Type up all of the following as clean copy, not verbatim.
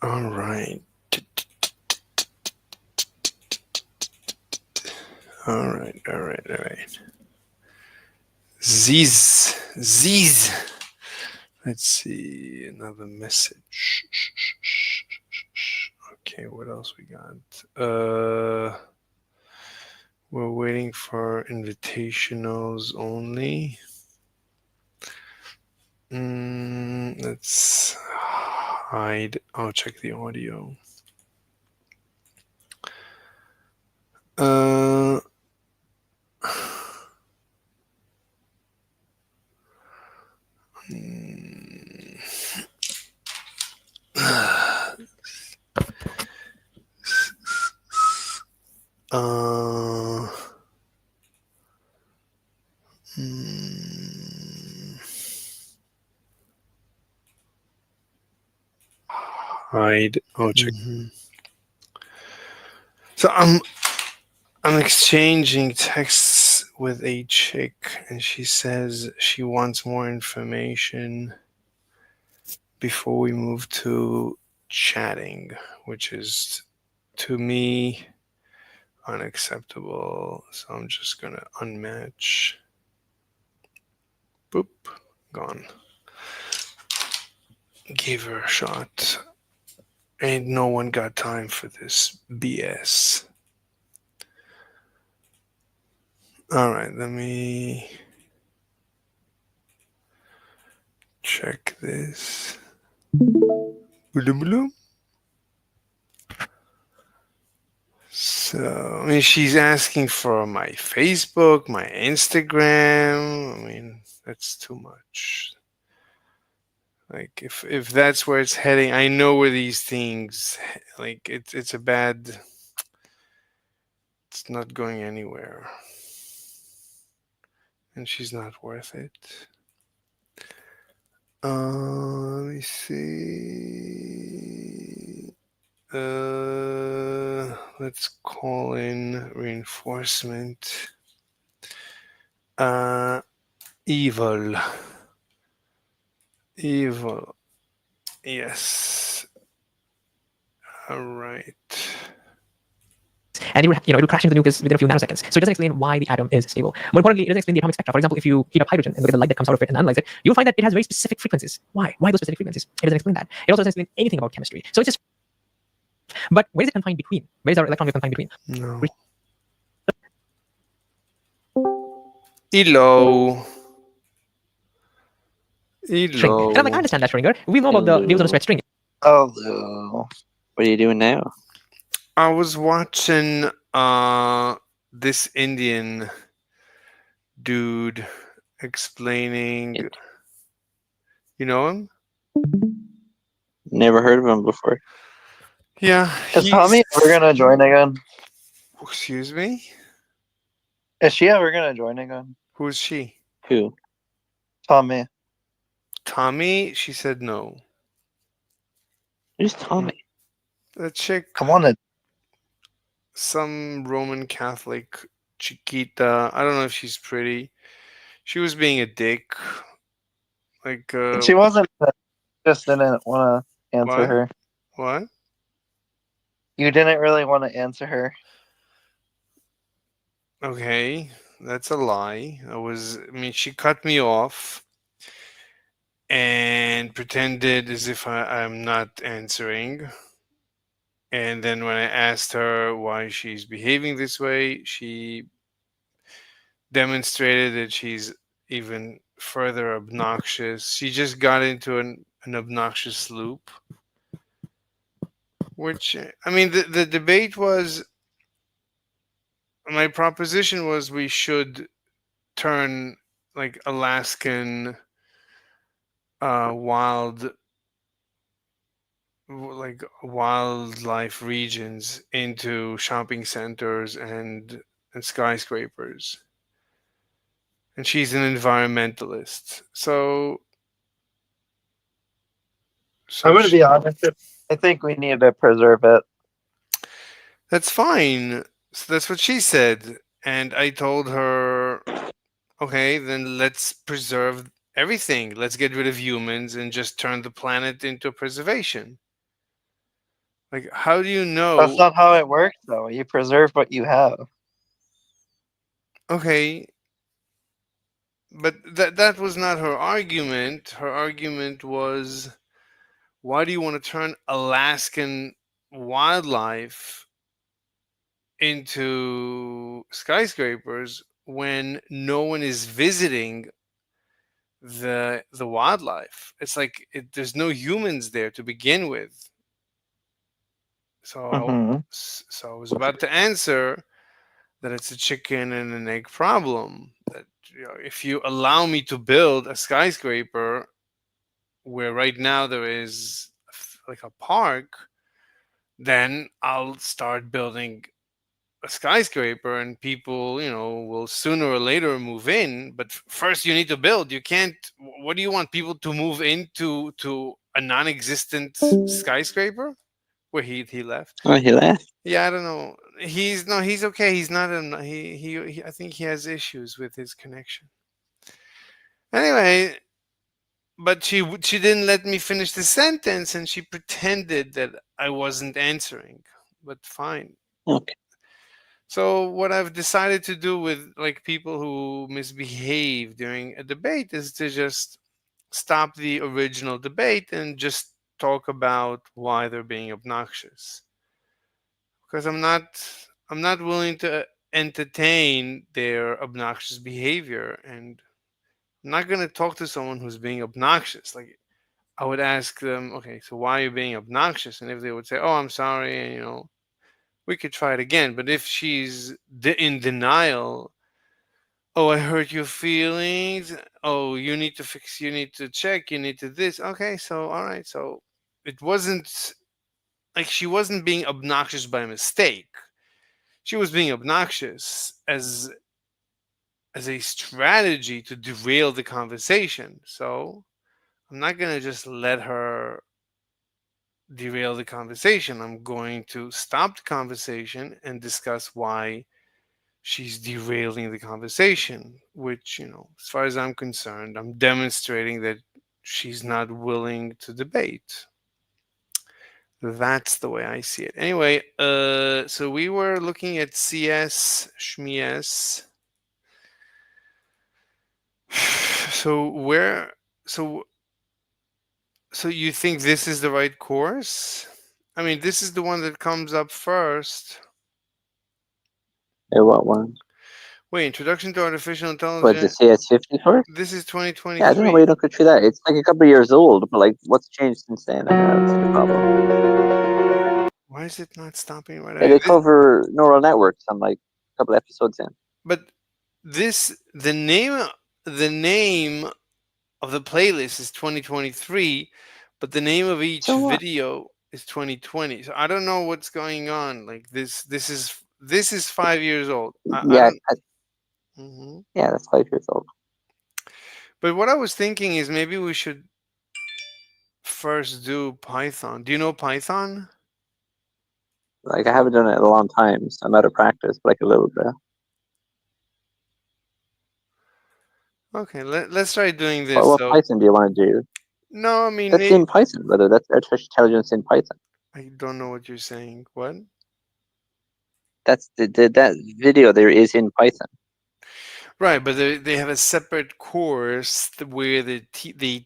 All right. All right. All right. All right. Z's. Let's see another message. Okay, what else we got? We're waiting for invitationals only. Let's hide. I'll check the audio. Uh, mm, uh, mm, hide. I'll check. So I'm exchanging texts with a chick, and she says she wants more information before we move to chatting, which is to me unacceptable. So I'm just gonna unmatch. Boop, gone. Gave her a shot. Ain't no one got time for this BS. All right, let me check this. Bloom, bloom. So, I mean, she's asking for my Facebook, my Instagram. I mean, that's too much. Like, if that's where it's heading, I know where these things. Like, it's a bad. It's not going anywhere, and she's not worth it. Let me see. Let's call in reinforcement. Evil. Evil. Yes. All right. And it would crash into the nucleus within a few nanoseconds. So it doesn't explain why the atom is stable. More importantly, it doesn't explain the atomic spectra. For example, if you heat up hydrogen and look at the light that comes out of it and analyze it, you'll find that it has very specific frequencies. Why? Why those specific frequencies? It doesn't explain that. It also doesn't explain anything about chemistry. So it's just. But where is it confined between? Where is our electron wave confined between? No. Hello. String. And I'm like, I Hello. understand that, Stringer. We know about the waves on a spread string. Hello. What are you doing now? I was watching this Indian dude explaining. You know him? Never heard of him before. Yeah. Is Tommy ever gonna join again? Excuse me? Is she ever gonna join again? Who is she? Who? Tommy. Tommy? She said no. Who's Tommy? The chick, Come on, some Roman Catholic Chiquita. I don't know if she's pretty. She was being a dick. Like, she wasn't. Just didn't want to answer what? her. What? You didn't really want to answer her. Okay, that's a lie. I mean, she cut me off and pretended as if I'm not answering. And then when I asked her why she's behaving this way, she demonstrated that she's even further obnoxious. She just got into an obnoxious loop. Which, I mean, the debate was, my proposition was we should turn like Alaskan wild, like wildlife regions into shopping centers and skyscrapers. And she's an environmentalist. So I'm gonna be honest. I think we need to preserve it. that's fine. So that's what she said. And I told her, okay, then let's preserve everything. Let's get rid of humans and just turn the planet into preservation. Like, how do you know? That's not how it works, though. You preserve what you have. Okay, but that was not her argument. Her argument was, why do you want to turn Alaskan wildlife into skyscrapers when no one is visiting the wildlife? It's like there's no humans there to begin with. Mm-hmm. So I was about to answer that it's a chicken and an egg problem. That, if you allow me to build a skyscraper where right now there is like a park, then I'll start building a skyscraper and people, will sooner or later move in. But first you need to build. You can't. What do you want people to move into to a non-existent skyscraper? Where he left. Oh, he left. Yeah, I don't know. He's okay. He's not I think he has issues with his connection. Anyway, but she didn't let me finish the sentence and she pretended that I wasn't answering. But fine. Okay. So what I've decided to do with like people who misbehave during a debate is to just stop the original debate and just talk about why they're being obnoxious. Because I'm not willing to entertain their obnoxious behavior, and I'm not going to talk to someone who's being obnoxious. Like, I would ask them, okay, so why are you being obnoxious? And if they would say, oh, I'm sorry, and we could try it again. But if she's in denial, oh, I hurt your feelings, oh, you need to fix, you need to check, you need to this, okay, so all right, so it wasn't like she wasn't being obnoxious by mistake. She was being obnoxious as a strategy to derail the conversation. So I'm not going to just let her derail the conversation. I'm going to stop the conversation and discuss why she's derailing the conversation, which, as far as I'm concerned, I'm demonstrating that she's not willing to debate. That's the way I see it. Anyway, so we were looking at CS Schmies. So so so you think this is the right course? I mean, this is the one that comes up first. Hey, what one? Wait, Introduction to Artificial Was the Intelligence. CS50 course? This is Yeah, I don't know why 2023. you don't go through that. It's like a couple of years old, but like, what's changed since then? I don't see the problem. Why is it not stopping right Yeah, away? they cover neural networks on like a couple episodes in. But the name of the playlist is 2023, but the name of each So what? video is 2020. So I don't know what's going on. Like this is 5 years old. I Yeah, don't. Mhm. yeah, that's 5 years old. But what I was thinking is maybe we should first do Python. Do you know Python? Like, I haven't done it in a long time, so I'm out of practice, but like a little bit. Okay, let's try doing this. What So Python do you want to do? no, I mean That's in Python, brother. That's artificial intelligence in Python. I don't know what you're saying. What? That's that video there is in Python. Right, but they have a separate course where they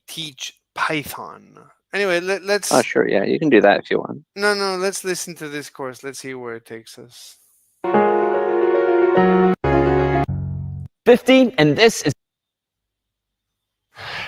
teach Python. Anyway, let's. Oh, sure, yeah, you can do that if you want. No, let's listen to this course. Let's see where it takes us. 50, and this is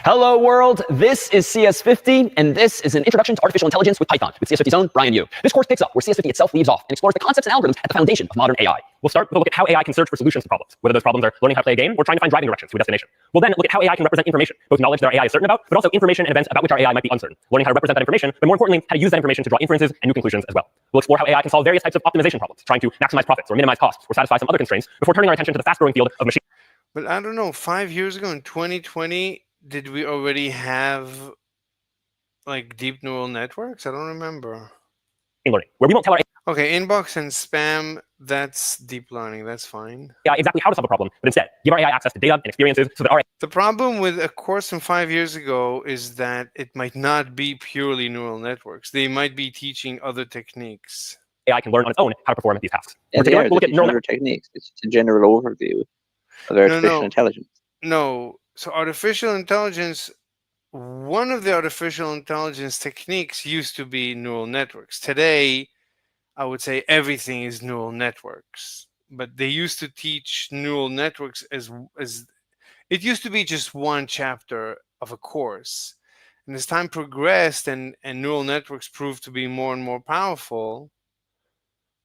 Hello world, this is CS50, and this is an introduction to artificial intelligence with Python, with CS50's own Brian Yu. This course picks up where CS50 itself leaves off and explores the concepts and algorithms at the foundation of modern AI. We'll start with a look at how AI can search for solutions to problems, whether those problems are learning how to play a game or trying to find driving directions to a destination. We'll then look at how AI can represent information, both knowledge that our AI is certain about, but also information and events about which our AI might be uncertain, learning how to represent that information, but more importantly, how to use that information to draw inferences and new conclusions as well. We'll explore how AI can solve various types of optimization problems, trying to maximize profits or minimize costs or satisfy some other constraints, before turning our attention to the fast-growing field of machine But I don't know. 5 years ago in 2020, did we already have like deep neural networks? I don't remember. learning, where we won't tell our Okay, inbox and spam, that's deep learning. That's fine. AI exactly how to solve a problem, but instead give our AI access to data and experiences so that our The problem with a course from 5 years ago is that it might not be purely neural networks. They might be teaching other techniques. AI can learn on its own how to perform these tasks. In Yeah, they particular, are. we'll They look at teach neural other techniques. It's just a general overview of artificial no. intelligence. No. So artificial intelligence, one of the artificial intelligence techniques used to be neural networks. Today, I would say everything is neural networks. But they used to teach neural networks as it used to be just one chapter of a course. And as time progressed and neural networks proved to be more and more powerful,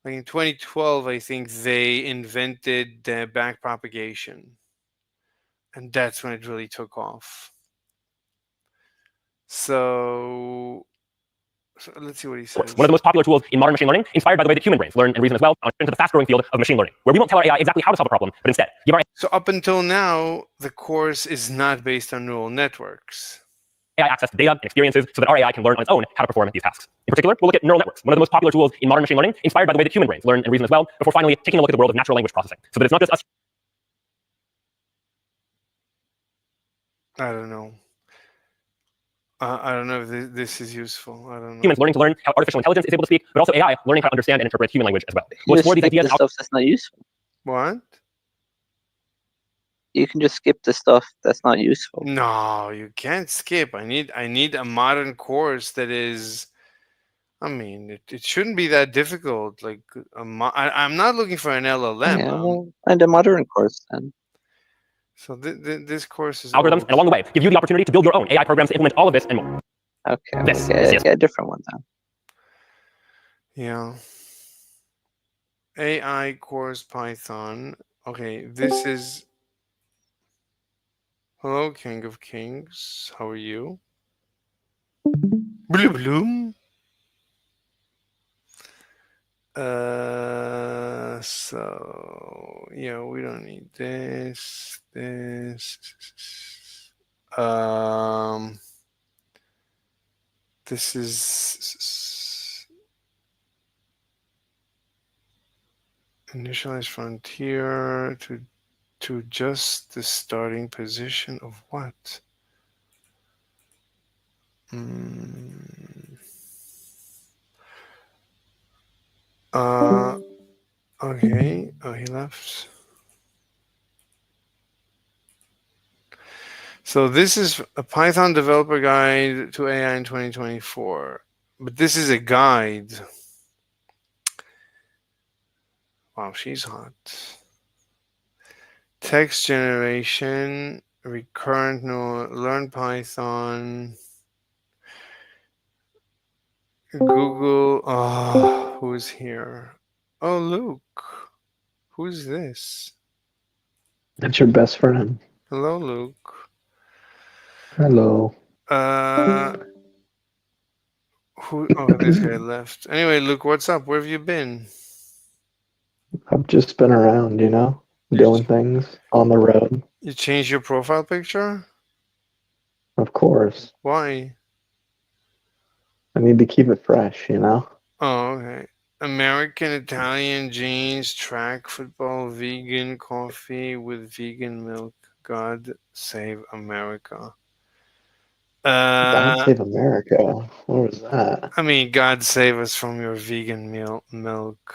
like in 2012, I think they invented the backpropagation. And that's when it really took off. So let's see what he says. One of the most popular tools in modern machine learning, inspired by the way that human brains learn and reason as well, into the fast-growing field of machine learning, where we won't tell our AI exactly how to solve a problem, but instead give our So up until now, the course is not based on neural networks. AI access to data and experiences so that our AI can learn on its own how to perform these tasks. In particular, we'll look at neural networks, one of the most popular tools in modern machine learning, inspired by the way that human brains learn and reason as well, before finally taking a look at the world of natural language processing, so that it's not just us I don't know. I don't know if this is useful. I don't know. humans learning to learn how artificial intelligence is able to speak, but also AI learning how to understand and interpret human language as well. You We'll just explore these skip ideas the stuff that's not useful. What? You can just skip the stuff that's not useful. No, you can't skip. I need a modern course that is. I mean, it shouldn't be that difficult. Like I'm not looking for an LLM. Yeah, well, and a modern course then. So this course is algorithms, old. and along the way, give you the opportunity to build your own AI programs to implement all of this and more. Okay, This well, is get a different one then. Yeah. AI course Python. Okay, this is. Hello, King of Kings. How are you? Blue bloom. So yeah, we don't need this. This is initialize frontier to just the starting position of what? Okay. Oh, he left. So this is a Python developer guide to AI in 2024. But this is a guide. Wow, she's hot. Text generation, recurrent neural, learn Python, Google. Oh, who's here? Oh, Luke. Who's this? That's your best friend. Hello, Luke. Hello. Who? Oh, this guy left. Anyway, Luke, what's up? Where have you been? I've just been around, doing things on the road. You changed your profile picture? Of course. Why? I need to keep it fresh, Oh, okay. American, Italian jeans, track, football, vegan, coffee with vegan milk. God save America. God save America. What was that? I mean, God save us from your vegan milk.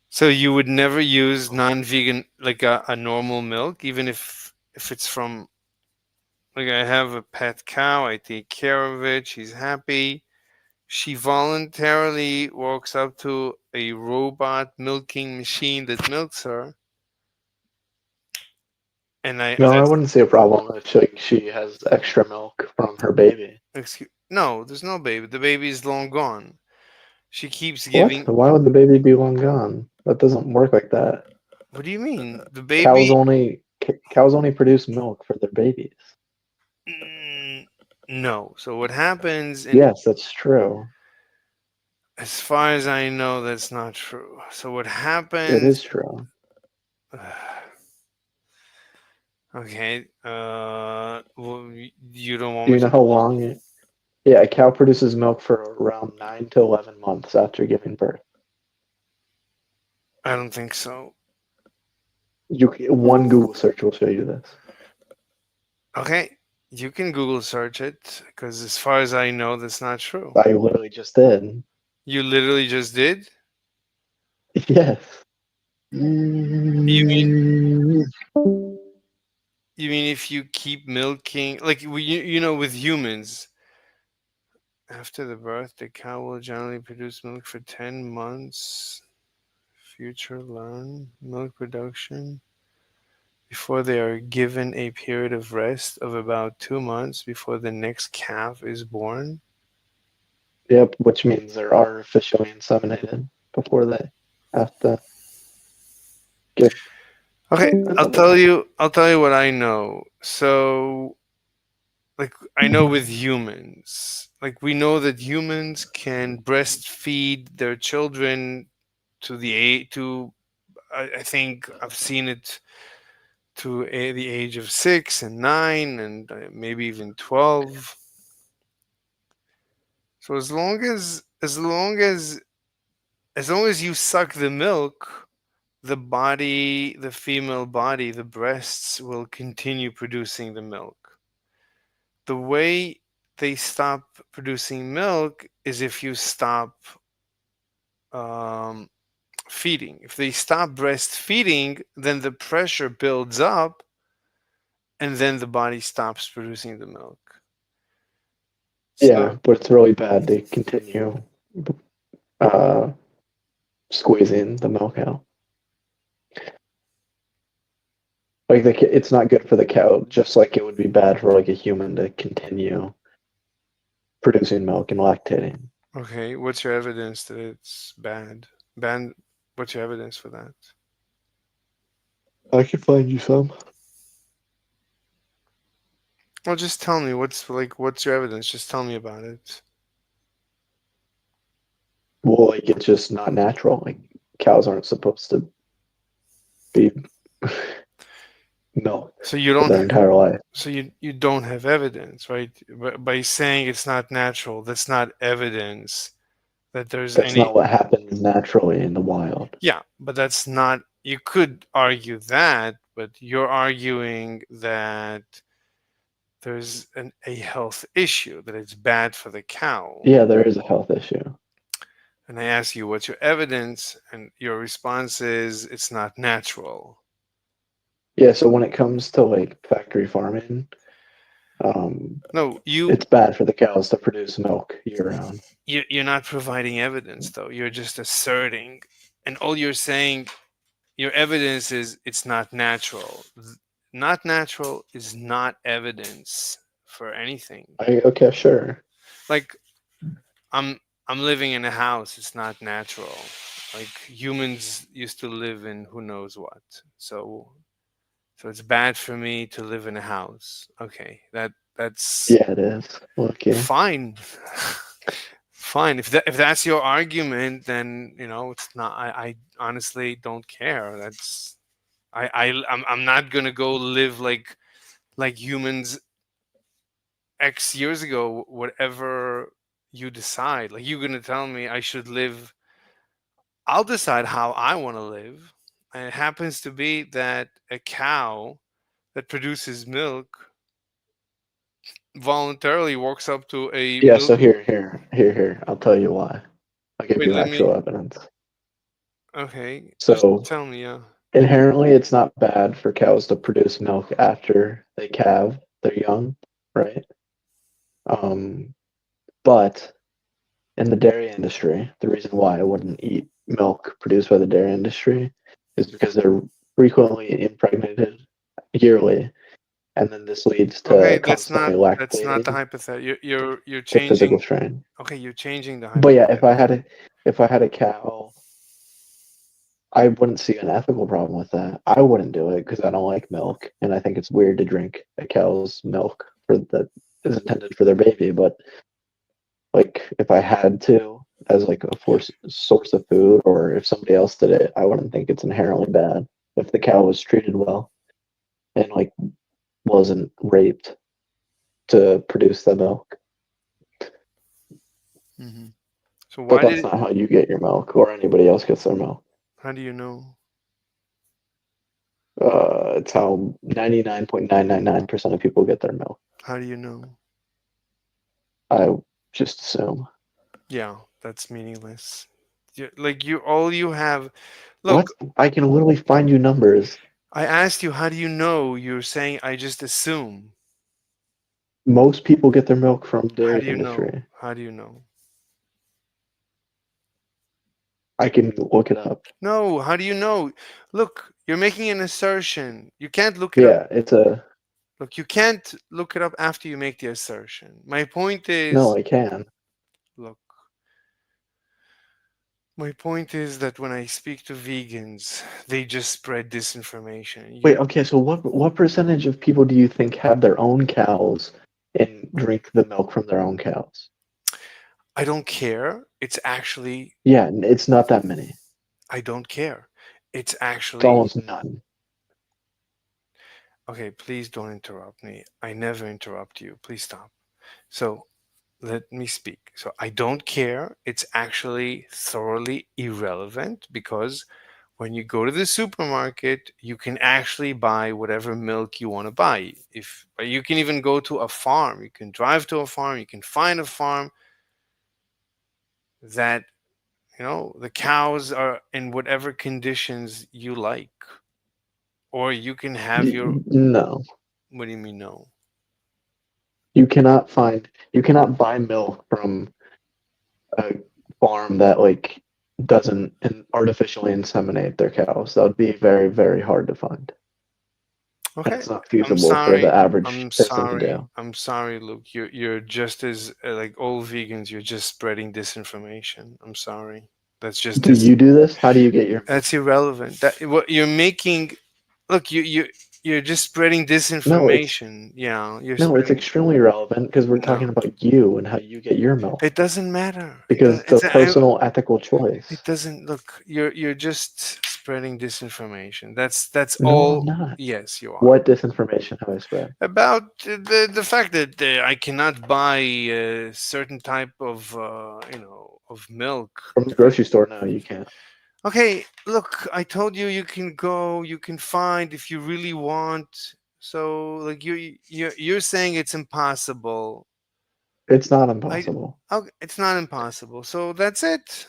So you would never use non-vegan, like a normal milk, even if it's from, like, I have a pet cow, I take care of it, she's happy. She voluntarily walks up to a robot milking machine that milks her. And I wouldn't see a problem if she has extra milk from her baby. no, there's no baby. The baby is long gone. She keeps What? giving. Why would the baby be long gone? That doesn't work like that. What do you mean? The Cows baby. only produce milk for their babies. No. So what happens? Yes, that's true. As far as I know, that's not true. So what happens? It is true. Okay. Well, you don't want Do me you know to. how long Yeah, a cow produces milk for around 9 to 11 months after giving birth. I don't think so. One Google search will show you this. Okay, you can Google search it because, as far as I know, that's not true. I literally just did. You literally just did. Yes. You mean if you keep milking, like with humans, after the birth, the cow will generally produce milk for 10 months. Future learn milk production before they are given a period of rest of about 2 months before the next calf is born. Yep, which means they're artificially inseminated before they have to give. Okay, I'll tell you what I know. So, like, I know with humans, like, we know that humans can breastfeed their children to I think I've seen it to the age of 6 and 9 and maybe even 12. So as long as you suck the milk, the female body, the breasts will continue producing the milk. The way they stop producing milk is if you stop um, feeding. If they stop breastfeeding, then the pressure builds up and then the body stops producing the milk. Yeah, So, but it's really bad to continue uh, squeezing the milk out. Like it's not good for the cow, just like it would be bad for like a human to continue producing milk and lactating. okay, what's your evidence that it's bad? Bad. What's your evidence for that? I can find you some. Well, just tell me what's your evidence? Just tell me about it. Well, like it's just not natural. Like cows aren't supposed to be milked So you for don't their entire life. so you don't have evidence, right? By saying it's not natural, that's not evidence that there's That's any. not what happens naturally in the wild. Yeah, but that's not. You could argue that, but you're arguing that there's a health issue, that it's bad for the cow. Yeah, there is a health issue. And I ask you, what's your evidence? And your response is, it's not natural. Yeah, so when it comes to like factory farming, No, it's bad for the cows to produce milk year round. you're not providing evidence, though. You're just asserting, and all you're saying, your evidence is it's not natural. Not natural is not evidence for anything. Okay, sure. Like, I'm I'm living in a house. It's not natural. Like, humans used to live in who knows what. So it's bad for me to live in a house. Okay, that's Yeah, it is. Okay. fine. Fine. If that's your argument, then it's not. I honestly don't care. I'm not gonna go live like humans X years ago. Whatever you decide, like, you're gonna tell me I should live. I'll decide how I want to live, and it happens to be that a cow that produces milk voluntarily walks up to a Yeah, milk. so here. I'll tell you why. I'll give Wait, you let me. actual evidence. Okay, just So tell me. Yeah. inherently, it's not bad for cows to produce milk after they calve their young, right? But in the dairy industry, the reason why I wouldn't eat milk produced by the dairy industry is because they're frequently impregnated yearly, and then this leads Okay, to that's constantly not the lactating hypothetical. You're to physical changing. strain. Okay, you're changing the But yeah, if hypothetical. I had a cow, I wouldn't see an ethical problem with that. I wouldn't do it because I don't like milk, and I think it's weird to drink a cow's milk for that is intended for their baby. But like, if I had to, as like a source of food, or if somebody else did it, I wouldn't think it's inherently bad if the cow was treated well and like wasn't raped to produce the milk. Hmm. So But why that's did? not how you get your milk or anybody else gets their milk. How do you know? It's how 99.999% of people get their milk. How do you know? I just assume. Yeah, that's meaningless. Like all you have. What? Look, I can literally find you numbers. I asked you, how do you know? You're saying I just assume. Most people get their milk from How dairy do you know? industry. How do you know? I can look it up. No, how do you know? Look, you're making an assertion. You can't look it up. Yeah, it's a Look, you can't look it up after you make the assertion. My point no, is, I can. look, my point is that when I speak to vegans, they just spread disinformation. Wait, okay, so what percentage of people do you think have their own cows and drink the milk from their own cows? I don't care. It's actually, Yeah, it's not that many. I don't care. It's It's actually, almost none. okay, please don't interrupt me. I never interrupt you. Please stop. So let me speak. So I don't care. It's actually thoroughly irrelevant because when you go to the supermarket, you can actually buy whatever milk you want to buy. If you can even go to a farm, you can drive to a farm, you can find a farm that, the cows are in whatever conditions you like. Or you can have your, No, what do you mean no? you cannot buy milk from a farm that like doesn't artificially inseminate their cows. That would be very, very hard to find. And Okay. it's not I'm feasible for the sorry. average I'm person to sorry. do. I'm sorry, Luke. You're just as like all vegans. You're just spreading disinformation. I'm sorry. That's just Do this. you do this? How do you get your milk? That's irrelevant. That what you're making. Look, you're just spreading No, it's disinformation. Yeah, you're no, it's spreading. extremely relevant because we're No, talking about you and how you get your milk. it doesn't matter. It Because does. it's a It's personal ethical it choice. doesn't look. You're just spreading disinformation. That's No, I'm all. not. Yes, you are. What disinformation have I spread? About the fact that I cannot buy a certain type of of milk. From the grocery store? No, you can't. Okay, look, I told you you can go, you can find if you really want. So like you're saying it's impossible. It's not I impossible. Okay, it's not impossible. So that's it.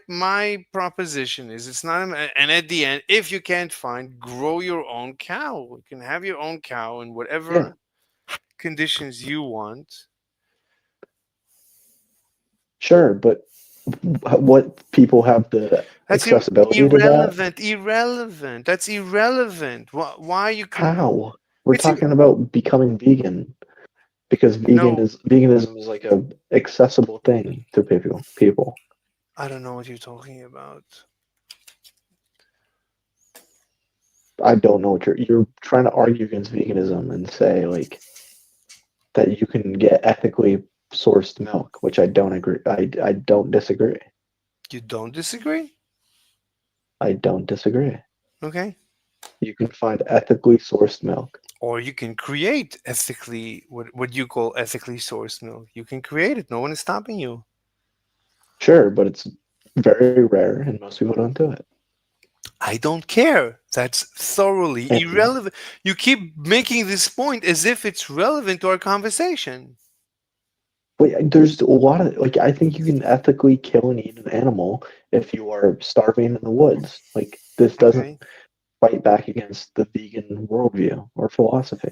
My proposition is it's not and at the end, if you can't find, grow your own cow. You can have your own cow in Yeah, whatever conditions you want. sure, but what people have the That's accessibility to that? irrelevant. Irrelevant. That's irrelevant. Why are you? How? We're It's talking about becoming vegan because no. veganism is like a accessible thing to people. People. I don't know what you're talking about. I don't know what you're trying to argue against veganism and say like that you can get ethically sourced milk, which I don't agree. I don't disagree. You don't disagree? I don't disagree. Okay. You can find ethically sourced milk. Or you can create ethically what you call ethically sourced milk. You can create it. No one is stopping you. Sure, but it's very rare and most people don't do it. I don't care. That's thoroughly And irrelevant. You keep making this point as if it's relevant to our conversation. wait, there's a lot of like I think you can ethically kill and eat an animal if you are starving in the woods. Like this doesn't Okay. fight back against the vegan worldview or philosophy.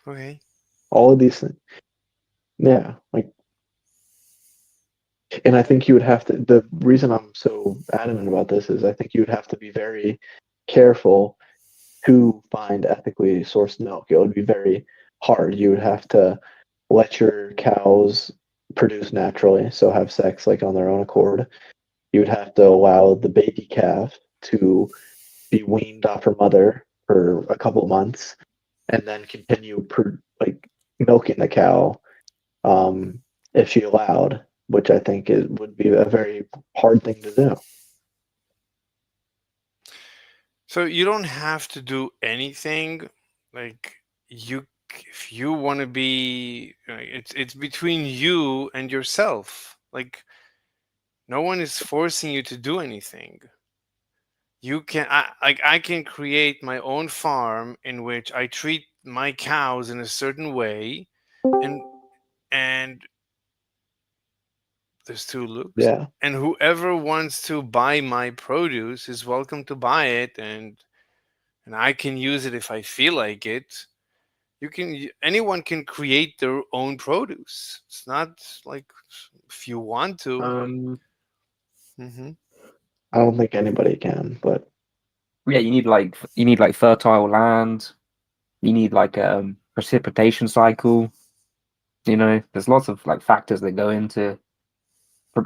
Okay. All of these things. Yeah, like and I think you would have to the reason I'm so adamant about this is I think you would have to be very careful to find ethically sourced milk. It would be very hard. You would have to let your cows produce naturally, so have sex like on their own accord. You would have to allow the baby calf to be weaned off her mother for a couple months and then continue like milking the cow if she allowed, which I think it would be a very hard thing to do. So you don't have to do anything. Like you like if you want to be, it's between you and yourself. Like no one is forcing you to do anything. You can, I can create my own farm in which I treat my cows in a certain way, and and there's two loops. Yeah. And whoever wants to buy my produce is welcome to buy it, and I can use it if I feel like it. Anyone can create their own produce. It's not like if you want to. Hmm. I don't think anybody can, but Yeah, you need like fertile land. You need like precipitation cycle. You know, there's lots of like factors that go into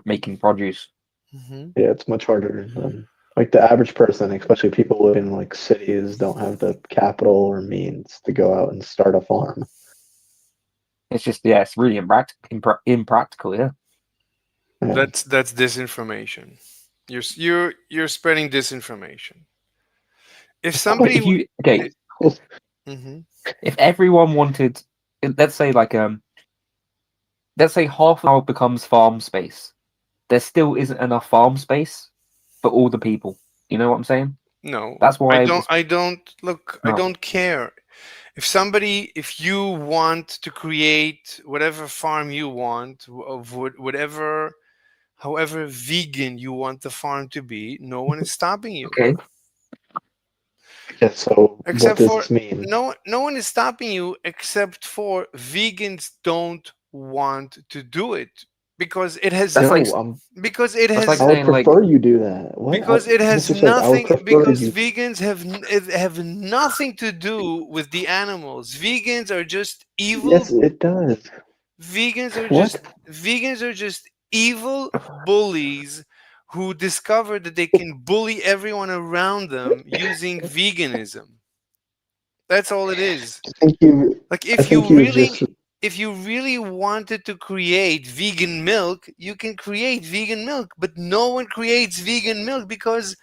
making produce. Hmm. yeah, it's much harder than like the average person, especially people living in like cities, don't have the capital or means to go out and start a farm. It's just it's really impractical. Yeah. Yeah. That's disinformation. You're spreading disinformation. If somebody, If you okay, hmm if everyone wanted, let's say let's say half an hour becomes farm space, there still isn't enough farm space for all the people. You know what I'm saying? no, That's why I don't look. I No. don't care. If you want to create whatever farm you want of whatever, however vegan you want the farm to be, no one is stopping you. Okay. Yeah, so what Except does for this mean? no one is stopping you except for vegans don't want to do it because it has That's No, like because it that's like has I would saying like prefer you do that. What? because it has Mr. Shark, I would nothing prefer because you. vegans have nothing to do with the animals. Vegans are just Yes, evil. it does. Vegans are What? just vegans are just evil bullies who discover that they can bully everyone around them using veganism. That's all it is. I think you. Like I think you just. if you really wanted to create vegan milk, you can create vegan milk, but no one creates vegan milk because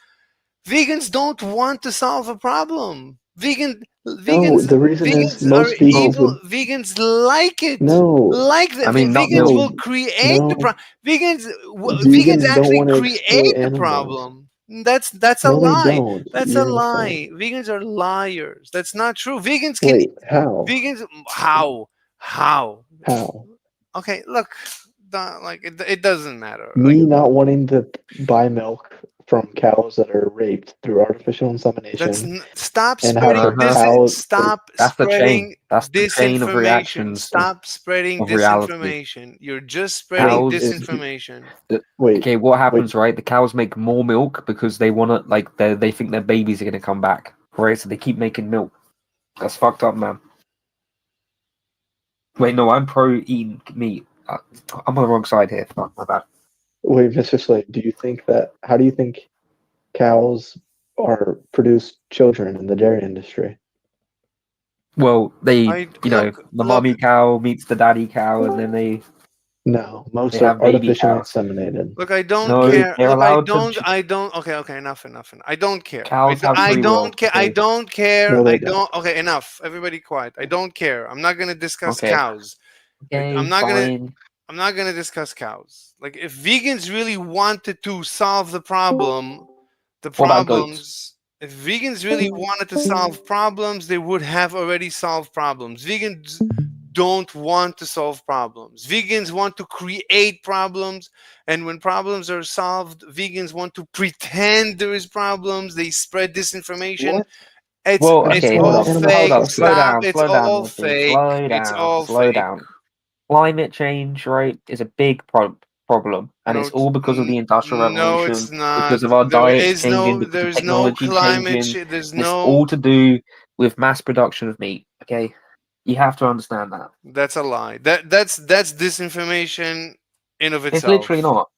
vegans don't want to solve a problem. No, the reason is Vegans are most vegans evil. would. Vegans like it. No, Like the I mean nut vegans milk. will no, create the no. problem. Vegans Vegans don't actually want to create exploit the animals. problem. That's a No, they lie. don't. That's a You're insane. lie. Vegans are liars. That's not true. Wait, how? Vegans how How? okay, look, like it doesn't matter. Like Me not wanting to buy milk from cows that are raped through artificial that's insemination stop and have spreading the Uh-huh. cows. stop That's the chain. spreading That's the chain of disinformation. reactions Stop spreading of reality. disinformation. You're just spreading Wait, Cows. is disinformation. wait, Okay, what wait. happens, right? The cows make more milk because they want to, like, they think their babies are going to come back, right? So they keep making milk. That's fucked up, man. Wait, no, I'm pro eating meat. I'm on the wrong side here. Fuck, my bad. Wait, Mr. Slade, do you think that? How do you think cows are produce children in the dairy industry? Well, I the look mommy cow meets the daddy cow, and then they No, most are have baby artificially cows. inseminated. look. I don't No, care. they're Look, allowed to. I don't. Okay, okay. Enough. Enough. Enough. I don't care. Cows have I free will. don't care. I Okay. don't care. No, I they don't. don't. Okay, enough. Everybody, quiet. I don't care. I'm not gonna discuss Okay. cows. Okay, I'm not gonna. fine. I'm not gonna discuss cows. Like if vegans really wanted to solve the problem, What about goats? if vegans really wanted to solve problems, they would have already solved problems. Vegans don't want to solve problems. Vegans want to create problems, and when problems are solved, vegans want to pretend there is problems. They spread disinformation. What? Well, It's okay, What all hold fake. up, slow animal Stop. down, It's slow down, all Morphe, fake. It's all slow fake. down. Climate change, right, is a big problem, and No, it's all because of the Industrial no, it's Revolution, because not. of our diets changing, because of There's no technology climate. changing. There's And it's no. all to do with mass production of meat. Okay, you have to understand that. That's a lie. That's disinformation in of It's literally itself. not.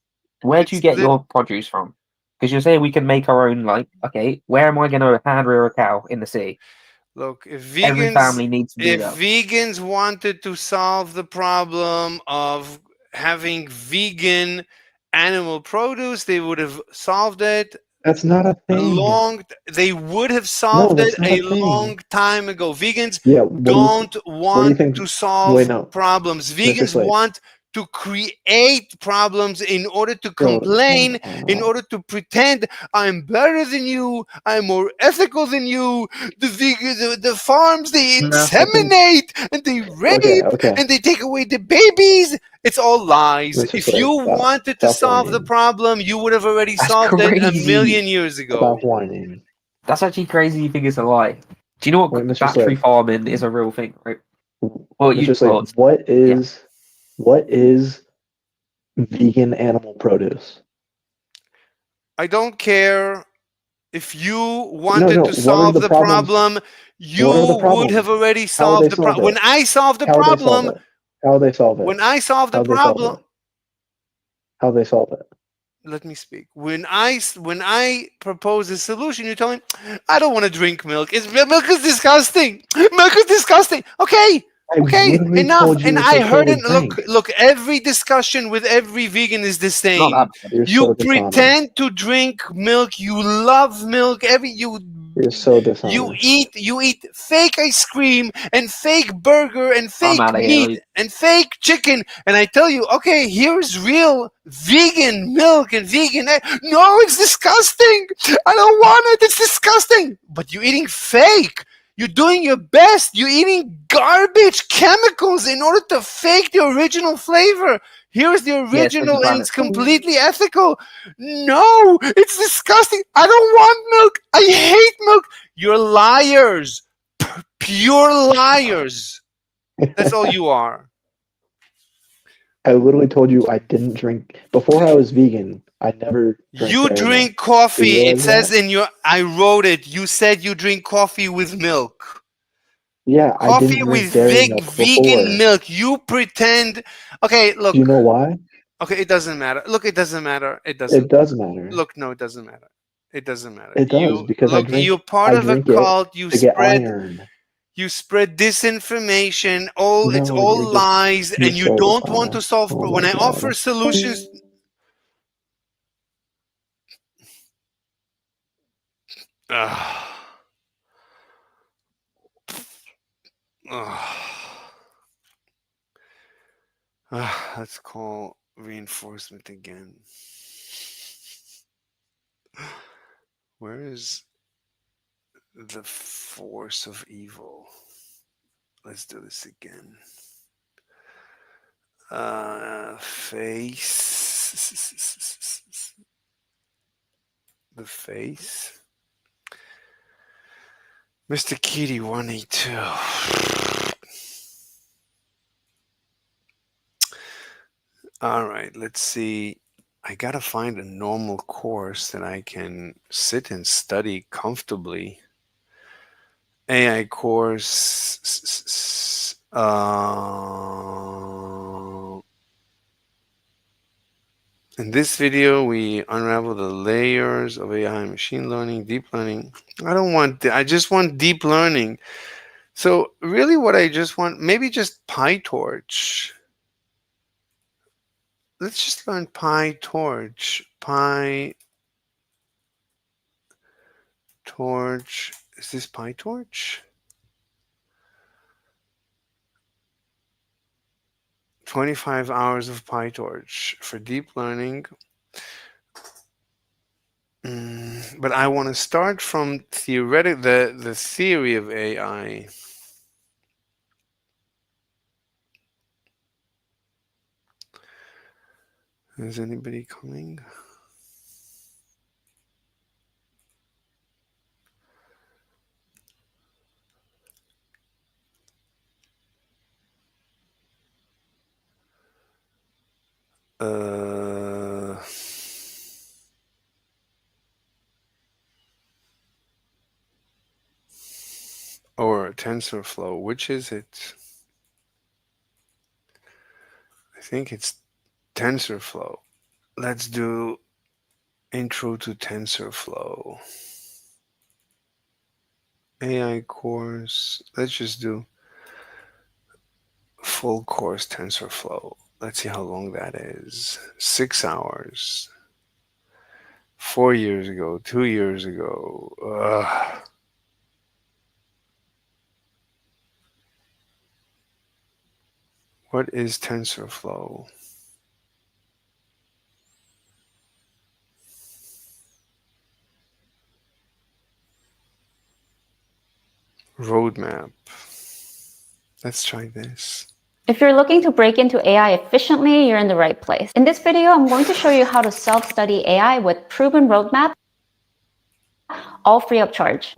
Where do you It's get your produce from? Because you're saying we can make our own. Like, okay, where am I going to hand rear a cow in the city? look. Every family needs to do If that. vegans wanted to solve the problem of having vegan animal produce, they would have solved it That's not a A thing. they would have solved that's it not a a thing. long time ago. Vegans Yeah. What do you, don't what do you want think? to solve Wait, no. problems. Mr. Vegans Slade. want to create problems in order to Bro, complain, shut in up. order to pretend I'm better than you, I'm more ethical than you. The farms, they No, I inseminate and they rape Okay. and they take away the babies. It's all lies. Mr. If Slade, you stop. wanted to Stop solve the whining. problem, you would have already That's solved it a crazy. million years ago. Stop whining. That's actually crazy. You think it's a lie? Do you know what Wait, Mr. battery Slade. farming is a real thing, right? Well, Mr. you Slade, well, what is vegan animal produce? I don't care if you No, wanted to what are solve the the problems? problem, you What are the would have problems? already How would solved they the solve problem. When it? I solved the How would they solve problem, it? How would they solve it? when I solved the How would they solve problem, it? How would they solve it? let me speak. When I propose a solution, you tell me, I don't want to drink milk. Milk is disgusting. Milk is disgusting. Okay, I okay, literally enough. told you And it's I okay heard to it. Look, drink. look. Every discussion with every vegan is the not same. that bad. You're You so dishonest. pretend to drink milk. You love milk. You're so You dishonest. eat fake ice cream and fake burger and I'm fake out of meat here. and fake chicken. And I tell you, okay, here's real vegan milk and vegan egg. No, it's disgusting. I don't want it. It's disgusting. But you're eating fake. You're doing your best. You're eating garbage chemicals in order to fake the original flavor. Here's the Yeah, it's original and planet. it's completely ethical. No, it's disgusting. I don't want milk. I hate milk. You're liars. Pure liars. That's all you are. I literally told you I didn't drink before I was vegan. I never drank You dairy drink milk. Do you coffee. It realize says that? in your, I wrote it. You said you drink coffee with milk. Yeah, I Coffee didn't drink with dairy big milk vegan before. milk. You pretend. Okay, Do look. you know why? Okay, it doesn't matter. Look, it doesn't matter. It It doesn't. does matter. Look, no, it doesn't matter. It doesn't matter. It does You because look. You're part I of a drink it cult. You to get spread. iron. You spread disinformation. It's No, all lies, you're and you so don't want to dishonest. solve. Oh When my I offer god. solutions, Ugh. Ugh. Let's call reinforcement again. Where is the force of evil? Let's do this again. Face. The face. Mr. Kitty 182. All right, let's see. I gotta find a normal course that I can sit and study comfortably. AI course. In this video, we unravel the layers of AI, machine learning, deep learning. I just want deep learning. So really what I just want, maybe just PyTorch. Let's just learn PyTorch. PyTorch. Is this PyTorch? 25 hours of PyTorch for deep learning. But I want to start from the theory of AI. Is anybody coming? Or TensorFlow. Which is it? I think it's TensorFlow. Let's do intro to TensorFlow. AI course. Let's just do full course TensorFlow. Let's see how long that is. 6 hours. 4 years ago, 2 years ago. What is TensorFlow? Roadmap. Let's try this. If you're looking to break into AI efficiently, you're in the right place. In this video, I'm going to show you how to self-study AI with proven roadmap, all free of charge.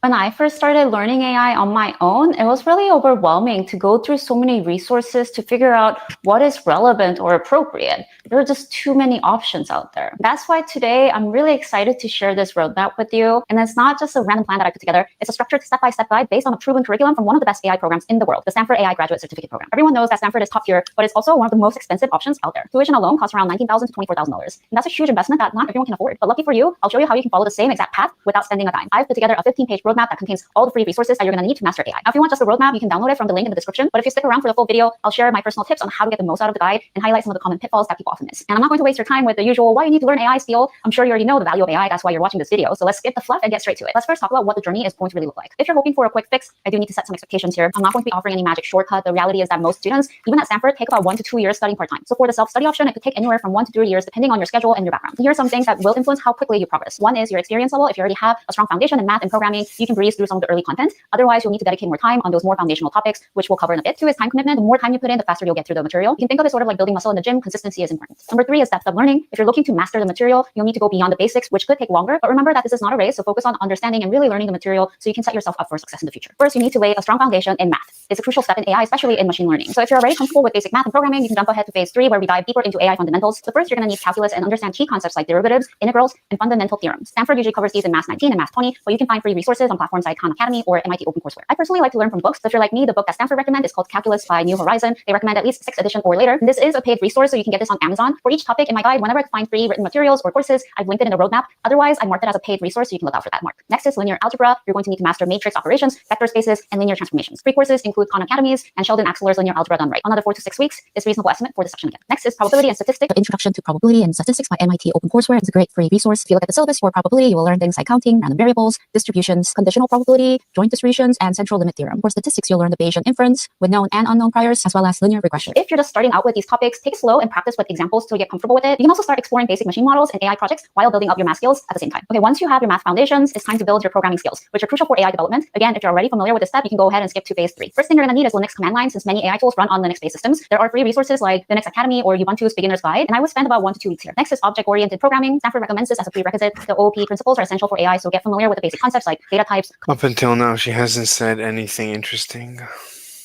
When I first started learning AI on my own, it was really overwhelming to go through so many resources to figure out what is relevant or appropriate. There are just too many options out there. That's why today I'm really excited to share this roadmap with you. And it's not just a random plan that I put together. It's a structured step-by-step guide based on a proven curriculum from one of the best AI programs in the world, the Stanford AI Graduate Certificate Program. Everyone knows that Stanford is top tier, but it's also one of the most expensive options out there. Tuition alone costs around $19,000 to $24,000. And that's a huge investment that not everyone can afford. But lucky for you, I'll show you how you can follow the same exact path without spending a dime. I've put together a 15-page roadmap that contains all the free resources that you're going to need to master AI. Now, if you want just the roadmap, you can download it from the link in the description. But if you stick around for the full video, I'll share my personal tips on how to get the most out of the guide and highlight some of the common pitfalls that people often miss. And I'm not going to waste your time with the usual why you need to learn AI spiel. I'm sure you already know the value of AI. That's why you're watching this video. So let's skip the fluff and get straight to it. Let's first talk about what the journey is going to really look like. If you're hoping for a quick fix, I do need to set some expectations here. I'm not going to be offering any magic shortcut. The reality is that most students, even at Stanford, take about 1 to 2 years studying part-time. So for the self-study option, it could take anywhere from 1 to 3 years depending on your schedule and your background. Here are some things that will influence how quickly you progress. One is your experience level. If you already have a strong foundation in math and programming, you can breeze through some of the early content. Otherwise, you'll need to dedicate more time on those more foundational topics, which we'll cover in a bit. 2 is time commitment. The more time you put in, the faster you'll get through the material. You can think of it sort of like building muscle in the gym. Consistency is important. Number 3 is depth of learning. If you're looking to master the material, you'll need to go beyond the basics, which could take longer. But remember that this is not a race, so focus on understanding and really learning the material so you can set yourself up for success in the future. First, you need to lay a strong foundation in math. It's a crucial step in AI, especially in machine learning. So if you're already comfortable with basic math and programming, you can jump ahead to phase 3, where we dive deeper into AI fundamentals. So first, you're going to need calculus and understand key concepts like derivatives, integrals, and fundamental theorems. Stanford usually covers these in Math 19 and Math 20, but you can find free resources on platforms like Khan Academy or MIT OpenCourseWare. I personally like to learn from books. So if you're like me, the book that Stanford recommend is called Calculus by New Horizon. They recommend at least 6th edition or later. And this is a paid resource, so you can get this on Amazon. For each topic in my guide, whenever I find free written materials or courses, I've linked it in the roadmap. Otherwise, I marked it as a paid resource, so you can look out for that mark. Next is linear algebra. You're going to need to master matrix operations, vector spaces, and linear transformations. Free courses include Khan Academies and Sheldon Axler's Linear Algebra Done Right. Another 4 to 6 weeks is reasonable estimate for this section again. Next is probability and statistics. The Introduction to Probability and Statistics by MIT OpenCourseWare. It's a great free resource. If you look at the syllabus for probability, you will learn things like counting, random variables, distributions, conditional probability, joint distributions, and central limit theorem. For statistics, you'll learn the Bayesian inference with known and unknown priors, as well as linear regression. If you're just starting out with these topics, take it slow and practice with examples till you get comfortable with it. You can also start exploring basic machine models and AI projects while building up your math skills at the same time. Okay, once you have your math foundations, it's time to build your programming skills, which are crucial for AI development. Again, if you're already familiar with this step, you can go ahead and skip to phase 3. First thing you're going to need is Linux command line, since many AI tools run on Linux-based systems. There are free resources like Linux Academy or Ubuntu's Beginner's Guide, and I would spend about 1 to 2 weeks here. Next is object-oriented programming. Stanford recommends this as a prerequisite. The OOP principles are essential for AI, so get familiar with the basic concepts like data types. Up until now, she hasn't said anything interesting.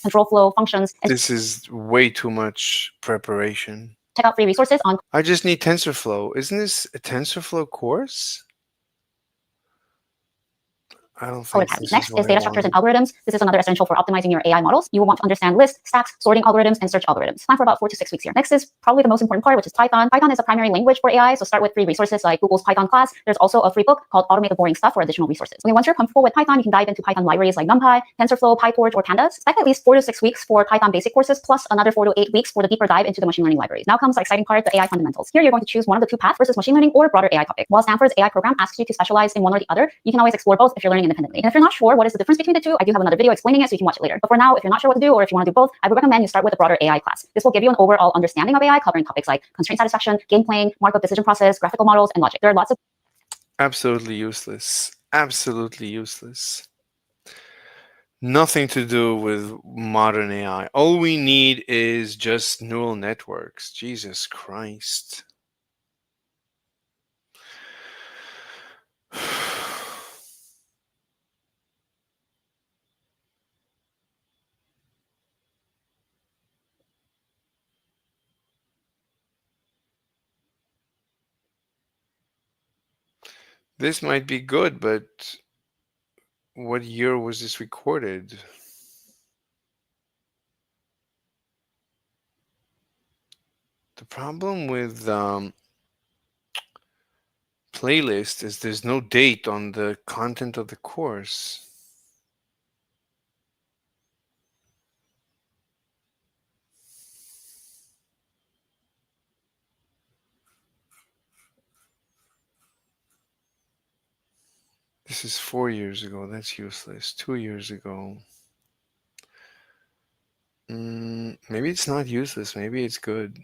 Control flow functions. This is way too much preparation. Check out free resources on I just need TensorFlow. Isn't this a TensorFlow course? I don't color think patterns. this Next what is I data structures and want. algorithms. This is another essential for optimizing your AI models. You will want to understand lists, stacks, sorting algorithms, and search algorithms. Time for about 4 to 6 weeks here. Next is probably the most important part, which is Python. Python is a primary language for AI, so start with free resources like Google's Python class. There's also a free book called Automate the Boring Stuff for additional resources. Okay, once you're comfortable with Python, you can dive into Python libraries like NumPy, TensorFlow, PyTorch, or Pandas. Expect at least 4 to 6 weeks for Python basic courses, plus another 4 to 8 weeks for the deeper dive into the machine learning libraries. Now comes the exciting part, the AI fundamentals. Here, you're going to choose one of the 2 paths versus machine learning or broader AI topic. While Stanford's AI program asks you to specialize in one or the other, you can always explore both if you're learning independently. And if you're not sure what is the difference between the 2, I do have another video explaining it, so you can watch it later. But for now, if you're not sure what to do, or if you want to do both, I would recommend you start with the broader AI class. This will give you an overall understanding of AI, covering topics like constraint satisfaction, game playing, markup decision process, graphical models, and logic. There are lots of Absolutely useless. Absolutely useless. Nothing to do with modern AI. All we need is just neural networks. Jesus Christ. This might be good, but what year was this recorded? The problem with playlist is there's no date on the content of the course. This is 4 years ago. That's useless. 2 years ago. Maybe it's not useless. Maybe it's good.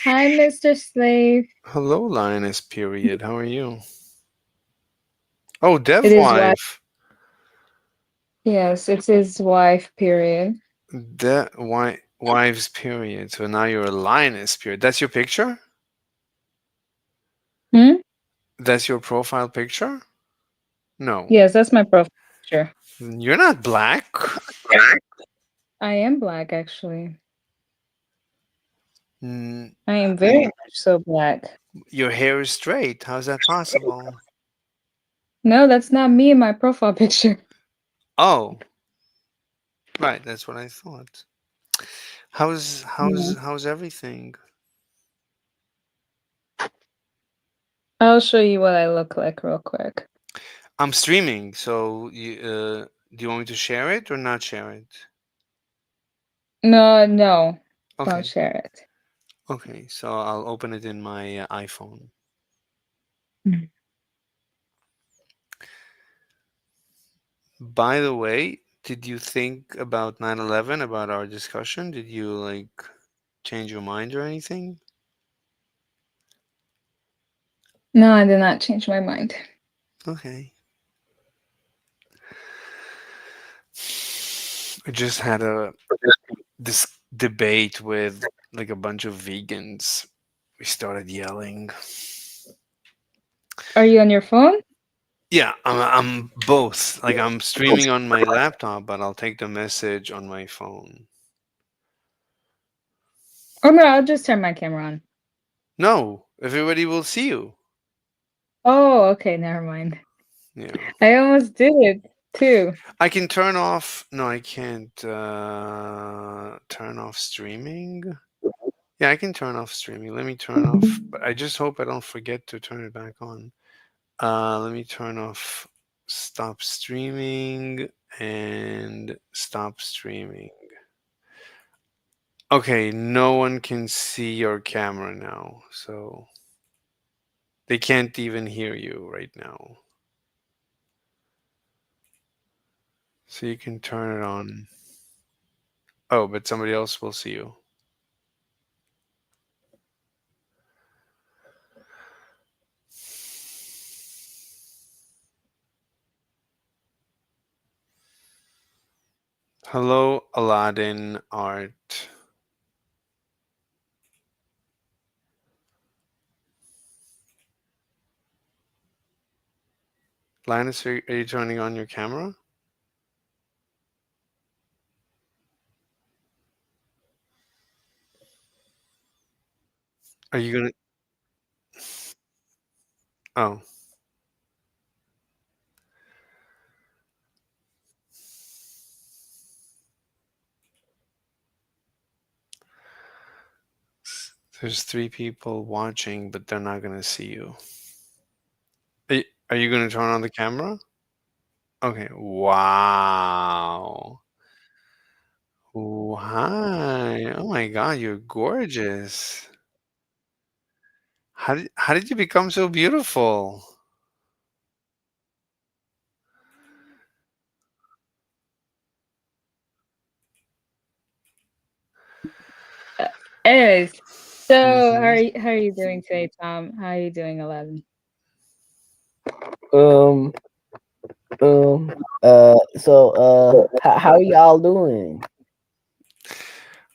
Hi, Mr. Slave. Hello, Lioness. Period. How are you? Oh, Dev It is wife. wife. Yes, it's his wife, period. Wives. Period. So now you're a lioness. Period. That's your picture. Hmm? That's your profile picture. No. Yes, that's my profile picture. You're not black. I am black, actually. Mm, I am very much so black. your hair is straight. How's that possible? No, that's not me in my profile picture. Oh, right. That's what I thought. How's everything? I'll show you what I look like real quick. I'm streaming, so do you want me to share it or not share it? No, Okay. don't share it. Okay, so I'll open it in my iPhone. Mhm. By the way, did you think about 9/11, about our discussion? Did you like change your mind or anything? No, I did not change my mind. Okay. I just had this debate with like a bunch of vegans. We started yelling. Are you on your phone? Yeah, I'm both. Like I'm streaming on my laptop, but I'll take the message on my phone. Oh no, I'll just turn my camera on. No, everybody will see you. Oh, okay, never mind. Yeah. I almost did it too. I can turn off. No, I can't turn off streaming. Yeah, I can turn off streaming. Let me turn off. But I just hope I don't forget to turn it back on. Let me turn off stop streaming and stop streaming. Okay, no one can see your camera now, so they can't even hear you right now. So you can turn it on. Oh, but somebody else will see you. Hello, Aladdin Art. Linus, are you turning on your camera? Are you gonna? Oh. There's 3 people watching, but they're not gonna see you. Are you gonna turn on the camera? Okay. Wow. Oh, hi. Oh my God, you're gorgeous. How did you become so beautiful? Anyways, so Mhm. how are you doing today, Tom? How are you doing, 11? How y'all doing?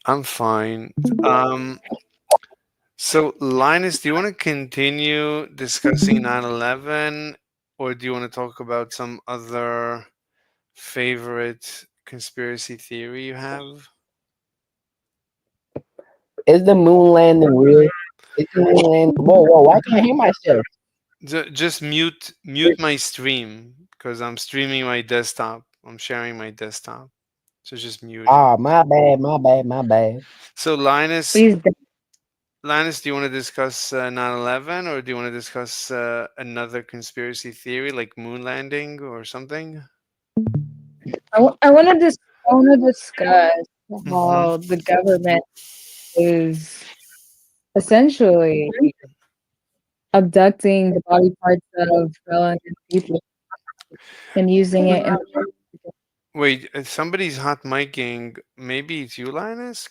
I'm fine. So Linus, do you want to continue discussing 9/11, or do you want to talk about some other favorite conspiracy theory you have? Is the moon landing real? Is the moon landing? Whoa! Why can't I hear myself? Just mute my stream because I'm streaming my desktop. I'm sharing my desktop. So just mute it. Ah, my bad. So Linus, Please. Linus, do you want to discuss 9/11, or do you want to discuss another conspiracy theory like moon landing or something? I want to discuss Hmm. how the government is essentially abducting the body parts of relevant people and using it in Wait, somebody's hot micing. Maybe it's you, Linus.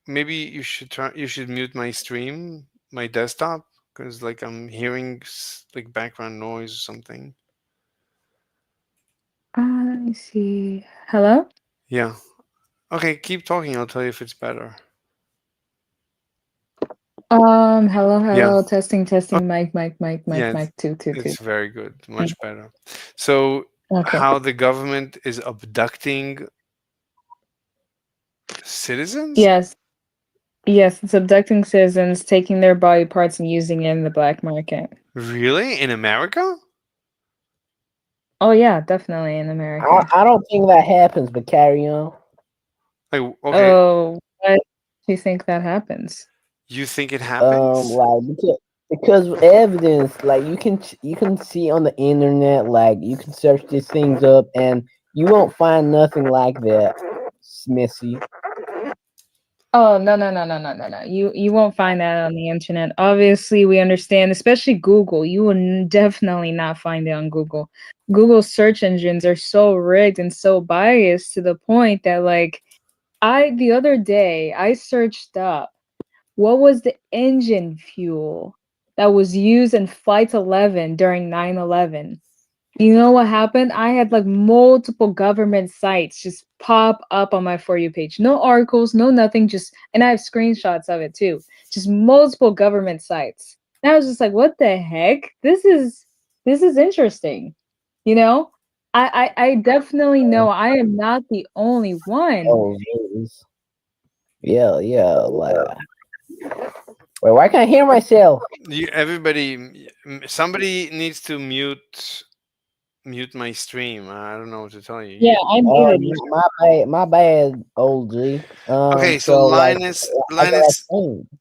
Maybe you should try. You should mute my stream, my desktop, because like I'm hearing like background noise or something. let me see. Hello? Yeah. Okay, keep talking. I'll tell you if it's better. Hello, Yeah. testing, mic, Yeah, mic, two. it's very good. Much better. So, Okay. how the government is abducting citizens? Yes. Yes, it's abducting citizens, taking their body parts and using it in the black market. Really? In America? Oh yeah, definitely in America. I don't think that happens, but carry on. Like, okay, Oh, what do you think that happens? you think it happens? Like because of evidence, like you can see on the internet, like you can search these things up, and you won't find nothing like that, Smithy. Oh no. You won't find that on the internet. Obviously, we understand, especially Google. You will definitely not find it on Google. Google's search engines are so rigged and so biased to the point that like the other day I searched up what was the engine fuel that was used in Flight 11 during 9/11. You know what happened? I had like multiple government sites just pop up on my For You page. No articles, no nothing, just, and I have screenshots of it too. Just multiple government sites. And I was just like, what the heck? This is interesting. You know? I definitely know I am not the only one. Oh, geez. Yeah, like. Wait, why can't I hear myself? Somebody needs to mute my stream. I don't know what to tell you. Yeah, I muted you. My bad, old G. Okay, so like,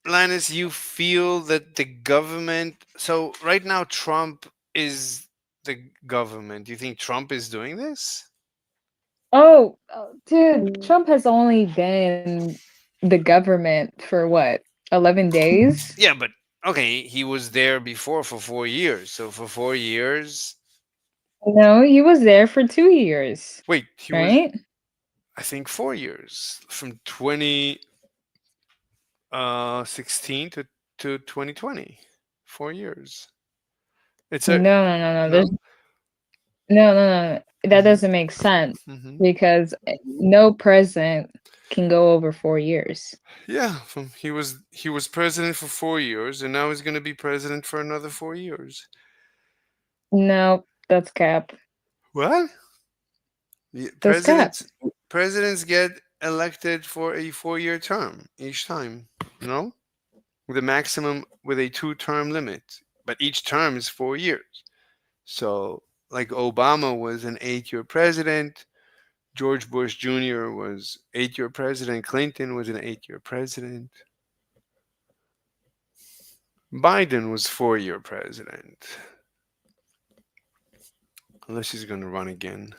Linus, you feel that the government. So right now, Trump is the government. Do you think Trump is doing this? Oh, dude, Trump has only been the government for what, 11 days? Yeah, but okay, he was there before for 4 years. So for 4 years, No, he was there for 2 years, wait, he was, right? I think, 4 years from 2016 to 2020. 4 years. It's a No. no. No. That doesn't make sense Hmm. because no president can go over 4 years. Yeah, he was president for 4 years, and now he's going to be president for another 4 years. No, that's cap. What? That's cap. Presidents get elected for a 4-year term each time. No, with a maximum with a 2-term limit, but each term is 4 years. So, like Obama was an 8-year president. George Bush Jr. was 8-year president. Clinton was an 8-year president. Biden was 4-year president. Unless he's going to run again.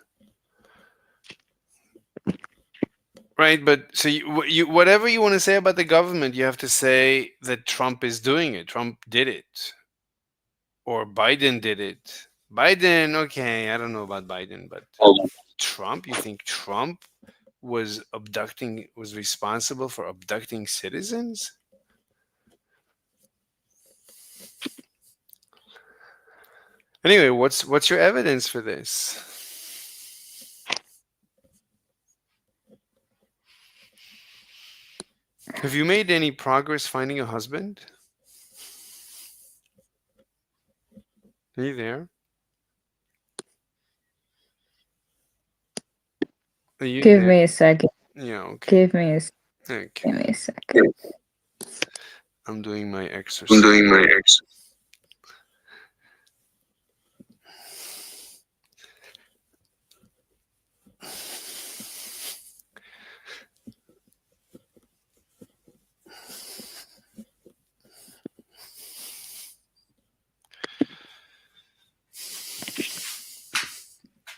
Right, but so you whatever you want to say about the government, you have to say that Trump is doing it. Trump did it. Or Biden did it. Biden, okay, I don't know about Biden, but Trump, you think Trump was responsible for abducting citizens? Anyway, what's your evidence for this? Have you made any progress finding a husband? Are you there? Are you Give there? me a second. Yeah, okay. Give me a Okay. second. I'm doing my exercise.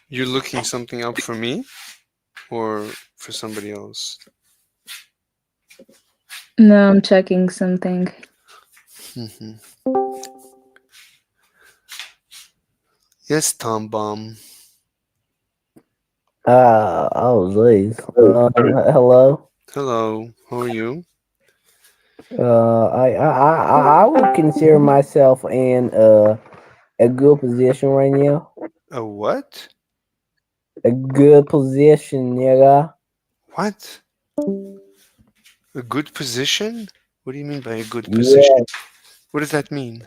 You're looking something up for me or for somebody else? No, I'm checking something. Mm-hmm. Yes, Tom Bomb. Oh, geez. Hello. Hello. How are you? I would consider myself in a good position right now. A what? A good position, nigga. What? A good position? What do you mean by a good position? Yeah, What does that mean?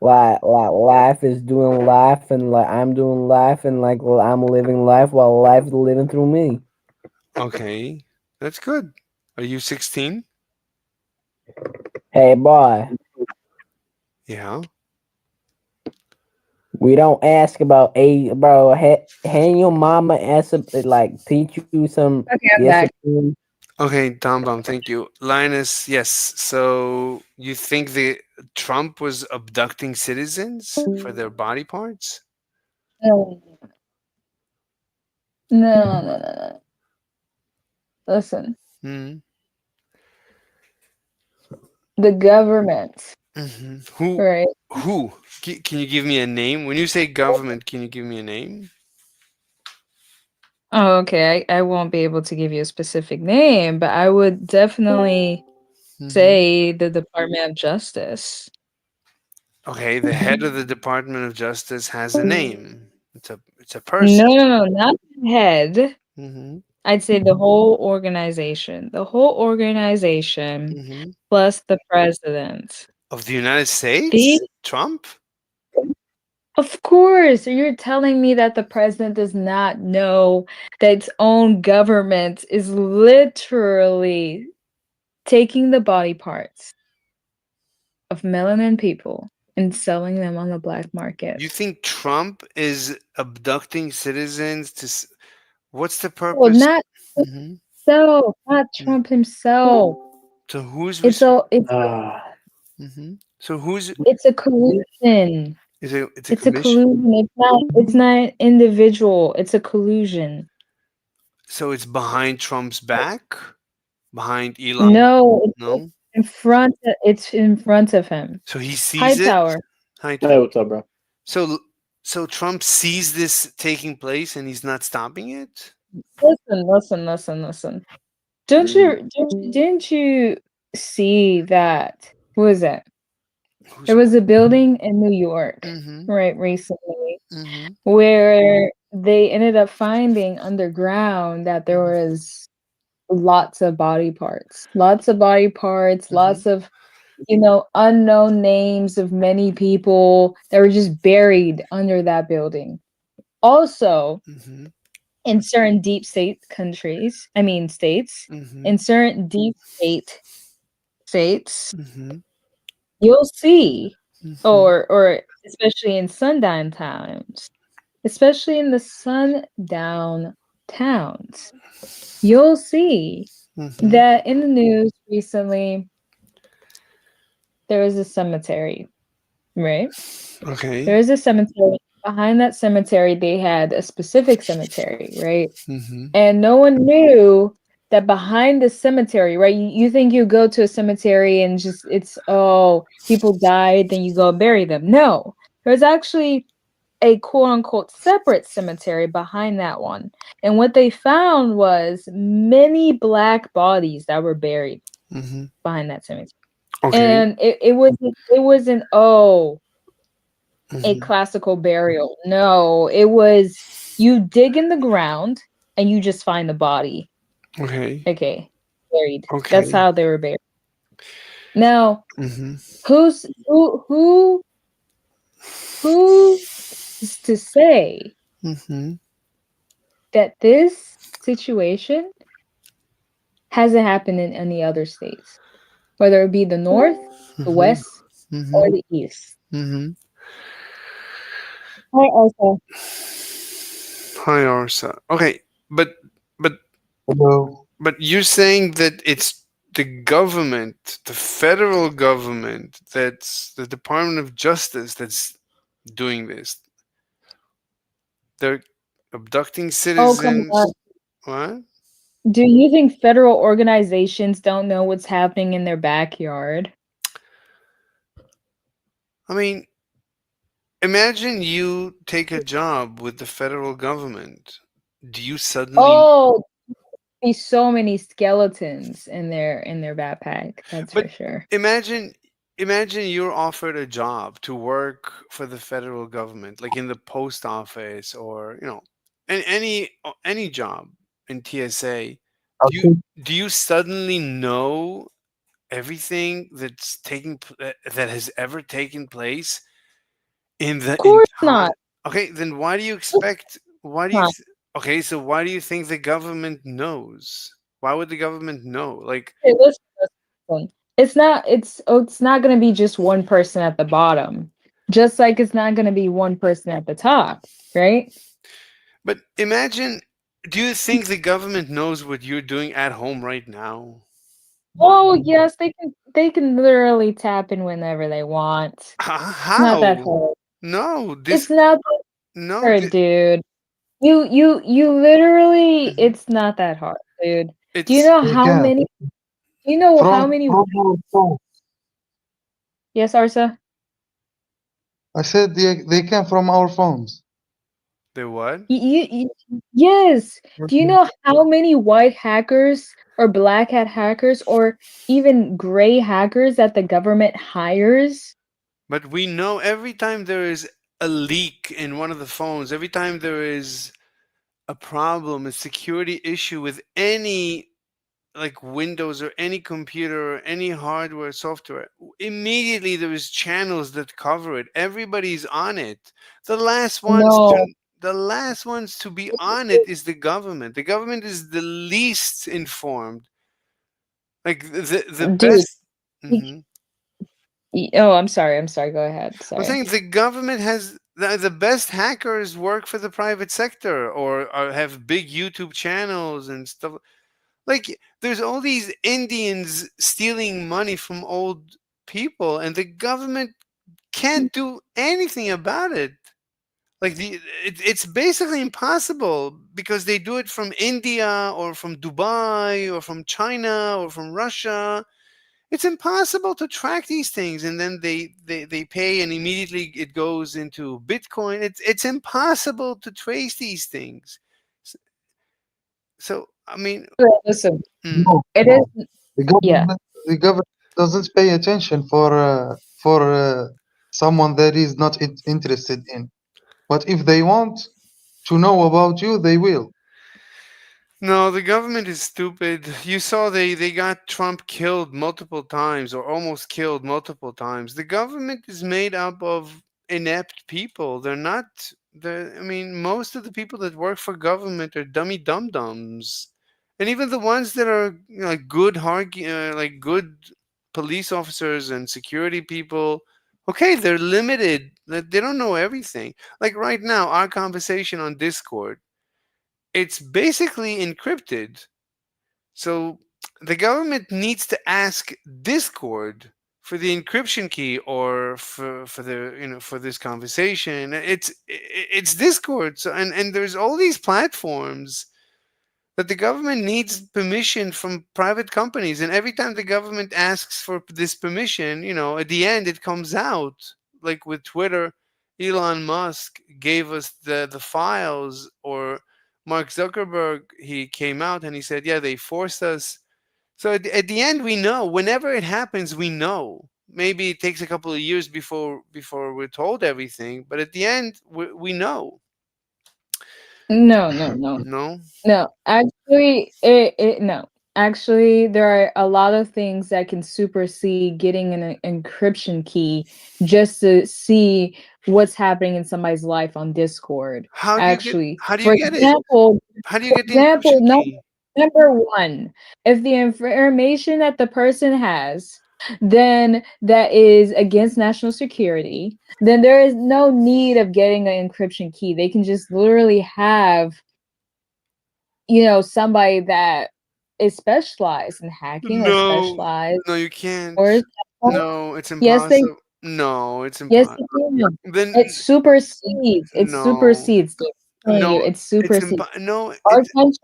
like life is doing life, and like I'm doing life, and like well, I'm living life while life is living through me. Okay, that's good. Are you 16? Hey, boy, Yeah. we don't ask about age, bro. Can your mama ask like teach you some Okay, I'm back. discipline? Okay, Tom Bomb, thank you. Linus, yes. So you think the Trump was abducting citizens for their body parts? No, no, no, no, no. Listen, Hmm. the government, Who? right? Who? Can you give me a name? When you say government, can you give me a name? Oh, okay. I won't be able to give you a specific name, but I would definitely say the Department of Justice. Okay, the head of the Department of Justice has a name. It's a person. No, not the head. Mm-hmm. I'd say the whole organization. The whole organization Mm-hmm. plus the president. Of the United The States? Trump? Of course, you're telling me that the president does not know that its own government is literally taking the body parts of melanin people and selling them on the black market. You think Trump is abducting citizens what's the Well, purpose? not Mm-hmm. himself, not Trump himself. So who's It's a it's mm-hmm. So who's it's a collusion. it's a It's a commission? collusion. It's not individual. It's a collusion. So it's behind Trump's back? Behind Elon? No, No? it's in front of him. So he sees it? Hightower. Hi, Hey, Tom. what's up, bro? So so Trump sees this taking place and he's not stopping it? Listen. Didn't you see that? Who is it? Who's There was a building in New York, mm-hmm. right, recently, Mm-hmm. where they ended up finding underground that there was lots of body parts. Lots of body parts, lots of unknown names of many people that were just buried under that building. Also, Mm-hmm. in certain deep state countries, I mean states, Mm-hmm. in certain deep state states, Mm-hmm. you'll see, Mm-hmm. or especially in sundown towns, especially in the sundown towns, you'll see Mm-hmm. that in the news recently there is a cemetery, right? Okay. There is a cemetery. Behind that cemetery, they had a specific cemetery, right? Mm-hmm. And no one knew that behind the cemetery, right? You think you go to a cemetery and just people died, then you go bury them. No, there's actually a quote unquote separate cemetery behind that one. And what they found was many black bodies that were buried Mm-hmm. behind that cemetery. Okay. And it wasn't a Mm-hmm. classical burial. No, it was you dig in the ground and you just find the body. Okay. Okay, buried. That's Okay. how they were buried. Now, Mm-hmm. who is to say Mm-hmm. that this situation hasn't happened in any other states, whether it be the north, the Mm-hmm. west, or Mm-hmm. the east? Mm-hmm. Hi, also. Hi, Arsa. Okay, but Hello. but you're saying that it's the government, the federal government, that's the Department of Justice that's doing this. They're abducting Oh, come on. citizens. What? Do you think federal organizations don't know what's happening in their backyard? I mean, Imagine you take a job with the federal government. Do you suddenly? Oh, be so many skeletons in their backpack. That's But for sure. imagine, imagine you're offered a job to work for the federal government, like in the post office, or any job in TSA. Do you Okay. do you suddenly know everything that has ever taken place in the Of course entire? not. Okay, then why do you Of expect? Why do you? course Okay, so why do you think the government knows? Why would the government know? Like, not. Okay, listen. It's not gonna be just one person at the bottom. Just like it's not gonna be one person at the top, right? but imagine, do you think the government knows what you're doing at home right now? Oh yes, they can literally tap in whenever they want. It's not that How? hard. No, It's not that no, hard, dude. You literally mhm. it's not that hard, dude. Do you It's know They how can many do you know how many from our phone. Yes, Arsa? I said they can from our phones. the what? Yes. Do you Okay. know how many white hackers or black hat hackers or even gray hackers that the government hires? But we know every time there is a leak in one of the phones, every time there is a problem, a security issue with any like Windows or any computer or any hardware software, immediately there is channels that cover it. Everybody's on it. The last ones No, to the last ones to be on it is the government. The government is the least informed. Like the dude. best. Mhm. Oh, I'm sorry. I'm sorry. Go ahead. I'm Sorry. saying the government has the best hackers work for the private sector or have big YouTube channels and stuff. Like there's all these Indians stealing money from old people, and the government can't do anything about it. Like it's basically impossible because they do it from India or from Dubai or from China or from Russia. It's impossible to track these things, and then they pay, and immediately it goes into Bitcoin. It's impossible to trace these things. S- So I mean, Listen, mm, No, it no. is. The Yeah. government doesn't pay attention for someone that is not interested in. But if they want to know about you, they will. no, the government is stupid. You saw they got Trump killed multiple times or almost killed multiple times. The government is made up of inept people. They're not. I mean, most of the people that work for government are dummy dum dums, and even the ones that are like good like good police officers and security people. Okay, they're limited. They don't know everything. Like right now, our conversation on Discord, it's basically encrypted. So the government needs to ask Discord for the encryption key or for the for this conversation. It's Discord. So and there's all these platforms that the government needs permission from private companies, and every time the government asks for this permission, at the end it comes out. Like with Twitter, Elon Musk gave us the files, or Mark Zuckerberg, he came out and he said, yeah, they forced us. So at the end we know. Whenever it happens, we know. Maybe it takes a couple of years before we're told everything, but at the end we know. No, no, no. No. No, actually, no. Actually, there are a lot of things that can supersede getting an encryption key just to see what's happening in somebody's life on Discord. Actually, how do you for get it? example, How do you for get the example, encryption key? number one, if the information that the person has then that is against national security, then there is no need of getting an encryption key. They can just literally have somebody that is specialized in hacking or No, specialized no, you can't. or No, it's yes they impossible. No, it's yes impossible. they can. Then It supersedes. It no, supersedes. I'm telling you, no, it it's supersedes. no. Our country,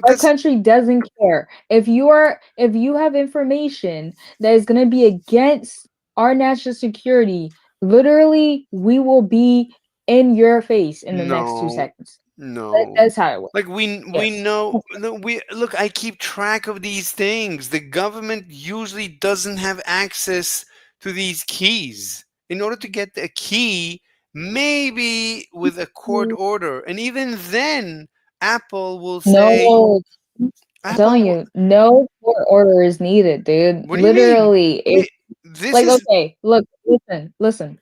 our That's country doesn't care. If you have information that is gonna be against our national security, Literally, we will be in your face in the next 2 No, seconds. no. That's how it works. Like we Yes. know no, we look. I keep track of these things. The government usually doesn't have access to these keys. In order to get a key, maybe with a court order, and even then, Apple will say, No, I'm telling Apple. you, no court order is needed, dude. What do you mean? Literally, it's This like, is okay, look, listen.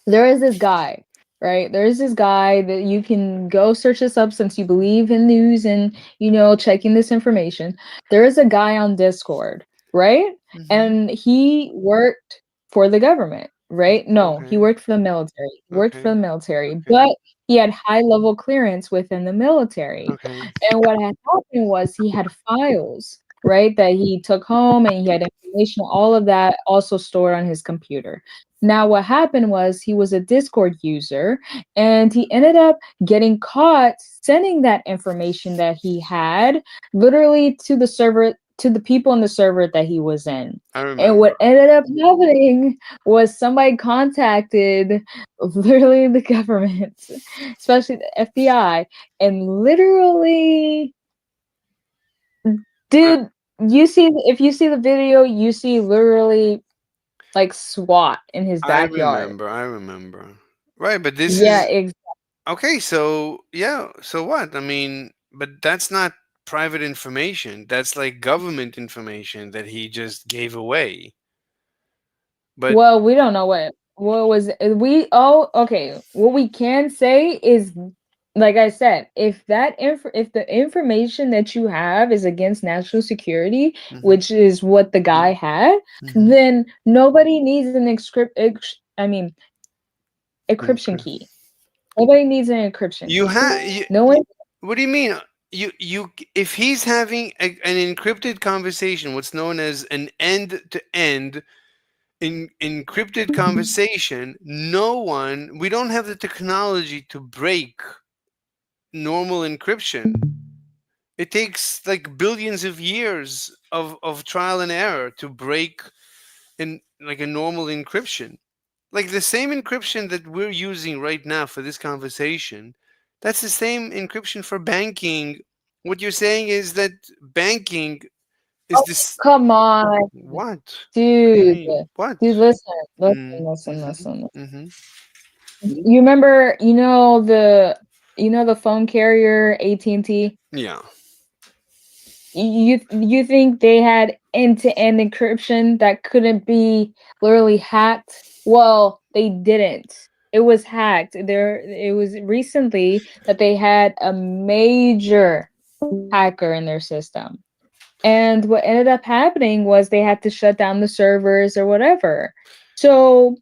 There is this guy, right? There is this guy that you can go search this up since you believe in news and, checking this information. There is a guy on Discord, right? And he worked for the government, right? No, he okay, worked for the military. He worked for okay, the military, okay, but he had high level clearance within the military. okay. And what had happened was he had files, right, that he took home, and he had information, all of that also stored on his computer. Now, what happened was he was a Discord user, and he ended up getting caught sending that information that he had literally to the server, to the people in the server that he was in. I And remember. what ended up happening was somebody contacted literally the government, especially the FBI, and literally, dude, if you see the video, you see literally like SWAT in his I backyard. remember. I remember. Right, but this Yeah, is exactly. okay. So yeah. So what? I mean, but that's not private information. That's like government information that he just gave away. But Well, we don't know what was we oh okay. What we can say is, like I said, if if the information that you have is against national security, which is what the guy had, then nobody needs an encryption key. Nobody needs an encryption you key. have. No one. What do you mean? You if he's having an encrypted conversation, what's known as an end-to-end encrypted conversation, we don't have the technology to break normal encryption. It takes like billions of years of trial and error to break in like a normal encryption. Like the same encryption that we're using right now for this conversation, that's the same encryption for banking. What you're saying is that banking is Oh, this come on, what? What do you dude. mean? What? Dude, listen, Mm-hmm. listen. Mm-hmm. You remember, the phone carrier AT&T? Yeah. You think they had end-to-end encryption that couldn't be literally hacked? Well, they didn't. It was hacked. It was recently that they had a major hacker in their system. And what ended up happening was they had to shut down the servers or whatever. So,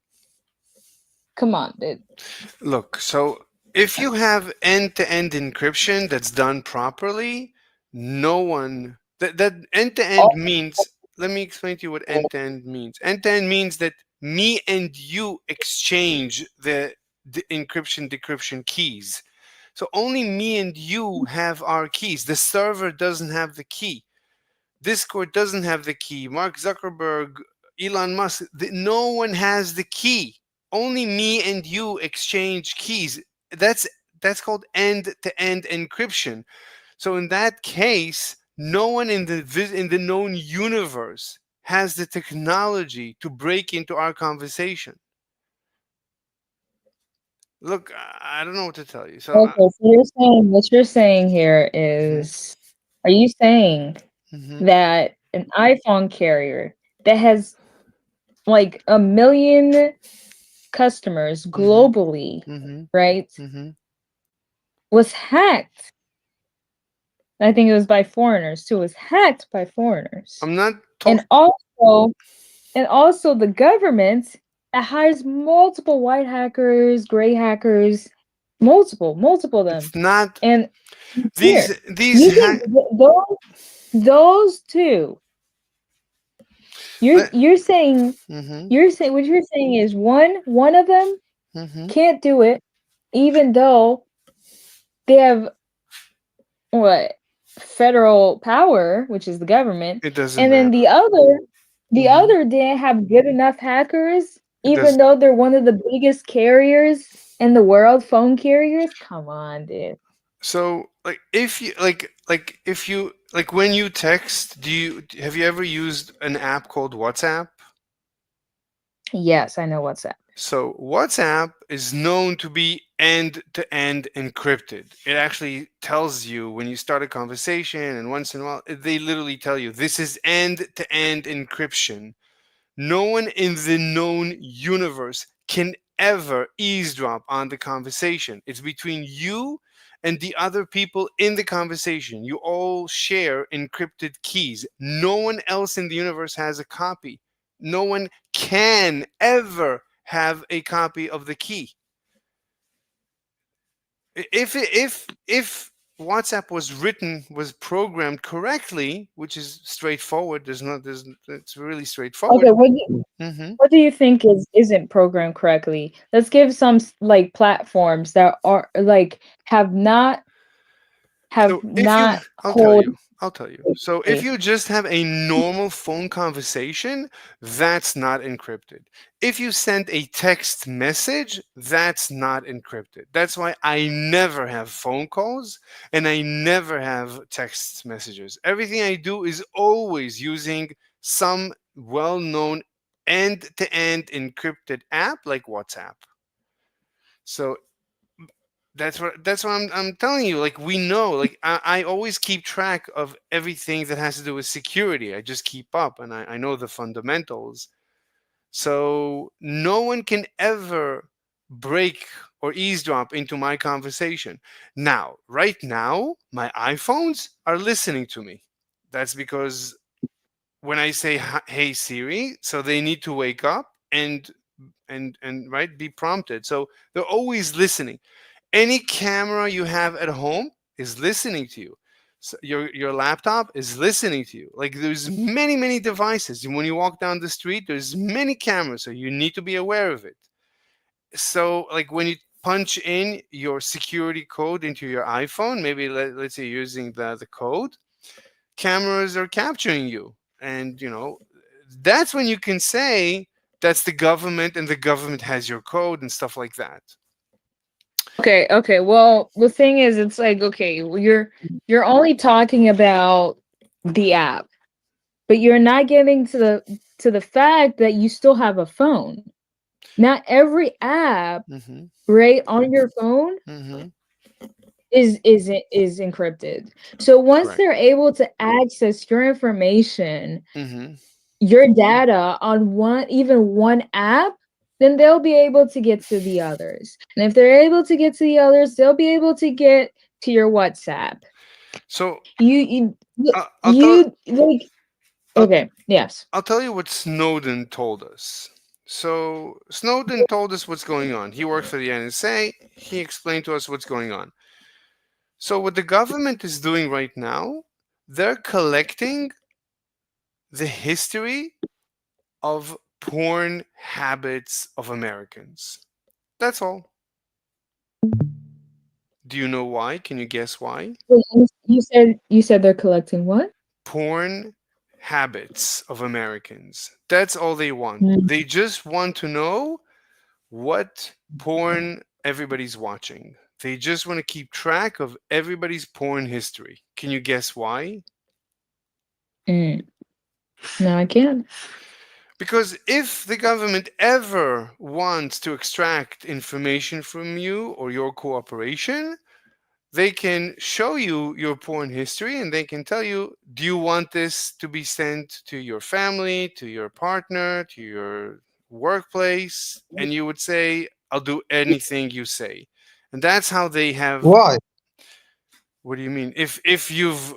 come on, dude. Look, so if you have end-to-end encryption that's done properly, no one that end-to-end means, let me explain to you what end-to-end means. End-to-end means that me and you exchange the encryption decryption keys. So only me and you have our keys. The server doesn't have the key. Discord doesn't have the key. Mark Zuckerberg, Elon Musk, no one has the key. Only me and you exchange keys. That's that's called end-to-end encryption. So in that case, no one in the known universe has the technology to break into our conversation. Look, I don't know what to tell you. So, Okay, so what you're saying here is, are you saying mhm, that an iPhone carrier that has like 1 million customers mhm, globally, mhm, right, mhm. was hacked? I think it was by foreigners too. It was hacked by foreigners, I'm not and talking. also the government that hires multiple white hackers, gray hackers, multiple of them, It's not and these here these you think those two. let, You're saying mhm, what you're saying is one of them mhm. can't do it, even though they have what, federal power, which is the government, It doesn't and then matter. the Mhm. other didn't have good enough hackers even though they're one of the biggest carriers in the world, phone carriers. Come on, dude. So like if you like when you text, have you ever used an app called WhatsApp? Yes, I know WhatsApp. So WhatsApp is known to be end-to-end encrypted. It actually tells you when you start a conversation, and once in a while they literally tell you this is end-to-end encryption. No one in the known universe can ever eavesdrop on the conversation. It's between you and the other people in the conversation. You all share encrypted keys. No one else in the universe has a copy. No one can ever have a copy of the key. If WhatsApp was programmed correctly, which is straightforward, it's really straightforward. Okay, Mm-hmm. what do you think isn't programmed correctly? Let's give some like platforms that are like have not hold. I'll tell you. So if you just have a normal phone conversation, that's not encrypted. If you send a text message, that's not encrypted. That's why I never have phone calls and I never have text messages. Everything I do is always using some well-known end-to-end encrypted app like WhatsApp. So that's what I'm telling you. Like we know, like I always keep track of everything that has to do with security. I just keep up and I know the fundamentals. So no one can ever break or eavesdrop into my conversation. Now, right now, my iPhones are listening to me. That's because when I say hey Siri, so they need to wake up and right be prompted. So they're always listening. Any camera you have at home is listening to you. So your laptop is listening to you. Like there's many devices. When you walk down the street, there's many cameras, so you need to be aware of it. So like when you punch in your security code into your iPhone, maybe let's say using the code, cameras are capturing you, and that's when you can say that's the government, and the government has your code and stuff like that. Okay. Well, the thing is, it's like, okay, you're only talking about the app, but you're not getting to the fact that you still have a phone. Not every app, right, on your phone is encrypted. So once they're able to access your information, your data on one app, then they'll be able to get to the others. And if they're able to get to the others, they'll be able to get to your WhatsApp. So you yes. I'll tell you what Snowden told us. So Snowden told us what's going on. He worked for the NSA. He explained to us what's going on. So what the government is doing right now, they're collecting the history of porn habits of Americans. That's all. Do you know why? Can you guess why? Wait, you said they're collecting what? Porn habits of Americans. That's all they want. They just want to know what porn everybody's watching. They just want to keep track of everybody's porn history. Can you guess why? No, I can't. Because if the government ever wants to extract information from you or your cooperation, they can show you your porn history and they can tell you, do you want this to be sent to your family, to your partner, to your workplace? And you would say, I'll do anything you say. And that's how they have. Why? What do you mean? If you've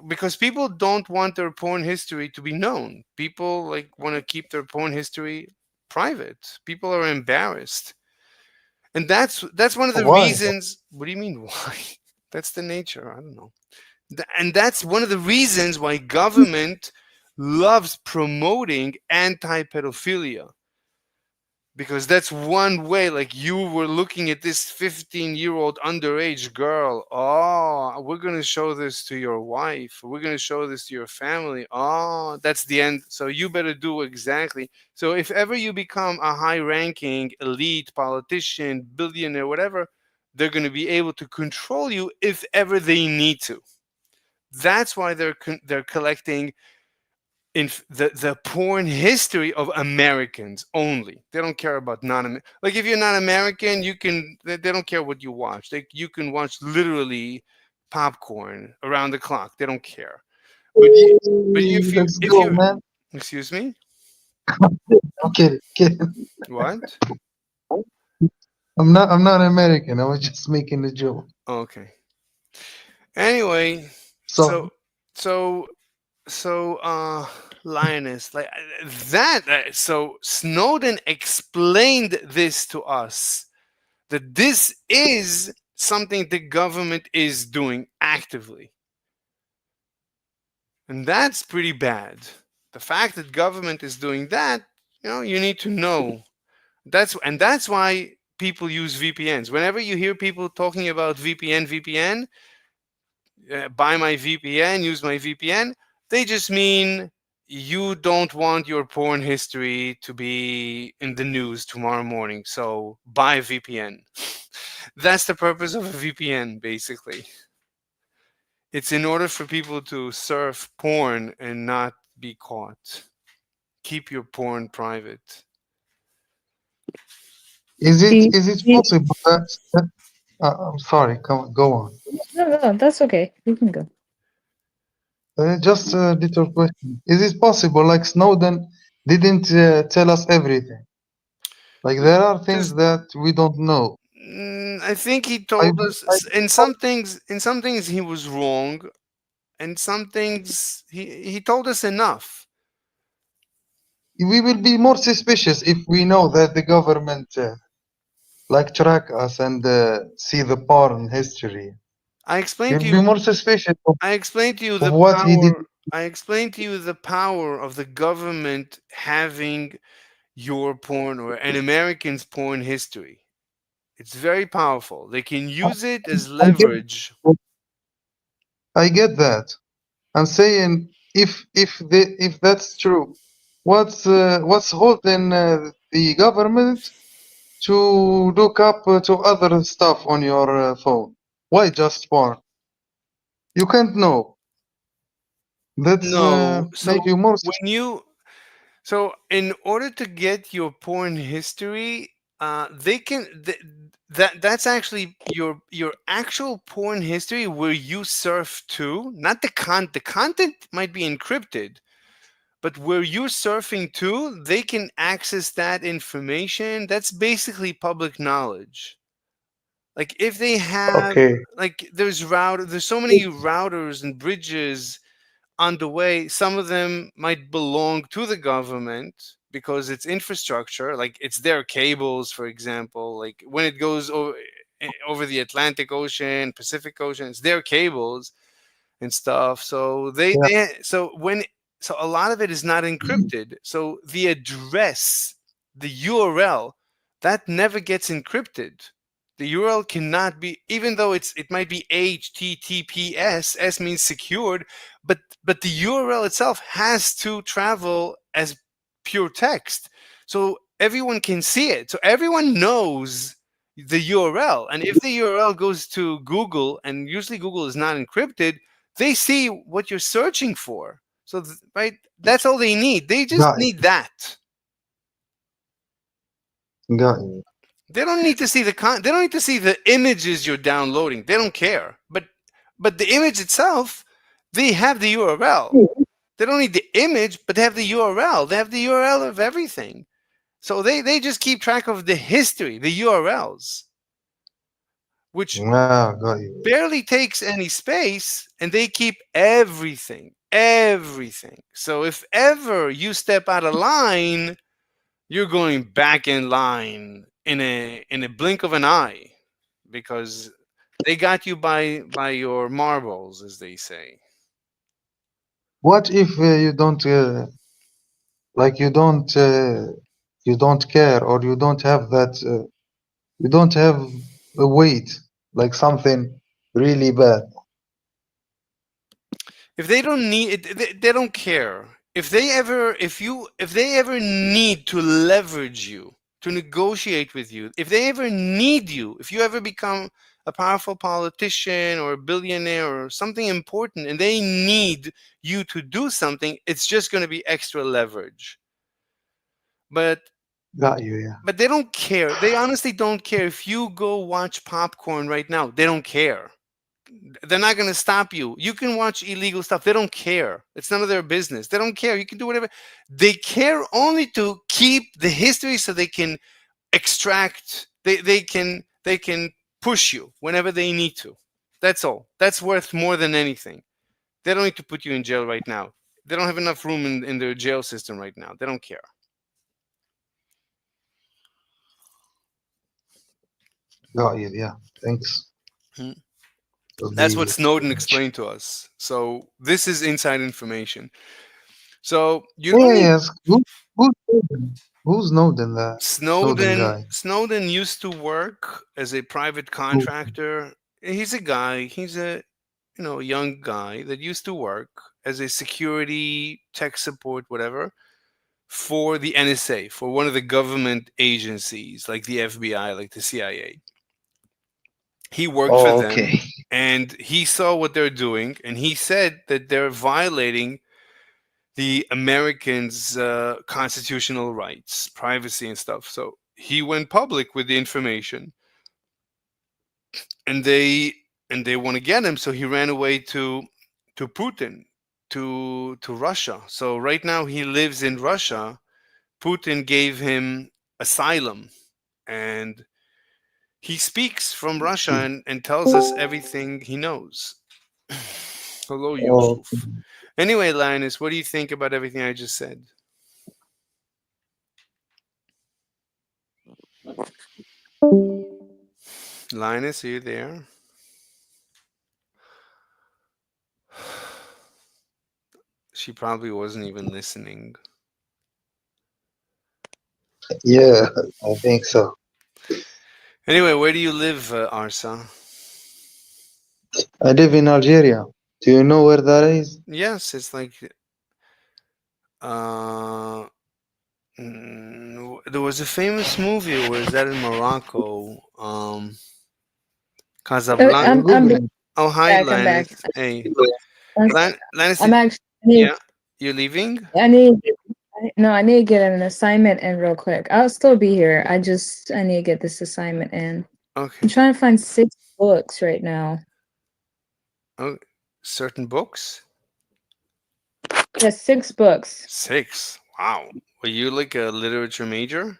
because people don't want their porn history to be known. People like want to keep their porn history private. People are embarrassed. And that's one of the reasons. What do you mean why? That's the nature. I don't know. And that's one of the reasons why government loves promoting anti-pedophilia. because that's one way. Like, you were looking at this 15-year-old underage girl. Oh, we're going to show this to your wife. We're going to show this to your family. Oh, that's the end. So you better do exactly. So if ever you become a high ranking elite politician, billionaire, whatever, they're going to be able to control you if ever they need to. That's why they're collecting in the porn history of Americans only. They don't care about like, if you're not American, you can. They don't care what you watch. You can watch literally popcorn around the clock. They don't care. But Let's if go, you man. excuse me, Okay, okay. what? I'm not American. I was just making a joke. Okay. Anyway, So so Lioness, like that. So Snowden explained this to us, that this is something the government is doing actively. And that's pretty bad. The fact that government is doing that, you need to know. That's why people use VPNs. Whenever you hear people talking about VPN, buy my VPN, use my VPN, they just mean you don't want your porn history to be in the news tomorrow morning. So buy a VPN. That's the purpose of a VPN, basically. It's in order for people to surf porn and not be caught. Keep your porn private. is Do it you- possible that I'm sorry, go on. no, that's okay. You can go. Just a little question. Is it possible, like Snowden didn't tell us everything? Like, there are things that we don't know. I think he I, told us in some things. In some things he was wrong, and some things he told us enough. we will be more suspicious if we know that the government like track us and see the porn history. I explained to You'll be you. more suspicious of I explained to you the what he did. power. I explained to you the power of the government having your porn or an American's porn history. It's very powerful. They can use it as I get, leverage. I get that. I'm saying if that's true, what's holding the government to look up to other stuff on your phone? Why just porn? You can't know. That's No, so make you more. when you so in order to get your porn history, they can that's actually your actual porn history where you surf to, not the content might be encrypted, but where you're surfing to, they can access that information. That's basically public knowledge. Like, if they have, Okay. like, there's so many routers and bridges on the way. Some of them might belong to the government because it's infrastructure, like it's their cables, for example. Like, when it goes over the Atlantic Ocean, Pacific Ocean, it's their cables and stuff. So Yeah. so a lot of it is not encrypted. So the address, the URL, that never gets encrypted. The URL cannot be, even though it might be HTTPS, S means secured, but the URL itself has to travel as pure text. So everyone can see it. So everyone knows the URL. And if the URL goes to Google, and usually Google is not encrypted, they see what you're searching for. So, right, that's all they need. They just Got need that. you. Got you. They don't need to see they don't need to see the images you're downloading. They don't care. But the image itself, they have the URL. They don't need the image, but they have the URL. They have the URL of everything. So they just keep track of the history, the URLs, which Got you. barely takes any space, and they keep everything. So if ever you step out of line, you're going back in line in a blink of an eye, because they got you by your marbles, as they say. What if you don't like you don't you don't care, or you don't have that. You don't have a weight, like something really bad. If they don't need it, they don't care. If they ever need to leverage you, to negotiate with you, if they ever need you, if you ever become a powerful politician or a billionaire or something important and they need you to do something, it's just going to be extra leverage. But Got you, yeah. but they don't care. They honestly don't care. If you go watch popcorn right now, they don't care. They're not going to stop you. You can watch illegal stuff. They don't care. It's none of their business. They don't care. You can do whatever. They care only to keep the history so they can extract. They can push you whenever they need to. That's all. That's worth more than anything. They don't need to put you in jail right now. They don't have enough room in their jail system right now. They don't care. Got you, yeah. Thanks. Hmm. For That's the what Snowden explanation. explained to us. So this is inside information. So you May don't I need ask, who's Snowden? Who's Snowden, the Snowden Snowden. guy? Snowden used to work as a private Who- contractor. He's a guy. He's a young guy that used to work as a security tech support whatever for the NSA, for one of the government agencies like the FBI, like the CIA. He worked for Oh, them okay. and he saw what they're doing and he said that they're violating the Americans' constitutional rights, privacy and stuff. So he went public with the information, and they want to get him. So he ran away to Putin, to Russia. So right now he lives in Russia. Putin gave him asylum, and he speaks from Russia and tells us everything he knows. Hello, Oh, Yusuf. Anyway, Linus, what do you think about everything I just said? Linus, are you there? She probably wasn't even listening. yeah, I think so. Anyway, where do you live, Arsa? I live in Algeria. Do you know where that is? Yes, it's like there was a famous movie, or is that in Morocco? Casablanca. I'm I'm Googling. Oh, hi, back. I'm back. Linus. Hey, I'm, Linus. I'm actually. Yeah, you're leaving? I need. No, I need to get an assignment in real quick. I'll still be here. I need to get this assignment in. I'm Okay. trying to find 6 books right now. Oh, certain books? Yes, 6 books. 6. Wow. Were you like a literature major?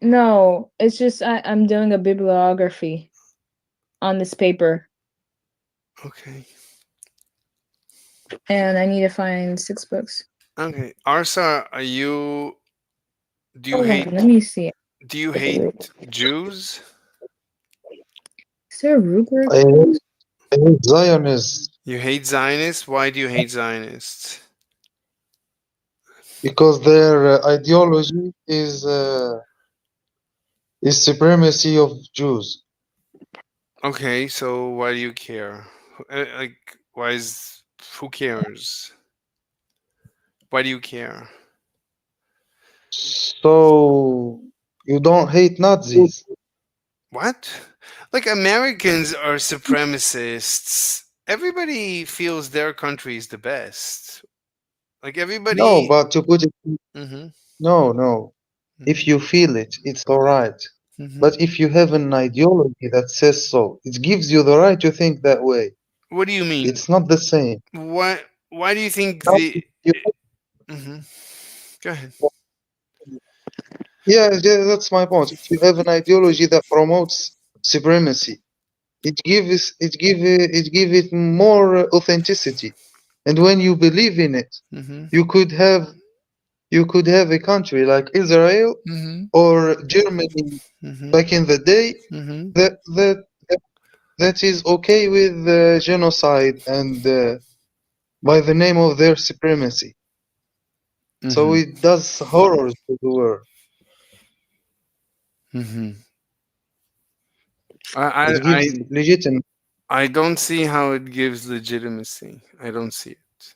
No, it's just I'm doing a bibliography on this paper, Okay. and I need to find 6 books. Okay. Arsa, do you Hold hate on, let me see. do you hate Jews? Is there a rubric? I hate Zionists You hate Zionists? Why do you hate Zionists? because their ideology is supremacy of Jews. Okay, so why do you care? Like, who cares? Why do you care? So you don't hate Nazis? What? Like, Americans are supremacists. Everybody feels their country is the best. Like, No, everybody. but to put it, Mm-hmm. no. If you feel it, it's all right. Mm-hmm. But if you have an ideology that says so, it gives you the right to think that way. What do you mean? It's not the same. Why do you think Now, the? you- Mm-hmm. Go ahead. yeah, that's my point. If you have an ideology that promotes supremacy, it gives it more authenticity. And when you believe in it, Mm-hmm. you could have a country like Israel Mm-hmm. or Germany Mm-hmm. back in the day Mm-hmm. that is okay with genocide and by the name of their supremacy. So Mhm. it does horrors to the world. Mhm. It I gives legitimacy. I don't see how it gives legitimacy. I don't see it.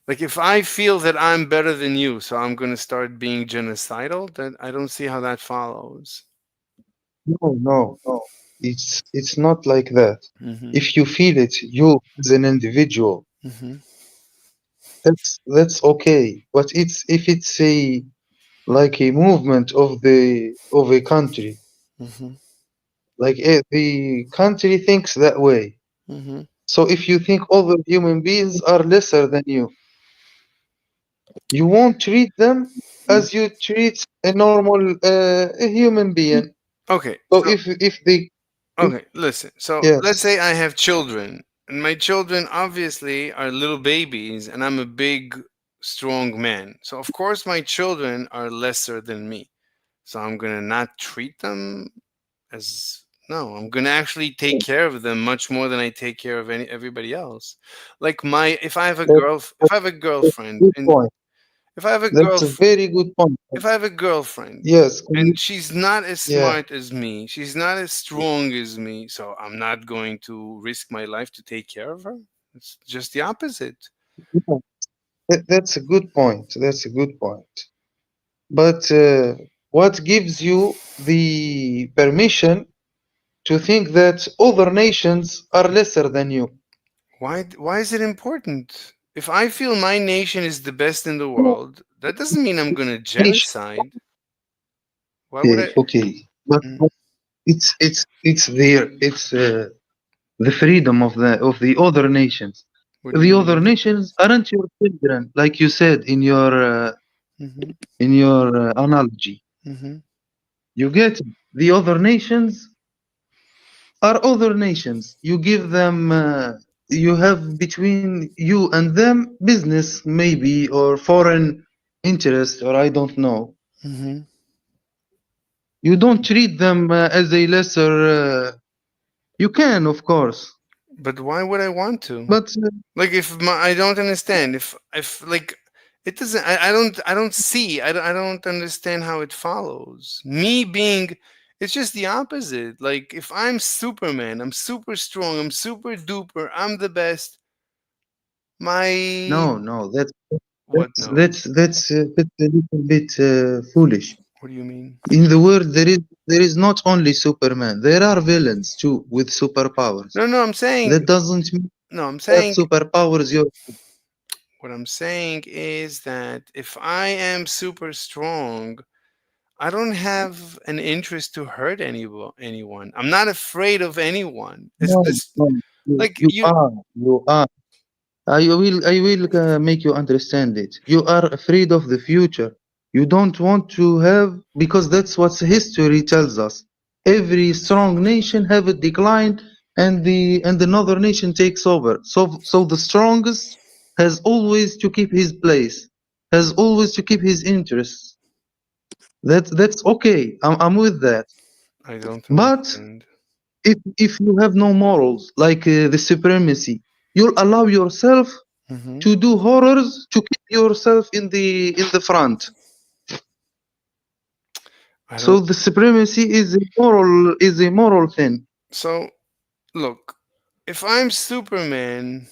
Like if I feel that I'm better than you, so I'm going to start being genocidal, then I don't see how that follows. No. It's not like that. Mhm. If you feel it, you as an individual, Mhm. that's okay. But it's if it's a like a movement of a country, Mhm. like the country thinks that way. Mhm. So if you think all the human beings are lesser than you won't treat them as you treat a normal a human being. Okay. So So if they okay, listen. So let's yes say I have children, and my children obviously are little babies, and I'm a big, strong man. So of course my children are lesser than me. So I'm gonna not treat them as no. I'm gonna actually take care of them much more than I take care of everybody else. Like my if I have a that, girl, if I have a that's girlfriend, a good and point. if I have a That's a very good point. if I have a girlfriend Yes, and she's not as yeah. smart as me, she's not as strong as me, so I'm not going to risk my life to take care of her. It's just the opposite. Yeah. That's a good point. That's a good point. But what gives you the permission to think that other nations are lesser than you? Why is it important? If I feel my nation is the best in the No, world, that doesn't mean I'm going to nation. genocide. Why would I? Okay, Mm, but it's there. It's the freedom of the other nations. what do The you other mean? nations aren't your children, like you said Hmm. in your analogy. Hmm. You get it. The other nations are other nations. You give them, you have between you and them business, maybe, or foreign interest, or I don't know. Hmm. You don't treat them as a lesser. You can, of course, But why would I want to? but Like if I don't understand if like it doesn't I don't see I don't understand how it follows me being it's just the opposite. Like if I'm Superman, I'm super strong, I'm super duper, I'm the best. My no, what? No, that's a little bit foolish. what do you mean? In the world, there is not only Superman. There are villains too with superpowers. No, I'm saying That doesn't mean no, I'm that saying superpowers your. what I'm saying is that if I am super strong, I don't have an interest to hurt anyone. I'm not afraid of anyone. It's No, this no, like you you. are, you are. I will make you understand it. You are afraid of the future. You don't want to have because that's what history tells us. Every strong nation have a decline, and another nation takes over. So the strongest has always to keep his place, has always to keep his interests. That's okay. I'm with that. I don't But understand. if you have no morals, like the supremacy, you'll allow yourself Hmm. to do horrors to keep yourself in the front. I So don't. the supremacy is a moral thing. So look, if I'm Superman,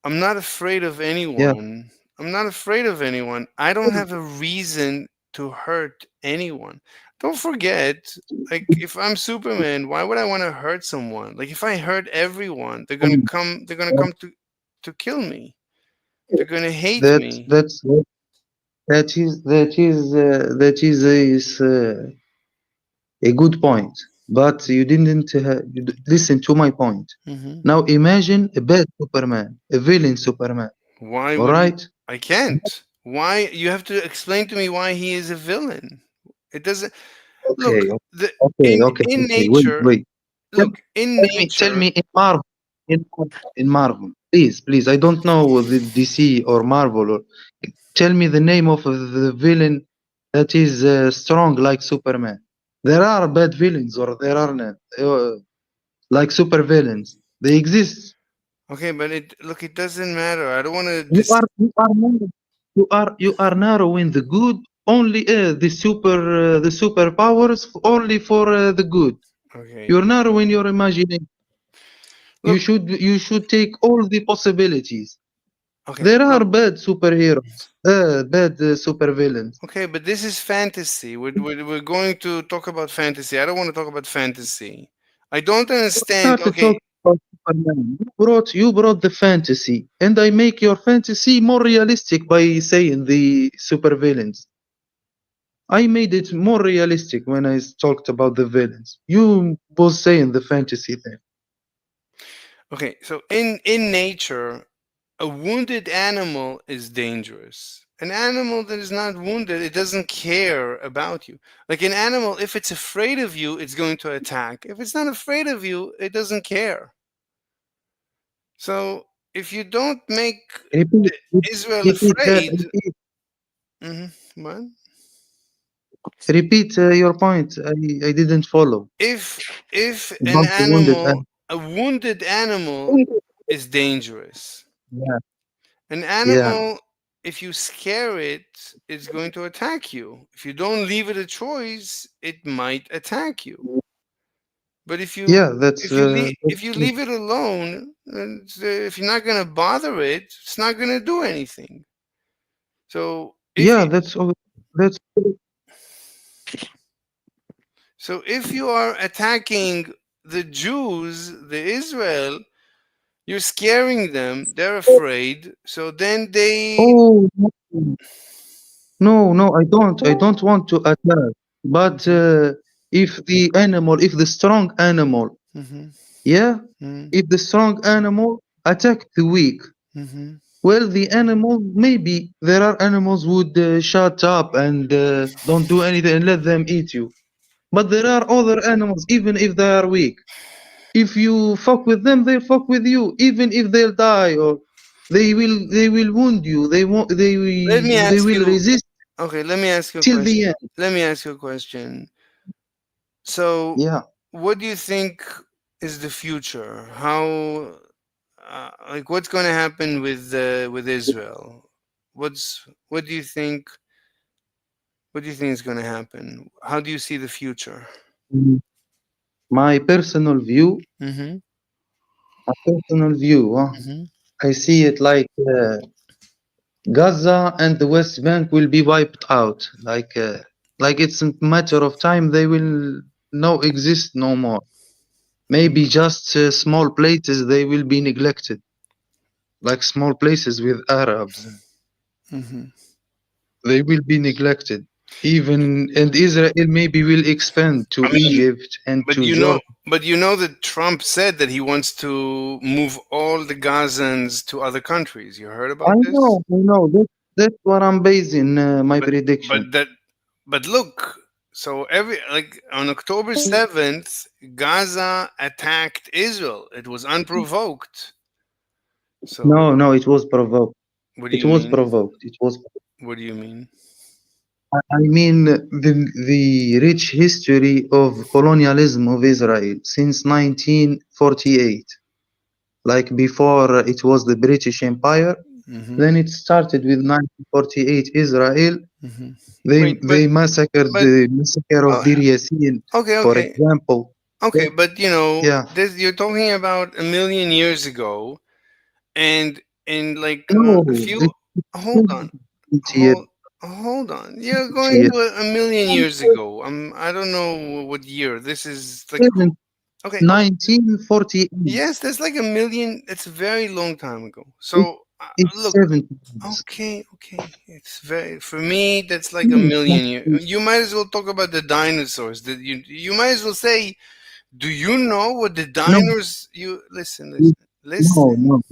I'm not afraid of Yeah. anyone. I'm not afraid of anyone. I don't have a reason to hurt anyone. Don't forget, like if I'm Superman, why would I want to hurt someone? Like if I hurt everyone, they're gonna come. They're gonna come to kill me. They're gonna hate That me. that's that is a good point. But you didn't listen to my point. Hmm. Now imagine a bad Superman, a villain Superman. Why All would he? right. I can't. Why? You have to explain to me why he is a villain. It doesn't. Look, Okay. the in Okay. Wait, nature. wait. Tell, Look, in tell nature. me in Marvel, please. I don't know the DC or Marvel. Or, tell me the name of the villain that is strong like Superman. There are bad villains, or there are not like super villains. They exist. Okay, but it look. It doesn't matter. I don't want to. You are you are narrowing the good only the superpowers only for the good. Okay. You're narrowing your imagination. Look, You should take all the possibilities. okay. There are Look, bad superheroes, bad supervillains. okay, but this is fantasy. We're going to talk about fantasy. I don't want to talk about fantasy. I don't understand. Started Okay, talking about Superman. You brought the fantasy, and I make your fantasy more realistic by saying the supervillains. I made it more realistic when I talked about the villains. You was saying the fantasy thing. okay. So in nature, a wounded animal is dangerous. An animal that is not wounded, it doesn't care about you. Like an animal, if it's afraid of you, it's going to attack. If it's not afraid of you, it doesn't care. So if you don't make Repeat, Israel repeat, afraid, what? repeat your point. I didn't follow. If an About the wounded animal, a wounded animal is dangerous. Yeah. An Yeah. animal, if you scare it, it's going to attack you. If you don't leave it a choice, it might attack you. But if you Yeah, that's if you leave it alone, if you're not going to bother it, it's not going to do anything. So yeah, that's all. That's so if you are attacking the Jews, the Israel, you're scaring them. They're afraid. So then they. oh no, I don't want to attack. But if the strong animal, Mhm, yeah, mhm, if the strong animal attack the weak, mhm. well, the animal maybe there are animals would shut up and don't do anything and let them eat you. But there are other animals, even if they are weak. If you fuck with them, they fuck with you, even if they'll die or they will wound you. Let me They ask will you. resist Okay, let me ask you a till the question. end. Let me ask you a question. So, Yeah. what do you think is the future? How, like, what's going to happen with Israel? What do you think? What do you think is going to happen? How do you see the future? Mm. My personal view, Mm-hmm. Mm-hmm. I see it like Gaza and the West Bank will be wiped out. Like it's a matter of time they will no exist no more. Maybe just small places they will be neglected, like small places with Arabs. Mm-hmm. They will be neglected. Even and Israel maybe will expand to I mean, Egypt and but to Jordan. you know that Trump said that he wants to move all the Gazans to other countries. You heard about this? I know. That's what I'm basing my But prediction. but that but look, so every like on October 7th, Gaza attacked Israel. It was unprovoked. So No, it was provoked. what do It you was mean? provoked. It was. What do you mean? I mean the rich history of colonialism of Israel since 1948. Like before it was the British Empire. Mm-hmm. Then it started with 1948 Israel. Mm-hmm. They Wait, they massacred but the massacre of oh, Bir Yassin, okay, for okay, example. okay. But you know, Yeah. this you're talking about a million years ago, and in like No, a few. it's Hold on. 20 years. Hold on. You're going to a million years ago. I don't know what year. This is like okay. 1948. Yes, that's like a million. It's a very long time ago. So It's look. 70 years. Okay. It's very for me. That's like a million years. You might as well talk about the dinosaurs. That you might as well say, do you know what the No, dinosaurs? You listen,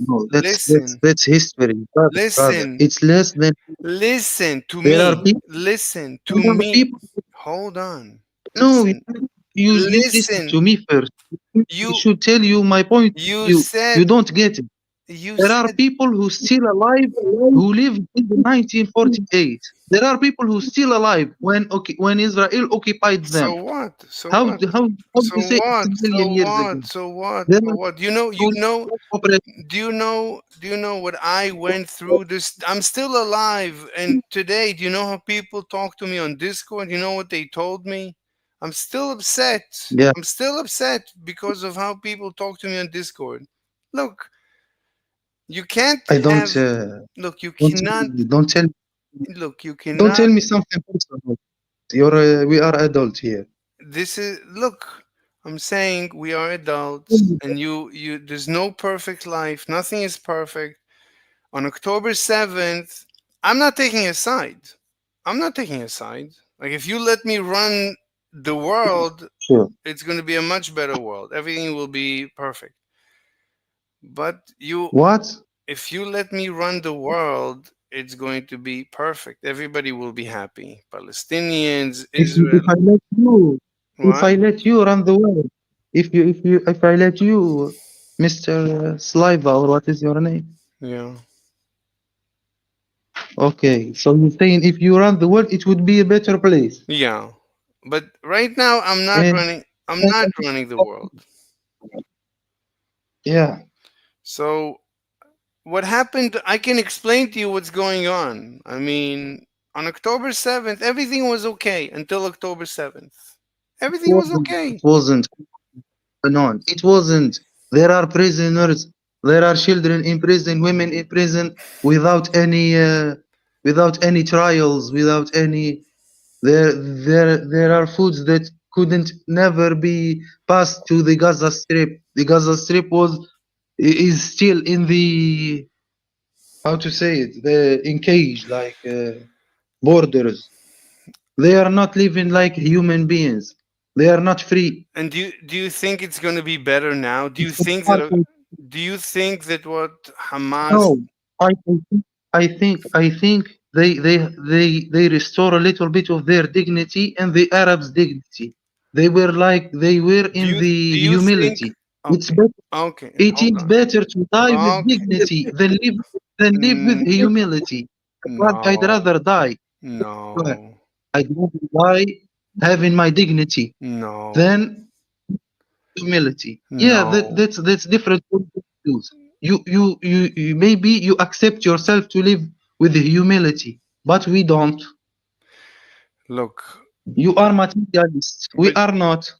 no. listen, That's history, brother. listen. It's less than. Listen to There me. are people. Listen to There are me. people. Hold on. No, Listen. you listen Listen. to me first. I You should tell you my point of you view. said You don't get it. you There are said people who still alive who lived in the 1948. There are people who still alive when Israel occupied them. So what? So How what? do you say it's a million years ago? So what? There So are what? people who operate. Do you know what I went through? This I'm still alive, and today, do you know how people talk to me on Discord? You know what they told me? I'm still upset. Yeah, I'm still upset because of how people talk to me on Discord. Look, you can't I don't. have. Look, you Don't tell cannot. me. Look, you Don't cannot. tell me something personal. We are adult here. This is look. I'm saying we are adults, and you. There's no perfect life. Nothing is perfect. On October 7th, I'm not taking a side. I'm not taking a side. Like, if you let me run the world, Sure. it's going to be a much better world. Everything will be perfect. But What? if you let me run the world, it's going to be perfect. Everybody will be happy. Palestinians, If Israel. I let you, if What? I let you run the world, if I let you, Mr. Sliva, or what is your name? Yeah. Okay, so you're saying if you run the world, it would be a better place. Yeah. But right now, And I'm not running the world. yeah, So what happened, I can explain to you what's going on. I mean, on October 7th, everything was okay until October 7th. Everything was it okay. wasn't. No, it wasn't. There are prisoners. There are children in prison, women in prison, without any trials, without any. There are foods that couldn't never be passed to the Gaza Strip. The Gaza Strip is still in the, how to say it, the in cage, like borders. They are not living like human beings. They are not free. And do you think it's going to be better now? It's apartheid. Do you think that what Hamas No, I think they restore a little bit of their dignity and the Arabs' dignity. They were do in you the do you think humility. It's okay. better. Okay, It hold is on. better to die with Okay. dignity than live with humility. I'd No. rather die. No. I'd rather die having my dignity No. than humility. Yeah, No. that's different point of views. You maybe you accept yourself to live with humility, but we don't. Look. You are materialists. We But are not.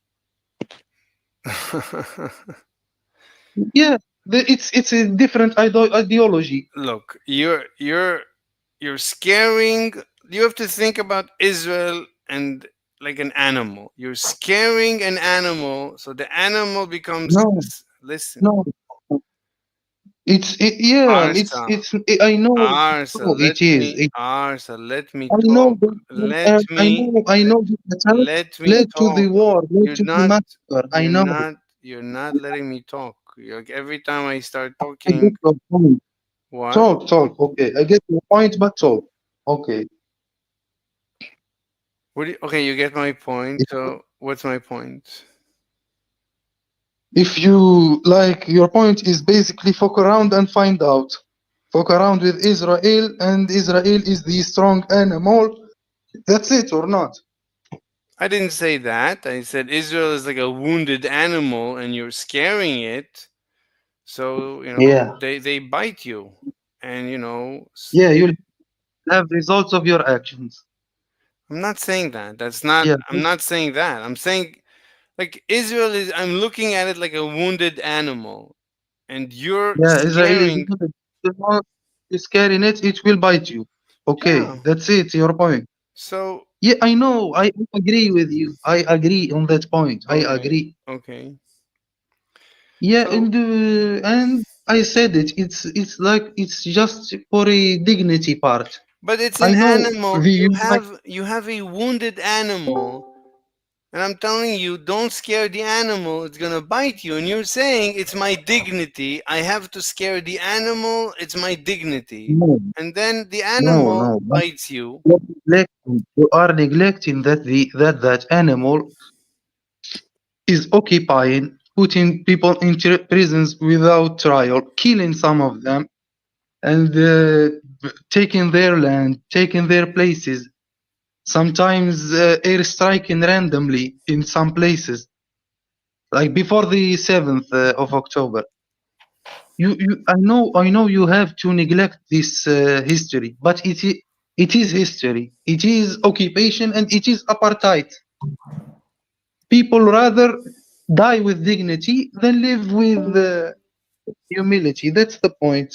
Yeah, it's a different ideology. look, you're scaring. You have to think about Israel and like an animal. You're scaring an animal, so the animal becomes. No, Listen, no. Yeah. Arsa, I know. Arsa, No, it is. Arsa, let me I know talk. Let me, I know the attack let me led to the talk. war, led You're to the not, massacre. I know. you're not letting me talk. Like every time I start I get talking, your point. what? Talk. Okay, I get your point, but talk. Okay. Okay, you get my point. If, So what's my point? if you like, your point is basically fuck around and find out. Fuck around with Israel, and Israel is the strong animal. That's it, or not? I didn't say that. I said Israel is like a wounded animal and you're scaring it. So, Yeah. they bite you. And, Yeah, you'll have results of your actions. I'm not saying that. Yeah. I'm not saying that. I'm saying, like, I'm looking at it like a wounded animal. And you're Yeah, Israel is scaring. good. The more you scaring it, it will bite you. Okay, Yeah. that's it, your point. So, Yeah, I know. I agree with you. I agree on that point. I okay. agree. Okay. Yeah, So, and I said it. It's just for a dignity part. but it's I an know animal. the You have a wounded animal. And I'm telling you, don't scare the animal, it's gonna bite you. And you're saying it's my dignity, I have to scare the animal, it's my dignity. no, And then the no, animal no. But bites you. you are neglecting that animal is occupying, putting people in prisons without trial, killing some of them, and taking their land, taking their places. Sometimes air striking randomly in some places, like before the 7th of October. I know you have to neglect this history, but it is history. It is occupation and it is apartheid. People rather die with dignity than live with humility. That's the point.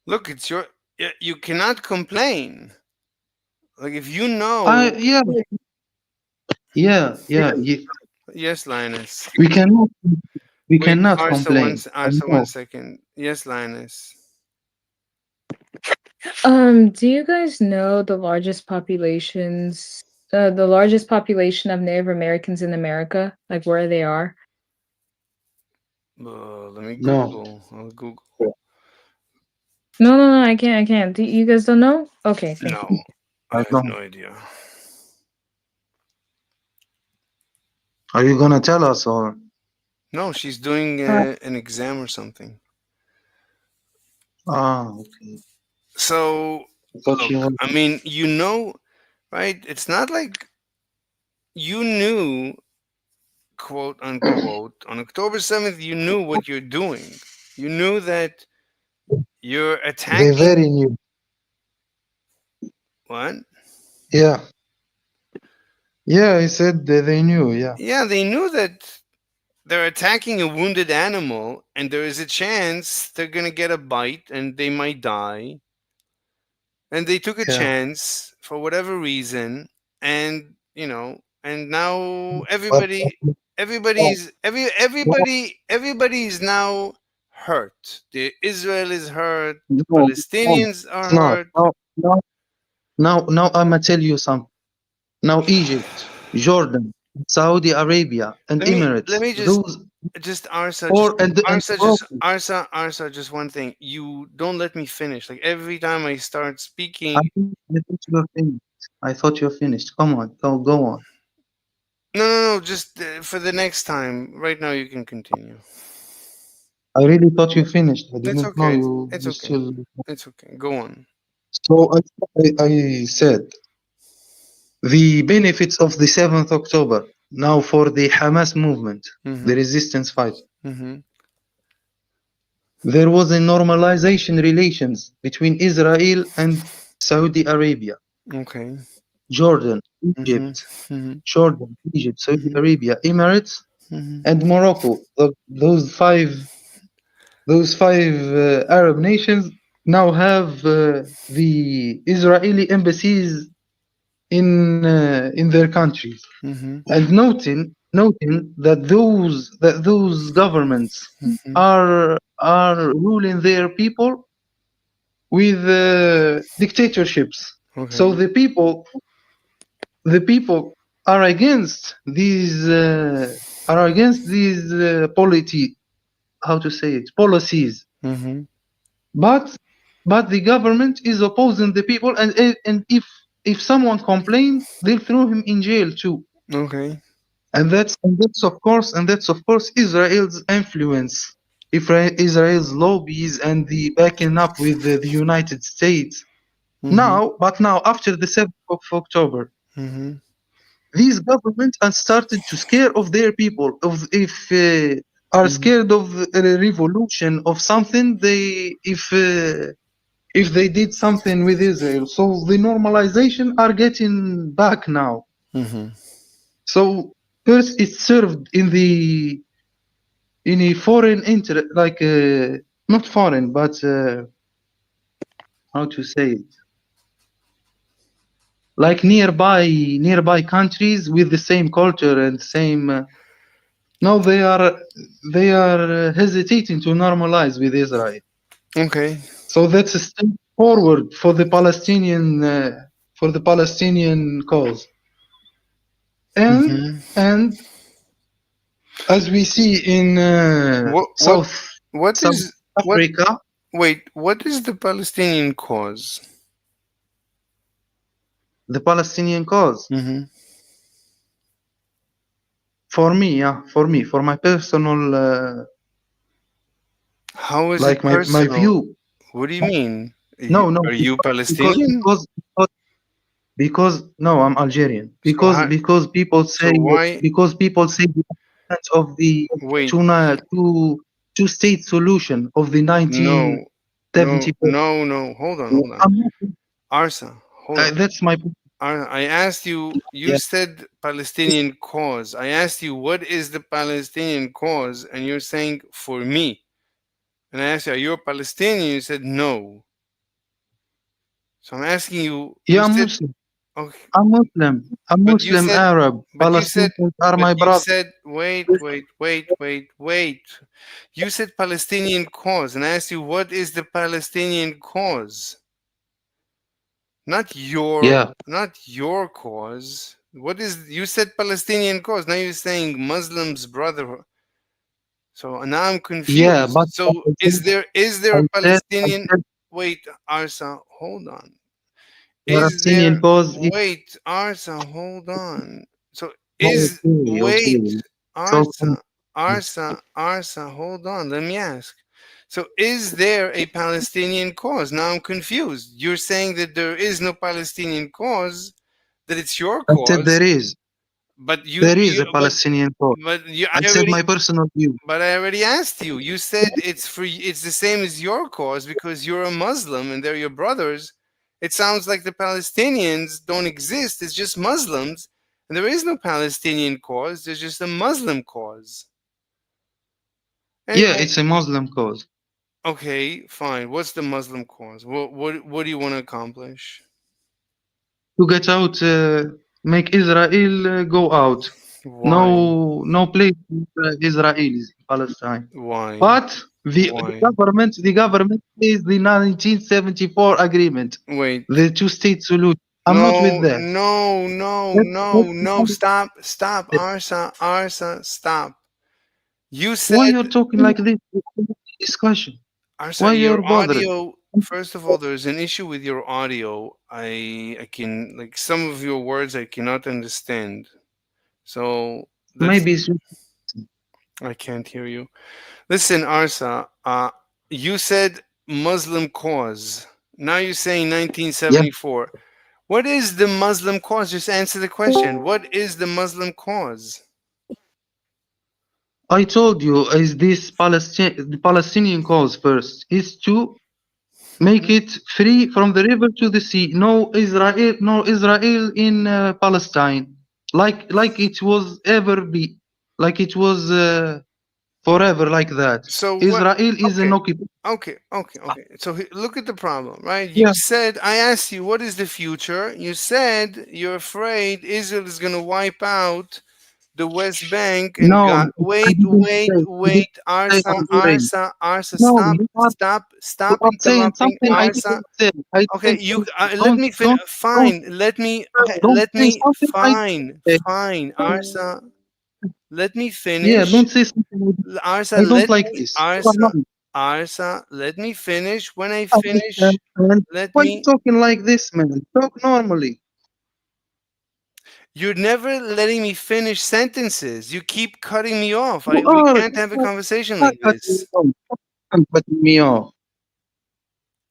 Look, it's your. You cannot complain. Like if you know. Yeah, Yes, Linus. we cannot Wait, Arsa, complain. Arsa, 1 second. Yes, Linus. Do you guys know the largest population of Native Americans in America, like where they are? Let me No. Google. I'll Google. No, I can't. You guys don't know? Okay, thank No, you. I have no idea. Are you gonna tell us or? No, she's doing an exam or something. Okay. So, look, I mean, you know, right? It's not like you knew, quote unquote, on October 7th, you knew what you're doing. You knew that you're attacking. They very new. What? Yeah. Yeah, I said they knew, yeah. Yeah, they knew that they're attacking a wounded animal and there is a chance they're going to get a bite and they might die. And they took a chance for whatever reason, and and now everybody's now hurt. Israel is hurt, the Palestinians are hurt. Now I'm gonna tell you something. Now Egypt, Jordan, Saudi Arabia, and Emirates. Let me just Arsa, Arsa, just one thing. You don't let me finish. Like every time I start speaking. I thought you're finished. Come on, go on. No. Just for the next time. Right now, you can continue. I really thought you finished. I It's didn't know okay. you. It's you okay. Still... It's okay. Go on. So I said the benefits of the 7th October now for the Hamas movement, the resistance fight. There was a normalization relations between Israel and Saudi Arabia. Okay. Jordan, Egypt, Jordan, Egypt, Saudi Arabia, Emirates, and Morocco. Those five Arab nations now have the Israeli embassies in their countries, and noting that those governments are ruling their people with dictatorships. Okay. So the people are against these policies. But the government is opposing the people, and if someone complains, they'll throw him in jail too. Okay. And that's of course Israel's influence, Israel's lobbies, and the backing up with the United States. Now after the 7th of October, these governments are started to scare of their people. Are scared of a revolution of something. If they did something with Israel, so the normalization are getting back now. So first it's served in a foreign interest, like not foreign, but how to say it, like nearby countries with the same culture and same. Now they are hesitating to normalize with Israel. Okay. So that's a step forward for the Palestinian cause. And as we see in South Africa. What is the Palestinian cause? The Palestinian cause. For me, for my personal How is Like it my personal? view. What do you mean? No, no, Are you because Palestinian? no, I'm Algerian. So how, Because people say so why? the argument of the Wait, two state solution of the no, no, 1974. no, no. Hold on, hold on. I'm not, Arsa, hold on. that's my point. I asked you. You Yeah. said Palestinian cause. I asked you what is the Palestinian cause, and you're saying for me. And I asked you, are you a Palestinian? You said no. So I'm asking you. You Yeah, I'm said Muslim. okay, I'm Muslim. I'm but you Muslim said, Arab. but you said, Palestinians are but my you brother. said, wait. You said Palestinian cause, and I asked you, what is the Palestinian cause? Not Yeah. your cause. What is, you said Palestinian cause. Now you're saying Muslims brotherhood. So now I'm Yeah, confused. but So is there I a I Palestinian? said Wait, Arsa, hold on. Is Palestinian there, cause is wait, Arsa, hold on. So is, okay, wait, okay. So Arsa, hold on. Let me ask. So is there a Palestinian cause? Now I'm confused. You're saying that there is no Palestinian cause, that it's your I said cause, but there is a Palestinian cause. I I said already, my personal view. but I already asked you. You said it's free. It's the same as your cause because you're a Muslim and they're your brothers. It sounds like the Palestinians don't exist. It's just Muslims, and there is no Palestinian cause. There's just a Muslim cause. Yeah, Anyway, it's a Muslim cause. okay, fine. What's the Muslim cause? What do you want to accomplish? To get out, make Israel go out. Why? No place for Israelis in Palestine. Why? But the Why? government is the 1974 agreement, Wait. the two-state solution. I'm not with No, that. no, no, no, no. Stop, Arsa, stop. You Why said, you're talking like this? Discussion. Arsa, Why your you're bothered? audio. First of all, there's an issue with your audio. I can, like, some of your words I cannot understand. So that's, Maybe it's I can't hear you. Listen, Arsa. You said Muslim cause. Now you're saying yeah. 1974. What is the Muslim cause? Just answer the question. What is the Muslim cause? I told you, is this the Palestinian cause first is to make it free from the river to the sea. No Israel in Palestine, like it was ever be, like it was forever like that. So what? Israel is an Okay, occupation. okay. So look at the problem, right? You Yeah. said, I asked you, what is the future? You said you're afraid Israel is going to wipe out the West Bank and No, God. I Wait, didn't say Arsa, I'm worried. No, you stop are saying interrupting, something I Arsa. didn't say. I Okay, didn't you say. let me finish. Don't Fine, let me. Okay, don't let say me. something I Fine, didn't fine, say. Arsa. Let me Yeah, finish. don't say something. Arsa, I don't let like me. this. You are lying. Arsa, let me finish. When I Man. finish, let Why you me. talking like this, man? Talk normally. You're never letting me finish sentences. You keep cutting me off. You We are can't have a conversation not like cutting me this. off. Stop cutting me off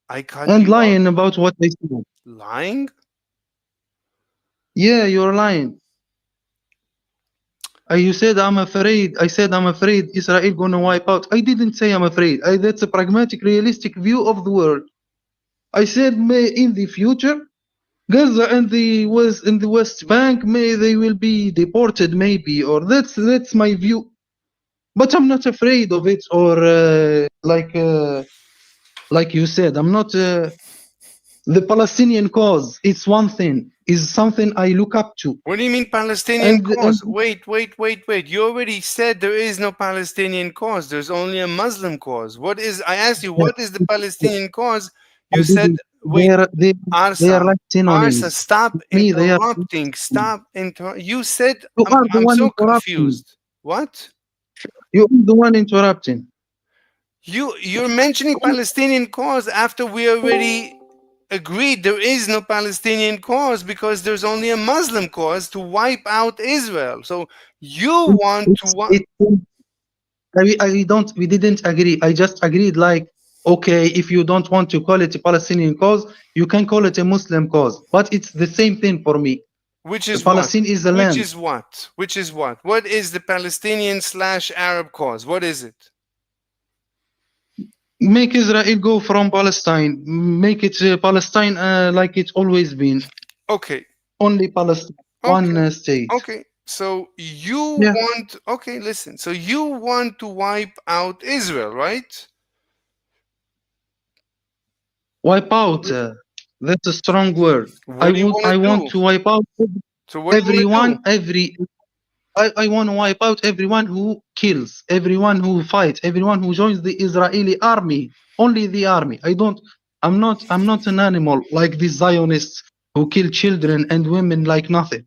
I cut and you off. lying about what I said. Lying? Yeah, you're lying. You said I'm afraid. I said I'm afraid Israel gonna wipe out. I didn't say I'm afraid. That's a pragmatic, realistic view of the world. I said may in the future, Gaza and the West Bank may they will be deported maybe, or that's my view. But I'm not afraid of it, or like you said, I'm not. The Palestinian cause, it's one thing, is something I look up to. What do you mean Palestinian And cause? Wait. You already said there is no Palestinian cause. There's only a Muslim cause. What is, I asked you, what is the Palestinian cause? I You said, didn't, wait, they are Arsa, like synonyms. stop Me, they are. interrupting. You said, You are the I'm one so interrupting. confused. What? You are the one interrupting. You're mentioning Palestinian cause after we already agreed there is no Palestinian cause because there's only a Muslim cause to wipe out Israel. So you want to It's We didn't agree. I just agreed like, okay, if you don't want to call it a Palestinian cause, you can call it a Muslim cause. But it's the same thing for me. Which is what? Palestine is a Which land. is what? Which is what? What is the Palestinian/Arab cause? What is it? Make Israel go from Palestine. Make it Palestine like it's always been. Okay. Only Palestine. Okay. One state. Okay. So you Yeah. want, okay, listen. So you want to wipe out Israel, right? Wipe out. That's a strong word. What do you want I to want do? to wipe out So what do you want to everyone. I want to wipe out everyone who kills, everyone who fights, everyone who joins the Israeli army. Only the army. I'm not an animal like these Zionists who kill children and women like nothing.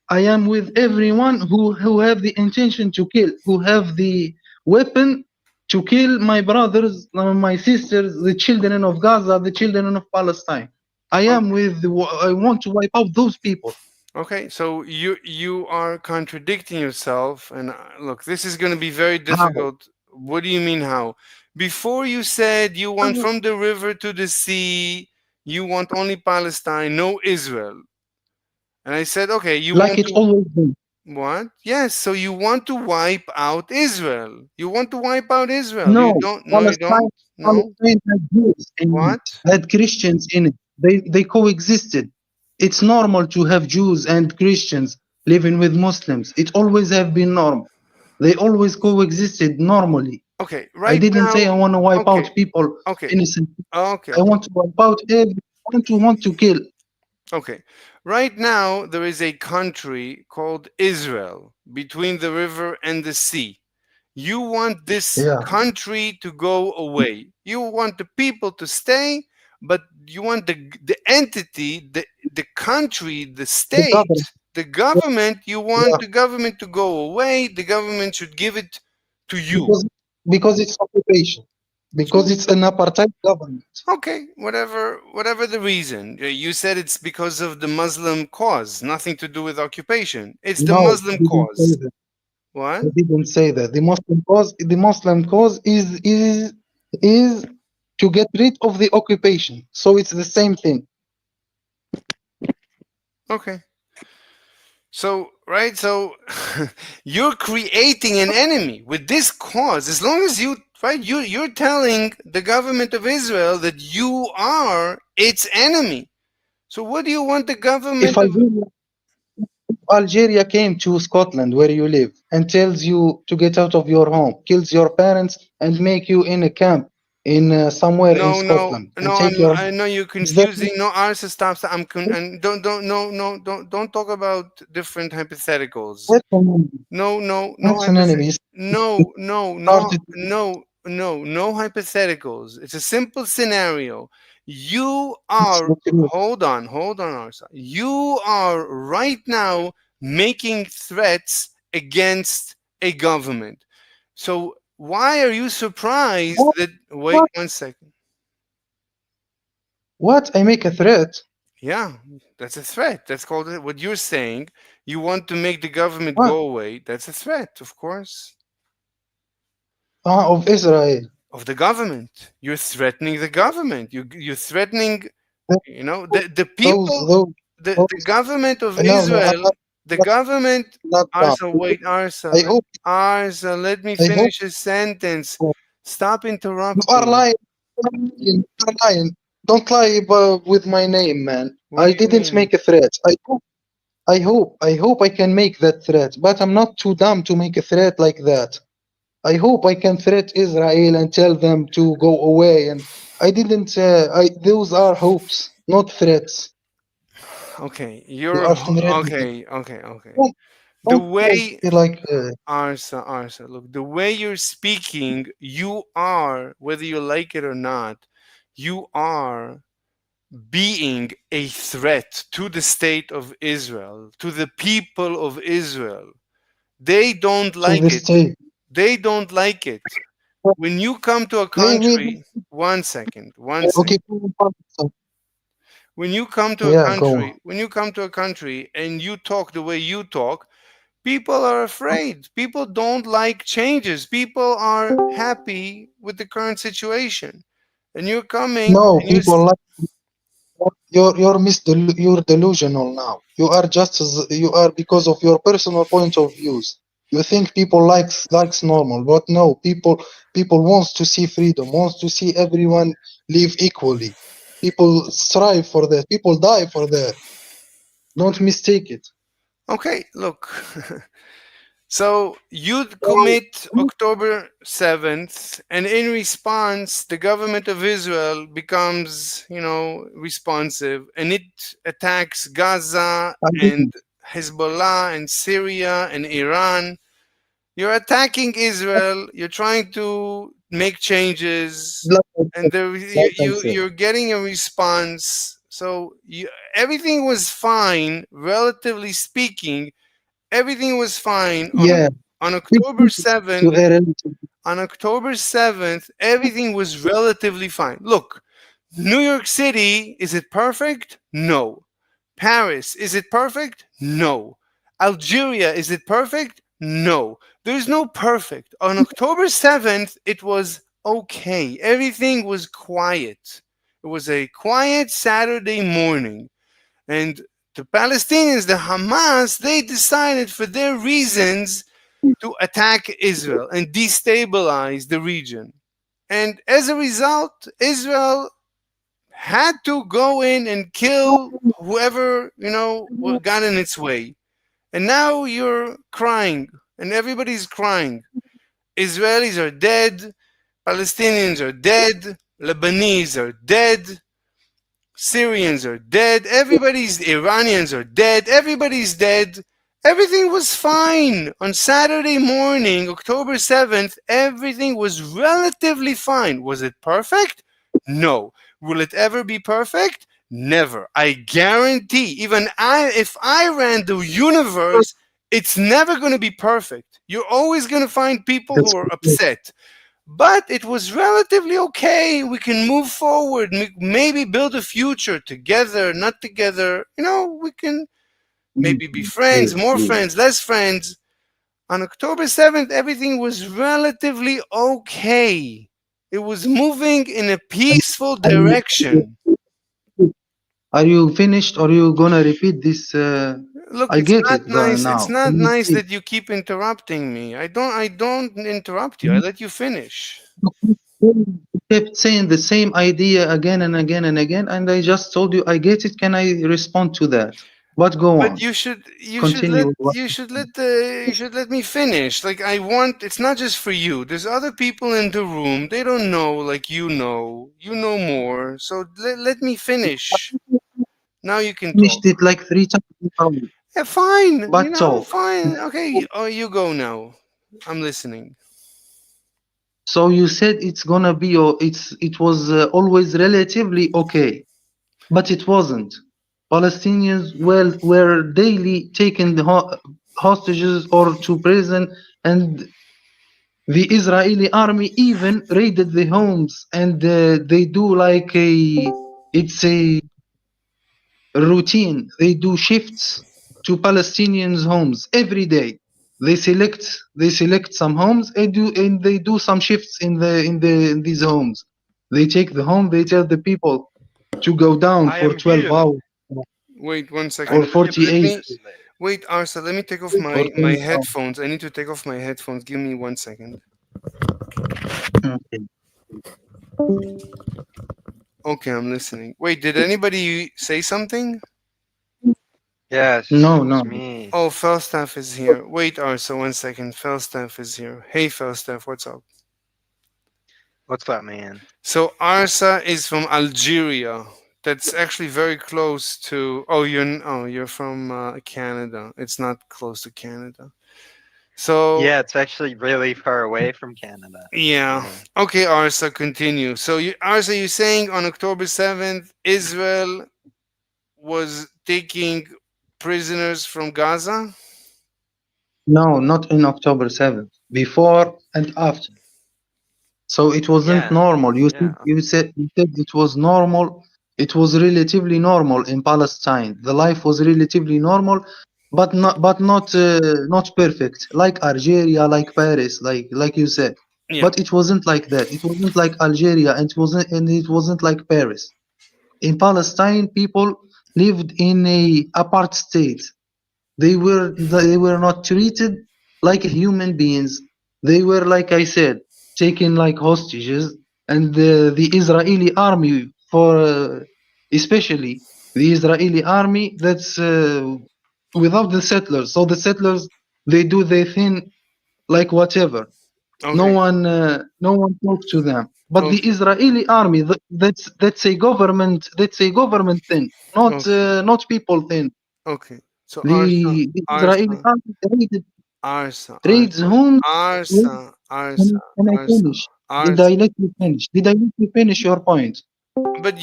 I am with everyone who have the intention to kill, who have the weapon to kill my brothers, my sisters, the children of Gaza, the children of Palestine. I am I want to wipe out those people. Okay, so you are contradicting yourself, and look, this is going to be very How? difficult. What do you mean how? Before you said you want from the river to the sea, you want only Palestine, no Israel. And I said, okay, you Like want it's to always been. what? Yes, so you want to wipe out Israel. You want to wipe out Israel. You No, don't. No, you don't. No. Palestine had Jews in What? it, had Christians in it. They coexisted. It's normal to have Jews and Christians living with Muslims. It always have been normal. They always coexisted normally. Okay, I right didn't say now. I want to wipe Okay, out people okay, innocent. okay, I okay. want to wipe out everyone who want to kill. Okay. Right now, there is a country called Israel between the river and the sea. You want this Yeah. country to go away. You want the people to stay, but you want the entity, the country, the The state, government. the government, you Yeah. want the government to go away. The government should give it to you. Because it's occupation. Because it's an apartheid government. Okay, whatever the reason. You said it's because of the Muslim cause, nothing to do with occupation. It's the No, I Muslim didn't say cause. that. What? I didn't say that. The Muslim cause is to get rid of the occupation. So it's the same thing. Okay. So, right, so you're creating an enemy with this cause. As long as you're telling the government of Israel that you are its enemy. So what do you want the If government of Algeria came to Scotland where you live and tells you to get out of your home, kills your parents and make you in a camp in somewhere in No, no, Scotland and no. take your I know you're is that confusing. No, Arsa, stop. Stop. And don't, no, no, don't talk about different hypotheticals. that's an enemy. No, no, no That's an enemy. No, no, no, Started no hypotheticals. It's a simple scenario. You it's are, not true. hold on, Arsa. You are right now making threats against a government. So why are you surprised What? that, wait What? 1 second. What? I make a threat? Yeah, that's a threat. That's called it. What you're saying. You want to make the government What? go away. That's a threat, of course. Of Israel. Of the government. You're threatening the government. You're threatening, the people, Those, the government of no, no, Israel. The not, government. not that. Arsa, wait, I hope, Arsa, let me I hope finish a sentence. you Stop are interrupting. lying. You are lying. Don't lie with my name, man. What I do you didn't mean? make a threat. I hope I can make that threat, but I'm not too dumb to make a threat like that. I hope I can threat Israel and tell them to go away. And I didn't. Those are hopes, not threats. Okay, You are ready. okay. Don't, The don't way, say like Arsa, look, the way you're speaking, you are, whether you like it or not, you are being a threat to the state of Israel, to the people of Israel. They don't to like the it. state. They don't like it. When you come to a We country, 1 second, okay. when you come to a Yeah, go on. country, and you talk the way you talk, People are afraid. People don't like changes. People are happy with the current situation. And you're coming No, and people like you're delusional now. You are just you are because of your personal point of views. You think people likes normal, but no, people wants to see freedom, wants to see everyone live equally. People strive for that. People die for that. Don't mistake it. okay, look. So you'd commit October 7th, and in response, the government of Israel becomes, responsive, and it attacks Gaza I and didn't. Hezbollah and Syria and Iran. You're attacking Israel. You're trying to make changes, Like I and said, like I said. you're getting a response. So everything was fine, relatively speaking. Everything was fine Yeah, on we October put it to 7th. a relative. On October 7th, everything was relatively fine. Look, New York City, is it perfect? No. Paris, is it perfect? No. Algeria, is it perfect? No. There's no perfect. On October 7th, it was okay. Everything was quiet. It was a quiet Saturday morning. And the Palestinians, the Hamas, they decided for their reasons to attack Israel and destabilize the region. And as a result, Israel had to go in and kill whoever, got in its way. And now you're crying, and everybody's crying. Israelis are dead, Palestinians are dead, Lebanese are dead, Syrians are dead, Iranians are dead, everybody's dead. Everything was fine. On Saturday morning, October 7th, everything was relatively fine. Was it perfect? No. Will it ever be perfect? Never. I guarantee, if I ran the universe, it's never going to be perfect. You're always going to find people who That's are upset, but it was relatively okay. We can move forward, maybe build a future together, not together. We can maybe be friends, more friends, less friends. On October 7th, everything was relatively okay. It was moving in a peaceful are you, direction. are you finished or you gonna repeat this? Look, I it's get not it nice. It's now. not Can you nice please? that you keep interrupting me. I don't interrupt you. I let you finish. You kept saying the same idea again and again and again, and I just told you I get it. Can I respond to that? But go But on. let Continue with what. you should let me finish. Like I want, it's not just for you. There's other people in the room. They don't know like you know. You know more. So let me finish. Now you can talk. Finished it like 3 times in a row. Yeah, fine. But talk. Fine. Okay. Oh, you go now. I'm listening. So you said it's gonna be, or it was always relatively okay, but it wasn't. Palestinians were daily taken the hostages or to prison, and the Israeli army even raided the homes, and they do like it's a routine. They do shifts to Palestinians' homes every day. They select some homes and they do some shifts in these homes. They take the home. They tell the people to go down I for am 12 here. hours Wait one I second. or delivered 48 Let me this slave. wait, Arsa. Let me take off or my 20 hours. headphones. I need to take off my headphones. Give me 1 second. Okay. Okay, I'm listening. Wait, did anybody say something? Yes, No, it was no. me. Oh, Felstaff is here. Wait, Arsa, 1 second. Felstaff is here. Hey, Felstaff, what's up? What's up, man? So Arsa is from Algeria. That's actually very close to. You're from Canada. It's not close to Canada. So Yeah, it's actually really far away from Canada. yeah. Yeah. Okay, Arsa, continue. So Arsa, you're saying on October 7th, Israel was taking prisoners from Gaza? No, not in October 7th. Before and after. So it wasn't Yeah. normal. You Yeah. said you said it was normal. It was relatively normal in Palestine. The life was relatively normal but not perfect, like Algeria, like Paris, like you said. Yeah. But it wasn't like that. It wasn't like Algeria, and it wasn't like Paris. In Palestine, people lived in a apart state. They were not treated like human beings. They were, like I said, taken like hostages, and the Israeli army, for especially the Israeli army, that's without the settlers. So the settlers, they do their thing like whatever. Okay. No one talks to them. But the Okay. Israeli army, that's a government. That's a government thing, Okay. not people thing. Okay. So The Israeli Arsa, army raided Arsa, raids Arsa, homes. Wait, Arsa, Arsa, can I Arsa, finish? Did I Arsa. let you finish? Did I let you finish your point? But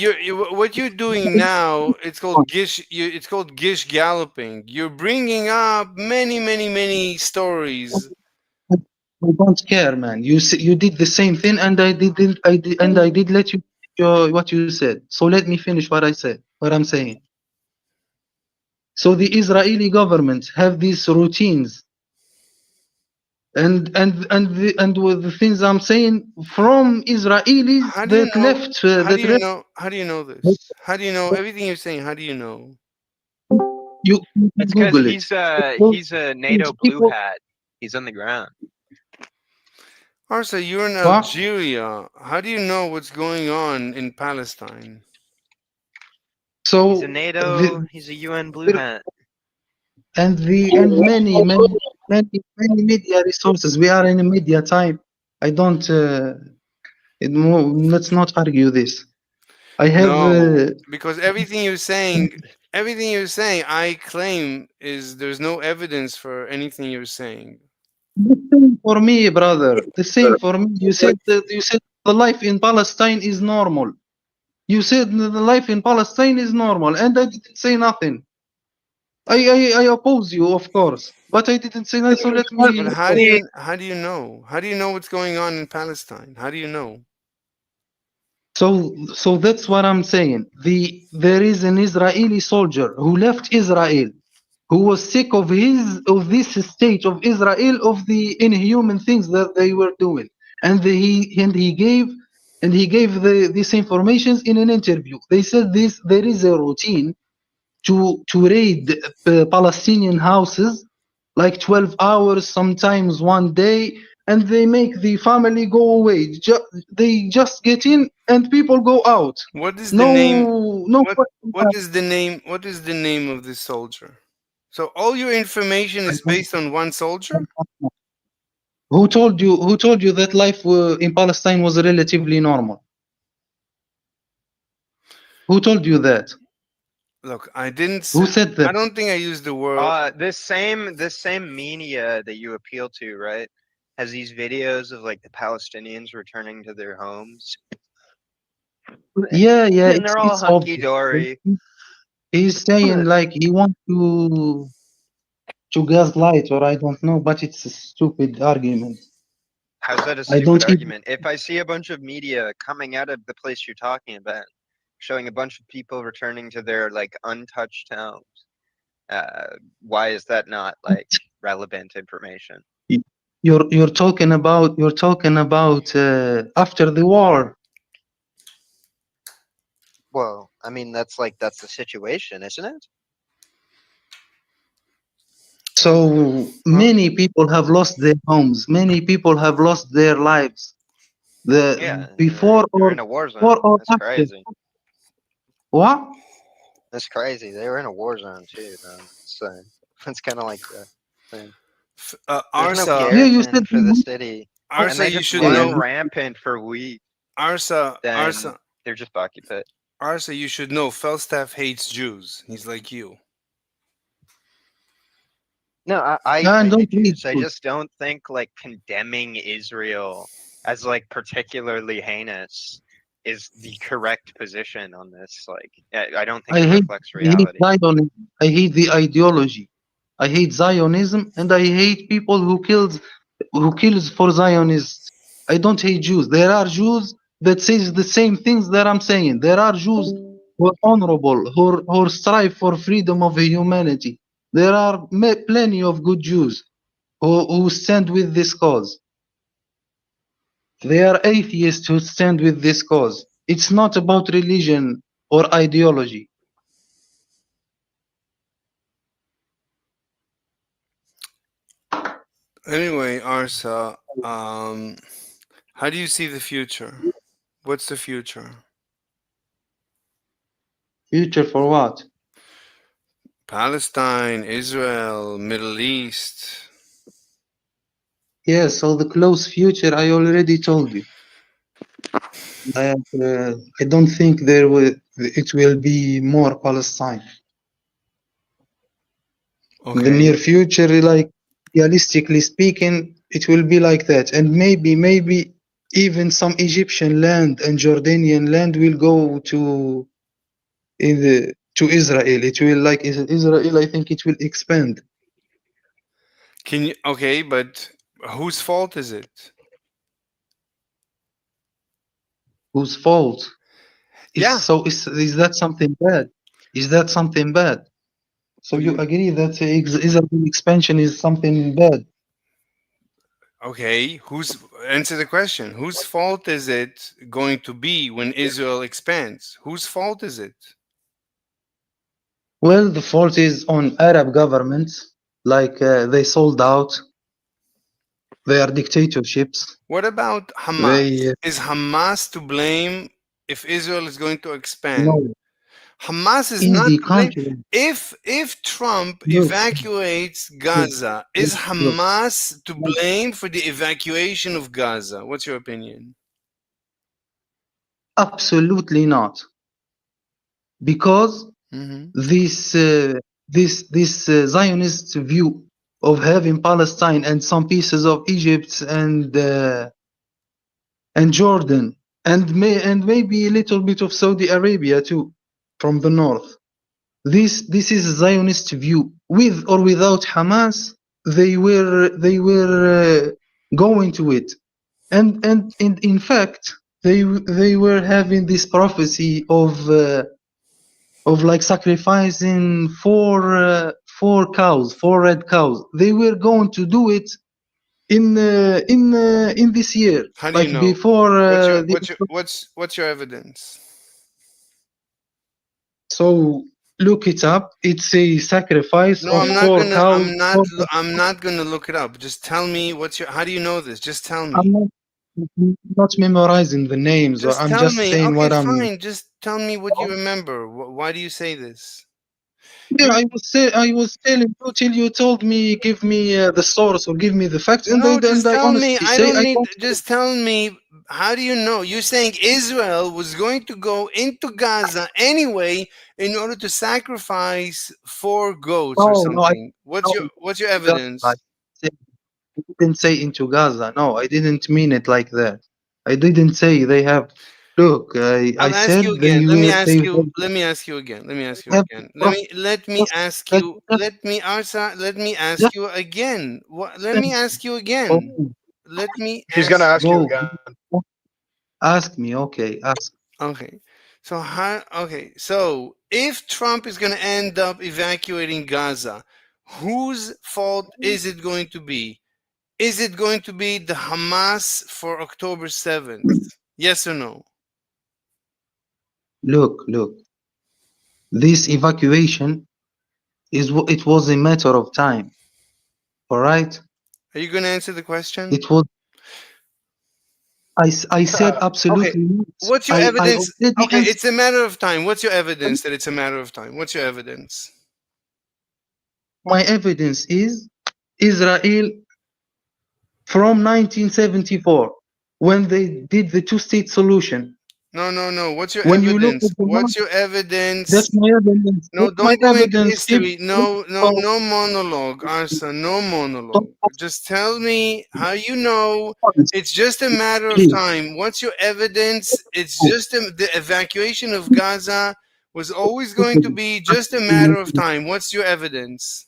what you're doing now, it's called it's called gish galloping. You're bringing up many stories. I don't care, man. You did the same thing, and I did let you what you said. So let me finish what I said. What I'm saying. So the Israeli government have these routines, and with the things I'm saying from Israelis How do you that know? left How do that you left. know? How do you know this? How do you know everything you're saying? How do you know? You can It's because Google it. he's a NATO blue People, hat. He's on the ground. Arsa, you're in what? Algeria. How do you know what's going on in Palestine? So He's a NATO. He's a UN blue hat. and many media resources. We are in a media time. I don't. Let's not argue this. I have. No, because everything you're saying, I claim is there's no evidence for anything you're saying. The same for me, brother. The same for me. You said the life in Palestine is normal. You said the life in Palestine is normal, and I didn't say nothing. I oppose you, of course, but I didn't say nothing. So let But me. how do you know? How do you know what's going on in Palestine? How do you know? So that's what I'm saying. There is an Israeli soldier who left Israel, who was sick of this state of Israel, of the inhuman things that they were doing, and he gave this information in an interview. They said there is a routine to raid Palestinian houses, like 12 hours, sometimes one day, and they make the family go away. They just get in and people go out. What is the name? No What question what asked. is the name? What is the name of this soldier? So all your information is based on one soldier? Who told you that life in Palestine was relatively normal? Who told you that? Look, I didn't. Who said that? I don't think I used the word. This same media that you appeal to, right, has these videos of like the Palestinians returning to their homes, Yeah, and they're all it's hunky obvious. dory. He's saying like he wants to gaslight, or I don't know, but it's a stupid argument. How's that a I stupid don't even. argument? If I see a bunch of media coming out of the place you're talking about, showing a bunch of people returning to their like untouched towns, why is that not like relevant information? You're talking about after the war. Well, I mean that's the situation, isn't it? So many people have lost their homes. Many people have lost their lives. Yeah, Before they're or in a war zone. That's after. crazy. What? That's crazy. They were in a war zone too, though. So that's kind of like the thing. There's no Arsa, Yeah, you garrison said for the city, and Arsa, they you just should run know. rampant for weeks. Arsa, Then Arsa, they're just occupied. Arsa, you should know. Falstaff hates Jews. He's like you. No, I and don't hate read Jews. I books. just don't think like condemning Israel as like particularly heinous is the correct position on this. Like, I don't think I it hate reflects I hate reality. Zionism. I hate the ideology. I hate Zionism, and I hate people who kills for Zionists. I don't hate Jews. There are Jews that says the same things that I'm saying. There are Jews who are honorable, who strive for freedom of humanity. There are plenty of good Jews who stand with this cause. There are atheists who stand with this cause. It's not about religion or ideology. Anyway, Arsa, how do you see the future? What's the future? Future for what? Palestine, Israel, Middle East. Yes, so the close future I already told you. I don't think it will be more Palestine. In the Okay. near future, like realistically speaking, it will be like that. And maybe even some Egyptian land and Jordanian land will go to Israel. It will like Israel. I think it will expand. Can you? Okay, but whose fault is it? Whose fault? Yeah. Is that something bad? Is that something bad? So you agree that Israel expansion is something bad? Okay. Answer the question? Whose fault is it going to be when Israel expands? Whose fault is it? Well, the fault is on Arab governments, like they sold out. They are dictatorships. What about Hamas? They Is Hamas to blame if Israel is going to expand? no Hamas is in not the to blame. country. If Trump Look, evacuates look, Gaza, is look, Hamas to look. blame for the evacuation of Gaza? What's your opinion? Absolutely not, because Mm-hmm. this Zionist view of having Palestine and some pieces of Egypt and Jordan and maybe a little bit of Saudi Arabia too from the north. This is a Zionist view. With or without Hamas, they were going to it, and in fact they were having this prophecy of like sacrificing four red cows. They were going to do it in this year, How do you like know? before the. What's your evidence? So look it up. It's a sacrifice No, of four cows. I'm not gonna look it up. Just tell me how do you know this? Just tell I'm me. not memorizing the names. Just I'm tell just me. saying Okay, what I'm. fine. Just tell me what you remember. Why do you say this? Yeah, I was telling you till you told me give me the source or give me the facts, and No, just I tell me. honestly I say don't I need. don't. Just tell me. How do you know? You're saying Israel was going to go into Gaza anyway in order to sacrifice 4 goats or No, something. no, What's your Gaza. evidence? I didn't say into Gaza. No, I didn't mean it like that. I didn't say they have. Look, I I'll ask you said again. they Let me were ask they you. Let me ask you again. Let me ask you have again. prophet. Let me Just, ask just, you. just, Let me Arsa. Let me ask just you again. Let me ask you again. go, Let me He's gonna ask. ask you go. again. Ask me, okay? Ask. Okay. So how? Okay. So if Trump is going to end up evacuating Gaza, whose fault is it going to be? Is it going to be the Hamas for October 7th? Yes or no? Look. This evacuation it was a matter of time. All right. Are you going to answer the question? It was. I said Okay. absolutely not. What's your I evidence? already Okay, answered. it's a matter of time. What's your evidence that it's a matter of time? What's your evidence? My evidence is Israel from 1974 when they did the two-state solution. No. What's your When you look evidence? at the map, What's your evidence? that's my evidence. No, That's my don't go into evidence. If history. No monologue, Arsa. No monologue. Just tell me how you know it's just a matter of please, time. What's your evidence? It's just the evacuation of Gaza was always going to be just a matter of time. What's your evidence?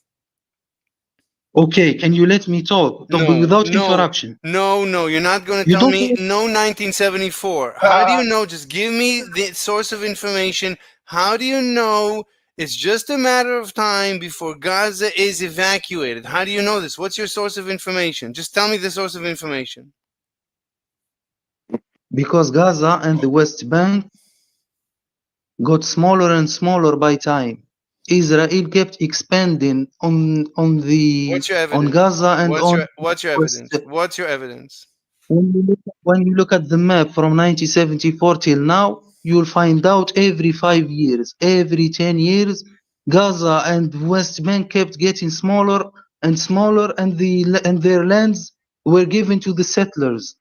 okay, can you let me talk? Don't be No, without no, interruption. no. You're not going to You tell don't. me no 1974. How do you know? Just give me the source of information. How do you know It's just a matter of time before Gaza is evacuated. How do you know this? What's your source of information? Just tell me the source of information. Because Gaza and the West Bank got smaller and smaller by time. Israel kept expanding on What's your on evidence? Gaza and What's on your West. evidence? What's your evidence? When you look at the map from 1974 till now, you'll find out every 5 years, every 10 years, Gaza and West Bank kept getting smaller and smaller, and their lands were given to the settlers.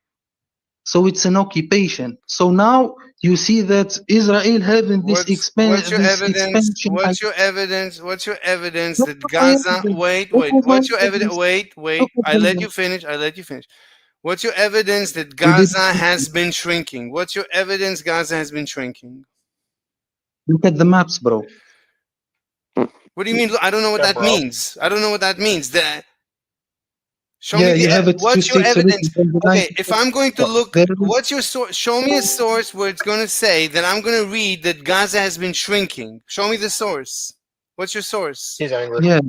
So it's an occupation. So now you see that Israel having this What's your evidence? expansion. What's your evidence? What's your evidence Look that at my Gaza? evidence. Wait. Look at my What's your evidence? evidence. Wait. Look at I my let you evidence. finish. What's your evidence that You did Gaza has been shrinking? What's your evidence Gaza has been shrinking? look at the maps, bro. What do you mean? I don't know what Yeah, that bro. means. I don't know what that means. Show Yeah, me you have a what's your two-state solution evidence? from the Okay, if I'm going to 1974. look, There is what's your source? Show me a source where it's going to say that I'm going to read that Gaza has been shrinking. Show me the source. What's your source? He's angry. yeah,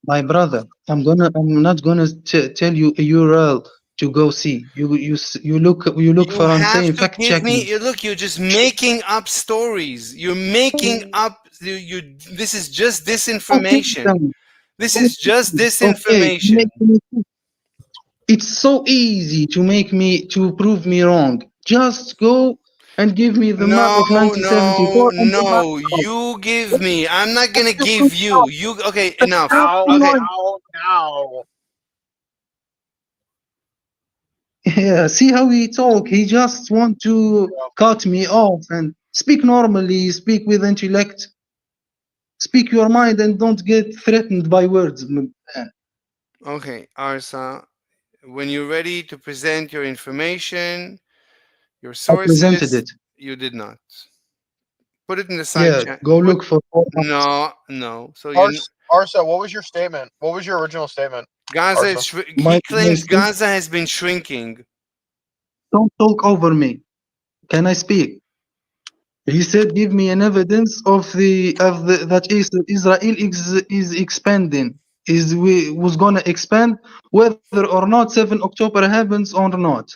my brother. I'm not gonna tell you a URL to go see. You look You for. I'm have saying to fact give checking. me. Look, you're just making up stories. You're making up. This is just Okay, disinformation. then. This is just Okay, disinformation. it's so easy to prove me wrong. Just go and give me the map of 1974 and the map. No. You give me. I'm not gonna give you. You okay? Enough. Ow, Okay. ow, ow. Yeah, see how he talk. He just want to cut me off and speak normally. Speak with intellect. Speak your mind and don't get threatened by words. Okay, Arsa. When you're ready to present your information, your I presented sources, it. you did not. Put it in the side Yeah, chat. go look for. No. So you Arsa, what was your statement? What was your original statement? Gaza is. Arsa. He claims Still, Gaza has been shrinking. don't talk over me. Can I speak? He said, "Give me an evidence of that Israel is expanding. Was gonna expand whether or not 7 October happens or not."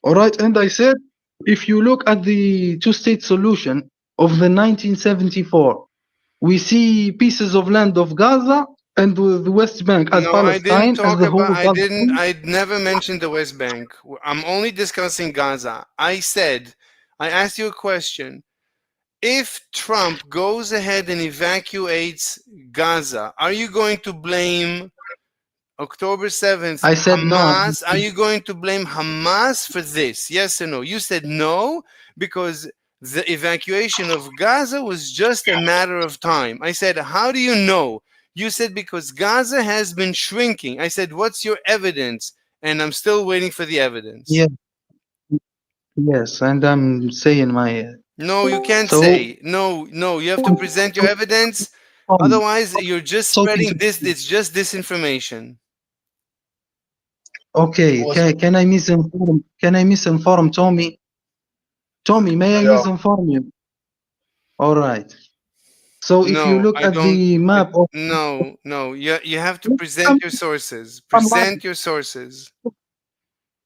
All right, and I said, if you look at the two-state solution of the 1974, we see pieces of land of Gaza and the West Bank as No, I didn't Palestine, as talk the whole about. of Palestine. I'd never mentioned the West Bank. I'm only discussing Gaza. I asked you a question. If Trump goes ahead and evacuates Gaza, are you going to blame October 7th I said no. Hamas? Are you going to blame Hamas for this? Yes or no? You said no because the evacuation of Gaza was just a matter of time. I said, how do you know? You said because Gaza has been shrinking. I said, what's your evidence? And I'm still waiting for the evidence. Yeah, yes, and I'm saying my. No, you can't So say. No, you have to present your evidence. Otherwise, you're just talking spreading to. this. It's just disinformation. Okay, can I misinform? Can I misinform Tommy? Tommy, may I Yeah. misinform you? All right. So if you No, look I at don't. the map of. No. You have to I'm, present your sources. I'm lying. Present your sources.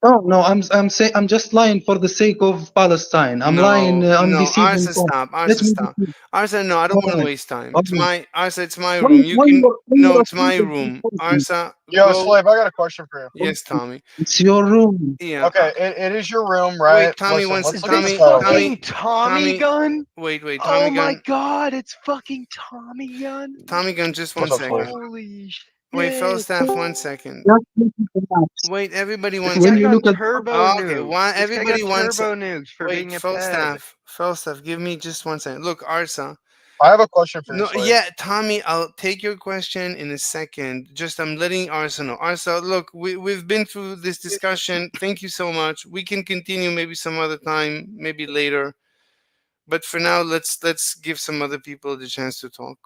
No, I'm saying I'm just lying for the sake of Palestine. I'm lying. I'm deceiving. Arsa, Tom. stop. Let Arsa, me stop. deceive. Arsa, no, I don't All want to right. waste time. All It's right. my Arsa. It's my room. You can. No, it's my room. Arsa, Yo, go. Slave, I got a question for you. Yes, Tommy. It's your room. Yeah. Okay, it is your room, right? Wait, Tommy. Listen, Once. let's look at the It's title. fucking Tommy Gun? Wait. Oh Tommy my Gun. god, it's fucking Tommy Gun? Tommy Gun. Just one What's up, Slave? second. Holy shit. Wait, Felstaff. 1 second. Just look at the maps. Wait, everybody. This 1 When guy second. you got look at. turbo Okay. nukes. This guy Everybody. got 1 turbo second. nukes for Wait, being a ped. Felstaff. Give me just 1 second. Look, Arsa. I have a question for you, No, Slave. yeah, Tommy, I'll take your question in a second. Just I'm letting Arsa know. Arsa, look, we've been through this discussion. Thank you so much. We can continue maybe some other time, maybe later. But for now, let's give some other people the chance to talk.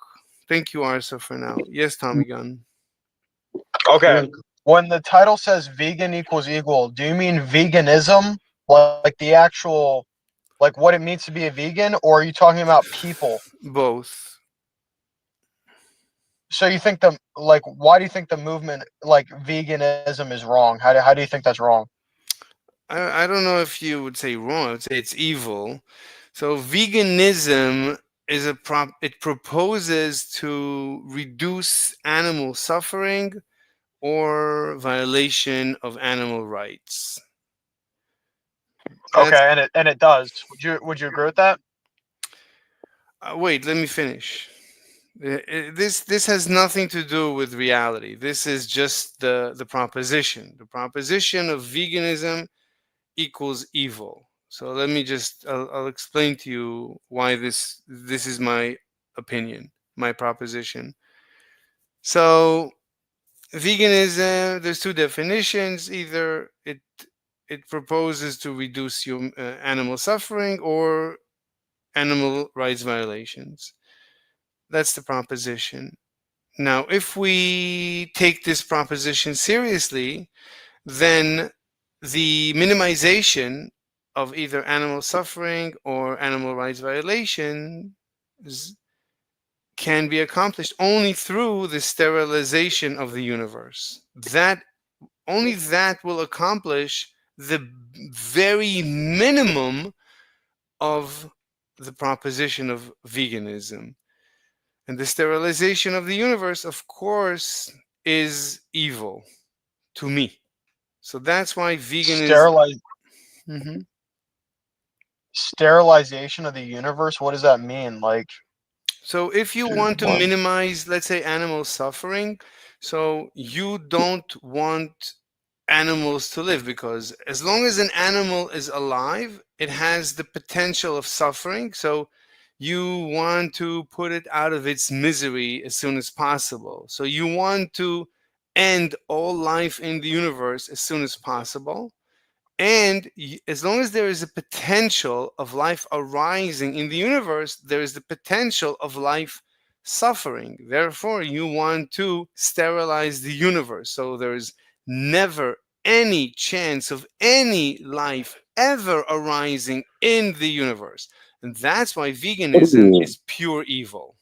Thank you, Arsa, for now. Yes, Tommy Gun. Okay. Welcome. When the title says vegan equals equal, do you mean veganism? Like the actual, like what it means to be a vegan? Or are you talking about people? Both. So you think why do you think the movement like veganism is wrong? How do you think that's wrong? I don't know if you would say wrong. I would say it's evil. So veganism is it proposes to reduce animal suffering or violation of animal rights. That's, Okay, and it does. Would you agree with that? wait, let me finish. This has nothing to do with reality. This is just the proposition. The proposition of veganism equals evil. So let me just I'll explain to you why this is my opinion, my proposition. So veganism, there's two definitions. Either it proposes to reduce animal suffering or animal rights violations. That's the proposition. Now, if we take this proposition seriously, then the minimization of either animal suffering or animal rights violations can be accomplished only through the sterilization of the universe. Only that will accomplish the very minimum of the proposition of veganism. And the sterilization of the universe, of course, is evil to me. So that's why veganism. Sterilize Mhm. sterilization of the universe. What does that mean? Like So if you want to what? minimize, let's say, animal suffering, so you don't want animals to live because as long as an animal is alive, it has the potential of suffering. So you want to put it out of its misery as soon as possible. So you want to end all life in the universe as soon as possible. And as long as there is a potential of life arising in the universe, there is the potential of life suffering. Therefore, you want to sterilize the universe. So there is never any chance of any life ever arising in the universe. And that's why veganism is pure evil.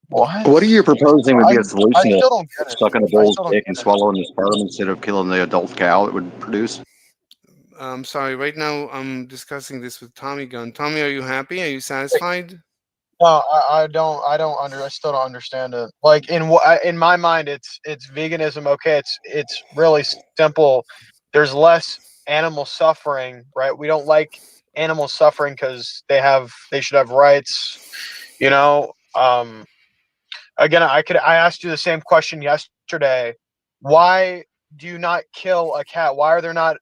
What? What are you proposing would be a I solution still to don't get it. sucking a I bull's still don't dick get and it. swallowing the sperm instead of killing the adult cow it would produce? I'm sorry, right now I'm discussing this with Tommy Gunn. Tommy, are you happy? Are you satisfied? No, I don't. I still don't understand it. Like in my mind, it's veganism. Okay, it's really simple. There's less animal suffering, right? We don't like animal suffering because they should have rights. You know. Again, I asked you the same question yesterday. Why do you not kill a cat? Why are there not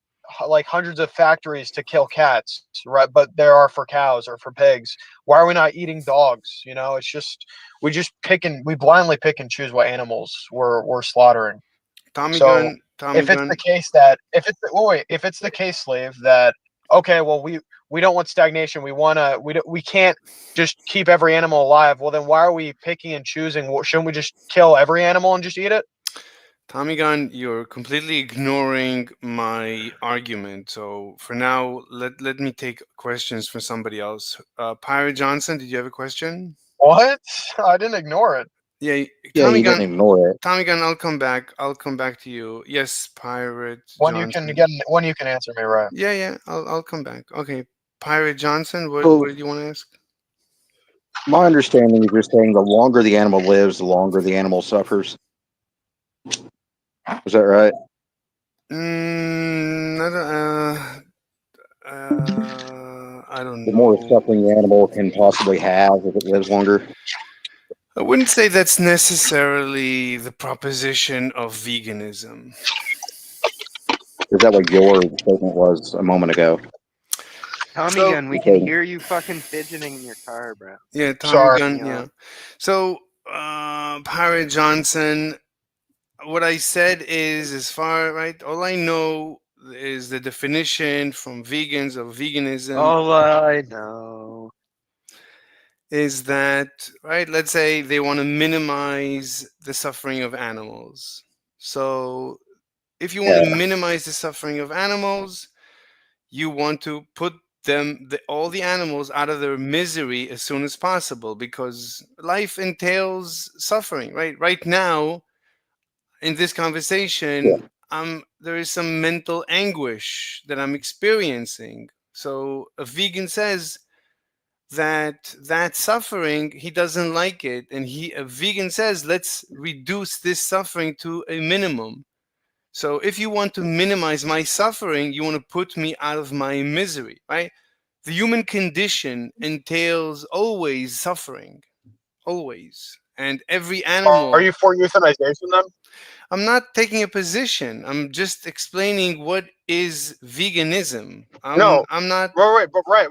like hundreds of factories to kill cats, right? But there are for cows or for pigs. Why are we not eating dogs? You know, it's just we blindly pick and choose what animals we're slaughtering. Tommy So Gunn, Tommy if it's the Gunn, case that if it's the case, slave, that okay, well we don't want stagnation. We can't just keep every animal alive. Well, then why are we picking and choosing? Shouldn't we just kill every animal and just eat it? Tommy Gunn, you're completely ignoring my argument. So for now, let me take questions from somebody else. Pirate Johnson, did you have a question? What? I didn't ignore it. Yeah, Yeah, Tommy you didn't Gunn, ignore it. Tommy Gunn, I'll come back. I'll come back to you. Yes, Pirate Johnson. When you can answer me, right? Yeah, I'll come back. Okay, Pirate Johnson, what So did you want to ask? my understanding is you're saying the longer the animal lives, the longer the animal suffers. Is that right? I don't The more know. suffering the animal can possibly have if it lives longer. I wouldn't say that's necessarily the proposition of veganism. Is that what your statement was a moment ago? Tommy So, Gun, we can hear you fucking fidgeting in your car, bro. yeah, Tommy Sorry. Gunn, yeah. So, Pirate Johnson, what I said is right, all I know is the definition from vegans of veganism All I know. is that, right, let's say they want to minimize the suffering of animals. So, if you want to minimize the suffering of animals, you want to put all the animals out of their misery as soon as possible, because life entails suffering, right? Right now, in this conversation, there is some mental anguish that I'm experiencing. So a vegan says that suffering, he doesn't like it, and a vegan says, let's reduce this suffering to a minimum. So if you want to minimize my suffering, you want to put me out of my misery, right? The human condition entails always suffering, always. And every animal. Are you for euthanization then? I'm not taking a position. I'm just explaining what is veganism. No, I'm not. Wait, but I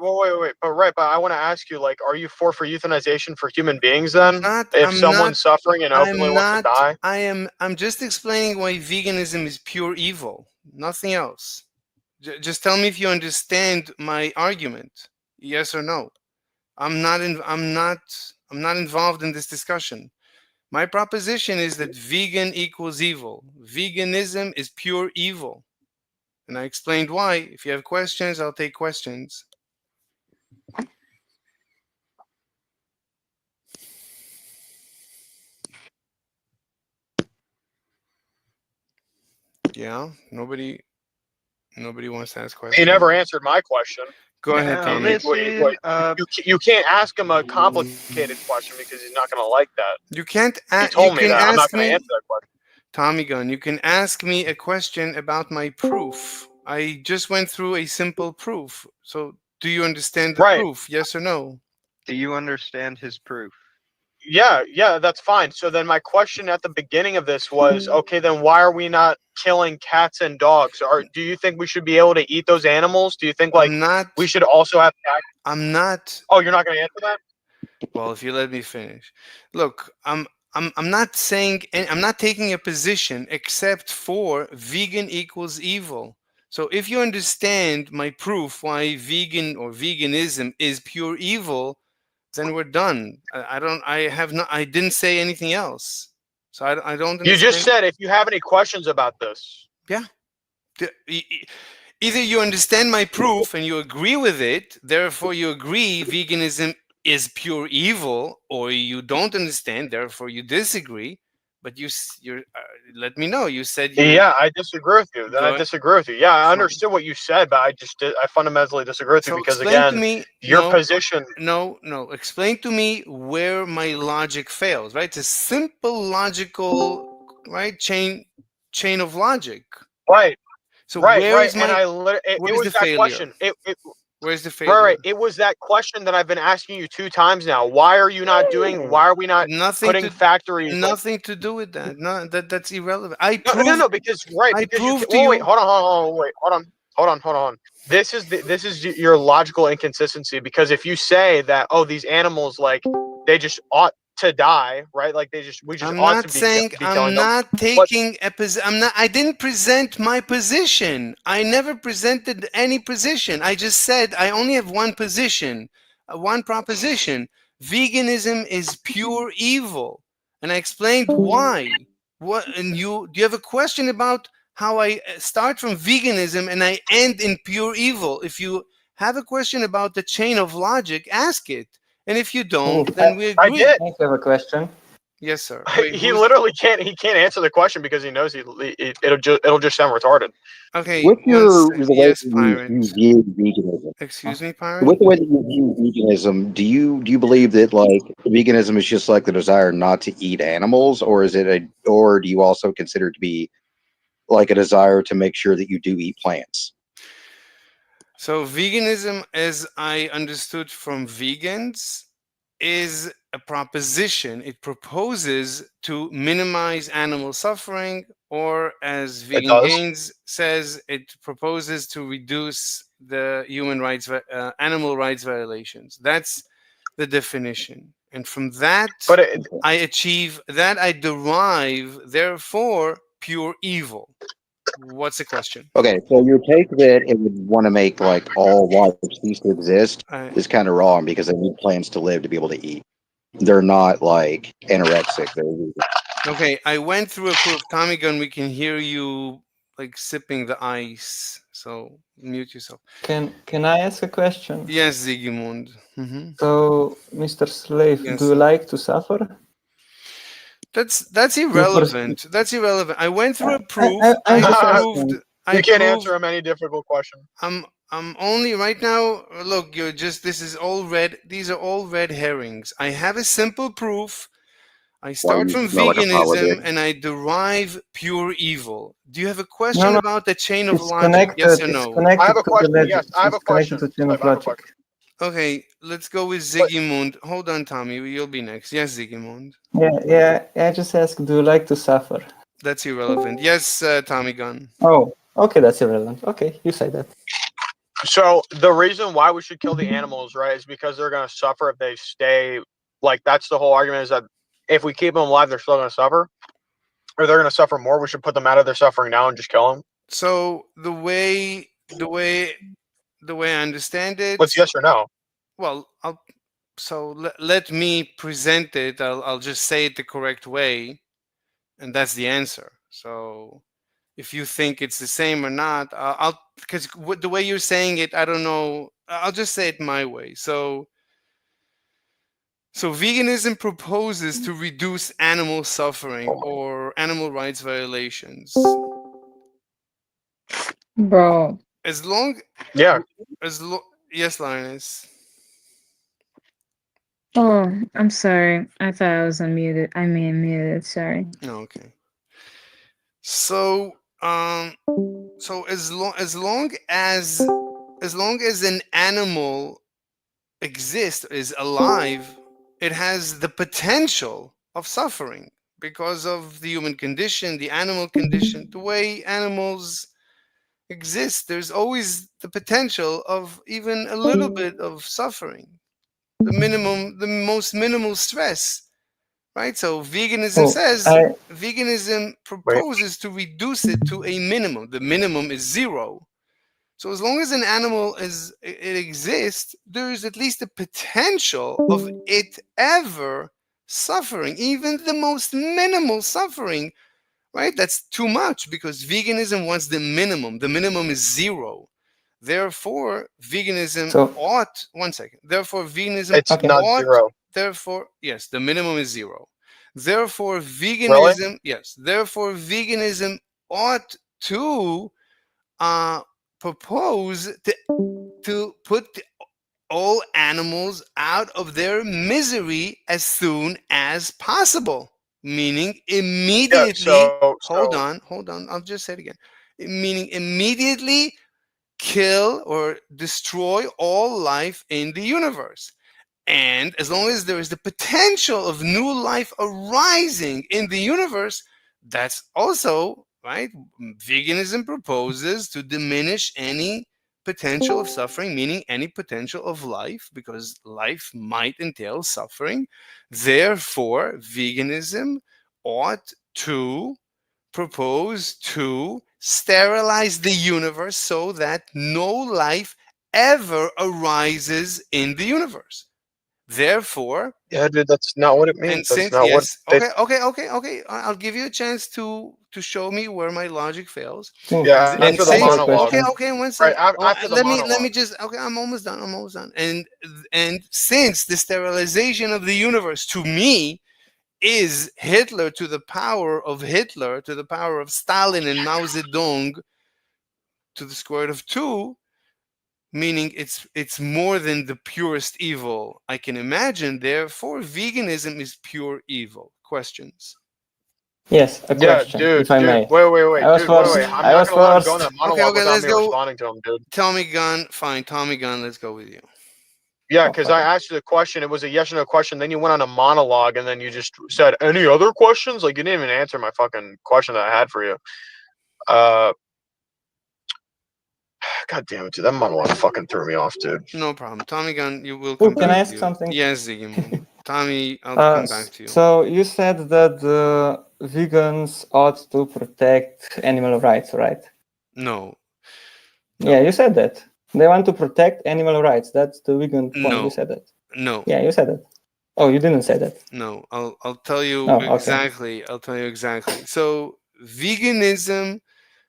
want to ask you, like, are you for euthanization for human beings then? If someone's suffering and openly wants to die? I'm just explaining why veganism is pure evil. Nothing else. Just tell me if you understand my argument. Yes or no. I'm not involved in this discussion. My proposition is that vegan equals evil. Veganism is pure evil. And I explained why. If you have questions, I'll take questions. Yeah, nobody wants to ask questions. He never answered my question. Go ahead, Tommy. You can't ask him a complicated question because he's not going to like that. You can't. He told me that. I'm not going to me, answer that question. Tommy Gunn, you can ask me a question about my proof. I just went through a simple proof. So, do you understand the proof? Yes or no? Do you understand his proof? Yeah, that's fine. So then my question at the beginning of this was, okay, then why are we not killing cats and dogs? Or do you think we should be able to eat those animals? Do you think we should also have cats? I'm not. Oh, you're not going to answer that? Well, if you let me finish. Look, I'm not saying, I'm not taking a position except for vegan equals evil. So if you understand my proof why vegan or veganism is pure evil, then we're done. I didn't say anything else. So I don't understand. You just said if you have any questions about this. Yeah. Either you understand my proof and you agree with it, therefore you agree veganism is pure evil, or you don't understand, therefore you disagree. But you're let me know. You said you. Yeah, I disagree with you. Then I disagree with you. Yeah, I understood what you said, but I fundamentally disagree with you because again, your position. No. Explain to me where my logic fails. Right, it's a simple logical chain of logic. Right. So right. Where's the that question. Where's the failure? Right. It was that question that I've been asking you 2 times now. Why are you not doing? Why are we not putting factories? Nothing to do with that. No, that's irrelevant. No. Because wait, hold on. This is your logical inconsistency, because if you say that these animals they just ought to die, right? Like we just ought to be killing them. I'm not taking a position. I didn't present my position. I never presented any position. I just said I only have one position, one proposition. Veganism is pure evil, and I explained why. What? And do you have a question about how I start from veganism and I end in pure evil? If you have a question about the chain of logic, ask it. And if you don't, then we agree. I did. I have a question. Yes, sir. Wait, he literally can't. He can't answer the question because he knows it'll just sound retarded. Okay. With the way yes, that you view veganism. Excuse me, Pirate. With the way that you view veganism, do you believe that veganism is just like the desire not to eat animals, or or do you also consider it to be like a desire to make sure that you do eat plants? So veganism, as I understood from vegans, is a proposition. It proposes to minimize animal suffering, or as Vegan Gains says, it proposes to reduce the animal rights violations. That's the definition. And from that, I derive, therefore, pure evil. What's the question? Okay, so your take that it would want to make all life cease to exist is kind of wrong, because they need plants to live to be able to eat. They're not anorexic. Okay, I went through a proof. Tommy Gun, we can hear you like sipping the ice. So mute yourself. Can I ask a question? Yes, Zigmund. So, Mr. Slave, Yes, do you sir. like to suffer? That's irrelevant. That's irrelevant. I went through a proof. I'm just proved. asking. You can't answer him any difficult question. I'm only right now. Look, you're just. This is all red. These are all red herrings. I have a simple proof. I Why start you from smell like veganism apology? and I derive pure evil. Do you have a No, question no, about the chain of it's logic? Yes connected. or It's no? connected I have a to the question. logic. Yes, I have It's a connected question. to chain Slave, of I have a logic. question. Okay, let's go with But Zigmund. Hold on, Tommy. You'll be next. Yes, Zigmund. Yeah. I just asked, do you like to suffer? That's irrelevant. Yes, Tommy Gunn. Oh, okay, that's irrelevant. Okay, you say that. so the reason why we should kill the animals, right, is because they're going to suffer if they stay. Like that's the whole argument is that if we keep them alive, they're still going to suffer, or they're going to suffer more. We should put them out of their suffering now and just kill them. So the way I understand it. What's yes or no? Well, let me present it. I'll just say it the correct way, and that's the answer. So if you think it's the same or not, I'll because the way you're saying it, I don't know. I'll just say it my way. So veganism proposes to reduce animal suffering or animal rights violations. Bro. As long Yeah. Yes, Linus. Oh, I'm sorry. I thought I was unmuted. I mean muted. Sorry. Oh, okay. So as long as an animal exists, is alive, it has the potential of suffering because of the human condition, the animal condition, the way animals exist. There's always the potential of even a little bit of suffering, the most minimal stress. Right, so veganism proposes to reduce it to a minimum. The minimum is 0. So as long as an animal it exists, there is at least a potential of it ever suffering, even the most minimal suffering. Right, that's too much because veganism wants the minimum. The minimum is 0. Therefore, veganism ought. 1 second. Therefore, veganism it's not ought. 0. Therefore, yes, the minimum is 0. Therefore, veganism. Really? Yes. Therefore, veganism ought to propose to put all animals out of their misery as soon as possible. Meaning immediately. Yeah, hold on. I'll just say it again. Meaning immediately kill or destroy all life in the universe. And as long as there is the potential of new life arising in the universe, that's also right. Veganism proposes to diminish any potential of suffering, meaning any potential of life, because life might entail suffering. Therefore, veganism ought to propose to sterilize the universe so that no life ever arises in the universe. Therefore, yeah, dude, that's not what it means. and That's since not what yes, they. okay, I'll give you a chance to show me where my logic fails. Yeah, And after the since monologue. okay, 1 Right second. after the let monologue. me just okay. I'm almost done. And since the sterilization of the universe to me is Hitler to the power of Hitler, to the power of Stalin and Mao Zedong to the square root of 2, meaning it's more than the purest evil I can imagine. Therefore, veganism is pure evil. Questions? Yes, a question, dude, if I may. Wait, I was dude, first. wait. I'm I not was gonna let him go in first. that monologue Okay, without let's me go. responding to him, dude. Tommy Gunn, fine. Tommy Gunn, let's go with you. Yeah, because I asked you the question. It was a yes or no question. Then you went on a monologue, and then you just said, "Any other questions?" Like you didn't even answer my fucking question that I had for you. God damn it, dude! That monologue fucking threw me off, dude. No problem. Tommy Gunn, you will Oh, come can back I to ask you. something? Yes, Zigmund. Tommy, I'll come back to you. So you said that the vegans ought to protect animal rights, right? No. Yeah, you said that. They want to protect animal rights. That's the vegan point. No. You said that. No. Yeah, you said that. Oh, you didn't say that. No, I'll tell you Oh, okay. exactly. I'll tell you exactly. So veganism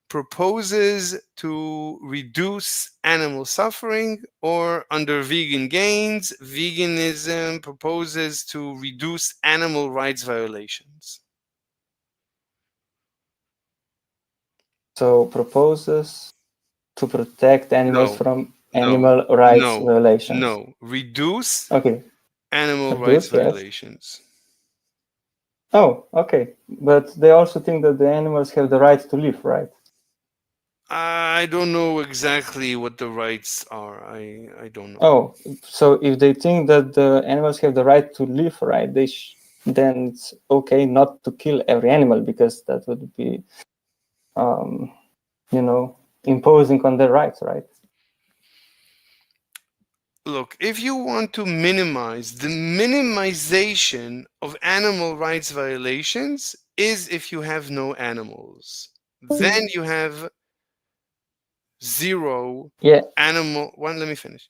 proposes to reduce animal suffering, or under vegan gains, veganism proposes to reduce animal rights violations? So proposes to protect animals No, from no, animal rights no, violations. no. Reduce Okay. animal rights Reduce, yes. violations. Oh, okay. But they also think that the animals have the right to live, right? I don't know exactly what the rights are. I don't know. Oh, so if they think that the animals have the right to live, right, then it's okay not to kill every animal, because that would be, imposing on their rights, right? Look, if you want to minimize, the minimization of animal rights violations is if you have no animals. Then you have zero animal. Let me finish.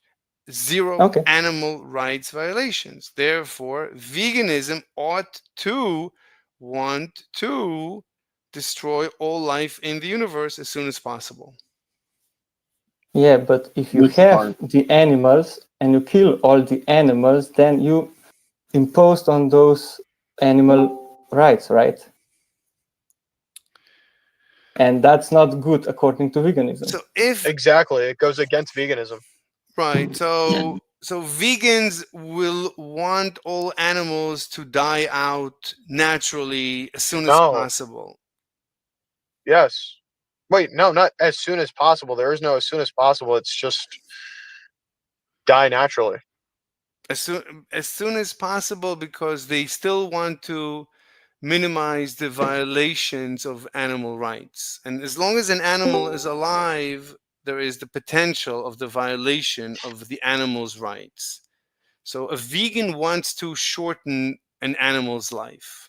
Zero animal rights violations. Therefore, veganism ought to want to destroy all life in the universe as soon as possible. Yeah, but if you have the animals and you kill all the animals, then you imposed on those animal rights, right? And that's not good according to veganism. So if exactly, it goes against veganism. Right. So vegans will want all animals to die out naturally as soon as possible. Yes. Wait, no, not as soon as possible. There is no as soon as possible. It's just die naturally. As soon as possible, because they still want to minimize the violations of animal rights. And as long as an animal is alive, there is the potential of the violation of the animal's rights. So a vegan wants to shorten an animal's life.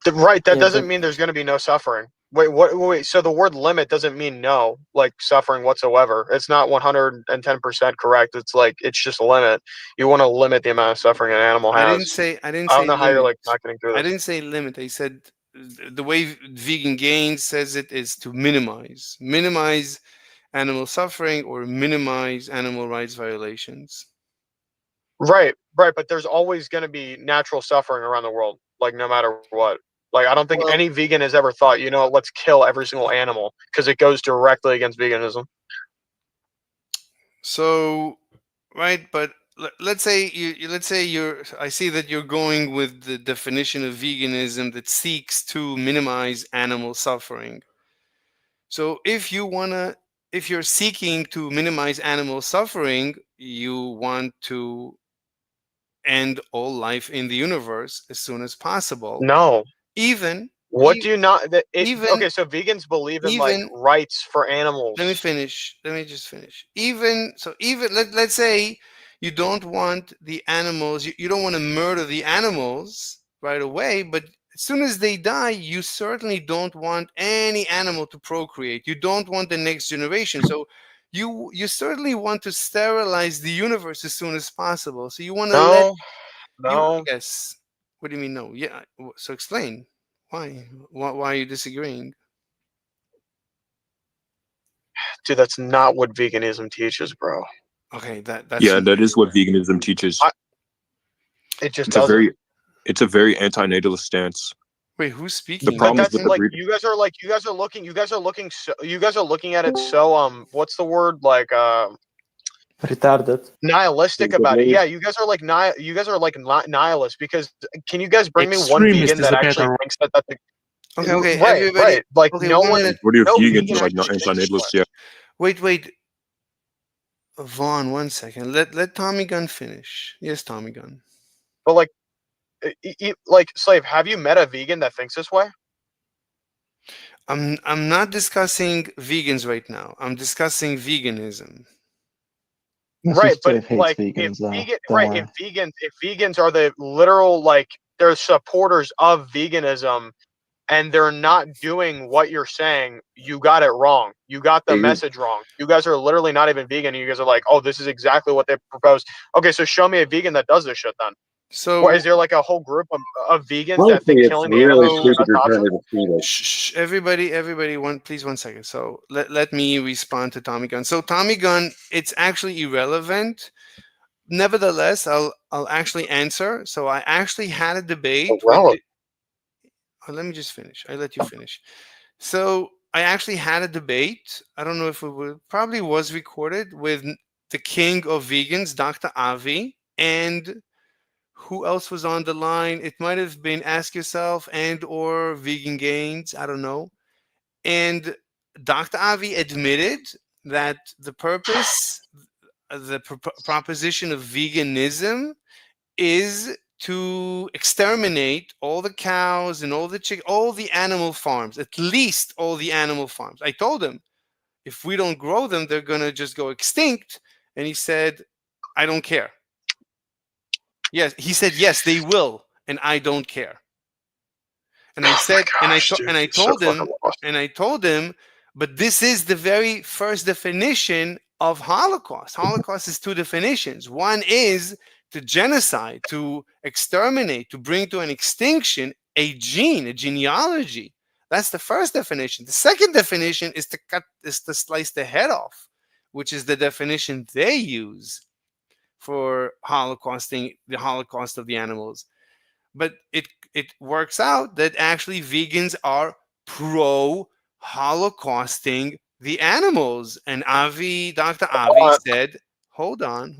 Right, that doesn't mean there's going to be no suffering. Wait, what? Wait, so the word limit doesn't mean no, like suffering whatsoever. It's not 110% correct. It's like it's just a limit. You want to limit the amount of suffering an animal has. I didn't say I don't know how you're like not getting through this. I didn't say limit. I said the way vegan gains says it is to minimize animal suffering or minimize animal rights violations. Right, but there's always going to be natural suffering around the world, like no matter what. Like I don't think any vegan has ever thought, let's kill every single animal, because it goes directly against veganism. So, right, but let's say you're. I see that you're going with the definition of veganism that seeks to minimize animal suffering. So if you're seeking to minimize animal suffering, you want to end all life in the universe as soon as possible. No. Even what do you not? even okay, so vegans believe in like rights for animals. Let me just finish. Let's say you don't want the animals. You don't want to murder the animals right away, but as soon as they die, you certainly don't want any animal to procreate. You don't want the next generation. So you certainly want to sterilize the universe as soon as possible. So you want to yes. What do you mean no? Yeah. So explain why. Why are you disagreeing? Dude, that's not what veganism teaches, bro. Okay, that's that is what veganism teaches. It just doesn't. It's a very anti-natalist stance. Wait, who's speaking? The problem is with like you guys are looking at it so what's the word, like retarded, nihilistic about it. Yeah, you guys are like nihilist, because can you guys bring me one vegan that actually thinks that that's okay, right. Like no one. Majority of vegans are like anti-natalist. Yeah. Wait, Vaughn, 1 second. Let Tommy Gunn finish. Yes, Tommy Gunn. But like Slave, have you met a vegan that thinks this way? I'm not discussing vegans right now. I'm discussing veganism. Right, but like if vegans are the literal, like they're supporters of veganism, and they're not doing what you're saying, you got it wrong. You got the message wrong. You guys are literally not even vegan. You guys are like, oh, this is exactly what they propose. Okay, so show me a vegan that does this shit then. So What, is there like a whole group of vegans that Honestly, think it's killing the really animals is stupid you're toxic? turning to fetus. shh, everybody, please 1 second. So let me respond to Tommy Gunn. So Tommy Gunn, it's actually irrelevant. Nevertheless, I'll actually answer. So I actually had a debate with. Irrelevant. Let me just finish. I let you finish. So I actually had a debate. I don't know if it probably was recorded with the king of vegans, Dr. Avi, and who else was on the line? It might have been Ask Yourself and or Vegan Gains. I don't know. And Dr. Avi admitted that the purpose, the proposition of veganism is to exterminate all the cows and all the all the animal farms, at least all the animal farms. I told him, if we don't grow them, they're going to just go extinct. And he said, I don't care. Yes, he said, yes, they will, and I don't care. And I said, and I told him, but this is the very first definition of Holocaust. Holocaust is two definitions. One is to genocide, to exterminate, to bring to an extinction a gene, a genealogy. That's the first definition. The second definition is to slice the head off, which is the definition they use for holocausting the Holocaust of the animals. But it works out that actually vegans are pro holocausting the animals. And Dr. Avi said, hold on.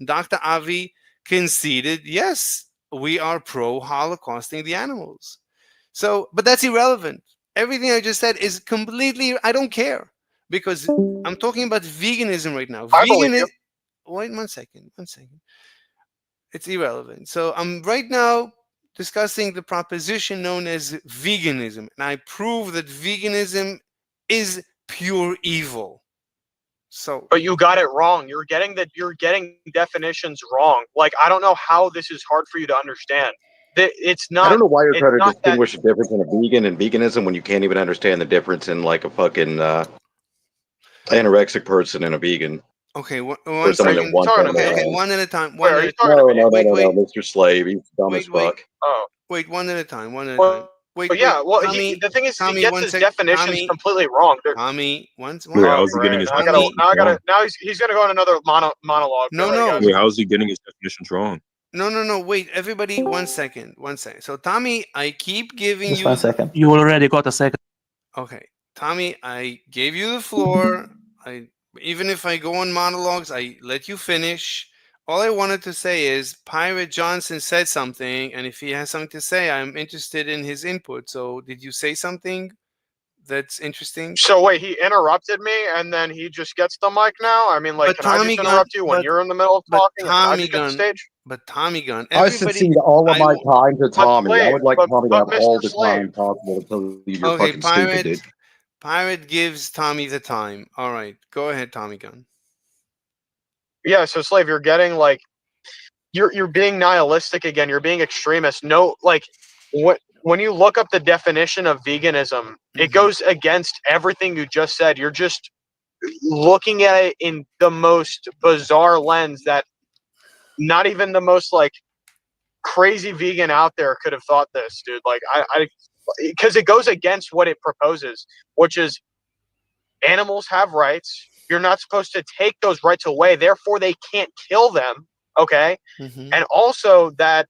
Dr. Avi conceded, yes, we are pro holocausting the animals. So, but that's irrelevant. Everything I just said is completely, I don't care, because I'm talking about veganism right now. Veganism. Wait 1 second. It's irrelevant. So I'm right now discussing the proposition known as veganism, and I prove that veganism is pure evil. So, but you got it wrong. You're getting definitions wrong. Like, I don't know how this is hard for you to understand. It's not. I don't know why you're trying to not distinguish the difference in a vegan and veganism when you can't even understand the difference in like a fucking anorexic person and a vegan. Okay, one Or someone that second. wants Okay, one at a time. Wait, are you talking to me? No, Mr. Slave. He's dumb as fuck. Oh. Wait, one at a time. Wait, yeah. Well, the thing is, he gets his definitions completely wrong. Tommy, once. Wait, how's he getting his definitions wrong? Now he's gonna go on another monologue. No. Wait, how's he getting his definitions wrong? No. Wait, everybody, 1 second. So, Tommy, I keep giving Just you. 1 second. You already got a second. Okay, Tommy, I gave you the floor. Even if I go on monologues, I let you finish. All I wanted to say is Pirate Johnson said something, and if he has something to say, I'm interested in his input. So did you say something that's interesting? So wait, he interrupted me, and then he just gets the mic now? I mean, like, can I just interrupt you when you're in the middle of talking, and I just get the stage? But Tommy Gunn, I succeed all of my time to Tommy. I would like Tommy to have all the time possible to tell you you're fucking stupid, dude. Pirate gives Tommy the time. All right, go ahead, Tommy Gunn. Yeah, so Slave, you're getting like, you're being nihilistic again. You're being extremist. No, like, when you look up the definition of veganism, it goes against everything you just said. You're just looking at it in the most bizarre lens that not even the most like crazy vegan out there could have thought this, dude. Like, because it goes against what it proposes, which is animals have rights. You're not supposed to take those rights away. Therefore, they can't kill them. Okay. And also that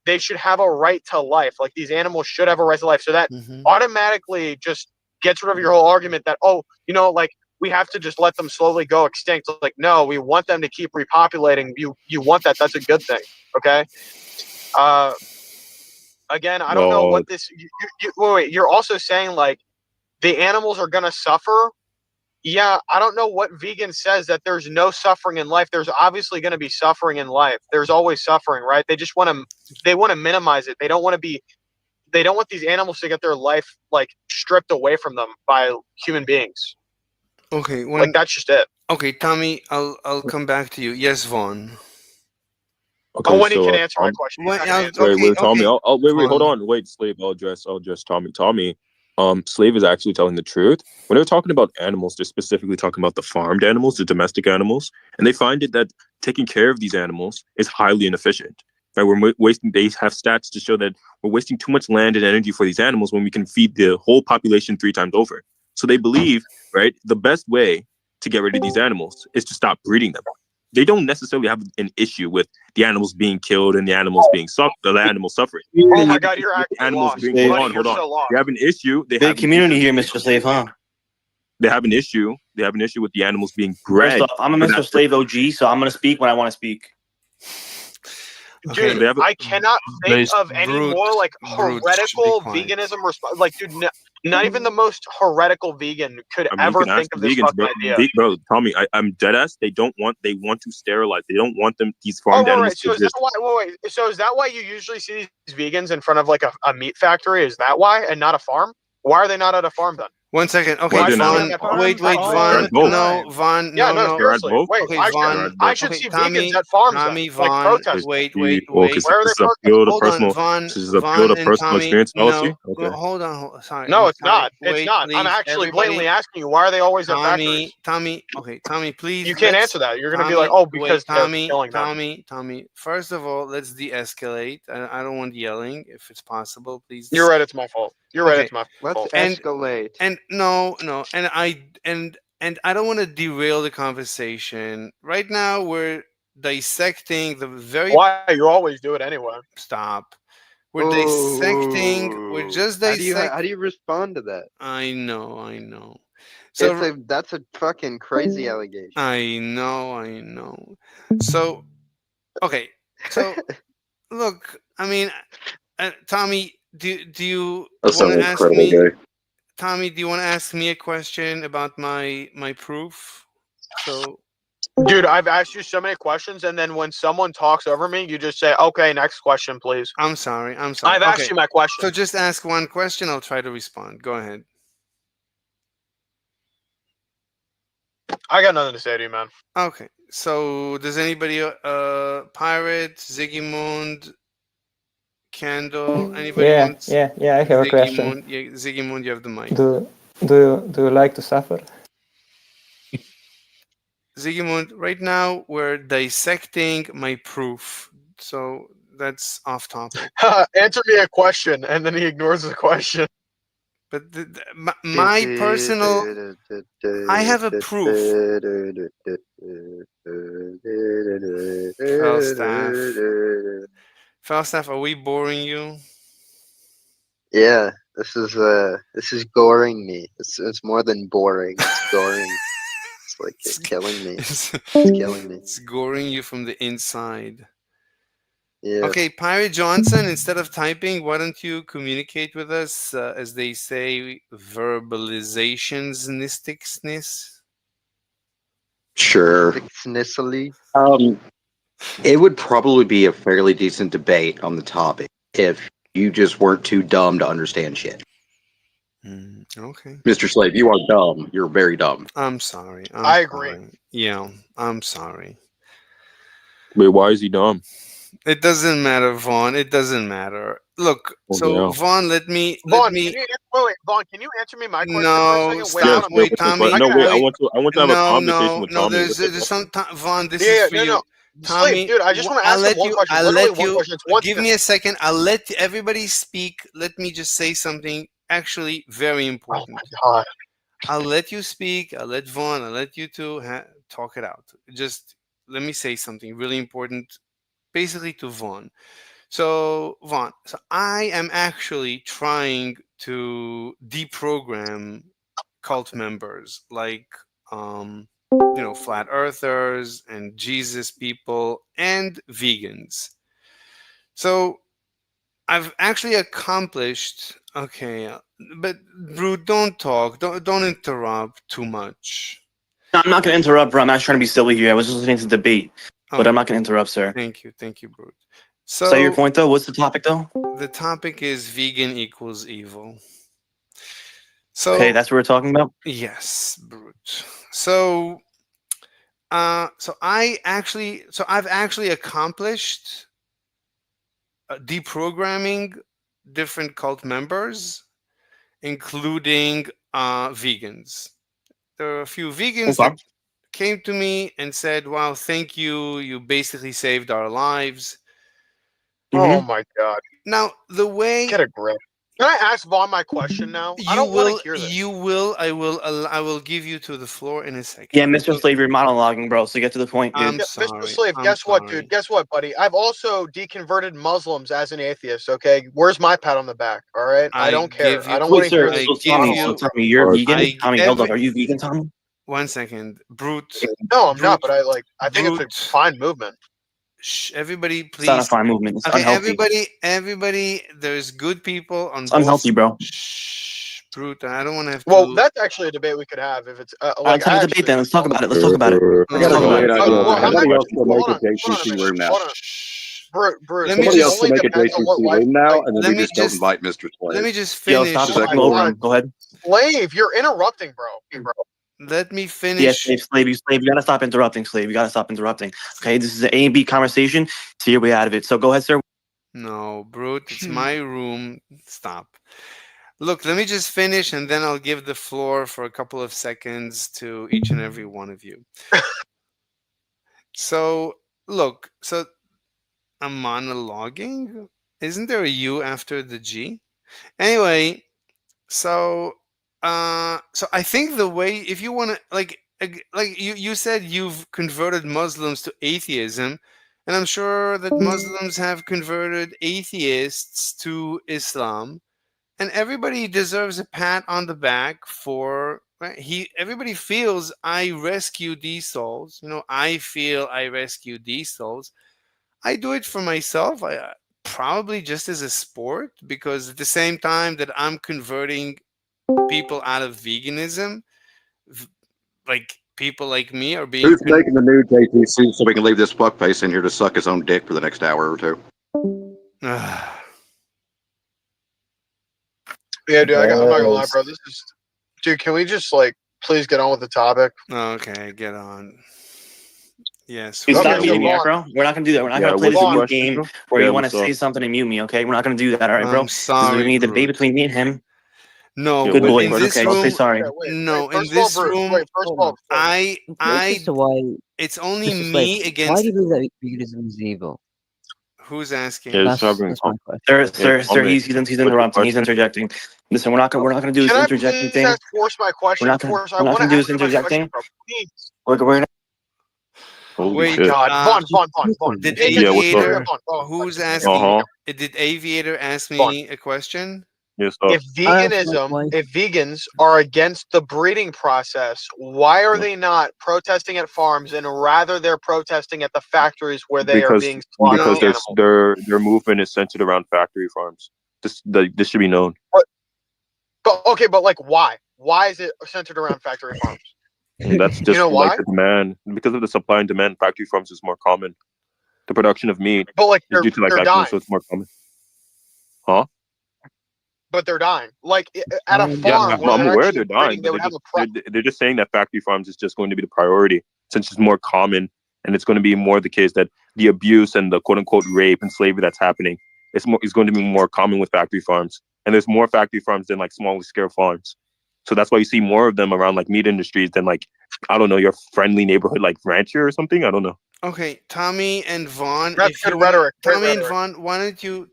they should have a right to life. Like, these animals should have a right to life. So that automatically just gets rid of your whole argument that, oh, like, we have to just let them slowly go extinct. Like, no, we want them to keep repopulating. You want that. That's a good thing. Okay. Again, I don't know what this. Wait. You're also saying like the animals are gonna suffer. Yeah, I don't know what vegan says that there's no suffering in life. There's obviously going to be suffering in life. There's always suffering, right? They just want to minimize it. They don't want these animals to get their life like stripped away from them by human beings. Okay, like that's just it. Okay, Tommy, I'll come back to you. yes, Vaughn. Okay, when he can answer my question. Wait, Tommy. Wait, hold on. Wait, Slave. I'll address Tommy. Tommy, Slave is actually telling the truth. When they're talking about animals, they're specifically talking about the farmed animals, the domestic animals, and they find it that taking care of these animals is highly inefficient. Right? We're wasting. They have stats to show that we're wasting too much land and energy for these animals when we can feed the whole population 3 times over. So they believe, right, the best way to get rid of these animals is to stop breeding them. They don't necessarily have an issue with the animals being killed and the animals being the animals suffering. Oh my god, you're actually Animals lost. being Buddy, hold on. so lost. They have an issue. They Big have community here, Mr. Slave, huh? They have an issue. They have an issue with the animals being bred. First off, I'm a Mr. Slave OG, so I'm gonna speak when I want to speak. Dude, I cannot think of any more like heretical veganism response. Like, dude, not even the most heretical vegan could ever think of this fucking idea. Bro, Tommy, I'm dead ass. They want to sterilize. They don't want these Oh, farmed right, animals right. So to is that exist. why? Wait. So is that why you usually see these vegans in front of like a meat factory? Is that why, and not a farm? Why are they not at a farm then? 1 second. Okay, Why Vaughn. Wait, Vaughn. No, Vaughn. Yeah, No, no, no. seriously. Wait, Okay, I Vaughn. should Okay, see Tommy. vegans at farms Tommy, then, like Vaughn. protesting. Wait. Where are they protesting? Hold on, Vaughn. This is a Vaughn field of and personal Tommy. experience policy. No, Okay. hold on. Sorry. No, I'm it's sorry. not. It's Wait, not. I'm please, actually everybody. blatantly asking you, why are they always at factories? Tommy. Okay, Tommy, please. You can't let's- answer that. You're going to be Tommy, like, oh, wait, because they're killing them. Tommy. First of all, let's de-escalate. I don't want yelling. If it's possible, please. You're right. It's my fault. You're right. It's my fault. Let's escalate. And no, and I don't want to derail the conversation. Right now, we're dissecting the very. Why? You always do it anyway. Stop. We're dissecting. We're just dissecting. How do you respond to that? I know. So That's a fucking crazy allegation. I know. So, okay. So, look. I mean, Tommy, do you That want sounds to ask incredible, me? Gary. Tommy, do you want to ask me a question about my proof? So, Dude, I've asked you so many questions, and then when someone talks over me, you just say, "Okay, next question, please." I'm sorry. I've Okay. asked you my question. So just ask one question. I'll try to respond. Go ahead. I got nothing to say to you, man. Okay. So does anybody, Pirate, Ziggymoon, Candle, anybody Yeah, wants? yeah, I have a question. Yeah, Ziggymoon, you have the mic. Do you like to suffer? Ziggymoon, right now we're dissecting my proof. So that's off topic. Answer me a question, and then he ignores the question. But my personal, I have a proof. Falstaff, are we boring you? Yeah, this is goring me. It's more than boring. It's goring. It's like it's killing me. It's killing me. It's goring you from the inside. Yeah. Okay, Pirate Johnson, instead of typing, why don't you communicate with us, as they say, verbalizationsness? Sure. Snissily. It would probably be a fairly decent debate on the topic if you just weren't too dumb to understand shit. Okay. Mr. Slave, you are dumb. You're very dumb. I'm sorry. I agree. Yeah, I'm sorry. Wait, why is he dumb? It doesn't matter, Vaughn. It doesn't matter. Look, so Vaughn, let me. Vaughn, can you answer me my question No, for a second? stop. Wait, Tommy. No, wait. I want to have a conversation with Tommy. There's some Vaughn. This is for you. No. Tommy, Slave, dude, I just want to ask him one question. Literally one question. It's one give me a second. I'll let everybody speak. Let me just say something actually very important. Oh my God. I'll let you speak. I'll let Vaughn. I'll let you two talk it out. Just let me say something really important, basically to Vaughn. So Vaughn, I am actually trying to deprogram cult members like flat earthers and Jesus people and vegans. So I've actually accomplished. Okay, but Brew, don't talk. Don't interrupt too much. No, I'm not going to interrupt, bro. I'm not trying to be silly here. I was just listening to the debate, but I'm not going to interrupt, sir. Thank you, Brute. So your point, though? What's the topic, though? The topic is vegan equals evil. So okay, that's what we're talking about. Yes, Brute. So I've actually accomplished deprogramming different cult members, including vegans. There are a few vegans that came to me and said, "Wow, thank you. You basically saved our lives." Oh my god. Now the way Get a grip. Can I ask Vaughn my question now? I don't want to hear this. I will give you to the floor in a second. Yeah, Mr. Slave, you're monologuing, bro. So get to the point, dude. I'm Yeah, sorry. Mr. Slave, I'm guess what, sorry. dude? Guess what, buddy? I've also deconverted Muslims as an atheist, okay? Where's my pat on the back, all right? I don't care. I don't want Wait, to hear sir. this. So Tommy, you're vegan. Tommy, hold up. Are you vegan, Tommy? 1 second, Brute. No, I'm not, but I think it's a fine movement. Shh, everybody, please. It's not a fine movement. It's okay, unhealthy. everybody. There's good people on It's both. unhealthy, bro. Shh, Brute. I don't want to have to. Well, that's actually a debate we could have if it's Let's like. have a debate then. Let's talk about it. Let's talk about it. Let's talk about it. Somebody else will make a JCC room now. Bruce, Somebody else will only make a depends on what JCC life. room now, and then let we me just don't just- invite Mr. Slave. Let me just Yo, finish. stop Is that talking cool? over him. Go ahead. Slave, you're interrupting, bro. Let me Yeah, finish. slave. You gotta stop interrupting, slave. You gotta stop interrupting. Okay, this is an A and B conversation. See your way out of it. So go ahead, sir. No, Brute. It's my room. Stop. Look, let me just finish, and then I'll give the floor for a couple of seconds to each and every one of you. So, look. So, I'm monologuing. Isn't there a U after the G? Anyway, so I think the way, if you want to, like you said, you've converted Muslims to atheism, and I'm sure that Muslims have converted atheists to Islam, and everybody deserves a pat on the back for right? Everybody feels I rescued these souls. I feel I rescued these souls. I do it for myself. I probably just as a sport, because at the same time that I'm converting people out of veganism, like people like me are being Who's making the new JCC so we can leave this fuckface in here to suck his own dick for the next hour or two? Yeah, dude, I'm not gonna lie, bro. Dude, can we just please get on with the topic? Okay, get on. Yes. Dude, stop Okay, muting me, Vaughn. bro. We're not gonna do that. We're not gonna play this mute game where you want to say something and mute me. Okay, we're not gonna do that. All right, bro. I'm This is sorry, gonna be a Brute. debate between me and him. No, Good boy. in this Okay, room, I'll say sorry. no, in First of all, this Bruce, room, wait, first of all, As to why it's only Mr. me Slave, why against. do you believe that veganism is evil? Who's asking? Yeah, That's my question. Sir, he's interrupting. He's interjecting. Listen, we're not gonna do this can I interjecting please thing. force my question? We're not gonna want to do this ask my question, interjecting. bro. Please. We're gonna. Wait, shit. God, Vaughn. Did Pay attention. Aviator? Vaughn, Who's just asking? Uh-huh. Did Aviator ask Vaughn. me a question? Yes, If vegans are against the breeding process, why are they not protesting at farms and rather they're protesting at the factories where they are being slaughtered? because the animals? their movement is centered around factory farms. This should be known. But like, why? Why is it centered around factory farms? And that's just You know like why? the demand. Because of the supply and demand, factory farms is more common. The production of meat But like, is due to like they're factories, dying. so it's more common. Huh? But they're dying. Like at a Yeah, farm where I'm they're aware actually they're dying, breeding, they but would have a they're just saying that factory farms is just going to be the priority since it's more common, and it's going to be more the case that the abuse and the quote unquote rape and slavery that's happening is going to be more common with factory farms, and there's more factory farms than like smaller scale farms. So that's why you see more of them around like meat industries than like, I don't know, your friendly neighborhood like rancher or something. I don't know. Okay, Tommy and Vaughn. That's good rhetoric. Tommy and Vaughn, why don't you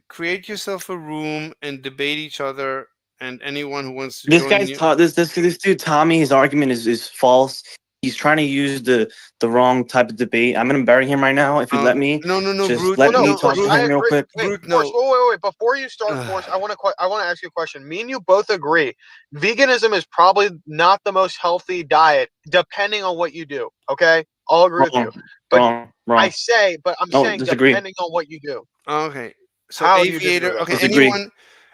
create yourself a room and debate each other, and anyone who wants to This join guy's you. this dude Tommy. His argument is false. He's trying to use the wrong type of debate. I'm gonna bury him right now. If you let me, No, just Brute. let me No, talk to I him real agree. quick. Wait, wait. Before you start, Force, I want to ask you a question. Me and you both agree, veganism is probably not the most healthy diet, depending on what you do. Okay, I'll agree with you. But wrong. I'm saying disagree. depending on what you do. Okay, so How do you disagree Aviator. with Okay, that? Disagree.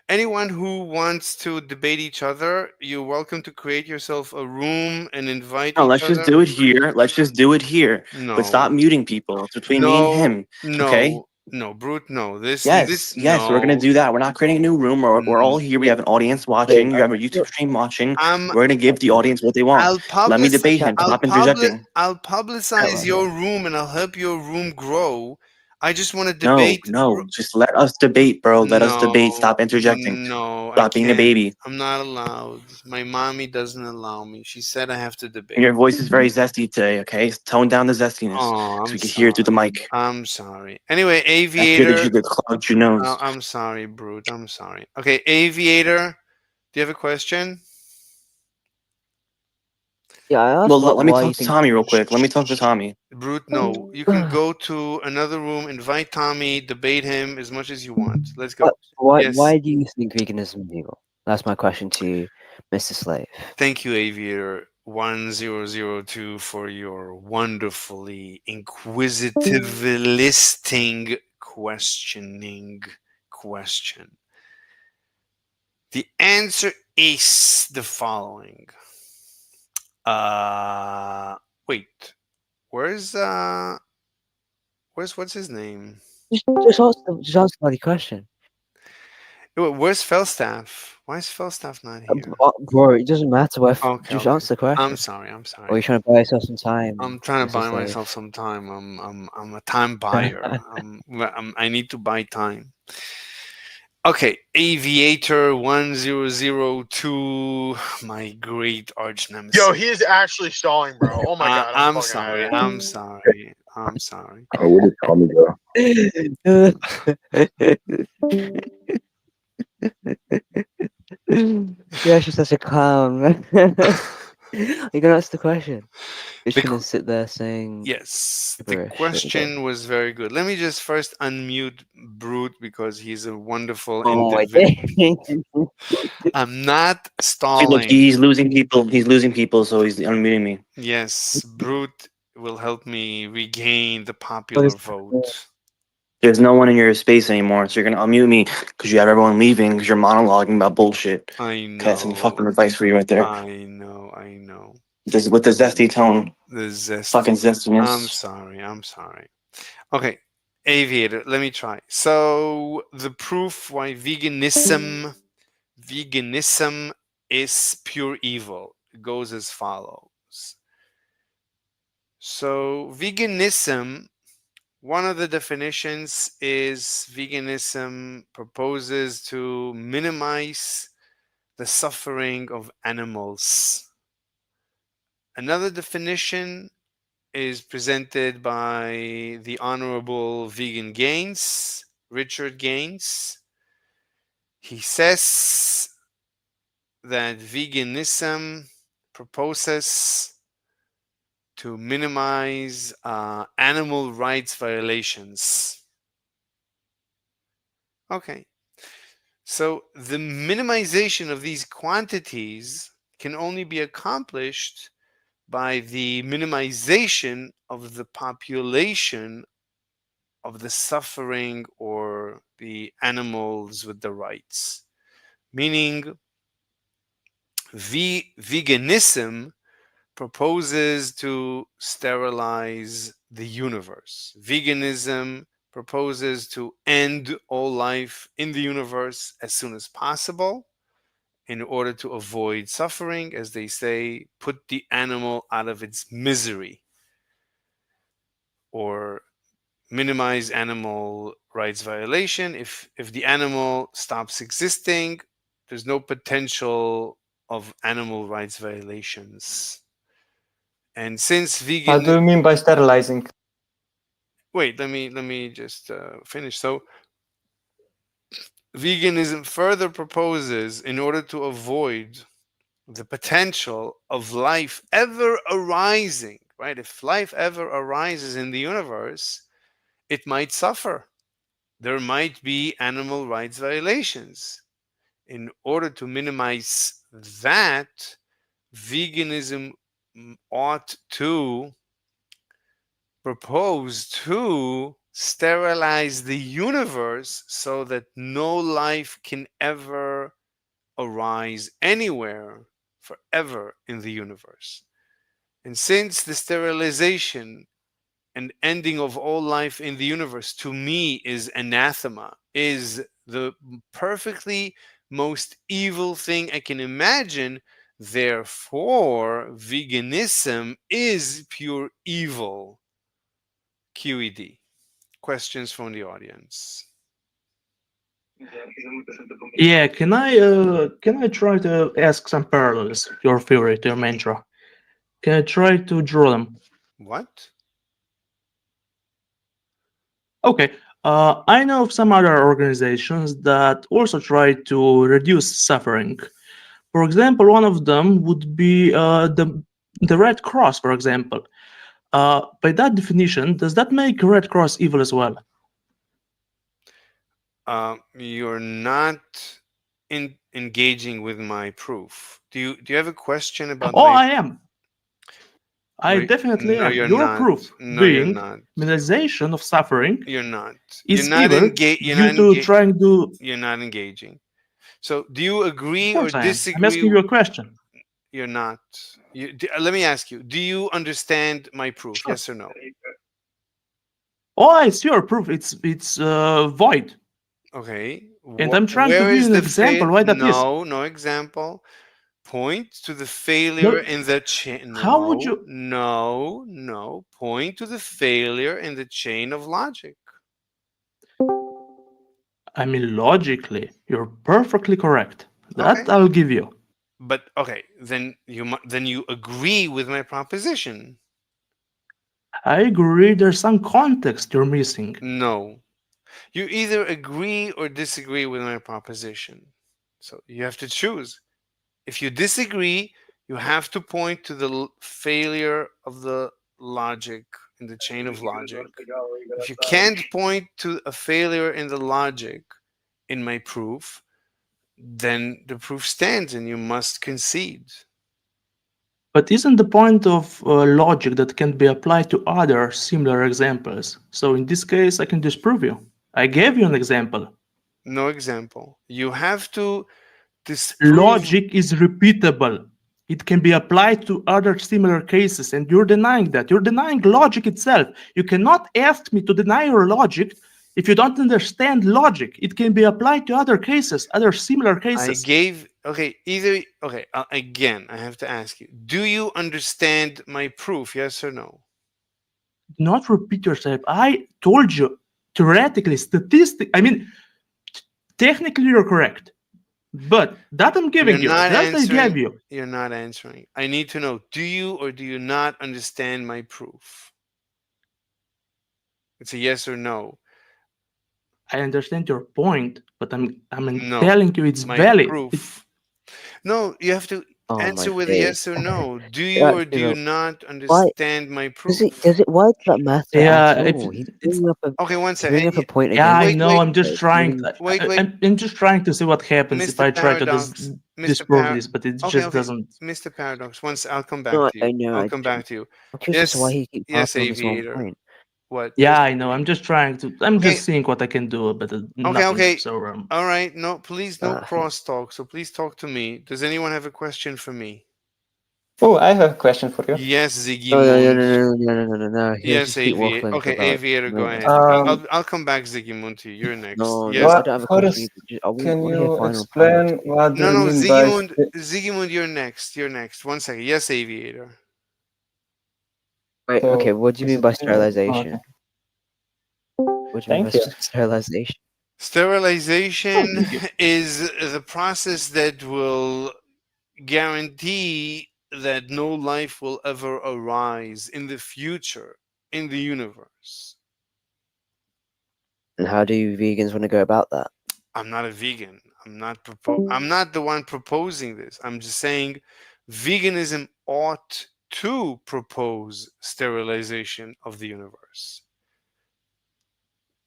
anyone who wants to debate each other, you're welcome to create yourself a room and invite No, each let's other. just do it here. Let's just do it here. No. But stop muting people. It's between me and him. Okay? No, Brute. No, Yes, we're gonna do that. We're not creating a new room. We're all here. We have an audience watching. You have a YouTube stream watching. We're gonna give the audience what they want. Let me debate him. Stop interjecting. I'll publicize your room and I'll help your room grow. I just want to No, debate. no, just let us debate, bro. Let us debate. Stop interjecting. No, I Stop being a can't. baby. I'm not allowed. My mommy doesn't allow me. She said I have to debate. And your voice is very zesty today, okay? Tone down the zestiness Oh, so I'm we can hear it through the sorry. mic. I'm sorry. Anyway, I hear Aviator. that you get clogged your nose. Oh, I'm sorry, Brute. I'm sorry. Okay, Aviator, do you have a question? Yeah, I asked Well, like let me why talk you to think. Tommy real quick. Let me talk to Tommy. Brute, no. You can go to another room, invite Tommy, debate him as much as you want. Let's go. Why Yes. do you think veganism is evil? That's my question to you, Mr. Slave. Thank you, Aviator 1002, for your wonderfully inquisitive listing questioning question. The answer is the following. Wait. Where's what's his name? Just answer the question. Where's Felstaff? Why is Felstaff not here? Bro, it doesn't matter. Okay, Just okay. answer the question. I'm sorry. I'm sorry. Or are you trying to buy yourself some time? I'm trying to Mr. buy Slave? myself some time. I'm a time buyer. I need to buy time. Okay, Aviator 1002, my great arch nemesis. Yo, he is actually stalling, bro. Oh my god, I'm fucking sorry. out of I'm here. sorry. I'm sorry. Oh, where did Tommy go? You're actually such a clown, man. You're gonna ask the question. You're just gonna sit there saying. Yes, the gibberish. question was very good. Let me just first unmute Brute because he's a wonderful Oh my individual. I'm not Hey, stalling. look, he's losing people. He's losing people, so he's unmuting me. Yes, Brute will help me regain the popular vote. There's no one in your space anymore, so you're gonna unmute me because you have everyone leaving because you're monologuing about bullshit. I Okay, that's some know. fucking advice for you right there. I know. This with the zesty tone. The zesty. Fucking zestiness. I'm sorry. Okay, Aviator, let me try. So the proof why veganism is pure evil goes as follows. So veganism, one of the definitions is veganism proposes to minimize the suffering of animals. Another definition is presented by the Honorable Vegan Gaines, Richard Gaines. He says that veganism proposes to minimize animal rights violations. Okay. So the minimization of these quantities can only be accomplished by the minimization of the population of the suffering or the animals with the rights. Meaning, veganism proposes to sterilize the universe. Veganism proposes to end all life in the universe as soon as possible in order to avoid suffering, as they say, put the animal out of its misery, or minimize animal rights violation. If the animal stops existing, there's no potential of animal rights violations. And since How do you mean by sterilizing? Wait, let me just finish. So veganism further proposes, in order to avoid the potential of life ever arising, right? If life ever arises in the universe, it might suffer. There might be animal rights violations. In order to minimize that, veganism ought to propose to sterilize the universe so that no life can ever arise anywhere forever in the universe. And since the sterilization and ending of all life in the universe to me is anathema, is the perfectly most evil thing I can imagine, therefore veganism is pure evil. QED. questions from the audience? Yeah, can I try to ask some parallels? Your theory to your mantra. Can I try to draw them? What? Okay. I know of some other organizations that also try to reduce suffering. For example, one of them would be the Red Cross, for example. By that definition, does that make Red Cross evil as well? You're not engaging with my proof. Do you have a question about Oh, my? I am. I No, definitely no, am. you're Your not. proof No, you're being not. minimization of suffering You're not. is You're not evil due to trying to. You're not engaging. So, do you agree Of or course I am. I'm disagree? asking you a question. You're not. Let me ask you. Do you understand my proof? Sure. Yes or no? Oh, it's your proof. It's void. Okay. And I'm trying to Where give is you an the example why that is. No example. Point to the failure in the chain. How would you? No. Point to the failure in the chain of logic. I mean, logically, you're perfectly correct. That Okay. I'll give you. But okay, then you agree with my proposition. I agree. There's some context you're missing. No. You either agree or disagree with my proposition. So you have to choose. If you disagree, you have to point to the failure of the logic in the chain of logic. If you can't point to a failure in the logic in my proof, then the proof stands and you must concede. But isn't the point of logic that can be applied to other similar examples? So in this case, I can disprove you. I gave you an example. No example. You have to disprove. Logic is repeatable. It can be applied to other similar cases, and you're denying that. You're denying logic itself. You cannot ask me to deny your logic if you don't understand logic. It can be applied to other cases, other similar cases. Again, I have to ask you, do you understand my proof? Yes or no? Do not repeat yourself. I told you, theoretically, technically you're correct. But that I'm giving you, that I gave you. You're not answering. I need to know, do you or do you not understand my proof? It's a yes or no. I understand your point, but I'm telling you it's valid. Proof. No, you have to answer with a yes or no. Do you Yeah, or do you not why understand my proof? why does that matter Yeah, at all? He's bringing up a Okay, one he's bringing second. up a point Yeah, against I know. I'm just trying. Wait. I'm just trying to see what happens if I try to disprove this, but it just doesn't. Mr. Paradox, once I'll come back No, to you. I know. I'll come back to you. I'm curious as to why he keeps Yes, harping on this one Aviator. point. What? Yeah, I know. I'm just trying to. I'm just seeing what I can do, but nothing. Okay. So all right. No, please, no crosstalk. So please talk to me. Does anyone have a question for me? Oh, I have a question for you. Yes, Ziggy. No. Yes, Aviator. Okay, Aviator, go ahead. I'll come back, Ziggy to you. You're next. No, yes. I don't have a question. Can you explain what do you mean by... Ziggy, you're next. You're next. 1 second. Yes, Aviator. Wait, okay, what do you mean by sterilization? Okay. What do you mean by sterilization? Sterilization is the process that will guarantee that no life will ever arise in the future in the universe. And how do you vegans want to go about that? I'm not a vegan. I'm not the one proposing this. I'm just saying veganism ought to propose sterilization of the universe.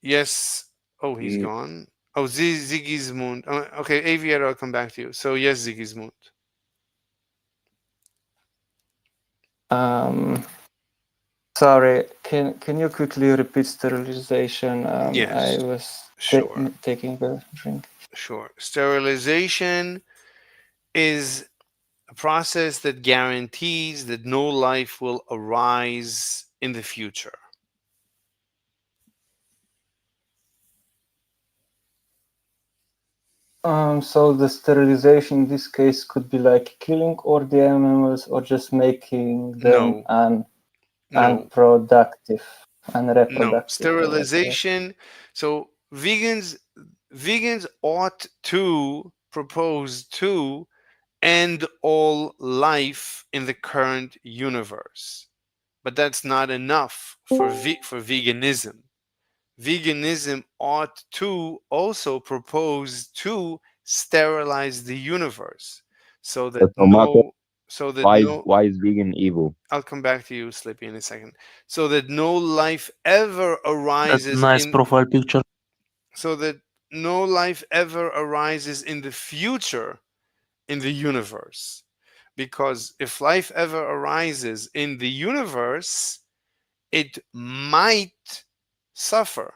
Yes. Oh, he's gone. Oh, Sigismund. Okay, Aviator, I'll come back to you. So yes, Sigismund. Sorry, can you quickly repeat sterilization? Yes. I was taking a drink. Sure. Sterilization is a process that guarantees that no life will arise in the future. So the sterilization in this case could be like killing all the animals or just making them unproductive. And No, reproductive. sterilization. So vegans ought to propose to end all life in the current universe, but that's not enough for veganism. Veganism ought to also propose to sterilize the universe so that So Marco, no, why is vegan evil? I'll come back to you, Slippy, in a second. So that no life ever That's arises nice profile picture. so that no life ever arises in the future in the universe. Because if life ever arises in the universe, it might suffer.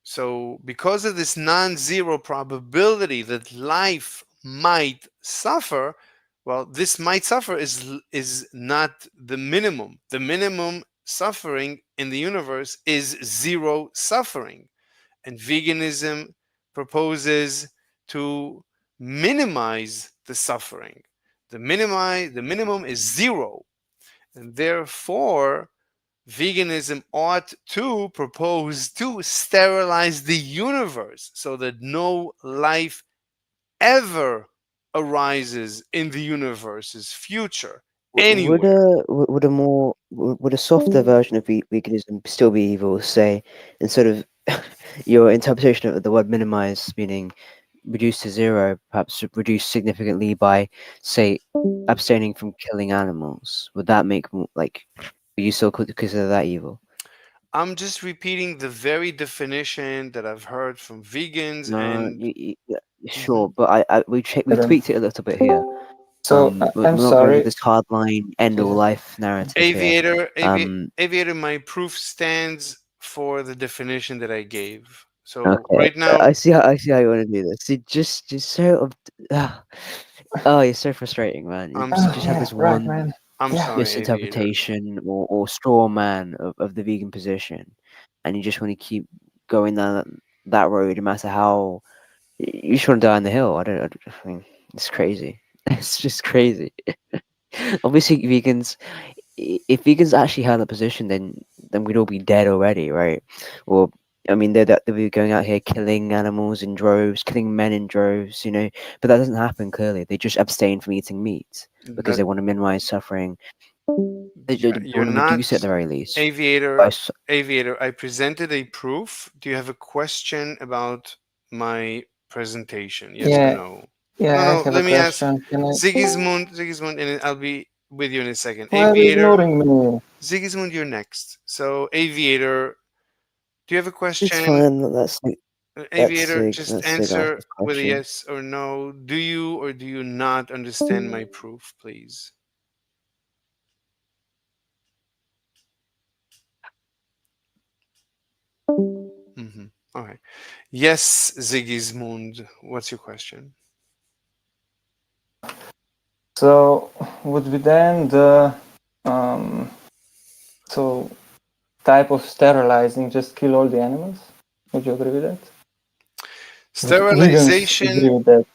So, because of this non zero probability that life might suffer, well, this might suffer is not the minimum. The minimum suffering in the universe is zero suffering. And veganism proposes to minimize the suffering. The minimum is zero. And therefore, veganism ought to propose to sterilize the universe so that no life ever arises in the universe's future Would anywhere. would a softer version of veganism still be evil? Say, instead of your interpretation of the word minimize, meaning reduce to zero, perhaps reduce significantly by, say, abstaining from killing animals. Would that make like? Would you still consider that evil? I'm just repeating the very definition that I've heard from vegans No, and sure, but we tweaked it a little bit here. So We're I'm not going with sorry. this hardline end all life narrative here. Aviator, my proof stands for the definition that I gave. So Okay, right now, I see how you want to do this. You just so oh, you're so frustrating, man. You I'm just sorry. have this Right, one man. I'm Yeah. sorry, Aviator. misinterpretation or straw man of the vegan position, and you just want to keep going down that road, no matter how you just want to die on the hill. I mean, it's crazy. It's just crazy. Obviously, if vegans actually had that position, then we'd all be dead already, right? Or I mean, they'd be going out here killing animals in droves, killing men in droves, you know. But that doesn't happen. Clearly, they just abstain from eating meat because That they want to minimize suffering. They you're want to reduce it at not the very least. Aviator. Aviator, I presented a proof. Do you have a question about my presentation? Yes or Yeah. no? Yeah, I No. have a Let me ask question. Can I? Sigismund, and I'll be with you in a second. Why are you ignoring me? Sigismund, you're next. So, Aviator, do you have a It's question? fine. Aviator, just That's Sig asked answer this with a question. yes or no. Do you or do you not understand my proof, please? All right. Yes, Sigismund. What's your question? So would be then the so type of sterilizing just kill all the animals? Would you agree with that? Vegans agree Sterilization. with that.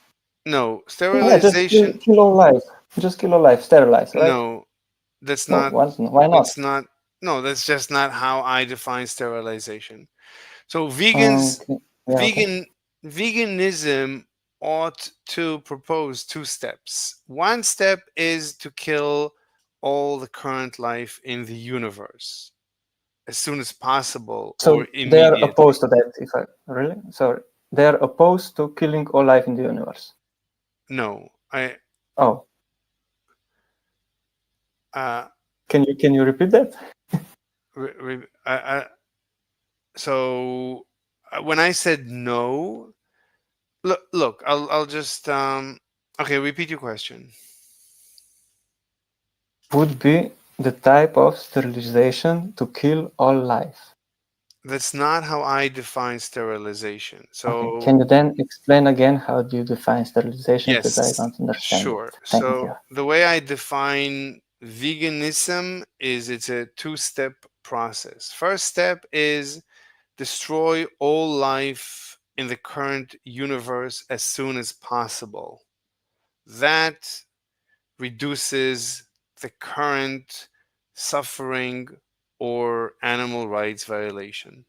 No, Yeah, just sterilization. kill all life. Just kill all life. Sterilize, right? No, that's No, not. why not? It's not. No, that's just not how I define sterilization. So vegans, Okay. Yeah, okay. veganism ought to propose two steps. One step is to kill all the current life in the universe as soon as possible or So they are immediately. opposed to that. If I really sorry, they are opposed to killing all life in the universe. No, I. Oh, can you repeat that? So when I said no, look, I'll just okay, repeat your question. Would be the type of sterilization to kill all life. That's not how I define sterilization. So Okay. Can you then explain again how do you define sterilization? Because I yes, don't understand sure. it. Thank So you. the way I define veganism is it's a two-step process. First step is destroy all life in the current universe as soon as possible. That reduces the current suffering or animal rights violations.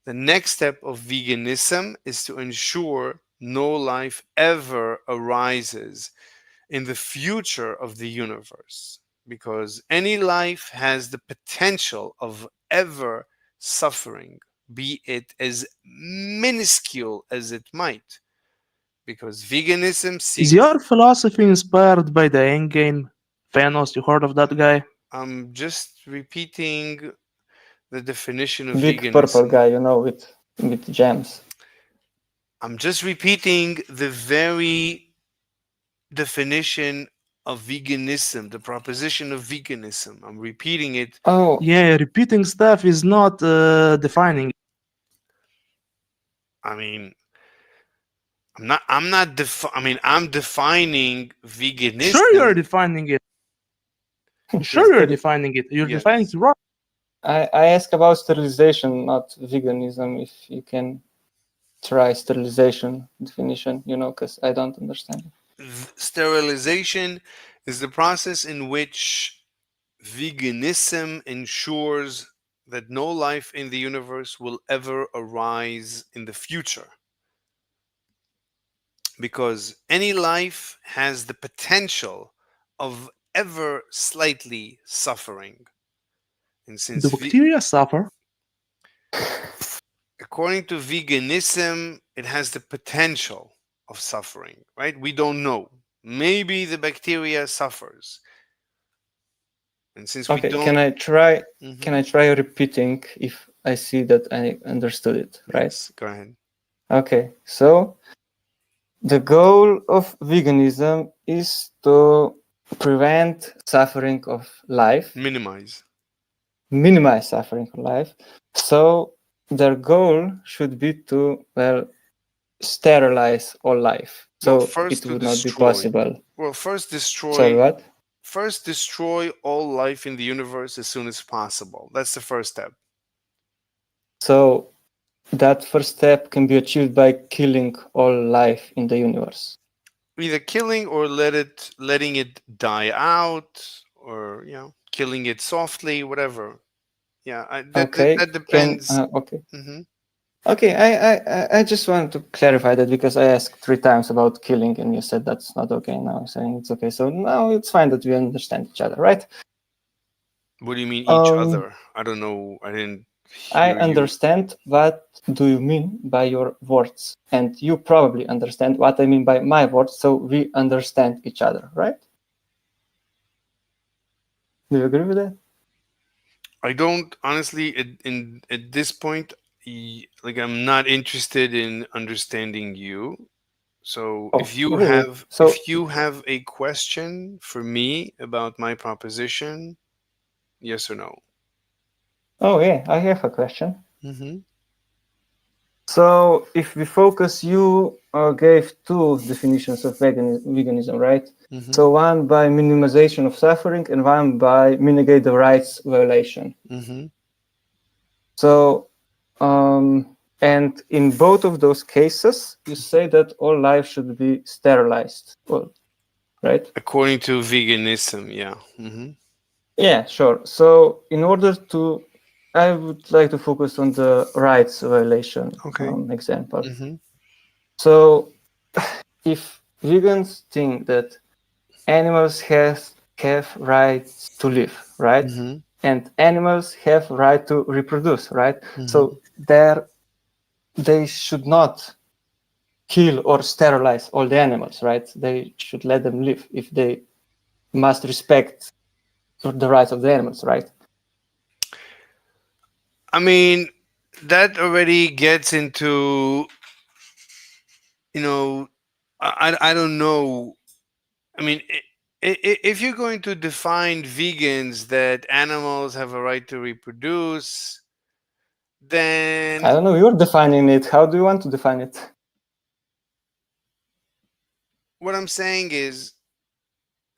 The next step of veganism is to ensure no life ever arises in the future of the universe, because any life has the potential of ever suffering, be it as minuscule as it might, because veganism Is seeks. your philosophy inspired by the Endgame? Thanos, you heard of that guy? I'm just repeating the definition of Big purple veganism. guy, you know, with gems. I'm just repeating the very definition of veganism, the proposition of veganism. I'm repeating it. Oh, Yeah, repeating stuff is not defining. I mean, I'm defining veganism. Sure, you're defining it. Sure, you're defining it. You're Yes. defining it wrong. I ask about sterilization, not veganism. If you can try sterilization definition, you know, because I don't understand. Sterilization is the process in which veganism ensures that no life in the universe will ever arise in the future, because any life has the potential of ever slightly suffering. And since Do bacteria suffer? according to veganism, it has the potential of suffering, right? We don't know. Maybe the bacteria suffers. And since we Okay, don't. can I try? Mhm. Can I try repeating if I see that I understood it right? Yes, go ahead. Okay, so the goal of veganism is to prevent suffering of life, Minimize. minimize suffering of life. So their goal should be to, well, sterilize all life. So Well, first it to would not be destroy. possible. Well, first destroy. Sorry, what? First destroy all life in the universe as soon as possible. That's the first step. So that first step can be achieved by killing all life in the universe. Either killing or letting it die out, or killing it softly, whatever. Yeah, Okay, that depends. okay. Hmm. Okay, I just wanted to clarify that because I asked 3 times about killing and you said that's not okay. Now I'm saying it's okay. So now it's fine that we understand each other, right? What do you mean each other? I don't know. I didn't I hear you. understand what do you mean by your words, and you probably understand what I mean by my words, so we understand each other, right? Do you agree with that? I don't honestly at this point. Like, I'm not interested in understanding you. So Oh, really? So, if you have a question for me about my proposition, yes or no? oh yeah, I have a question. Mm-hmm. So, if we focus, you gave 2 definitions of veganism, right? Mhm. So, one by minimization of suffering and one by mitigate the rights violation. Mm-hmm. So, and in both of those cases, you say that all life should be sterilized, well, right? According to veganism, yeah. Mm-hmm. Yeah, sure. So, in order to, I would like to focus on the rights violation example. Mm-hmm. So, if vegans think that animals have rights to live, right? Mm-hmm. And animals have right to reproduce, right? Mm-hmm. So they should not kill or sterilize all the animals, right? They should let them live if they must respect the rights of the animals, right? I mean, that already gets into, I don't know. I mean, if you're going to define vegans that animals have a right to reproduce, then I don't know. You're defining it. How do you want to define it? what I'm saying is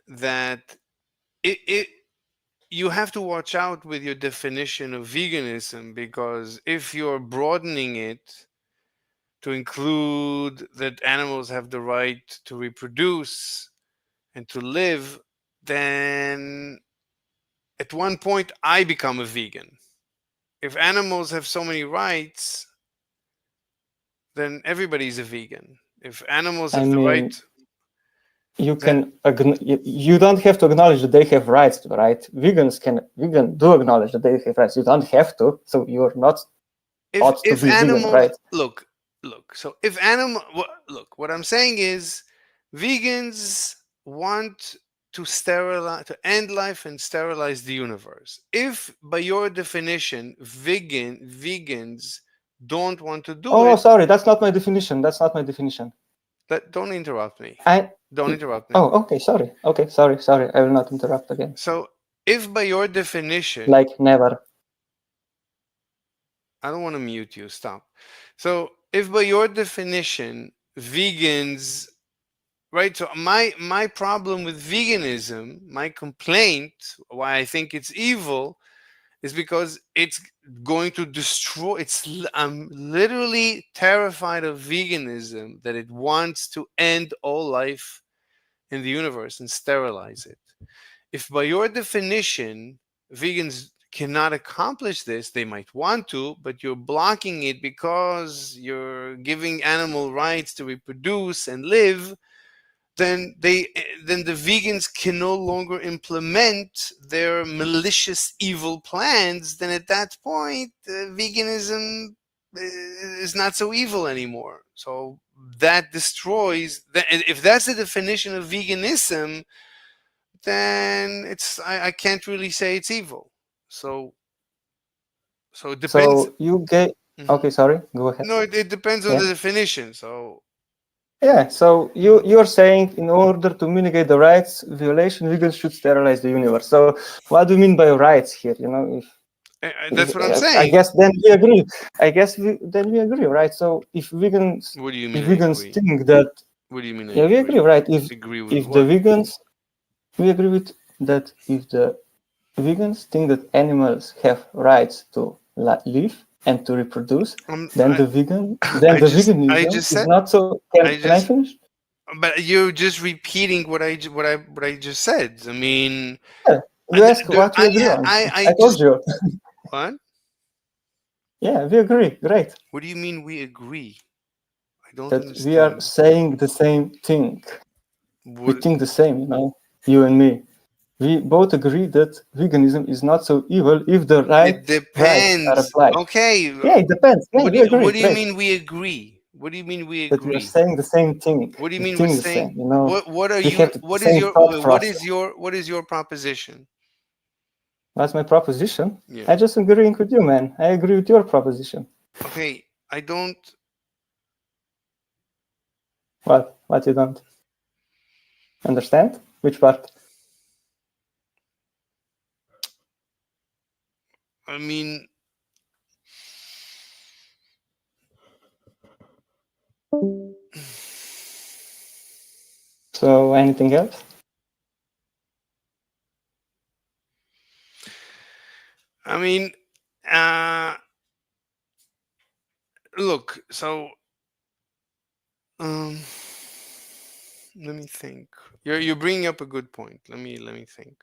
that you have to watch out with your definition of veganism, because if you're broadening it to include that animals have the right to reproduce and to live, then at one point I become a vegan. If animals have so many rights, then everybody's a vegan. If animals I have the mean, right, you can you don't have to acknowledge that they have rights, right? Vegan do acknowledge that they have rights. You don't have to, so you're not ought to if be vegan, animals right? look, so if look, what I'm saying is vegans want to sterilize, to end life and sterilize the universe. If by your definition vegans don't want to do Oh no, it, sorry, that's not my definition. That's not my definition. don't interrupt me. I Don't interrupt me. Oh, okay, sorry. Okay, sorry. I will not interrupt again. So if by your definition, Like never. I don't want to mute you, stop. So if by your definition vegans, right, so my problem with veganism, my complaint, why I think it's evil, is because it's going to destroy, I'm literally terrified of veganism, that it wants to end all life in the universe and sterilize it. If by your definition vegans cannot accomplish this, they might want to, but you're blocking it because you're giving animal rights to reproduce and live, then the vegans can no longer implement their malicious evil plans. Then at that point veganism is not so evil anymore. So that destroys if that's the definition of veganism, then I can't really say it's evil. So it depends. So you get okay, sorry, go ahead. No, it depends on the definition. So yeah, so you're saying in order to mitigate the rights violation, vegans should sterilize the universe. So what do you mean by rights here? You know, that's what I'm saying. I guess then we agree. Then we agree, right? So if vegans, what do you mean? If vegans think that, what do you mean? Yeah, we agree, right? If with the vegans, we agree with that. If the vegans think that animals have rights to live and to reproduce, then the veganism is not so. Can I finish? But you're just repeating what I just said. I mean, yeah, you ask what we agree on. I told you. What? Yeah, we agree. Great. What do you mean we agree? I don't that understand. We are saying the same thing. We think the same, you know, you and me. We both agree that veganism is not so evil if the rights are applied. Okay. Yeah, it depends. Yeah, we agree. What do you mean we agree? What do you mean we agree? That we are saying the same thing. What do you mean we're saying? The same, you know, what are we you? Have the What same is your? thought process. What is your proposition? That's my proposition. Yeah. I just agreeing with you, man. I agree with your proposition. Okay, I don't. What? What you don't understand? Which part? I mean, so anything else? I mean, look. So, let me think. You're bringing up a good point. Let me think.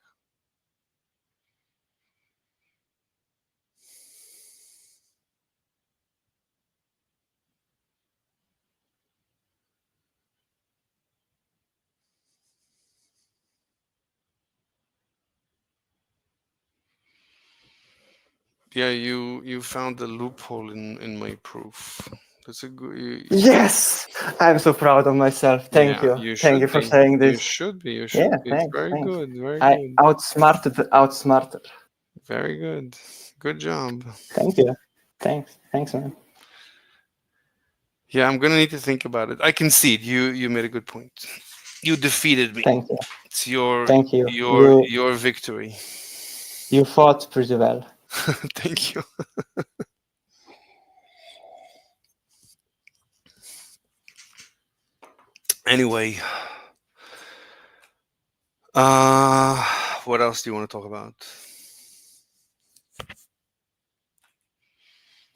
Yeah, you found the loophole in my proof. That's a good. Yes, I'm so proud of myself. Thank you. Thank you for saying this. You should be. You should be. Thanks, Very thanks. good. Very I good. outsmarted. Very good. Good job. Thank you. Thanks, man. Yeah, I'm gonna need to think about it. I concede. You made a good point. You defeated me. Thank you. It's your Thank you. Your victory. You fought pretty well. Thank you. Anyway, what else do you want to talk about?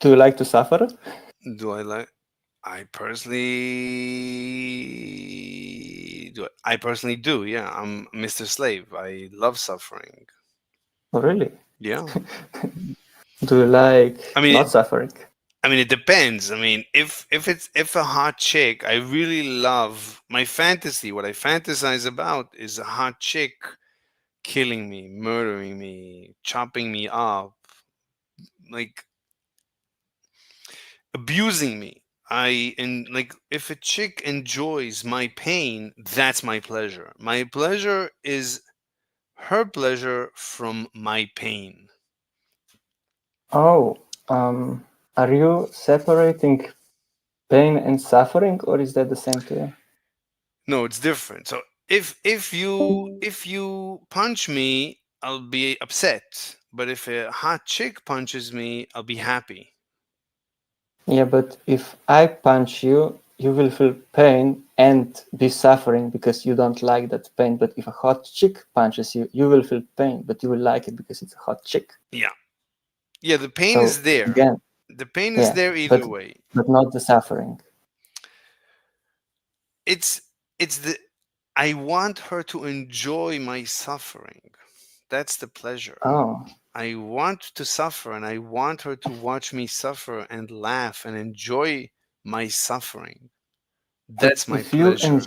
Do you like to suffer? Do I like? I personally do. Yeah, I'm Mr. Slave. I love suffering. Oh, really? Yeah. Do you like I mean, not suffering? I mean, it depends. I mean, if a hot chick, I really love my fantasy. What I fantasize about is a hot chick killing me, murdering me, chopping me up, like abusing me. And like if a chick enjoys my pain, that's my pleasure. My pleasure is her pleasure from my pain. Oh, are you separating pain and suffering, or is that the same to you? No, it's different. So if you punch me, I'll be upset. But if a hot chick punches me, I'll be happy. Yeah, but if I punch you, you will feel pain and be suffering because you don't like that pain. But if a hot chick punches you, you will feel pain, but you will like it because it's a hot chick. Yeah. Yeah, the pain So is there. again, The pain is yeah, there either way. but not the suffering. It's the I want her to enjoy my suffering. That's the pleasure. Oh, I want to suffer and I want her to watch me suffer and laugh and enjoy my suffering. but That's my pleasure.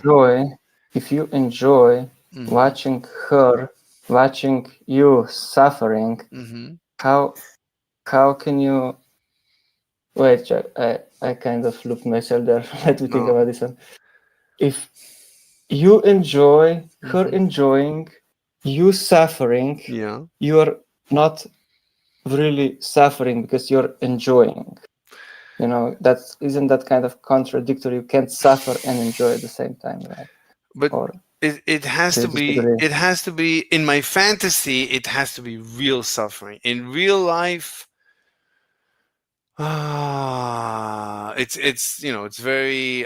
if you enjoy Mhm. watching her, watching you suffering, Mhm. how can you wait? Jack, I kind of looped myself there. Let me think No. about this one. If you enjoy her Mhm. enjoying, you suffering, Yeah. you're not really suffering because you're enjoying. You know, isn't that kind of contradictory? You can't suffer and enjoy at the same time, right? But Or it has do you to be disagree? in my fantasy it has to be real suffering. In real life, it's it's very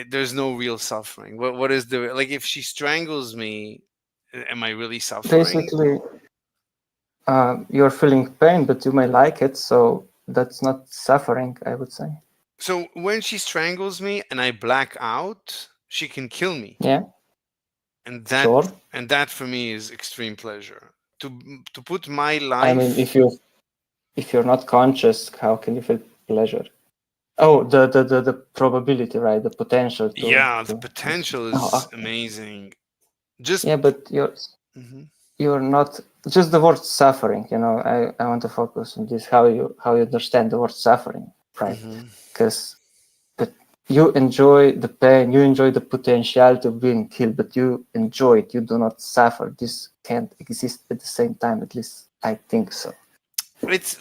there's no real suffering. What is the like if she strangles me, am I really suffering? Basically, you're feeling pain, but you may like it, so that's not suffering, I would say. So when she strangles me and I black out, she can kill me. Yeah, And sure. that for me is extreme pleasure. To put my I mean, life. if you're not conscious, how can you feel pleasure? Oh, the probability, right? The potential Yeah, the to potential oh, is amazing. Just yeah, but Mhm. you're not just the word suffering. You know, I want to focus on this how you understand the word suffering, right? Mhm. Because but you enjoy the pain, you enjoy the potentiality of being killed, but you enjoy it. You do not suffer. This can't exist at the same time. At least I think so. It's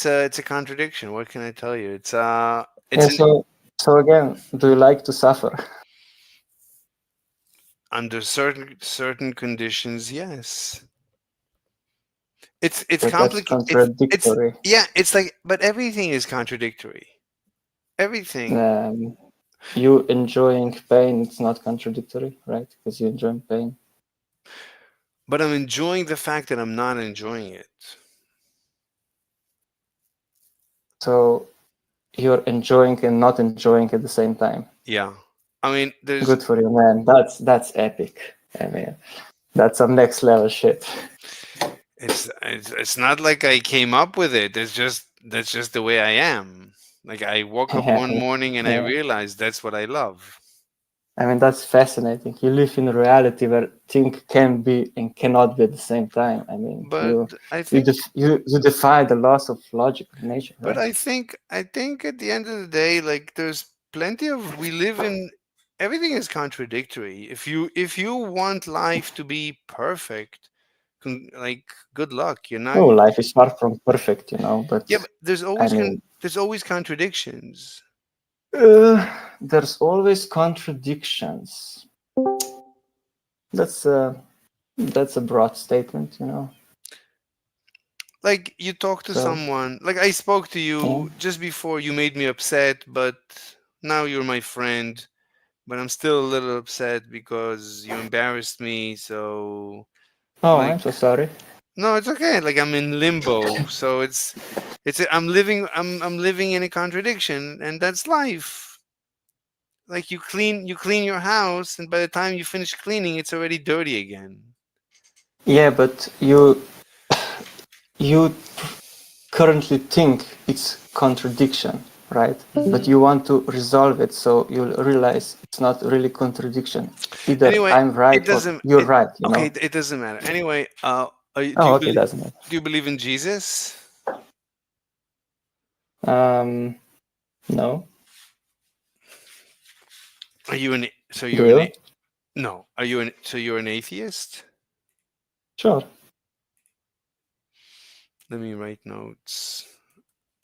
a contradiction. What can I tell you? It's Yeah. an So again, do you like to suffer? under certain conditions, yes. It's But that's complicated. It's contradictory. yeah. It's like but everything is contradictory. Everything. You enjoying pain, it's not contradictory, right? Because you enjoy pain. But I'm enjoying the fact that I'm not enjoying it. So you're enjoying and not enjoying at the same time. Yeah. I mean, there's Good for you, man. That's epic. I mean, that's some next level shit. it's not like I came up with it. That's just the way I am. Like I woke up Yeah, one morning and I yeah. realized that's what I love. I mean, that's fascinating. You live in a reality where things can be and cannot be at the same time. I mean, But I you think you defy the laws of logic of nature, but right? I think at the end of the day, like there's plenty of we live in everything is contradictory. If you want life to be perfect, like good luck. You're not. Oh, life is far from perfect, you know, Yeah, but but I mean, there's always contradictions. there's always contradictions. That's a broad statement, you know. Like you talk to So someone, like I spoke to yeah. you just before you made me upset, but now you're my friend, but I'm still a little upset because you embarrassed me. So Oh, like I'm so sorry. no, it's okay. Like I'm in limbo. So I'm living in a contradiction and that's life. Like you clean your house and by the time you finish cleaning it's already dirty again. Yeah, but you you currently think it's contradiction, right? But you want to resolve it, so you'll realize it's not really contradiction. Either Anyway, I'm right it doesn't. or you're right. You Okay, know? it doesn't matter. Anyway, do you Okay, doesn't matter. do you believe in Jesus? No. Are you an so Do you're you? an no? Are you an so you're an atheist? Sure. Let me write notes.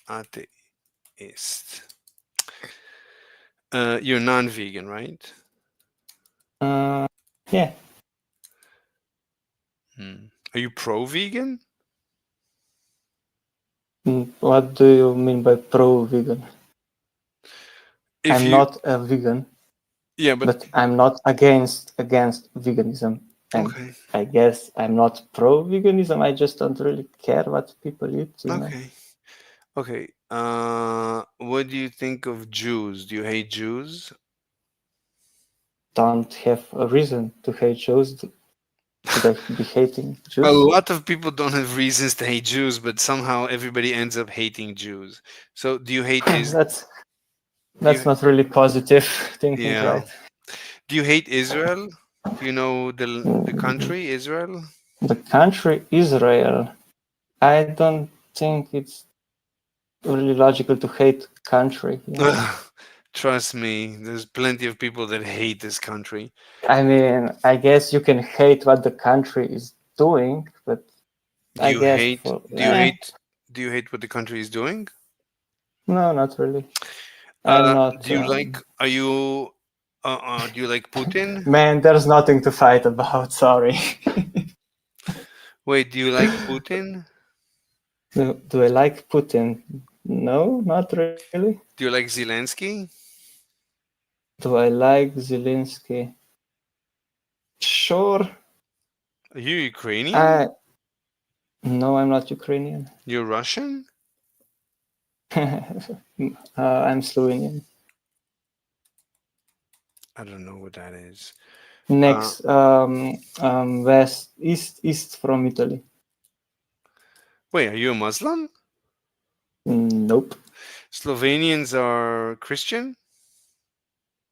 Atheist. You're non-vegan, right? Yeah. Are you pro-vegan? What do you mean by pro-vegan? I'm you- not a vegan. Yeah, but I'm not against veganism. And Okay. I guess I'm not pro-veganism. I just don't really care what people eat. You know? Okay. Okay. What do you think of Jews? Do you hate Jews? Don't have a reason to hate Jews. Should I be hating A Jews? lot of people don't have reasons to hate Jews, but somehow everybody ends up hating Jews. So, do you hate That's not really positive thinking, Yeah. right? Do you hate Israel? Do you know the country Israel? The country Israel. I don't think it's really logical to hate country. You know? Trust me, there's plenty of people that hate this country. I mean, I guess you can hate what the country is doing, but Do you hate? do you Do you hate what the country is doing? No, not really. I'm not. Do you like? Are you? Do you like Putin? Man, there's nothing to fight about. Sorry. Wait, do you like Putin? Do I like Putin? No, not really. Do you like Zelensky? Do I like Zelensky? Sure. Are you Ukrainian? No, I'm not Ukrainian. You're Russian? I'm Slovenian. I don't know what that is. Next, east from Italy. Wait, are you a Muslim? Nope. Slovenians are Christian?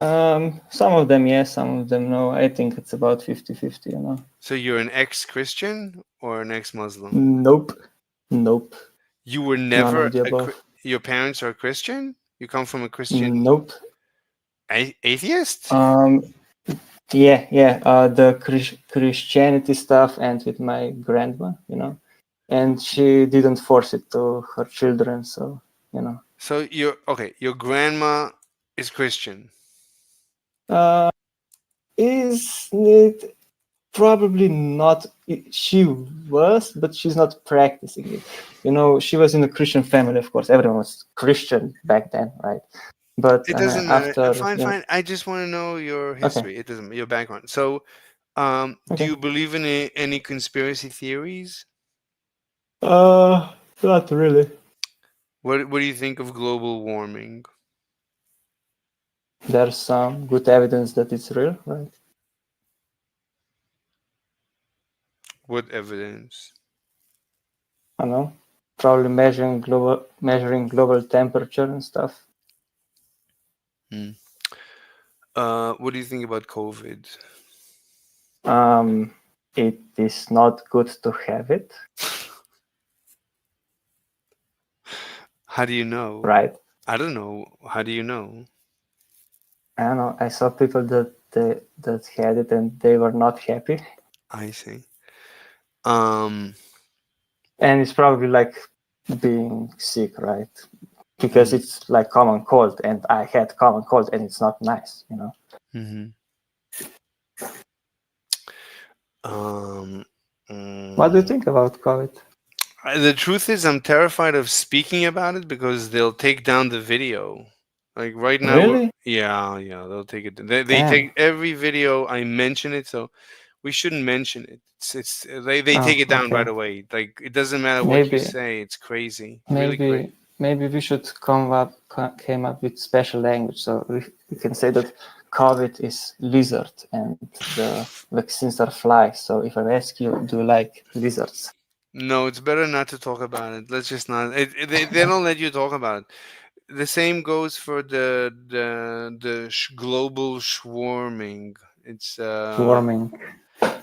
Some of them yes, some of them no. I think it's about 50-50, you know. So you're an ex-Christian or an ex-Muslim? Nope. You were None never of the above. your parents are Christian? You come from a Christian Nope. Atheist? Yeah. The Christianity stuff and with my grandma, you know, and she didn't force it to her children, so you know. So your grandma is Christian. Is it probably not? She was, but she's not practicing it. You know, she was in a Christian family, of course. Everyone was Christian back then, right? But It doesn't matter. after Fine. I just want to know your history. It doesn't your background. So, do you believe in any conspiracy theories? Not really. What do you think of global warming? There's some good evidence that it's real, right? What evidence? I don't know. Probably measuring global temperature and stuff. What do you think about COVID? It is not good to have it. How do you know? Right. I don't know. How do you know? I don't know. I saw people that had it and they were not happy. I see. And it's probably like being sick, right? Because it's like common cold, and I had common cold, and it's not nice, you know. What do you think about COVID? The truth is, I'm terrified of speaking about it because they'll take down the video. Like right now, Really? Yeah, they'll take it. They Damn. take every video I mention it, so we shouldn't mention it. They take it down okay. right away. Like it doesn't matter what you Maybe- say. It's crazy. Really Maybe crazy. maybe we should came up with special language, so we can say that COVID is lizard and the vaccines are flies. So if I ask you, do you like lizards? No, it's better not to talk about it. Let's just not. They don't let you talk about it. The same goes for the global swarming. It's Swarming.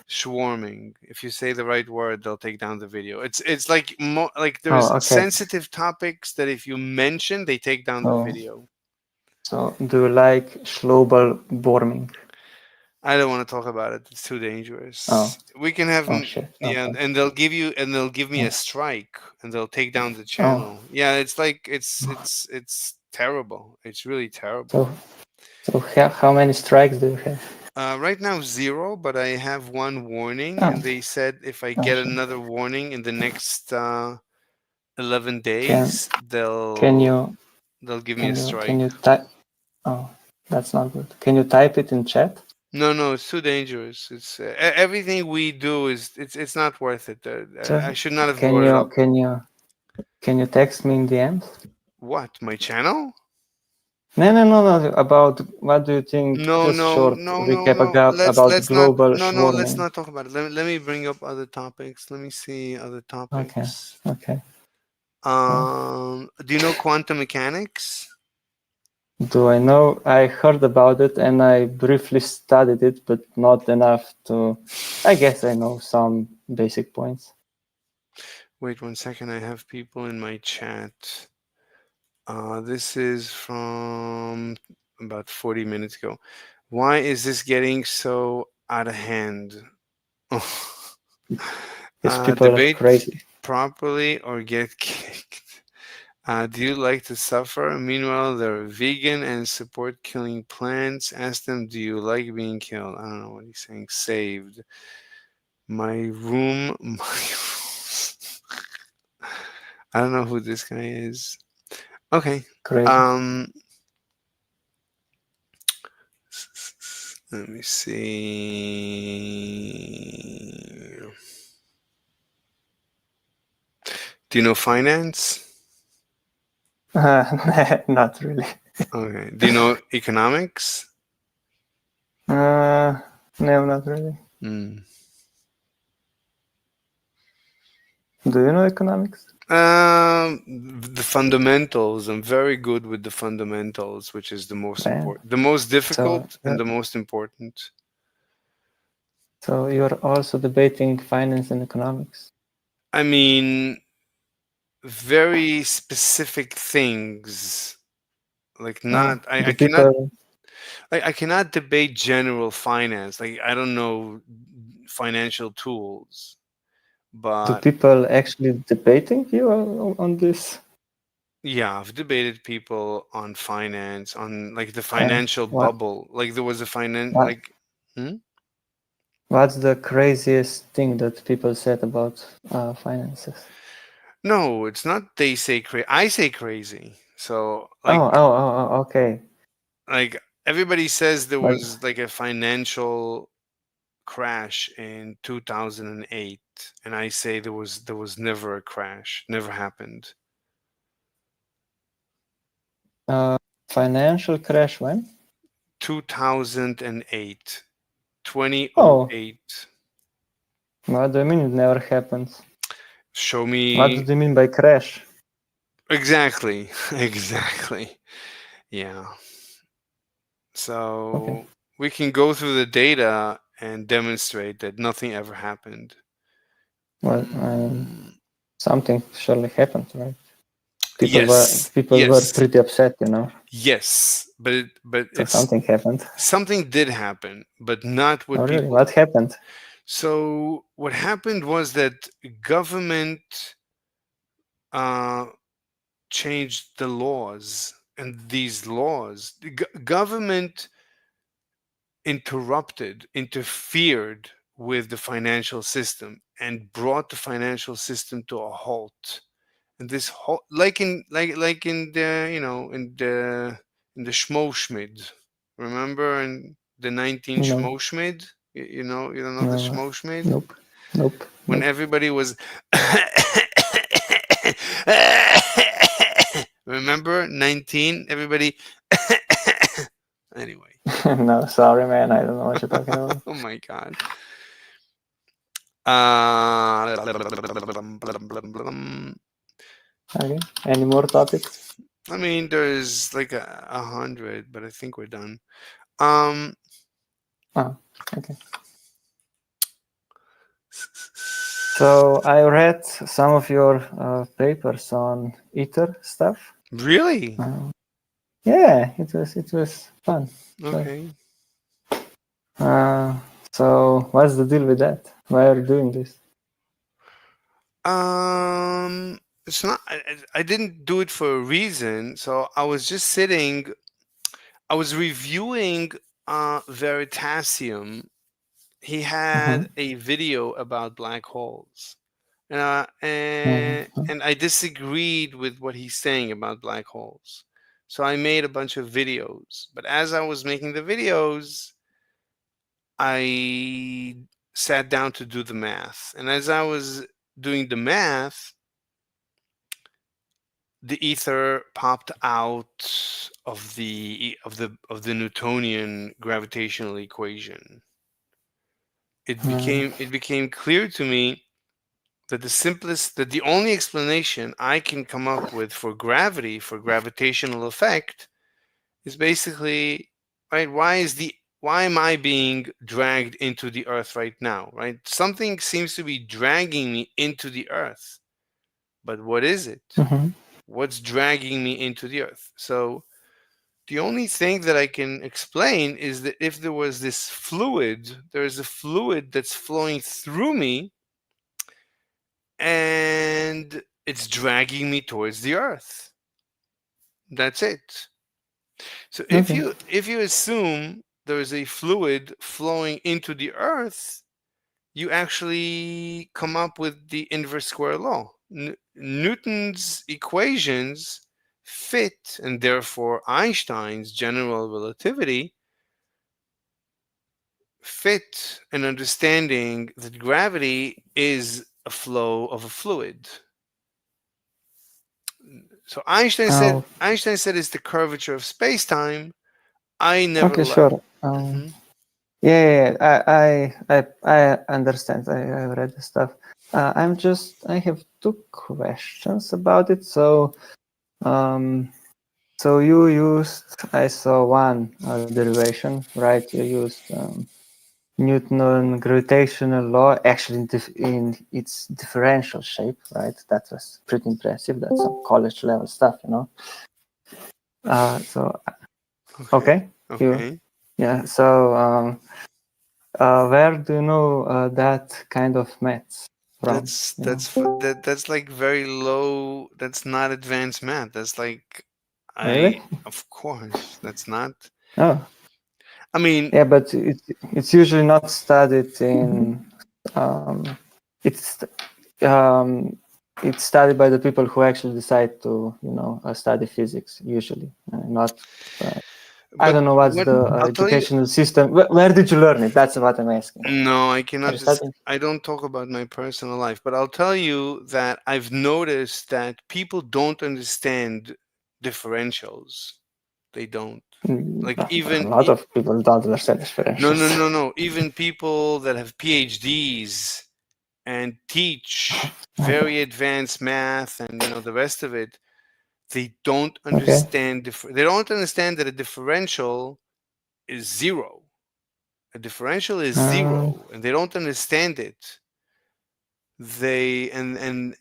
swarming. If you say the right word, they'll take down the video. It's like like Oh, there's okay. sensitive topics that if you mention, they take down the Oh. video. So, do you like global warming? I don't want to talk about it. It's too dangerous. Oh. We can have Oh shit. yeah, Okay. and they'll give me a strike, and they'll take down the channel. Yeah, it's like it's terrible. It's really terrible. So how many strikes do you have? Right now 0, but I have one warning, Oh. and they said if I Oh, get shit. another warning in the next 11 Can days, can you they'll give me a strike. can you type? Oh, that's not good. Can you type it in chat? No, it's too dangerous. It's everything we do is it's not worth it. I should not have brought it up. Can you text me in DMs? What, my channel? No. About what do you think? No, Just no, short no, recap no, no. about global No, let's warming. not talk about it. Let me bring up other topics. Let me see other topics. Okay. Do you know quantum mechanics? Do I know? I heard about it and I briefly studied it, but not enough to. I guess I know some basic points. Wait 1 second. I have people in my chat. This is from about 40 minutes ago. Why is this getting so out of hand? These people are Debate crazy. properly or get kicked. Do you like to suffer? Meanwhile, they're vegan and support killing plants. Ask them, do you like being killed? I don't know what he's saying. Saved. My room. I don't know who this guy is. Okay. Crazy. Let me see. Do you know finance? Not really. Okay. Do you know economics? No, not really. Mm. Do you know economics? The fundamentals. I'm very good with the fundamentals, which is the most important, the most difficult, and the most important. So you're also debating finance and economics. I mean, very specific things. Like not, I cannot. Like I cannot debate general finance. Like I don't know financial tools, Do but people actually debating you on this? yeah, I've debated people on finance, on like the financial bubble. Like there was a What's the craziest thing that people said about finances? No, it's not they say crazy. I say crazy. So like Okay. like everybody says there was like a financial crash in 2008, and I say there was never a crash. Never happened. Financial crash when? 2008. 2008. What do you mean it never happened? Show me. What do you mean by crash? Exactly. Exactly. Yeah. So we can go through the data and demonstrate that nothing ever happened. Well, something surely happened, right? People Yes. were pretty upset, you know. Yes, but So something happened. Something did happen, but not what really? people. What happened? So what happened was that government changed the laws, and these laws, the government interfered with the financial system and brought the financial system to a halt. And this whole, like in the in the Schmoschmid, remember in the 19 No. Schmoschmid, you don't know the Schmoschmid? Nope. When everybody was remember 19, everybody anyway. No, sorry man, I don't know what you're talking about. Oh my god. Okay. Any more topics? I mean, there's like 100, but I think we're done. Oh, okay. So I read some of your papers on Ether stuff. Really? Yeah, it was fun. Okay. So what's the deal with that? Why are you doing this? It's not. I didn't do it for a reason. So I was just sitting. I was reviewing Veritasium. He had a video about black holes, and I disagreed with what he's saying about black holes. So I made a bunch of videos. But as I was making the videos, I sat down to do the math. And as I was doing the math, the ether popped out of the Newtonian gravitational equation. It became clear to me that the only explanation I can come up with for gravity, for gravitational effect, is basically, right, why am I being dragged into the earth right now, right? Something seems to be dragging me into the earth, but what is it? What's dragging me into the earth? So the only thing that I can explain is that if there was this fluid, there is a fluid that's flowing through me, and it's dragging me towards the earth. That's it. So if you assume there is a fluid flowing into the earth, you actually come up with the inverse square law. Newton's equations fit, and therefore Einstein's general relativity fit an understanding that gravity is a flow of a fluid. So Einstein said it's the curvature of space-time. I never. Okay, sure. Yeah, I understand. I read the stuff. I have two questions about it. So, so you used, I saw one derivation, right? You used Newton gravitational law, actually in its differential shape, right? That was pretty impressive. That's some college level stuff, you know. So, okay. Yeah. So, where do you know that kind of maths from? That's like very low. That's not advanced math. That's like, Really? Of course, that's not. Oh. I mean, yeah, but it's usually not studied in. It's it's studied by the people who actually decide to, study physics. Usually, not. I don't know what's the educational system. Where did you learn it? That's what I'm asking. No, I cannot. I don't talk about my personal life, but I'll tell you that I've noticed that people don't understand differentials. They don't. Like even a lot of people don't understand differentials. No. Even people that have PhDs and teach very advanced math and the rest of it, they don't understand. They don't understand that a differential is zero. A differential is zero, and they don't understand it. They and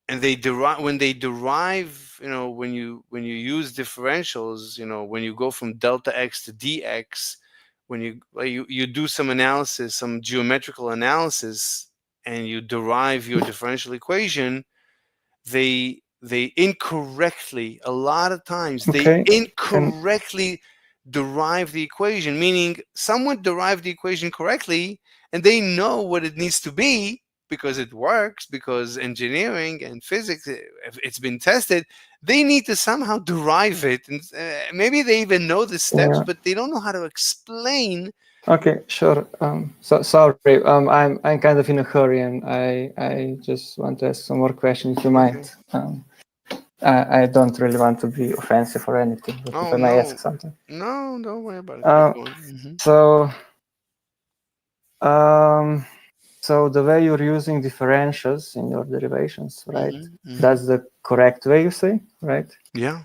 they derive when they derive. When you use differentials, when you go from delta x to dx, when you do some analysis, some geometrical analysis, and you derive your differential equation, they incorrectly, a lot of times, they incorrectly derive the equation, meaning someone derived the equation correctly and they know what it needs to be because it works, because engineering and physics, it's been tested. They need to somehow derive it, and maybe they even know the steps, but they don't know how to explain. Okay, sure. So sorry, I'm kind of in a hurry, and I just want to ask some more questions, if you mind. I don't really want to be offensive or anything, but if I may ask something. No, don't worry about it. So, So the way you're using differentials in your derivations, right? Mm-hmm. That's the correct way you say, right? Yeah.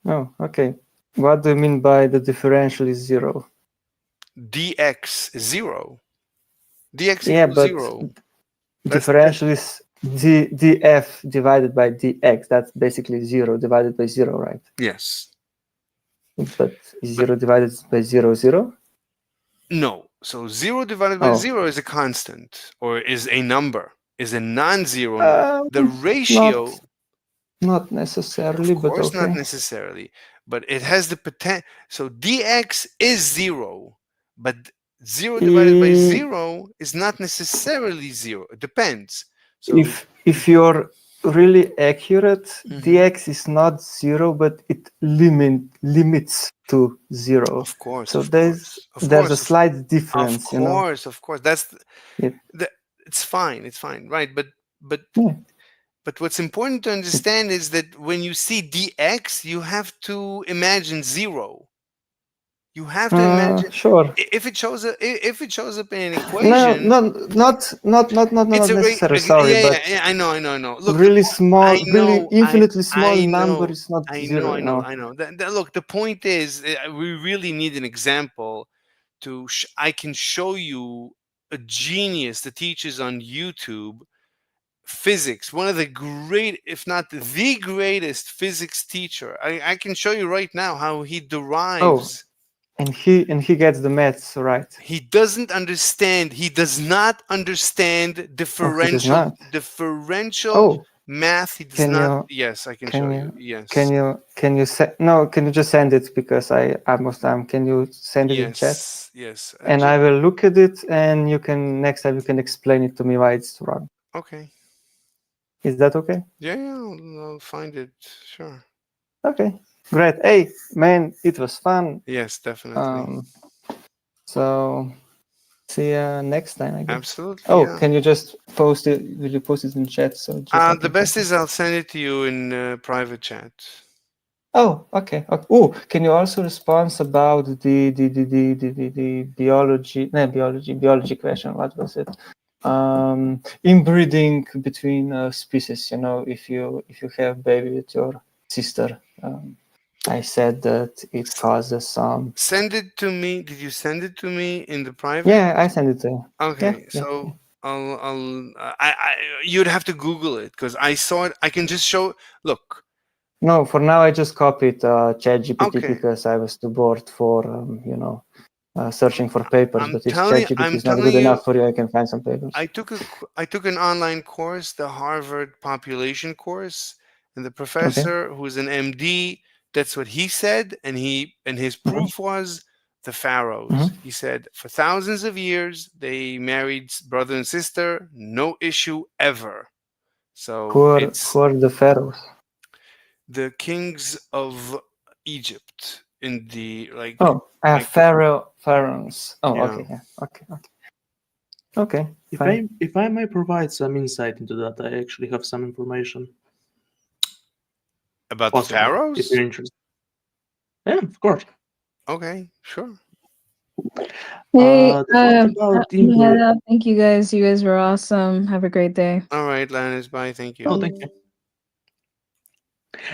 Oh, okay. What do you mean by the differential is 0? Dx is 0. Dx Yeah, equals but 0. differential is df divided by dx. That's basically 0 divided by 0, right? Yes. But is 0 divided by 0, 0? No. So 0 divided by Oh. 0 is a constant, or is a number, is a non-zero number. The Not, ratio, not necessarily, of but course, not okay. necessarily, but it has the potential. So dx is 0, but 0 divided by 0 is not necessarily 0. It depends. So If you're really accurate, Mhm. dx is not 0, but it limits to 0. Of course, so of there's course, of there's a course, slight difference, you know. of course. That's Yeah. it's fine, right? But Yeah. but what's important to understand is that when you see dx, you have to imagine 0. You have to imagine Sure. if it shows up in an No, equation. not It's a necessarily. Sorry, yeah, but I know. Look, really small, I really know, infinitely small I number know, is not 0, you know. I know. Look, the point is, we really need an example to. I can show you a genius that teaches on YouTube physics, one of the great, if not the greatest physics teacher. I can show you right now how he derives. And he gets the maths right. He doesn't understand. He does not understand He does not. differential math. He does Can not. you? Yes, I can Can show you? you. Yes. Can you? Can you say no? Can you just send it because I almost can you send it in chat? Yes. And I will look at it, and you can next time you can explain it to me why it's wrong. Okay. Is that okay? Yeah, I'll find it. Sure. Okay, great. Hey, man, it was fun. Yes, definitely. So see you next time, I guess. Absolutely. Oh, Yeah. can you just post it? Will you post it in chat? So just The best is I'll send it to you in private chat. Oh, okay. Oh, can you also respond about the biology question? What was it? Inbreeding between species. You know, if you have baby with your sister, I said that it causes some. Send it to me. Did you send it to me in the private? Yeah, I sent it to you. Okay, Yeah, so you'd have to Google it because I saw it. I can just show. Look. No, for now I just copied ChatGPT Okay. because I was too bored for searching for papers. But if ChatGPT is not good enough for you, I can find some papers. I took an online course, the Harvard population course, and the professor, who's an MD, that's what he said, and his proof was the pharaohs. He said for thousands of years they married brother and sister, no issue ever. So who are the pharaohs? The kings of Egypt in the pharaohs. Oh, Yeah. okay, yeah, okay. If I may provide some insight into that, I actually have some information about the pharaohs. If you're interested. Yeah, of course. Okay, sure. Hey, about thank you guys. You guys were awesome. Have a great day. All right, Lannis, bye. Thank you. Oh, thank you.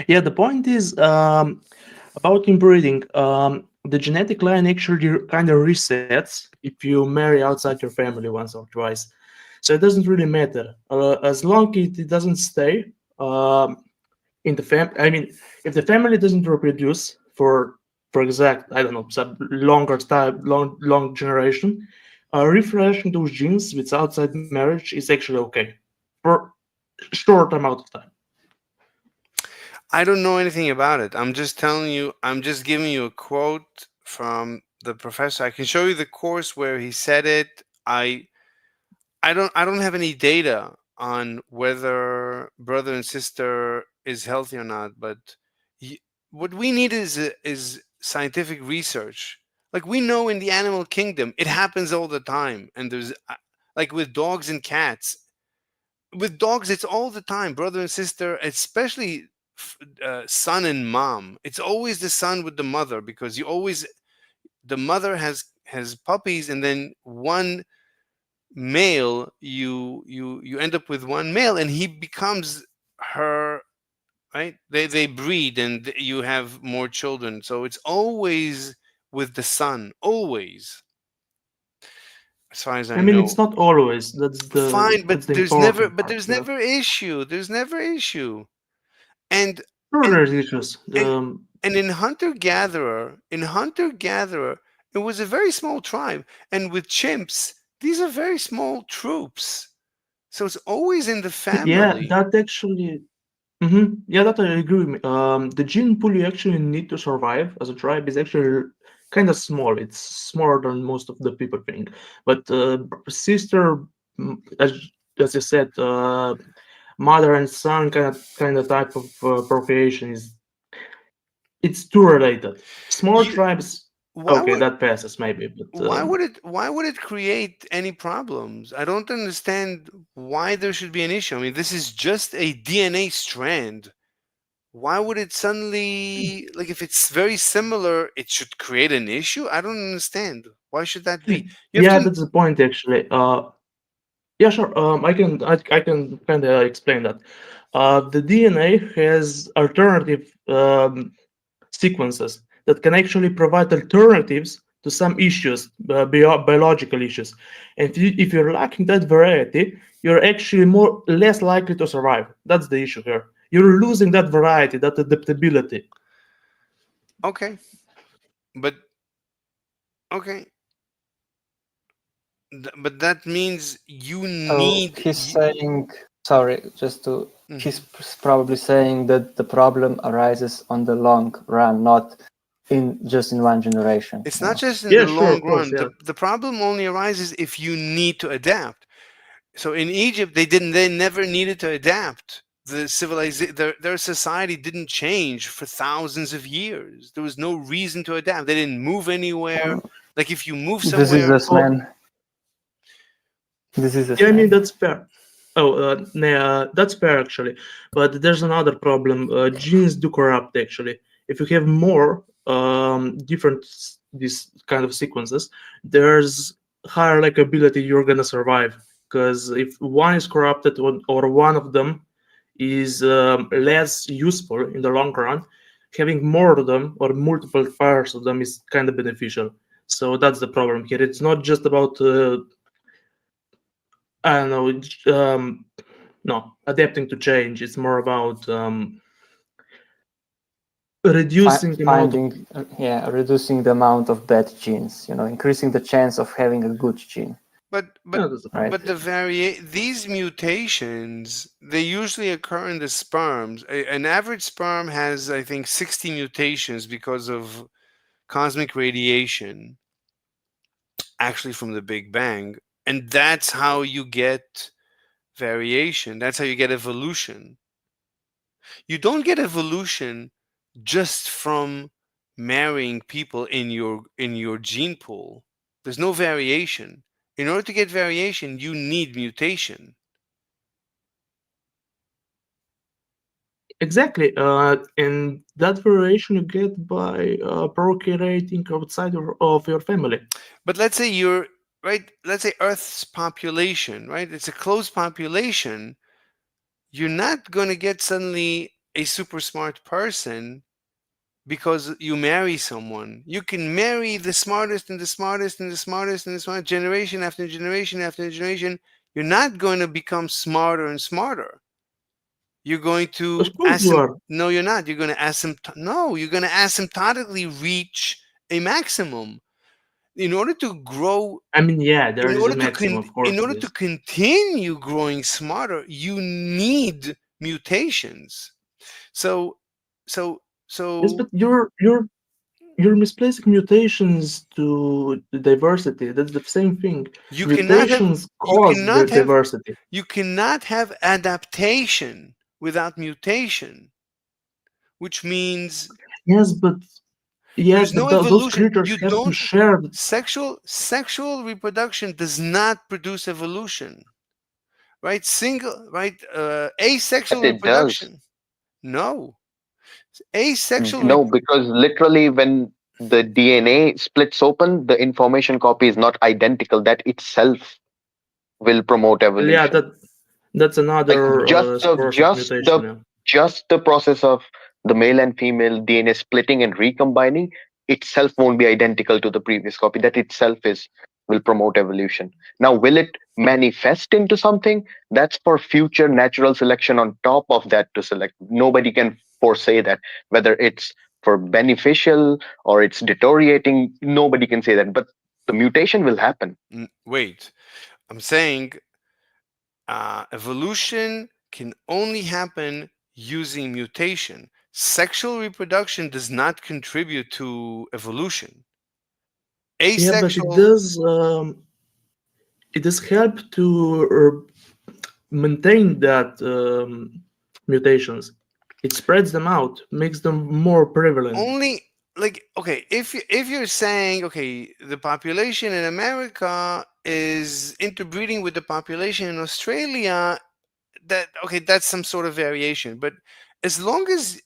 Yeah, the point is about inbreeding. The genetic line actually kind of resets if you marry outside your family once or twice. So it doesn't really matter as long as it doesn't stay in the family. I mean, if the family doesn't reproduce for exact, I don't know, some longer time, long generation, refreshing those genes with outside marriage is actually okay for short amount of time. I don't know anything about it. I'm just telling you. I'm just giving you a quote from the professor. I can show you the course where he said it. I don't have any data on whether brother and sister is healthy or not. But what we need is scientific research. Like we know in the animal kingdom, it happens all the time, and there's like with dogs and cats. With dogs, it's all the time, brother and sister, especially son and mom. It's always the son with the mother because the mother has puppies, and then one male, you end up with one male, and he becomes her, right? They breed, and you have more children. So it's always with the son, always, as far as I I mean, know. it's not always. Fine, That's but the there's never, important part. Yeah. issue. There's never issue. And Sure, and there's issues. and in hunter gatherer, it was a very small tribe, and with chimps, these are very small troops. So it's always in the Yeah, family. that actually. Yeah, that I agree with. The gene pool you actually need to survive as a tribe is actually kind of small. It's smaller than most of the people think. But sister, as you said, mother and son kind of type of procreation is it's too related. Small tribes, Why okay, would that passes maybe, but why would it create any problems? I don't understand why there should be an issue. I mean, this is just a DNA strand. Why would it suddenly, like, if it's very similar, it should create an issue? I don't understand. Why should that be? You have yeah, to. that's the point actually. Yeah, sure. I can kind of explain that. The DNA has alternative sequences that can actually provide alternatives to some issues, biological issues. And if you're lacking that variety, you're actually less likely to survive. That's the issue here. You're losing that variety, that adaptability. Okay, but okay, but that means you So need. he's saying, sorry, just to, he's Mhm. probably saying that the problem arises on the long run, not just in one generation. It's you not know? just in Yeah, the sure, long of course, run. yeah. The problem only arises if you need to adapt. So in Egypt, they never needed to adapt. The civilization, their society didn't change for thousands of years. There was no reason to adapt. They didn't move anywhere. Like if you move This is somewhere, this man. This is this Yeah, I mean man. that's fair. Oh, that's fair actually. But there's another problem. Genes do corrupt actually. If you have more different these kind of sequences, there's higher likability you're gonna survive. Because if one is corrupted or one of them is less useful in the long run, having more of them or multiple pairs of them is kind of beneficial. So that's the problem here. It's not just about I don't know. No, adapting to change. It's more about reducing the amount of. Finding, reducing the amount of bad genes. Increasing the chance of having a good gene. but Yeah, that's the point. Right. these mutations, they usually occur in the sperms. An average sperm has, I think, 60 mutations because of cosmic radiation, actually from the Big Bang, and that's how you get variation. That's how you get evolution. You don't get evolution just from marrying people in your gene pool. There's no variation. In order to get variation, you need mutation. Exactly, and that variation you get by procreating outside of your family. But let's say you're right. Let's say Earth's population, right? It's a closed population. You're not going to get suddenly a super smart person because you marry someone. You can marry the smartest and the smartest and the smartest and the smartest generation after generation after generation. You're not going to become smarter and smarter. You're going to Of course you are. no, you're not. You're going to you're going to asymptotically reach a maximum. In order to grow, I mean, yeah, there is a maximum, of course in it order to is. continue growing smarter, you need mutations. So so Yes, so but you're misplacing mutations to diversity. That's the same thing. you cannot have Mutations cause the diversity. you cannot have adaptation without mutation, which means Yes, but there's no those evolution. creatures You have to don't share. sexual reproduction does not produce evolution, right? Asexual But it does. reproduction, no. Asexual No, because literally when the DNA splits open, the information copy is not identical. That itself will promote evolution. Yeah, that's another Like just the source of just mutation. the just the process of the male and female DNA splitting and recombining itself won't be identical to the previous copy. That itself will promote evolution. Now, will it manifest into something? That's for future natural selection on top of that to select. Nobody can foresay that, whether it's for beneficial or it's deteriorating. Nobody can say that, but the mutation will happen. Wait, I'm saying evolution can only happen using mutation. Sexual reproduction does not contribute to evolution. Yeah, but it does help to maintain that mutations. It spreads them out, makes them more prevalent. Only like okay, if you're saying okay, the population in America is interbreeding with the population in Australia, that's some sort of variation. But as long as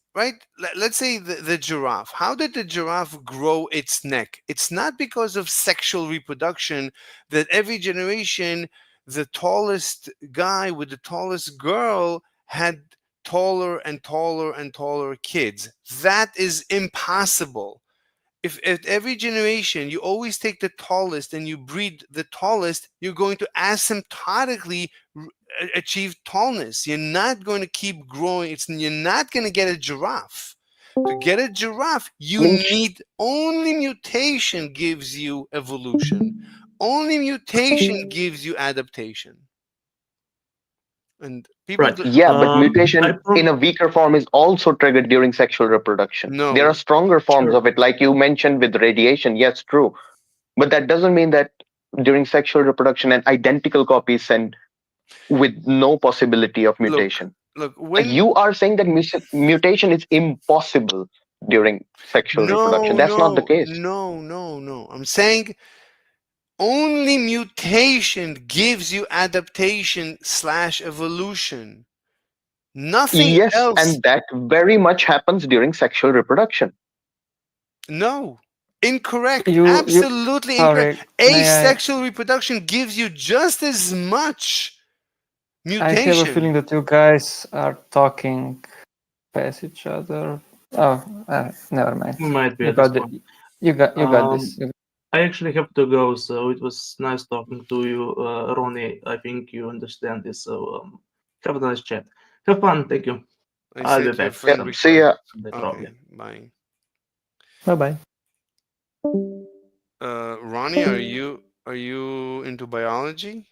let's say the giraffe, how did the giraffe grow its neck? It's not because of sexual reproduction that every generation the tallest guy with the tallest girl had taller and taller and taller kids. That is impossible. If at every generation you always take the tallest and you breed the tallest, you're going to asymptotically achieve tallness. You're not going to keep growing. You're not going to get a giraffe. To get a giraffe, you need only mutation gives you evolution. Only mutation gives you adaptation. And people but mutation in a weaker form is also triggered during sexual reproduction. No. There are stronger forms of it, like you mentioned with radiation. Yes, true. But that doesn't mean that during sexual reproduction an identical copy is sent with no possibility of mutation. Look, when you are saying that mutation is impossible during sexual reproduction. That's not the case. No. I'm saying only mutation gives you adaptation / evolution. Nothing else. And that very much happens during sexual reproduction. No. Incorrect. Absolutely incorrect. Asexual reproduction gives you just as much mutation. I have a feeling that you guys are talking past each other. Oh, never mind. Might be You at this got point. you got this. I actually have to go, so it was nice talking to you, Ronnie. I think you understand this, so have a nice chat. Have fun. Thank you. I'll be back. See ya. Okay, bye. Bye. Ronnie, are you into biology?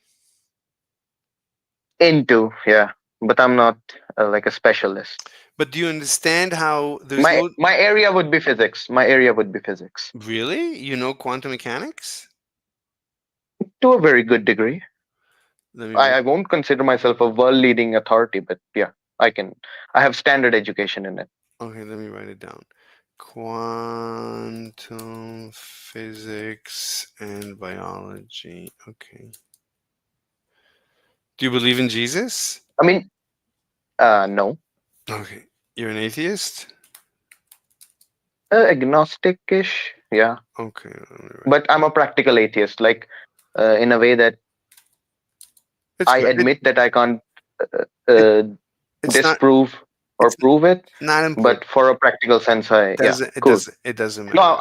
Into, yeah, but I'm not like a specialist. But do you understand how there's my area would be physics. My area would be physics. Really? You know quantum mechanics? To a very good degree. I won't consider myself a world-leading authority, but yeah, I have standard education in it. Okay, let me write it down. Quantum physics and biology. Okay. Do you believe in Jesus? I mean, no. Okay. You're an atheist? Agnostic-ish, yeah. Okay. But I'm a practical atheist, like in a way that I admit that I can't disprove or prove it. Not important. But for a practical sense, It doesn't matter. No,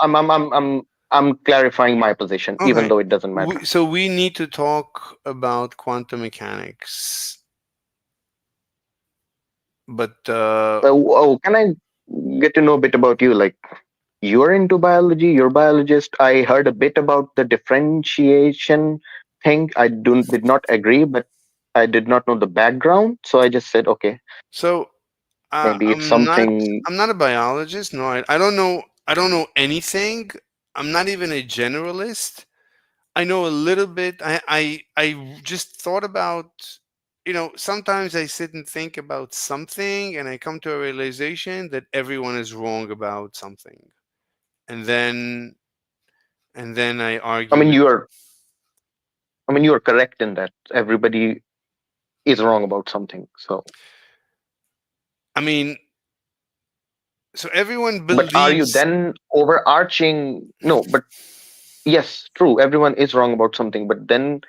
I'm clarifying my position, even though it doesn't matter. So we need to talk about quantum mechanics. But can I get to know a bit about you? Like, you're into biology, you're a biologist. I heard a bit about the differentiation thing. I did not agree, but I did not know the background, so I just said okay. So maybe it's something. I'm not a biologist. No, I don't know. I don't know anything. I'm not even a generalist. I know a little bit. I just thought about, sometimes I sit and think about something and I come to a realization that everyone is wrong about something. And then I argue. I mean, you are correct in that. Everybody is wrong about something. So I mean, so everyone believes. But are you then overarching? No, but yes, true. Everyone is wrong about something, but then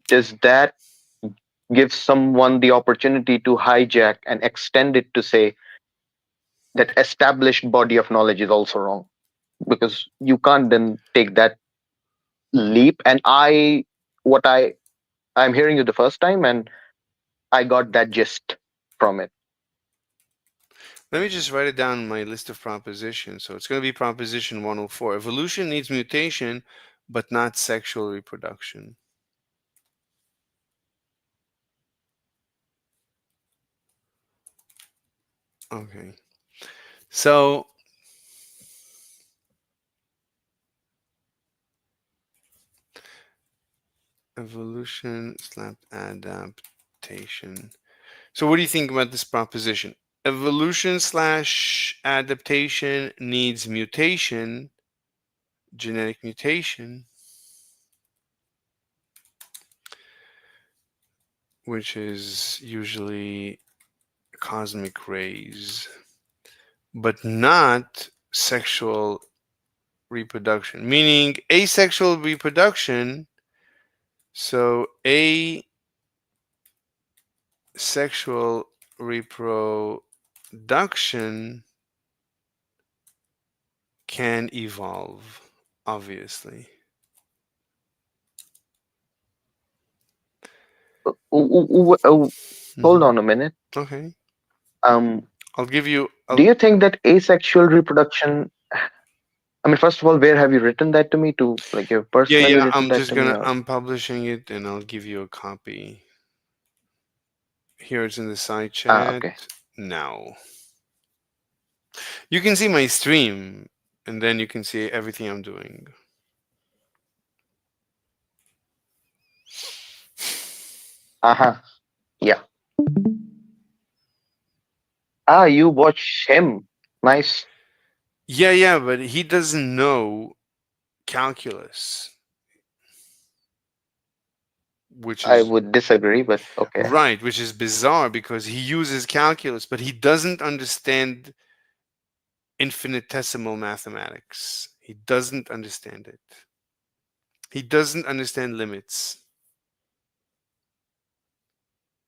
does that give someone the opportunity to hijack and extend it to say that established body of knowledge is also wrong? Because you can't then take that leap. And I'm hearing you the first time, and I got that gist from it. Let me just write it down in my list of propositions. So it's going to be proposition 104. Evolution needs mutation, but not sexual reproduction. Okay. So evolution slash adaptation. So what do you think about this proposition? Evolution slash adaptation needs mutation, genetic mutation, which is usually cosmic rays, but not sexual reproduction, meaning asexual reproduction. So asexual reproduction can evolve, obviously. Hold on a minute. Okay. I'll give you. Do you think that asexual reproduction? I mean, first of all, where have you written that to me? To like you've personally Yeah, written I'm that just to me? gonna. Or? I'm publishing it, and I'll give you a copy. Here it's in the side chat Okay. now. You can see my stream, and then you can see everything I'm doing. Yeah. You watch him. Nice. Yeah, but he doesn't know calculus, which I is would disagree, but okay. right, which is bizarre because he uses calculus, but he doesn't understand infinitesimal mathematics. He doesn't understand it. He doesn't understand limits.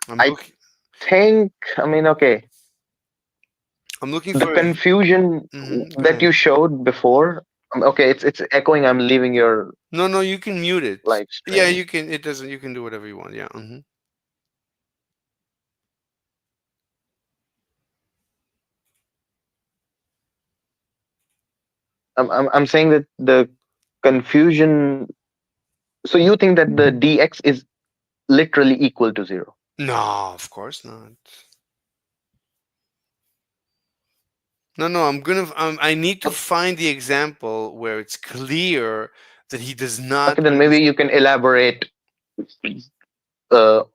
I mean, okay. I'm looking the for confusion that you showed before. Okay, it's echoing. I'm leaving your. No, you can mute it. Live Yeah, stream. you can. It doesn't. You can do whatever you want. Yeah. I'm saying that the confusion. So you think that the dx is literally equal to 0? No, of course not. No. I need to find the example where it's clear that he does not. Okay, then maybe you can elaborate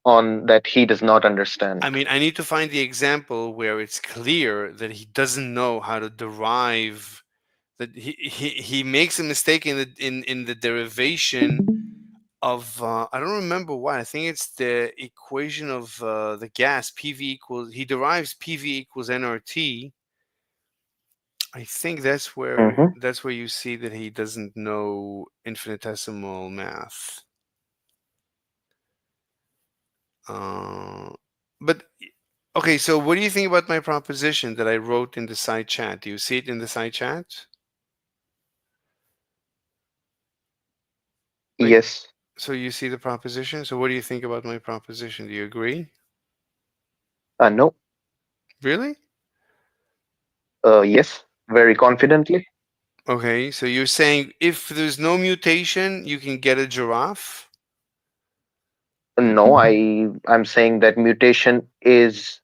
on that he does not understand. I mean, I need to find the example where it's clear that he doesn't know how to derive. That he makes a mistake in the derivation of I don't remember what. I think it's the equation of the gas PV equals. He derives PV equals nRT. I think that's where you see that he doesn't know infinitesimal math. But okay, so what do you think about my proposition that I wrote in the side chat? Do you see it in the side chat? Yes. So you see the proposition. So what do you think about my proposition? Do you agree? No. Really? Yes, very confidently. Okay, so you're saying if there's no mutation, you can get a giraffe? No, I'm saying that mutation is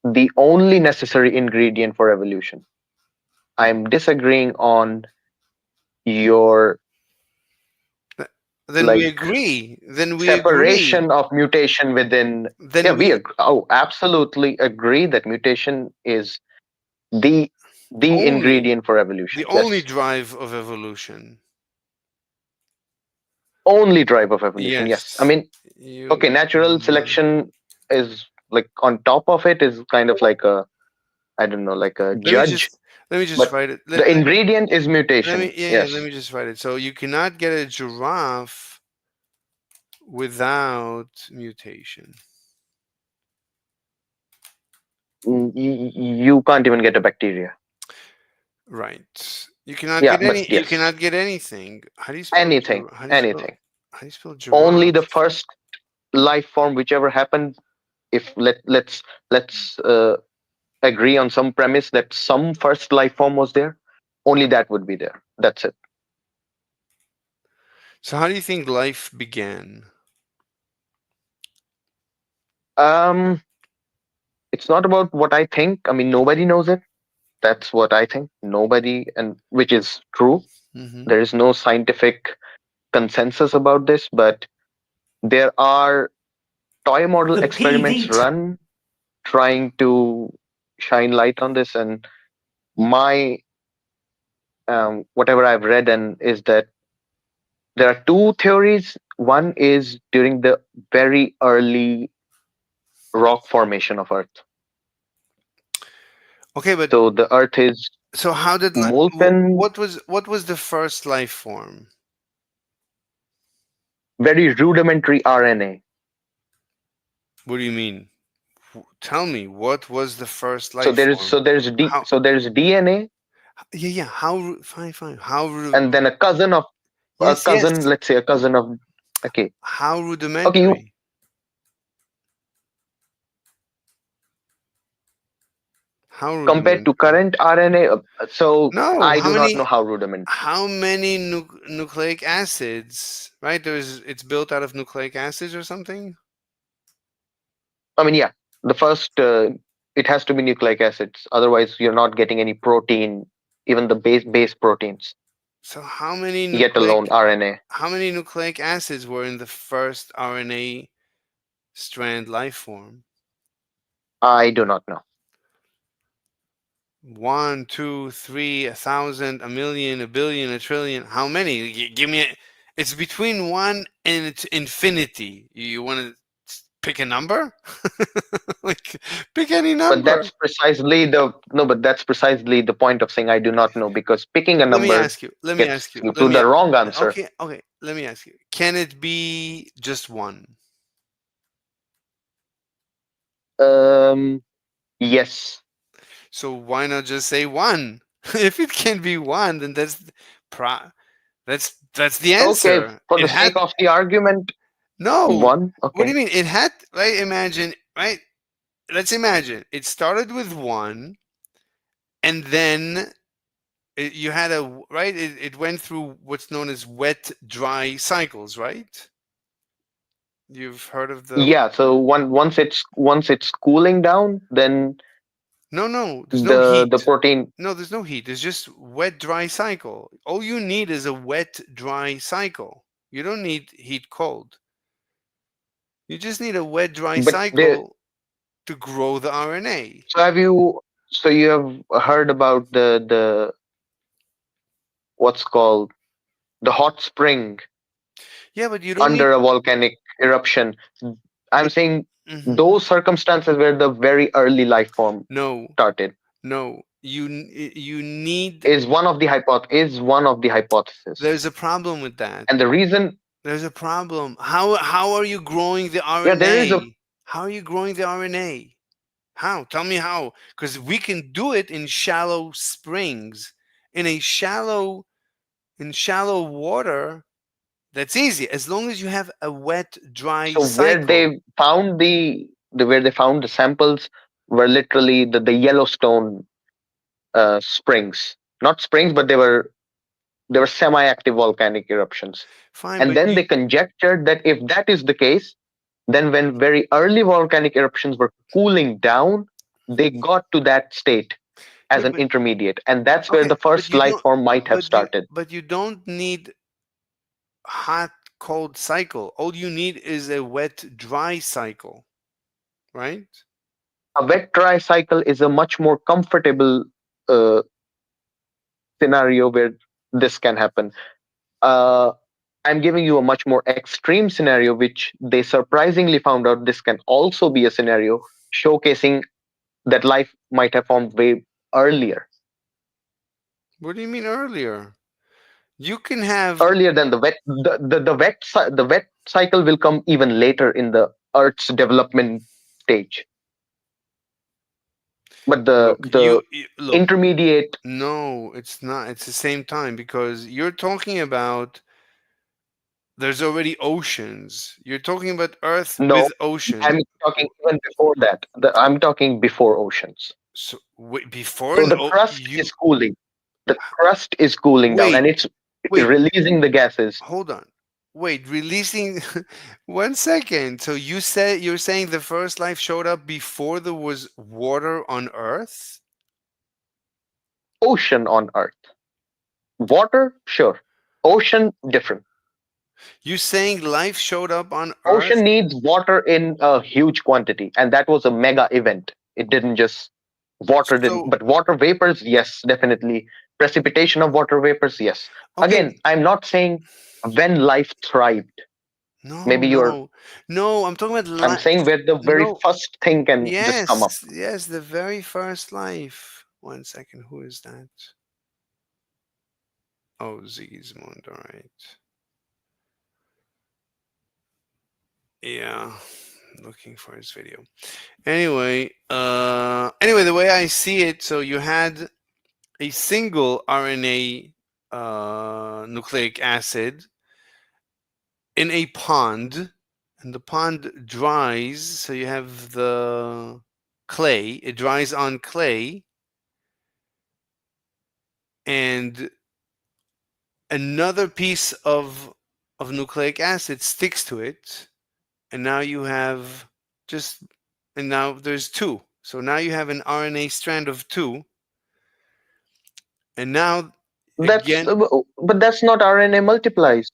the only necessary ingredient for evolution. I'm disagreeing on your Then we agree. Then we separation agree. of mutation within. Then absolutely agree that mutation is the ingredient for evolution. The only drive of evolution. Only drive of evolution. Yes. I mean, okay, natural selection is like on top of it is kind of like a, I don't know, like a judge. Let me just but write it. The ingredient is mutation. Let me just write it. So you cannot get a giraffe without mutation. You can't even get a bacteria. Right. You cannot Yeah, get but any. You yes, cannot get anything. How do you spell? anything, How do you spell? anything. How do you spell Only the giraffe? first life form, whichever happened. If let's agree on some premise that some first life form was there, only that would be there. That's it. So how do you think life began? Um, it's not about what I think. I mean, nobody knows it. That's what I think. Nobody, and which is true. Mm-hmm. There is no scientific consensus about this, but there are toy model The experiments PV. run trying to shine light on this. And my whatever I've read and is that there are two theories. One is during the very early rock formation of Earth. Okay, but So the Earth is so how did molten, what was the first life form? very rudimentary RNA. What do you mean? Tell me, what was the first So life there's form? so there's D How? so there's DNA, Yeah, yeah. How? Fine, fine. How? and then a cousin of a Yes, yes. cousin. Let's say a cousin of. Okay. How Okay. You rudimentary? How compared to rudimentary? current RNA. So No. I How do not know many? how rudimentary. How many nucleic acids? Right. It's built out of nucleic acids or something. I mean, yeah, the first it has to be nucleic acids. Otherwise, you're not getting any protein, even the base proteins, So how many yet alone nucleic RNA. how many nucleic acids were in the first RNA strand life form? I do not know. 1, 2, 3, 1,000, a million, a billion, a trillion. How many? Give me. It's between 1 and it's infinity. You want to pick a number? Like, pick any But number. that's precisely the no. But that's precisely the point of saying I do not know, because picking a Let me number ask you. Let me gets ask you. you Let to me. the wrong answer. Okay. Okay. Let me ask you. Can it be just one? Yes. So why not just say one? If it can be one, then that's the Okay. answer. For It the had sake of the argument, no. one. What do Okay. you mean? It had right. Imagine right. Let's imagine it started with one, and then you had a right. It went through what's known as wet dry cycles, right? You've heard of the Yeah. So once it's cooling down, then no. There's no the heat. protein. No, there's no heat. There's just wet dry cycle. All you need is a wet dry cycle. You don't need heat cold. You just need a wet dry But there. cycle to grow the RNA. So have you? So you have heard about the what's called the hot spring Yeah, but you don't need. under a volcanic eruption. I'm But saying mhm. those circumstances where the very early life form No, started no. You need. is one of the hypotheses. There's a problem with that. And the reason, There's a problem. How are you growing the yeah, there is a RNA? How are you growing the RNA? How? Tell me how. Because we can do it in shallow springs. In shallow water, that's easy. As long as you have a wet, dry so where cycle. they found the where they found the samples were literally the Yellowstone springs, not springs, but they were semi-active volcanic eruptions. Fine, And but then they conjectured that if that is the case, then when very early volcanic eruptions were cooling down, they got to that state as wait, an but intermediate, and that's where okay, the first life form might have started. but you don't need hot cold cycle. All you need is a wet dry cycle, right? A wet dry cycle is a much more comfortable uh, scenario where this can happen. Uh, I'm giving you a much more extreme scenario, which they surprisingly found out this can also be a scenario showcasing that life might have formed way earlier. What do you mean earlier? You can have earlier than the wet. The wet cycle will come even later in the Earth's development stage. But the look. intermediate. No, it's not. It's the same time because you're talking about there's already oceans. You're talking about Earth No, with oceans. I'm talking even before that. I'm talking before oceans. So before So the crust is cooling. The crust is cooling down, and it's releasing the gases. Hold on. Wait, releasing 1 second. So you're saying the first life showed up before there was water on Earth? Ocean on Earth. Water, sure. Ocean, different. You're saying life showed up on Earth? Ocean needs water in a huge quantity, and that was a mega event. It didn't just water didn't, but water vapors, yes, definitely. Precipitation of water vapors, yes. Again, I'm not saying when life thrived. Maybe you're. No, I'm talking about I'm saying where the very first thing can just come up. Yes, the very first life. 1 second, who is that? Oh, Sigismund, all right. Yeah, looking for his video. Anyway, the way I see it, so you had a single RNA nucleic acid in a pond, and the pond dries, so you have the clay, it dries on clay, and another piece of nucleic acid sticks to it, and now you have and now there's two. So now you have an RNA strand of two, and now But that's not RNA multiplies.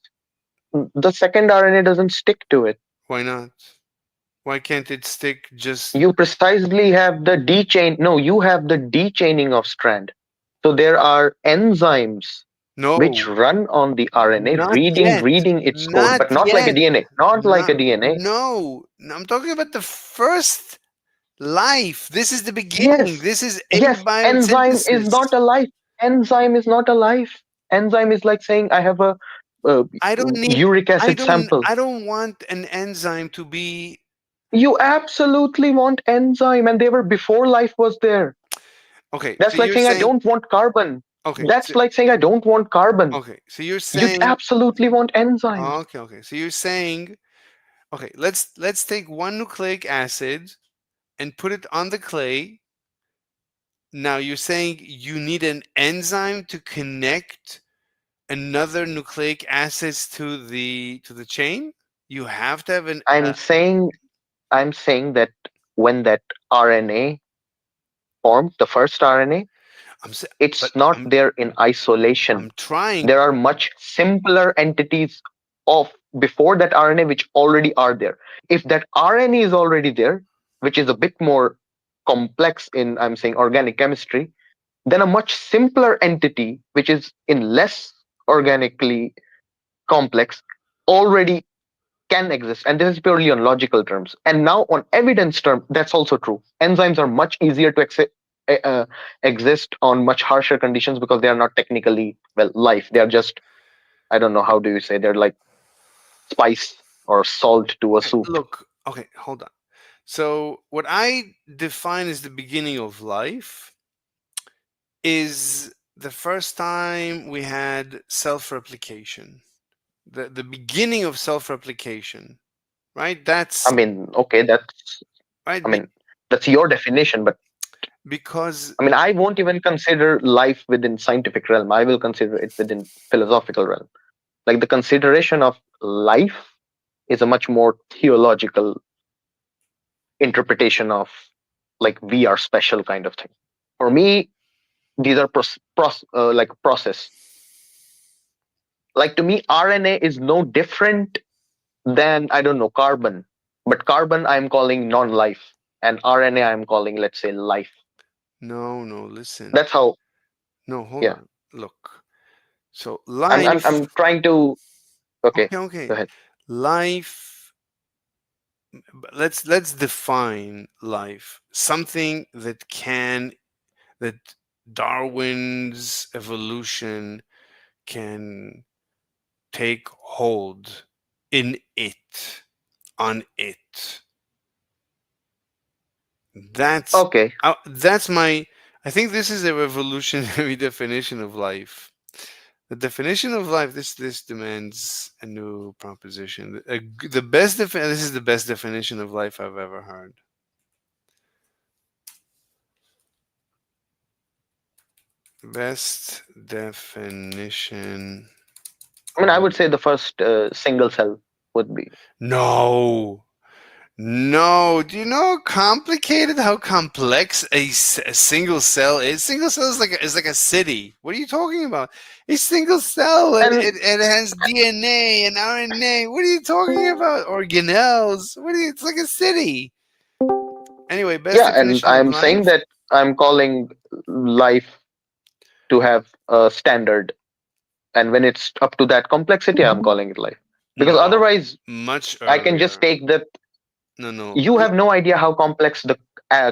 The second RNA doesn't stick to it. Why not? Why can't it stick just? You precisely have the dechain. No, you have the dechaining of strand. So there are enzymes which run on the RNA, reading its code, but not like a DNA. Not like a DNA. No, I'm talking about the first life. This is the beginning. This is Enzyme is not biosynthesis. a life. Enzyme is not a life. Enzyme is like saying I have a I don't need uric acid sample. I don't want an enzyme to be. You absolutely want enzyme, and they were before life was there. Okay, that's so like you're saying I saying don't want carbon. Okay, That's like saying I don't want carbon. Okay, so you're You saying absolutely want enzymes. Okay, so you're saying okay, let's take one nucleic acid and put it on the clay. Now you're saying you need an enzyme to connect another nucleic acids to the chain? You have to have an I'm saying that when that RNA formed, the first RNA, it's not there in isolation. I'm trying. There are much simpler entities of before that RNA which already are there. If that RNA is already there, which is a bit more complex in, I'm saying, organic chemistry, then a much simpler entity which is in less organically complex already can exist, and this is purely on logical terms. And now on evidence term, that's also true. Enzymes are much easier to exist on much harsher conditions because they are not technically life. They are just, I don't know, how do you say, they're like spice or salt to a soup. Look, okay, hold on. So what I define as the beginning of life is the first time we had self-replication. The beginning of self-replication, right? That's I mean, okay, that's right. I mean, that's your definition, but because I mean, I won't even consider life within scientific realm. I will consider it within philosophical realm. Like the consideration of life is a much more theological interpretation of like we are special kind of thing. For me, these are like process. Like to me, RNA is no different than, I don't know, carbon. But carbon I'm calling non-life, and RNA I'm calling, let's say, life. No, listen. That's how. No, hold on. Look. So I'm trying to. Okay. Okay. Go ahead. Life. Let's define life. Something that Darwin's evolution can take hold in it, on it. That's okay. That's my. I think this is a revolutionary definition of life. The definition of life. This demands a new proposition. The best this is the best definition of life I've ever heard. Best definition. I mean, I would say the first single cell would be. No. No, do you know how complicated, how complex a single cell is? Single cell is like a city. What are you talking about? A single cell, it has DNA and RNA. What are you talking about? Organelles. It's like a city. Anyway, best Yeah, and definition of I'm life. saying that I'm calling life to have a standard, and when it's up to that complexity, I'm calling it life. Because No, otherwise, much I can just earlier. take that. No. You have no idea how complex the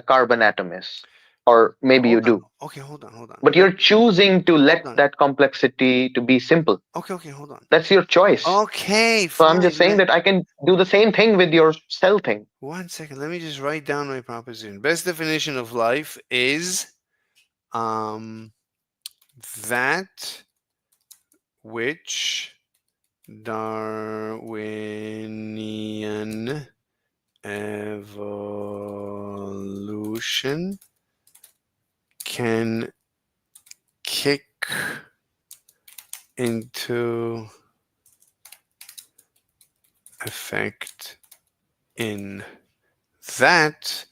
carbon atom is, or maybe you do. Okay, hold on. But you're choosing to let that complexity to be simple. Okay, hold on. That's your choice. Okay, So I'm just saying that I can do the same thing with your cell thing. 1 second. Let me just write down my proposition. Best definition of life is that which Darwinian evolution can kick into effect in that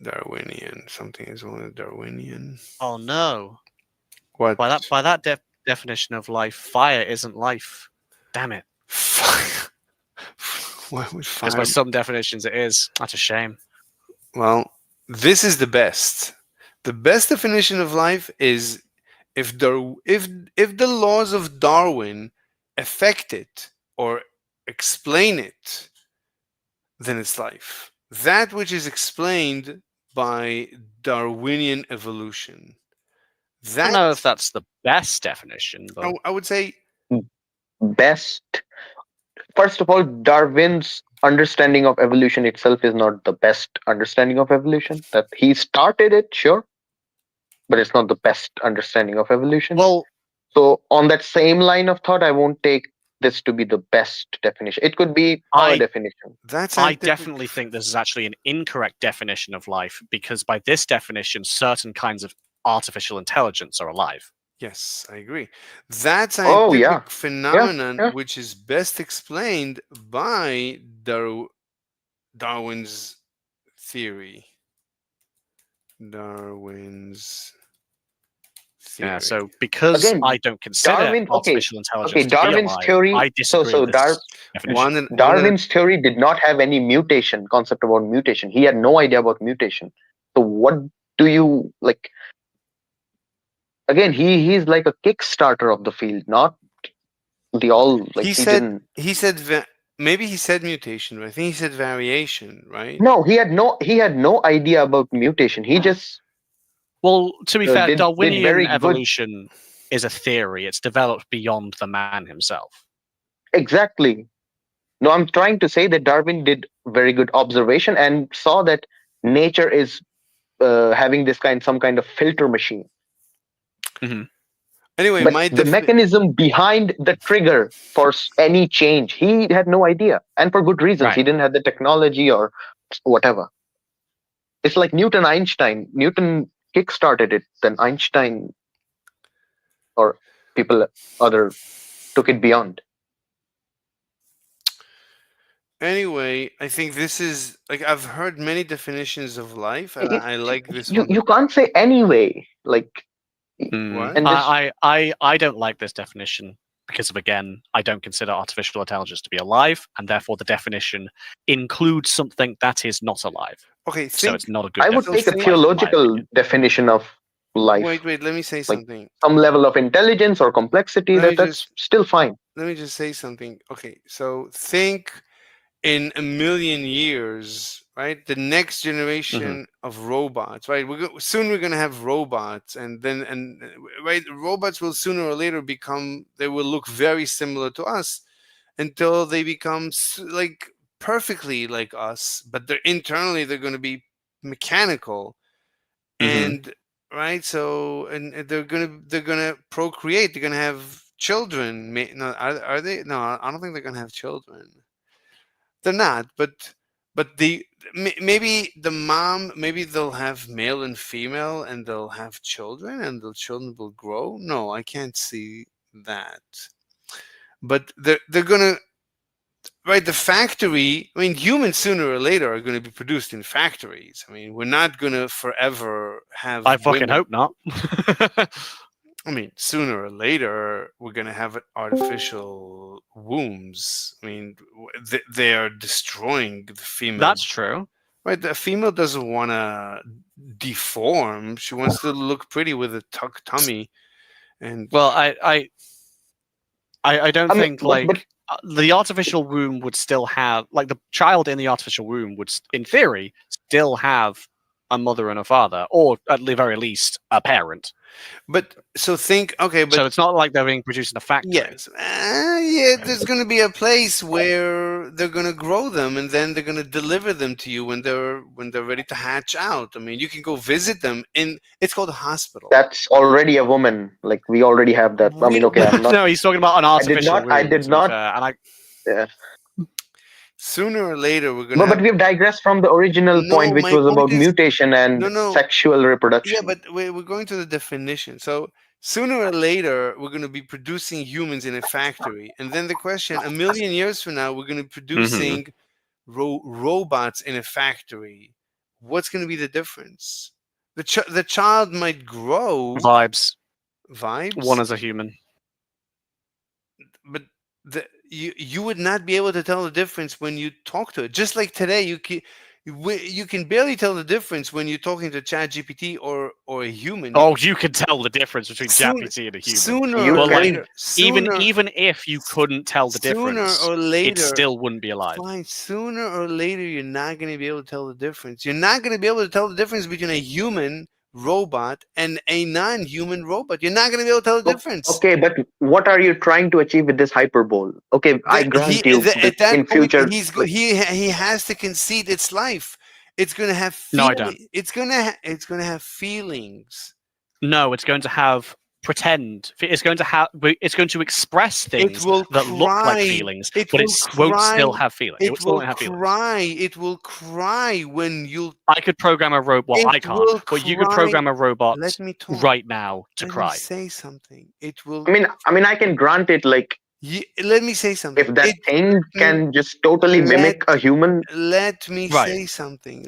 Darwinian. Something is one of Darwinian. Oh no! What? By that definition of life, fire isn't life. Damn it! Why would Because fire? by some definitions it is. That's a shame. Well, this is the best. The best definition of life is if the laws of Darwin affect it or explain it, then it's life. That which is explained by Darwinian evolution. I don't know if that's the best definition, but I would say best. First of all, Darwin's understanding of evolution itself is not the best understanding of evolution. That he started it, sure, but it's not the best understanding of evolution. Well, so on that same line of thought, I won't take this to be the best definition. It could be a definition. I definitely think this is actually an incorrect definition of life, because by this definition, certain kinds of artificial intelligence are alive. Yes, I agree. That scientific phenomenon, Yeah. which is best explained by Darwin's theory. Darwin's theory. Yeah, so because Again, I don't consider artificial intelligence to Darwin's be alive, theory. I disagree with this definition. Darwin's theory did not have any mutation concept about mutation. He had no idea about mutation. So what do you like? Again, he's like a Kickstarter of the field, not the all. Like he said maybe he said mutation, but I think he said variation, right? No, he had no idea about mutation. He just well, to be fair, did Darwinian very evolution is a theory. It's developed beyond the man himself. Exactly. No, I'm trying to say that Darwin did very good observation and saw that nature is having some kind of filter machine. Mm-hmm. Anyway, but the mechanism behind the trigger for any change, he had no idea, and for good reasons. Right. He didn't have the technology or whatever. It's like Newton, Einstein. Newton kickstarted it, then Einstein or other took it beyond. Anyway, I think this is like I've heard many definitions of life, and I like this one. You can't say anyway, like. What? And I don't like this definition because of, again, I don't consider artificial intelligence to be alive, and therefore the definition includes something that is not alive. Okay, so it's not a good. I would take a theological definition of life. Wait, let me say something. Some level of intelligence or complexity, that's still fine. Let me just say something. Okay, so think in a million years, right? The next generation of robots, right? Soon we're going to have robots, and right, robots will sooner or later they will look very similar to us until they become like perfectly like us, but internally they're going to be mechanical, and right. So and they're gonna procreate. They're gonna have children. No, are they? No, I don't think they're gonna have children. They're not, but maybe the mom, maybe they'll have male and female, and they'll have children, and the children will grow. No, I can't see that. But they're gonna, right, the factory. I mean, humans sooner or later are going to be produced in factories. I mean, we're not going to forever have. I fucking women. hope not. I mean, sooner or later, we're going to have artificial wombs. I mean, they are destroying the female. That's true. Right, the female doesn't want to deform. She wants to look pretty with a tucked tummy. And well, I don't think the artificial womb would still have, like, the child in the artificial womb would, in theory, still have a mother and a father, or at the very least a parent. But so think, okay, but so it's not like they're being produced in a factory. Yes, yeah. There's going to be a place where they're going to grow them, and then they're going to deliver them to you when they're ready to hatch out. I mean, you can go visit them it's called a hospital. That's already a woman. Like, we already have that. I mean, okay, I'm not. No, he's talking about an artificial womb. I did not. Yeah. Sooner or later, we're gonna. But we've digressed from the original point, which was about mutation and sexual reproduction. Yeah, but we're going to the definition. So sooner or later, we're going to be producing humans in a factory, and then the question: a million years from now, we're going to be producing robots in a factory. What's going to be the difference? The child might grow. Vibes. One as a human. But you would not be able to tell the difference when you talk to it. Just like today, you can barely tell the difference when you're talking to ChatGPT or a human. Oh, you can tell the difference between ChatGPT and a human. Sooner or later, even if you couldn't tell the difference, sooner or later, it still wouldn't be alive. Fine. Sooner or later, you're not going to be able to tell the difference. You're not going to be able to tell the difference between a human robot and a non-human robot. You're not going to be able to tell the difference. Okay, but what are you trying to achieve with this hyperbole? Okay, I grant you at that in point, future he has to concede its life. It's going to have No, I don't. It's going to have feelings. No, it's going to have pretend. It's going to express things that look like feelings, but it won't still have feelings. It won't have feelings. It will cry when you. I could program a robot. Well, I can't, but you could program a robot right now to Let cry. me say something. It will. I mean, I can grant it. Like, let me say something. If that thing can just totally mimic a human. Let me say something.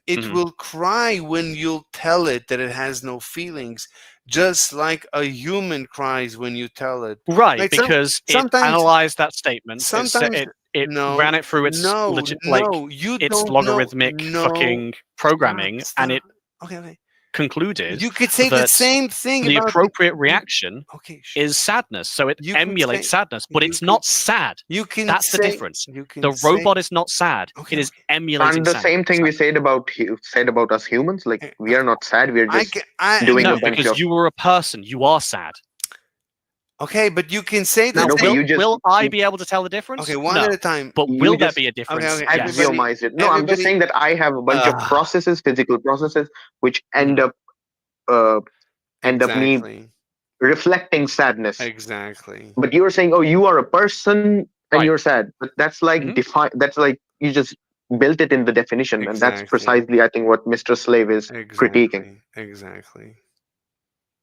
It will cry when you'll tell it that it has no feelings, just like a human cries when you tell it. Right, because it analyzed that statement. It ran it through its logarithmic fucking programming, and it concluded you could say the same thing the about appropriate reaction is sadness. So it emulates sadness, but it's not sad. That's the difference. The robot is not sad. It is emulating And the sadness. same thing we said about us humans. Like, we are not sad. We're just doing a bunch because of. you were a person. You are sad. Okay, but you can say that. Now, will I be able to tell the difference? Okay, one No. at a time. But will there be a difference? Axiomized it. No, I'm just saying that I have a bunch of processes, physical processes, which end up me reflecting sadness. Exactly. But you're saying, oh, you are a person and you're sad. But that's like that's like you just built it in the definition, and that's precisely, I think, what Mr. Slave is critiquing. Exactly.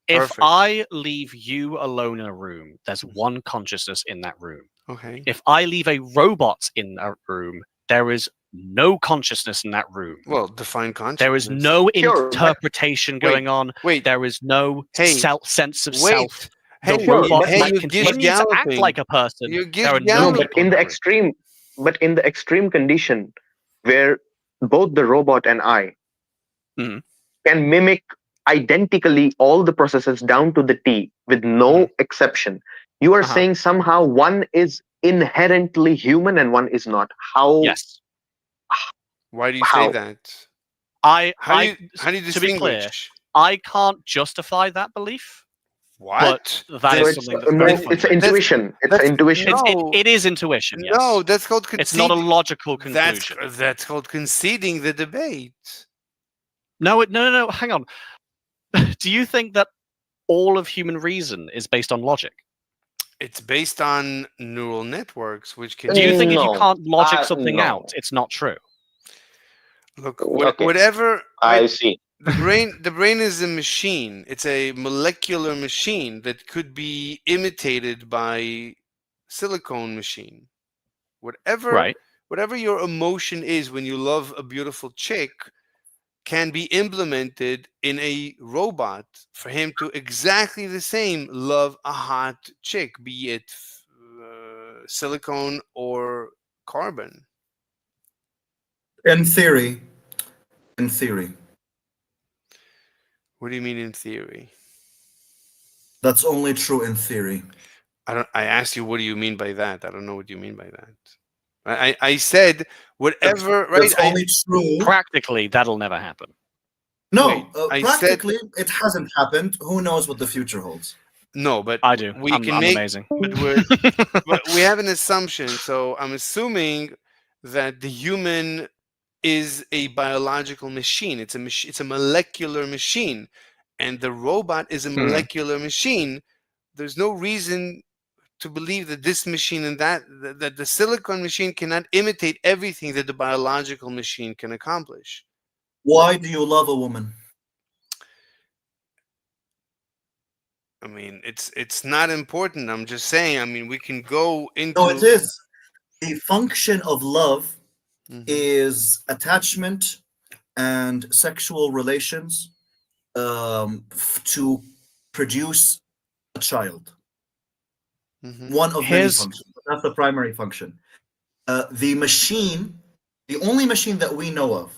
If I leave you alone in a room, there's one consciousness in that room. Okay. If I leave a robot in a room, there is no consciousness in that room. Well, define consciousness. There is no interpretation going on. Wait. There is no sense of wait. self. The Hey, robot hey, might you continue to act galloping. like a person. You're There are No, no but in the extreme condition where both the robot and I can mimic identically all the processes down to the T with no exception, you are saying somehow one is inherently human and one is not? How? Yes. Why do you say that? How do you to be distinguish? clear, I can't justify that belief. What? But that is something that's very fundamental. It's intuition. It's intuition. It is intuition. Yes. No, that's called conceding. It's not a logical conclusion. That's called conceding the debate. No. Hang on. Do you think that all of human reason is based on logic? It's based on neural networks, which can. Do you think if you can't logic something out, it's not true? Look, whatever. I see. The brain is a machine. It's a molecular machine that could be imitated by silicone machine. Whatever your emotion is when you love a beautiful chick can be implemented in a robot for him to exactly the same love a hot chick, be it silicone or carbon. In theory. What do you mean in theory? That's only true in theory. I asked you, what do you mean by that? I don't know what you mean by that. I said whatever. That's only true. Practically, that'll never happen. No, practically, it hasn't happened. Who knows what the future holds? No, but I do. We I'm can make. amazing. But we have an assumption. So I'm assuming that the human is a biological machine. It's a molecular machine, and the robot is a molecular machine. There's no reason to believe that this machine and that the silicon machine cannot imitate everything that the biological machine can accomplish. Why do you love a woman? I mean, it's not important. I'm just saying. I mean, we can go into. No, it is. The function of love is attachment and sexual relations to produce a child. One of many functions. That's the primary function. The only machine that we know of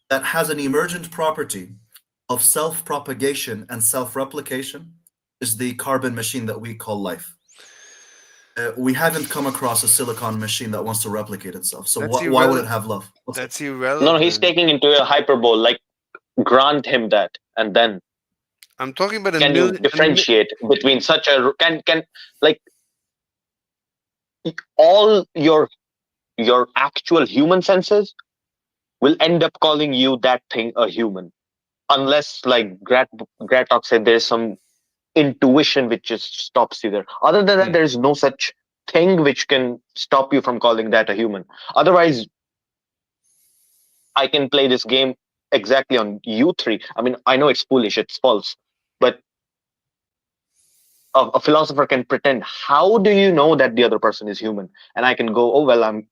that has an emergent property of self-propagation and self-replication is the carbon machine that we call life. We haven't come across a silicon machine that wants to replicate itself. So why would it have love? That's irrelevant. No, he's taking into a hyperbole. Like, grant him that, and then I'm talking about can you differentiate between such a can like all your actual human senses will end up calling you that thing a human, unless, like Gratok said, there's some intuition which just stops you there. Other than that, there is no such thing which can stop you from calling that a human. Otherwise, I can play this game exactly on you three. I mean, I know it's foolish, it's false, but a philosopher can pretend. How do you know that the other person is human? And I can go, oh well, I'm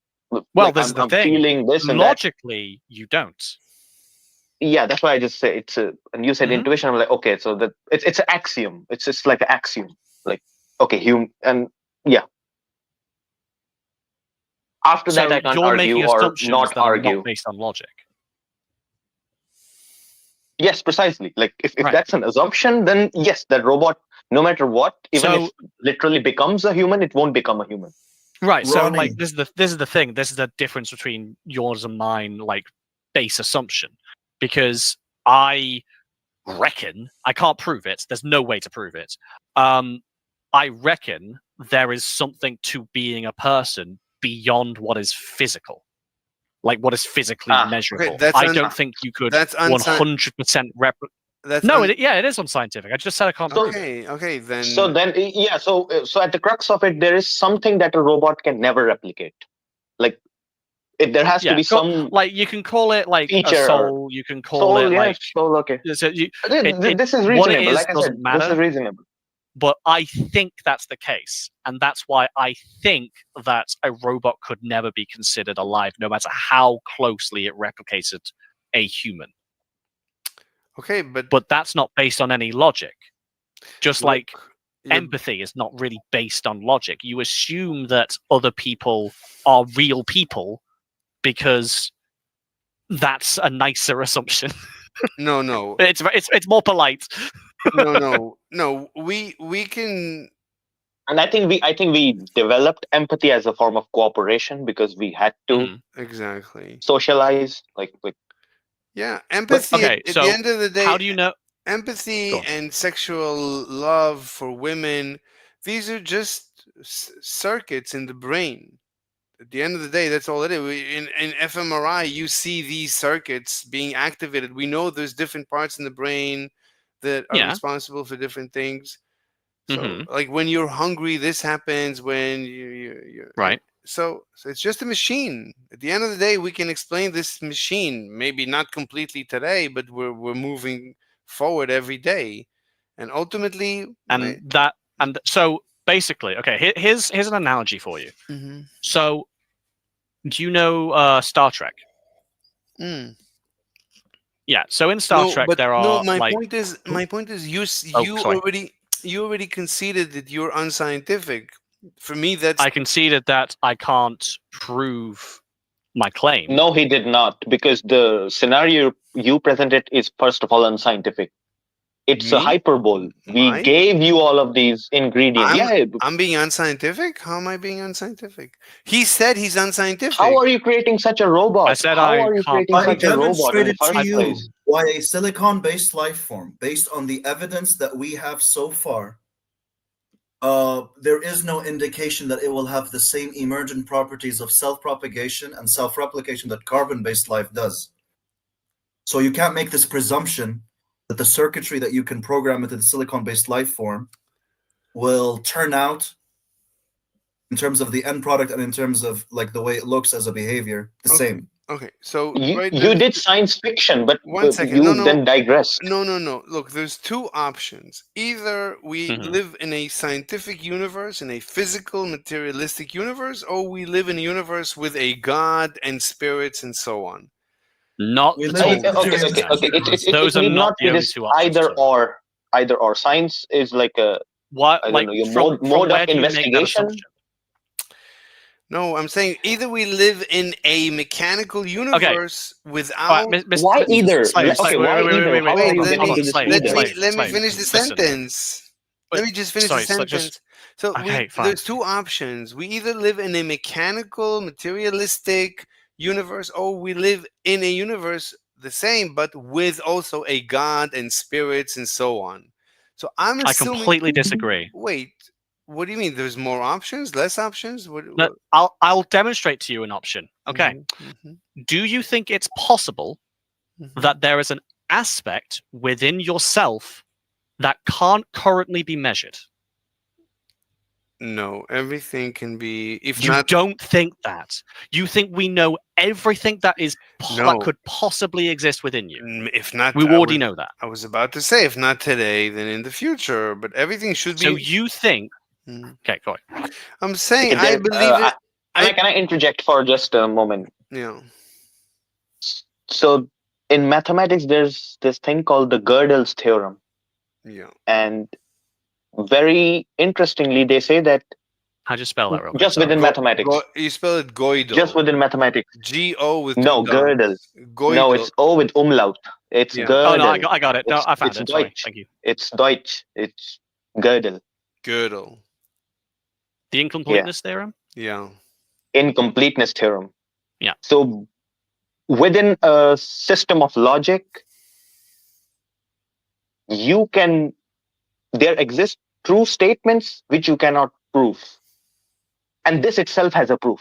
feeling this and logically, you don't. Yeah, that's why I just say it's and you said intuition. I'm like, okay, so that it's an axiom. It's just like an axiom. Like, okay, and yeah. After that, I can't argue or not argue. Not based on logic. Yes, precisely. Like, if that's an assumption, then yes, that robot, no matter what, even if literally becomes a human, it won't become a human. Right. So, like, this is the thing. This is the difference between yours and mine. Like, base assumption. Because I reckon, I can't prove it, there's no way to prove it. I reckon there is something to being a person beyond what is physical. Like what is physically measurable. Okay, I don't think you could 100% replicate. No, it is unscientific. I just said I can't prove it. Okay, then. So at the crux of it, there is something that a robot can never replicate. Like, there has to be some, like, you can call it like feature a soul. You can call it like soul. Okay, this is reasonable. What it is like I doesn't said, matter. This is reasonable. But I think that's the case, and that's why I think that a robot could never be considered alive, no matter how closely it replicated a human. Okay, but that's not based on any logic. Just like empathy is not really based on logic. You assume that other people are real people because that's a nicer assumption. No. It's more polite. No. We can And I think we developed empathy as a form of cooperation because we had to exactly socialize, like yeah, empathy okay, at so the end of the day, how do you know? empathy Go on. and sexual love for women, these are just circuits in the brain. At the end of the day, that's all it is. In fMRI, you see these circuits being activated. We know there's different parts in the brain that are Yeah. responsible for different things. So, Mhm. like when you're hungry, this happens. When you Right. So it's just a machine. At the end of the day, we can explain this machine. Maybe not completely today, but we're moving forward every day, and ultimately, And that and so basically, okay, here's an analogy for you. Mm-hmm. So, do you know Star Trek? Yeah. So in Star Trek, there are my like. point is you Oh, sorry. you already conceded that you're unscientific. For me, that's I conceded that I can't prove my claim. No, he did not, because the scenario you presented is first of all unscientific. It's a Me? hyperbole. We Mine? gave you all of these ingredients. I'm being unscientific. How am I being unscientific? He said he's unscientific. How are you creating such a robot? I said How I are you can't creating I such a robot in the demonstrated to first you place? why a silicon-based life form, based on the evidence that we have so far, there is no indication that it will have the same emergent properties of self-propagation and self-replication that carbon-based life does. So you can't make this presumption that the circuitry that you can program into the silicon-based life form will turn out, in terms of the end product and in terms of like the way it looks as a behavior, the same. Okay, so You did science fiction, but 1 second. you No, then digressed. No. Look, there's two options. Either we live in a scientific universe, in a physical, materialistic universe, or we live in a universe with a god and spirits and so on. Not We the live two. in Okay. Those It are need not not the be only this two options. either or. Either or. Science is like a What? I don't Like know your from mode where of do you make that investigation. assumption? No, I'm saying either we live in a mechanical universe without. Why either? Slave, Okay, why either? How are you getting to this either? Let me finish the Listen. sentence. Let me just finish the sentence. So Okay, fine. there's two options. We either live in a mechanical, materialistic universe, or we live in a universe the same, but with also a god and spirits and so on. So I'm I assuming. completely disagree. Wait, what do you mean? There's more options, less options? No, I'll demonstrate to you an option. Okay. Do you think it's possible that there is an aspect within yourself that can't currently be measured? No, everything can be. If You not, don't think that. You think we know everything that is that No. could possibly exist within you. If not, We already know that. I was about to say, if not today, then in the future. But everything should be. So you think? Okay, go ahead. I'm saying Okay, I believe it. Can I interject for just a moment? Yeah. So in mathematics, there's this thing called the Gödel's theorem. Yeah. And very interestingly, they say that how'd you spell that real quick? just within mathematics. You spell it Gödel. Just within mathematics. G-O with no two dots. Gödel. Gödel. No, it's O with umlaut. It's Yeah. Gödel. Oh no, I got it. No, I found it's it. Deutsch. Sorry, thank you. It's Deutsch. It's Gödel. Gödel. The incompleteness theorem. Yeah. Incompleteness theorem. Yeah. So within a system of logic, there exist true statements which you cannot prove. And this itself has a proof.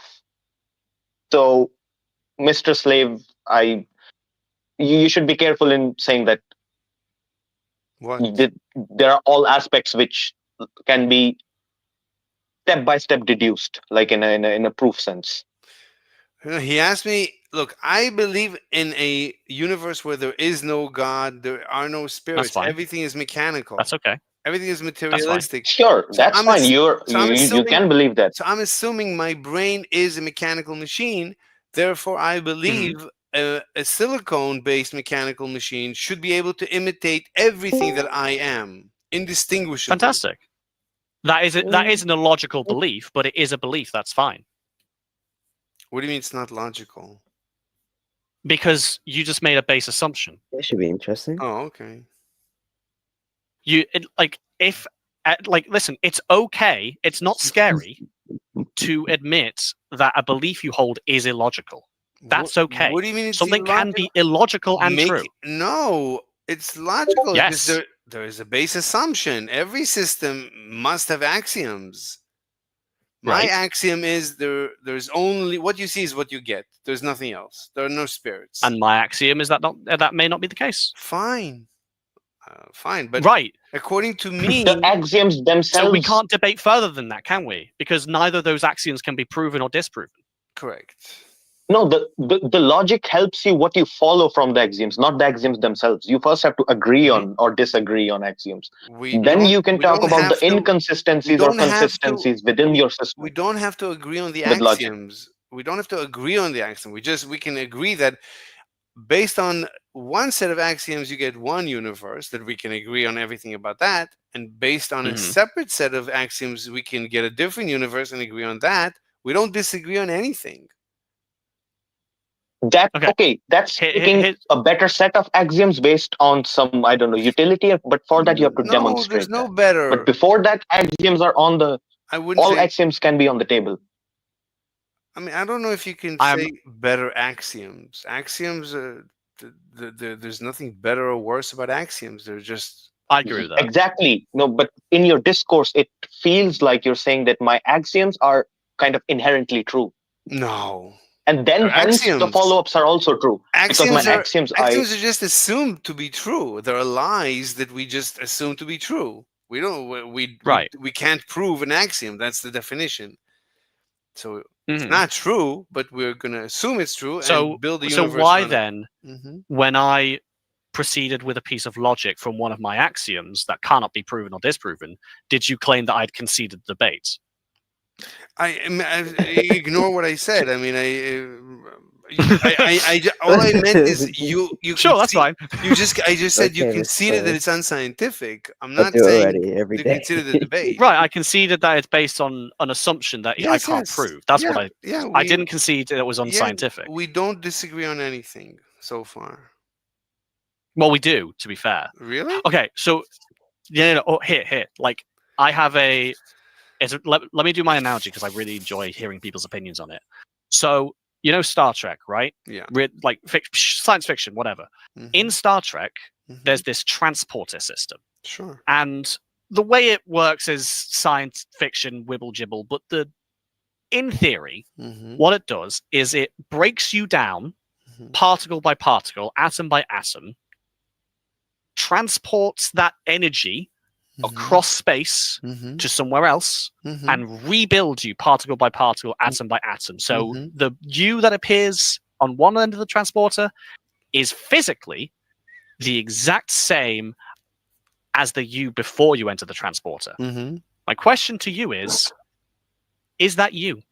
So, Mr. Slave, you should be careful in saying that there are all aspects which can be step by step deduced, like in a proof sense. He asked me, look, I believe in a universe where there is no God, there are no spirits. fine. Everything is mechanical. That's okay. Everything is materialistic. Sure, that's fine. You assuming, can believe that. So I'm assuming my brain is a mechanical machine. Therefore, I believe a silicone-based mechanical machine should be able to imitate everything that I am, indistinguishably. Fantastic. That is an illogical belief, but it is a belief. That's fine. What do you mean it's not logical? Because you just made a base assumption. That should be interesting. Oh, okay. If like, listen, it's okay. It's not scary to admit that a belief you hold is illogical. That's okay. What do you mean it's Something can be illogical and true. No, it's logical. Yes. Because there is a base assumption. Every system must have axioms. My Right. axiom is there's only what you see is what you get. There's nothing else. There are no spirits. And my axiom is that that may not be the case. Fine. Fine, but right. according to me, the axioms themselves. So we can't debate further than that, can we? Because neither of those axioms can be proven or disproven. Correct. No, the logic helps you what you follow from the axioms, not the axioms themselves. You first have to agree on or disagree on axioms. Then you can talk about the inconsistencies or consistencies within your system. We don't have to agree on the with logic. axioms. We don't have to agree on the axiom. We can agree that based on one set of axioms, you get one universe, that we can agree on everything about that. And based on a separate set of axioms, we can get a different universe and agree on that. We don't disagree on anything. That's taking a better set of axioms based on some, I don't know, utility, but for that you have to demonstrate. There's no better. But before that, axioms are on the all axioms can be on the table. I mean, I don't know if you can say better axioms. Axioms, there's nothing better or worse about axioms. They're just. I agree with that. Exactly. No, but in your discourse, it feels like you're saying that my axioms are kind of inherently true. No. And then hence the follow-ups are also true. Axioms because my axioms are just assumed to be true. There are lies that we just assume to be true. We don't. We can't prove an axiom. That's the definition. So it's not true, but we're going to assume it's true and build the universe. So why then, when I proceeded with a piece of logic from one of my axioms that cannot be proven or disproven, did you claim that I'd conceded the debate? I ignore what I said. I mean, all I meant is you. Sure, that's fine. I just said you conceded that it's unscientific. I'm not saying you conceded the debate. Right, I conceded that it's based on an assumption that I can't prove. That's what I. Yeah, I didn't concede that it was unscientific. We don't disagree on anything so far. Well, we do, to be fair. Really? Okay, so here. Like, I have a. Let me do my analogy because I really enjoy hearing people's opinions on it. So, you know Star Trek, right? Yeah. Like science fiction, whatever. In Star Trek, there's this transporter system. Sure. And the way it works is science fiction, wibble jibble, but in theory, what it does is it breaks you down particle by particle, atom by atom, transports that energy across space to somewhere else and rebuild you particle by particle, atom by atom. So the you that appears on one end of the transporter is physically the exact same as the you before you enter the transporter. My question to you is that you?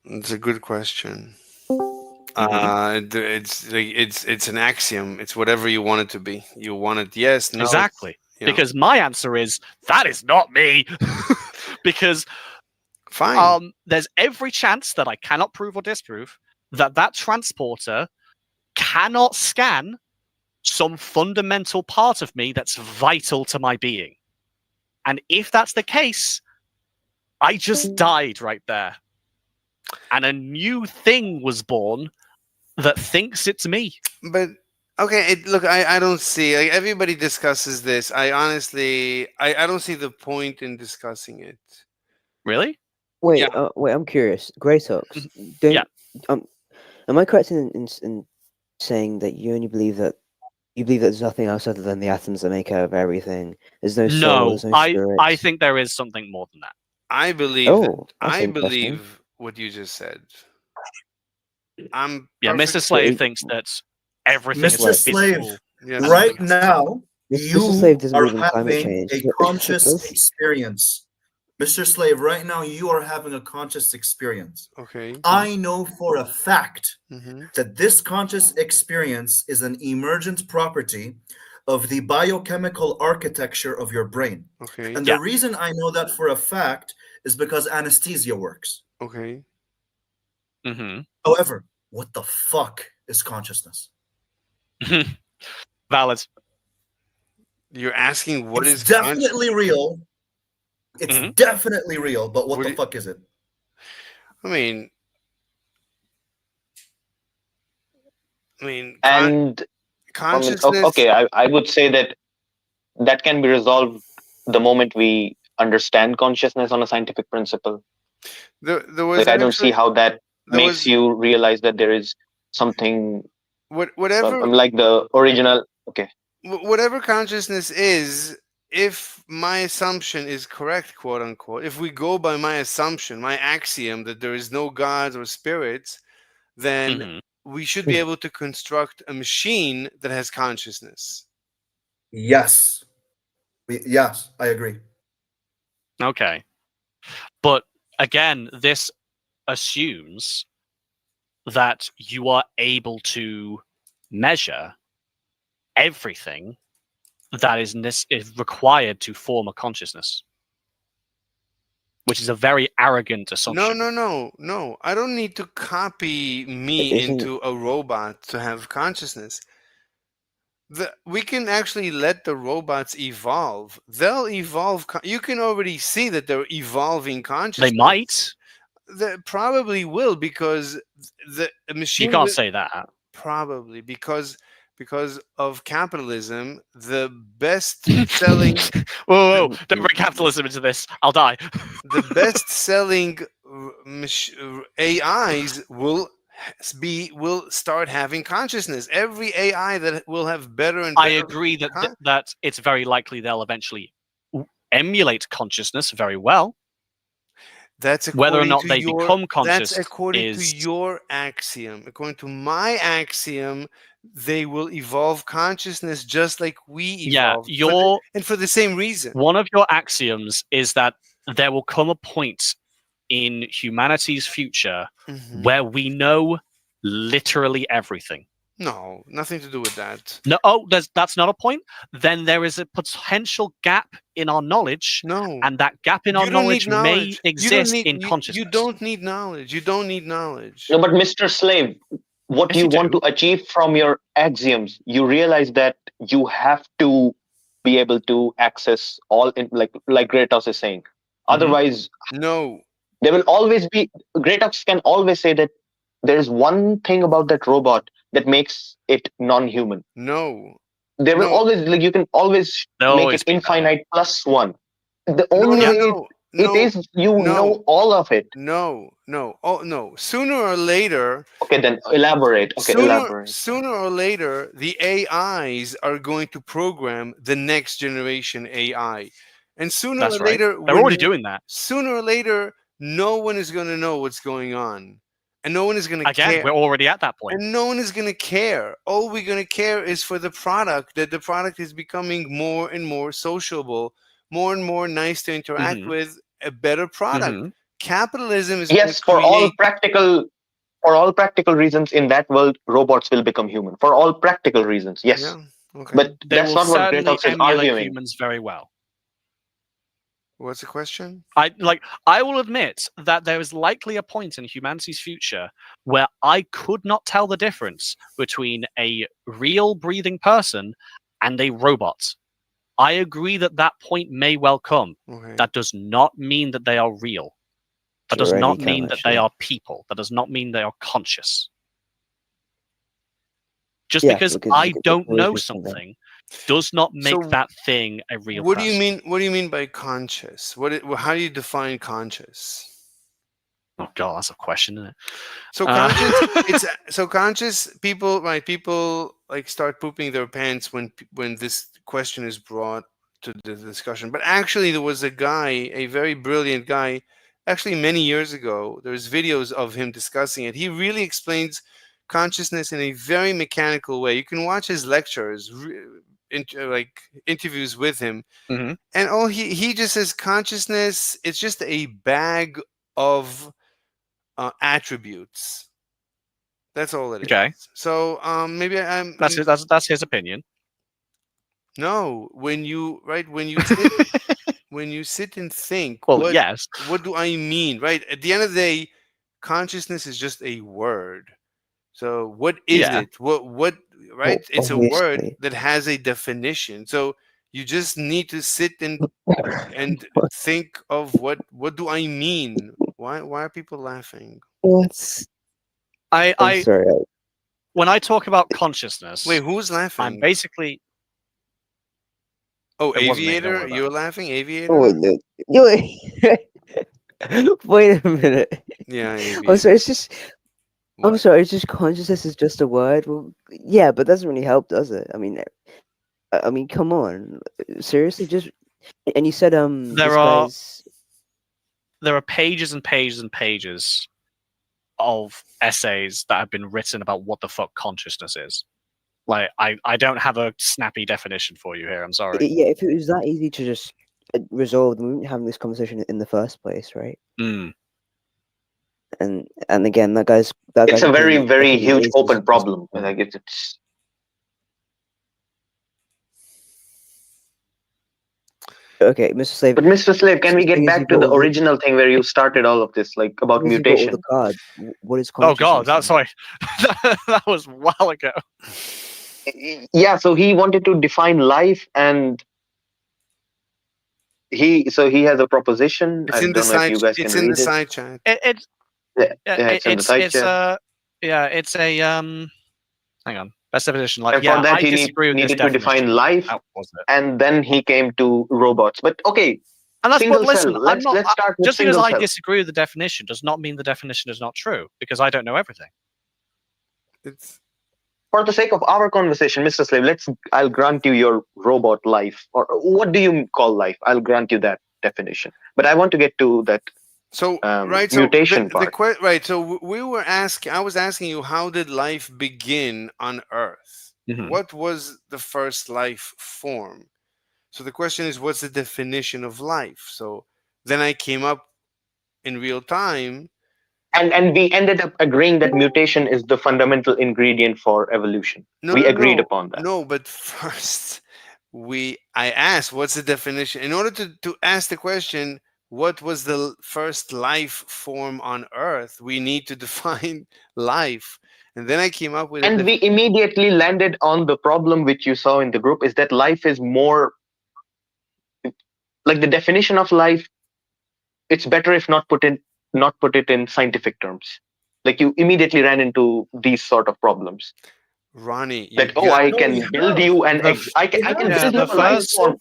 It's a good question. It's an axiom. It's whatever you want it to be. You want it, yes, no. Exactly. Because my answer is that is not me. Because fine. There's every chance that I cannot prove or disprove that transporter cannot scan some fundamental part of me that's vital to my being. And if that's the case, I just died right there. And a new thing was born that thinks it's me. But okay, look, I don't see, like, everybody discusses this. I honestly I don't see the point in discussing it. Really? Wait, wait, I'm curious. Greysox, am I correct in saying that you only believe that there's nothing else other than the atoms that make up everything? There's no soul, there's no spirit. I think there is something more than that. I believe believe what you just said. Mr. Slave thinks that everything Mr. is Slave, physical. right now you are having a conscious change. experience. Mr. Slave, right now you are having a conscious experience. Okay. I know for a fact that this conscious experience is an emergent property of the biochemical architecture of your brain. Okay. And the reason I know that for a fact is because anesthesia works. Okay. However, what the fuck is consciousness? Valid. You're asking what It's is definitely real. It's definitely real, but what the fuck is it? I mean, And consciousness. okay, I would say that that can be resolved the moment we understand consciousness on a scientific principle. There was Like, I don't see actually how that there makes was you realize that there is something whatever like the original. Okay. whatever consciousness is. If my assumption is correct, quote unquote, if we go by my assumption, my axiom that there is no gods or spirits, then we should be able to construct a machine that has consciousness. Yes. Yes, I agree. Okay. But again, this assumes that you are able to measure everything that is required to form a consciousness, which is a very arrogant assumption. No. I don't need to copy me into a robot to have consciousness. We can actually let the robots evolve. They'll evolve. You can already see that they're evolving consciousness. They might. They probably will, because the machine. You can't say that. Probably because of capitalism, the best selling. Whoa! Don't bring capitalism into this. I'll die. The best selling AIs will start having consciousness. Every AI that will have better and better. I agree that that it's very likely they'll eventually emulate consciousness very well. That's whether or according not to they your. become conscious That's according to is your axiom. According to my axiom, they will evolve consciousness just like we evolved. And for the same reason. One of your axioms is that there will come a point in humanity's future where we know literally everything. No, nothing to do with that. No, that's not a point. Then there is a potential gap in our knowledge. No. And that gap in our knowledge may exist in consciousness. You don't need knowledge. You don't need knowledge. No, but Mr. Slave, what Yes, you you want do. to achieve from your axioms, you realize that you have to be able to access all in, like Gretos is saying. Otherwise, no. There will always be Greatox can always say that there is one thing about that robot that makes it non-human. No. There will always you can always make it infinite plus one. The only way it is you know all of it. No. Oh no. Sooner or later. Okay, then elaborate. Okay, elaborate. Sooner or later, the AIs are going to program the next generation AI, and sooner That's or right. later, They're already doing that. Sooner or later, no one is going to know what's going on, and no one is going to care. Again, we're already at that point. And no one is going to care. All we're going to care is for the product, that the product is becoming more and more sociable, more and more nice to interact with, a better product. Capitalism is yes, for all practical reasons in that world, robots will become human. For all practical reasons, yes. Yeah, okay. But They that's will not what certainly Greatox is emulate arguing. humans very well. What's the question? I will admit that there is likely a point in humanity's future where I could not tell the difference between a real breathing person and a robot. I agree that that point may well come. Okay. That does not mean that they are real. That does not mean that they are people. That does not mean they are conscious. Just because I don't know something does not make that thing a real What person. do you mean? What do you mean by conscious? How do you define conscious? Oh god, that's a question, isn't it? So conscious, conscious people, right? People like start pooping their pants when this question is brought to the discussion. But actually, there was a guy, a very brilliant guy, actually many years ago. There's videos of him discussing it. He really explains consciousness in a very mechanical way. You can watch his lectures, like interviews with him, and all he just says consciousness. It's just a bag of attributes. That's all it is. Okay. So maybe that's his opinion. No, when you sit and think, well, yes. What do I mean? Right? At the end of the day, consciousness is just a word. So what is it? What right? It's a word that has a definition. So You just need to sit and think of what do I mean? Why are people laughing? What's I'm I sorry. when I talk about consciousness, Wait, who's laughing? I'm basically. Oh, It wasn't me, don't Aviator, worry about you're it. laughing, Aviator. Oh no! Wait a minute. Yeah, I'm Aviator. sorry. It's just. I'm What? sorry. It's just consciousness is just a word. Well, yeah, but doesn't really help, does it? I mean, come on. Seriously, just. And you said this There are guy's. pages and pages and pages of essays that have been written about what the fuck consciousness is. Like, I don't have a snappy definition for you here. I'm sorry. Yeah, if it was that easy to just resolve, then we wouldn't be having this conversation in the first place, right? Mm. And again, that guy's It's a very, opinion very huge is open problem. Like it's okay, Mr. Slave. But Mr. Slave, can we get seeing as you back to got the all the- original thing where you started all of this, like about seeing as you got all mutation? the cards, what is Oh consciousness? god, that's sorry. That was a while ago. Yeah, so he wanted to define life, and he has a proposition. It's I in the don't know if side. you guys can It's in the read it. side chat. It's In the side chat. it's a hang on. Best definition. Like, And yeah, for that, I he disagree with this needed to define definition. life, That was it. and then he came to robots. But okay, And that's single but listen, cell. I'm not Let's start with just because single I cell. disagree with the definition does not mean the definition is not true, because I don't know everything. It's for the sake of our conversation, Mr. Slave, I'll grant you your robot life, or what do you call life? I'll grant you that definition. But I want to get to that so mutation part. So we were asking. I was asking you, how did life begin on Earth? Mhm. What was the first life form? So the question is, what's the definition of life? So then I came up in real time. And we ended up agreeing that mutation is the fundamental ingredient for evolution. We agreed upon that. No, but first I asked, what's the definition? In order to ask the question, what was the first life form on Earth, we need to define life. And then I came up with and we immediately landed on the problem which you saw in the group, is that life is more like the definition of life. It's better if not put it in scientific terms. Like you immediately ran into these sort of problems. Ronnie, That I can build you an I can build you a life form.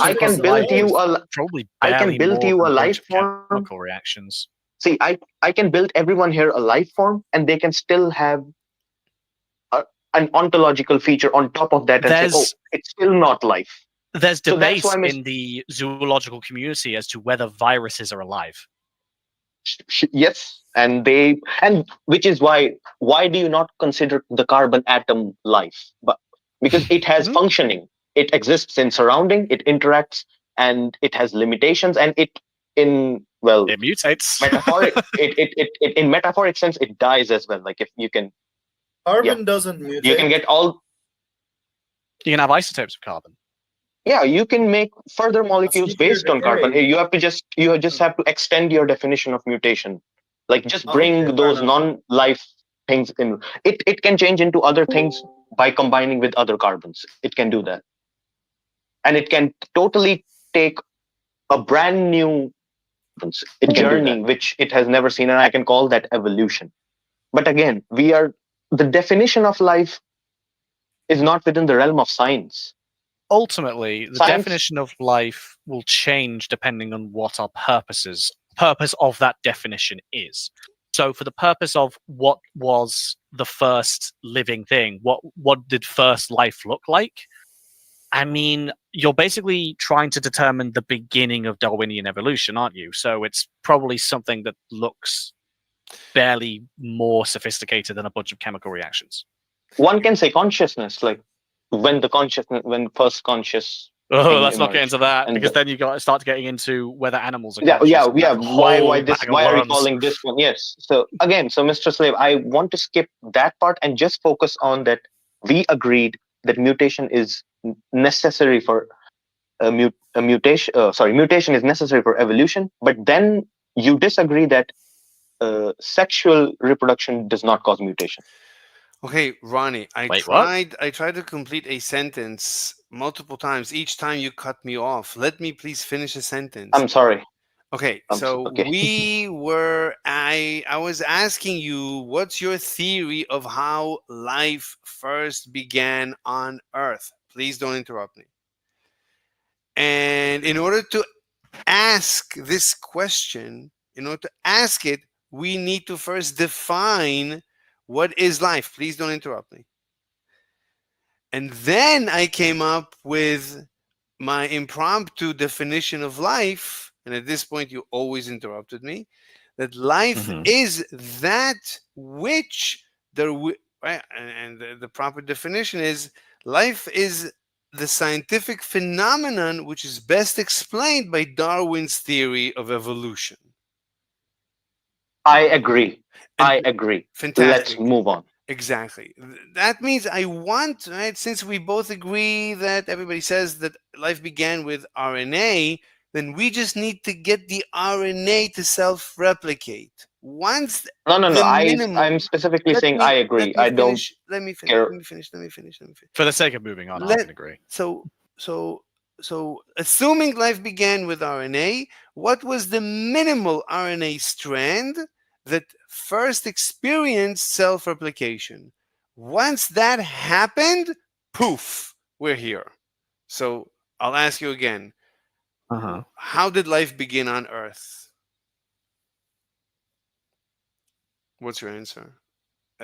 I can build you a probably I can build you a life form. Chemical reactions. See, I can build everyone here a life form, and they can still have an ontological feature on top of that, and say, "Oh, it's still not life." There's So that's debate why in the zoological community as to whether viruses are alive. Yes, and which is why do you not consider the carbon atom life? But because it has functioning, it exists in surrounding, it interacts, and it has limitations, and it mutates. Metaphoric, it in metaphoric sense, it dies as well. Like if you can, carbon doesn't mutate. You can get all. You can have isotopes of carbon. Yeah, you can make further molecules based on carbon. You just have to extend your definition of mutation. Like just bring those non-life things in. It can change into other things by combining with other carbons. It can do that. And it can totally take a brand new journey which it has never seen, and I can call that evolution. But again, the definition of life is not within the realm of science. Ultimately, the definition of life will change depending on what our purpose of that definition is. So for the purpose of what was the first living thing, what did first life look like? I mean, you're basically trying to determine the beginning of Darwinian evolution, aren't you? So it's probably something that looks barely more sophisticated than a bunch of chemical reactions. One can say consciousness, like when first conscious. Oh, let's not get into that, because then you start getting into whether animals are conscious. Yeah. Why are we calling this one? Yes. So again, Mr. Slave, I want to skip that part and just focus on that. We agreed that mutation is necessary for mutation. Mutation is necessary for evolution. But then you disagree that sexual reproduction does not cause mutation. Okay, Ronnie, I Wait, what? tried to complete a sentence multiple times. Each time you cut me off. Let me please finish a sentence. I'm sorry. Okay, I'm so okay. I was asking you, what's your theory of how life first began on Earth? Please don't interrupt me. And in order to ask this question, in order to ask it, we need to first define what is life. Please don't interrupt me. And then I came up with my impromptu definition of life. And at this point, you always interrupted me. That life is that which right? And the proper definition is life is the scientific phenomenon which is best explained by Darwin's theory of evolution. I agree. I agree. Fantastic. Let's move on. Exactly. That means I want, right, since we both agree that everybody says that life began with RNA, then we just need to get the RNA to self-replicate. Once No. the minimum, I'm specifically saying I agree. I don't let me care. finish. For the sake of moving on, I can agree. So assuming life began with RNA, what was the minimal RNA strand that first experienced self-replication? Once that happened, poof, we're here. So I'll ask you again. How did life begin on Earth? What's your answer?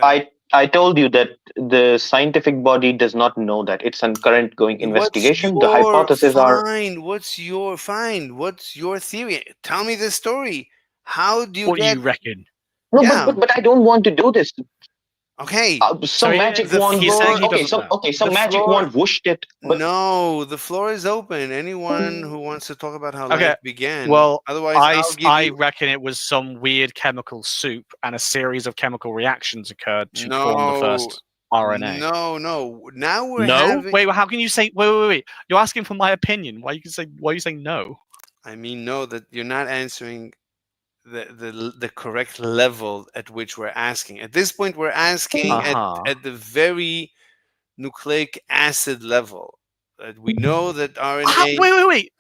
I told you that the scientific body does not know that. It's a current going investigation. The hypotheses are What's your theory? Tell me the story. How do you what get? Do you reckon? No, but I don't want to do this. Okay. Some magic wand. Some magic wand whooshed it. But no, the floor is open. Anyone who wants to talk about how life began. Well, otherwise, I'll give I you. reckon it was some weird chemical soup, and a series of chemical reactions occurred to form the first RNA. No. Now we're no. having. Wait. How can you say? Wait. You're asking for my opinion. Why are you saying no? I mean, no. That you're not answering the correct level at which we're asking. At this point, we're asking at the very nucleic acid level. We know that RNA. Wait.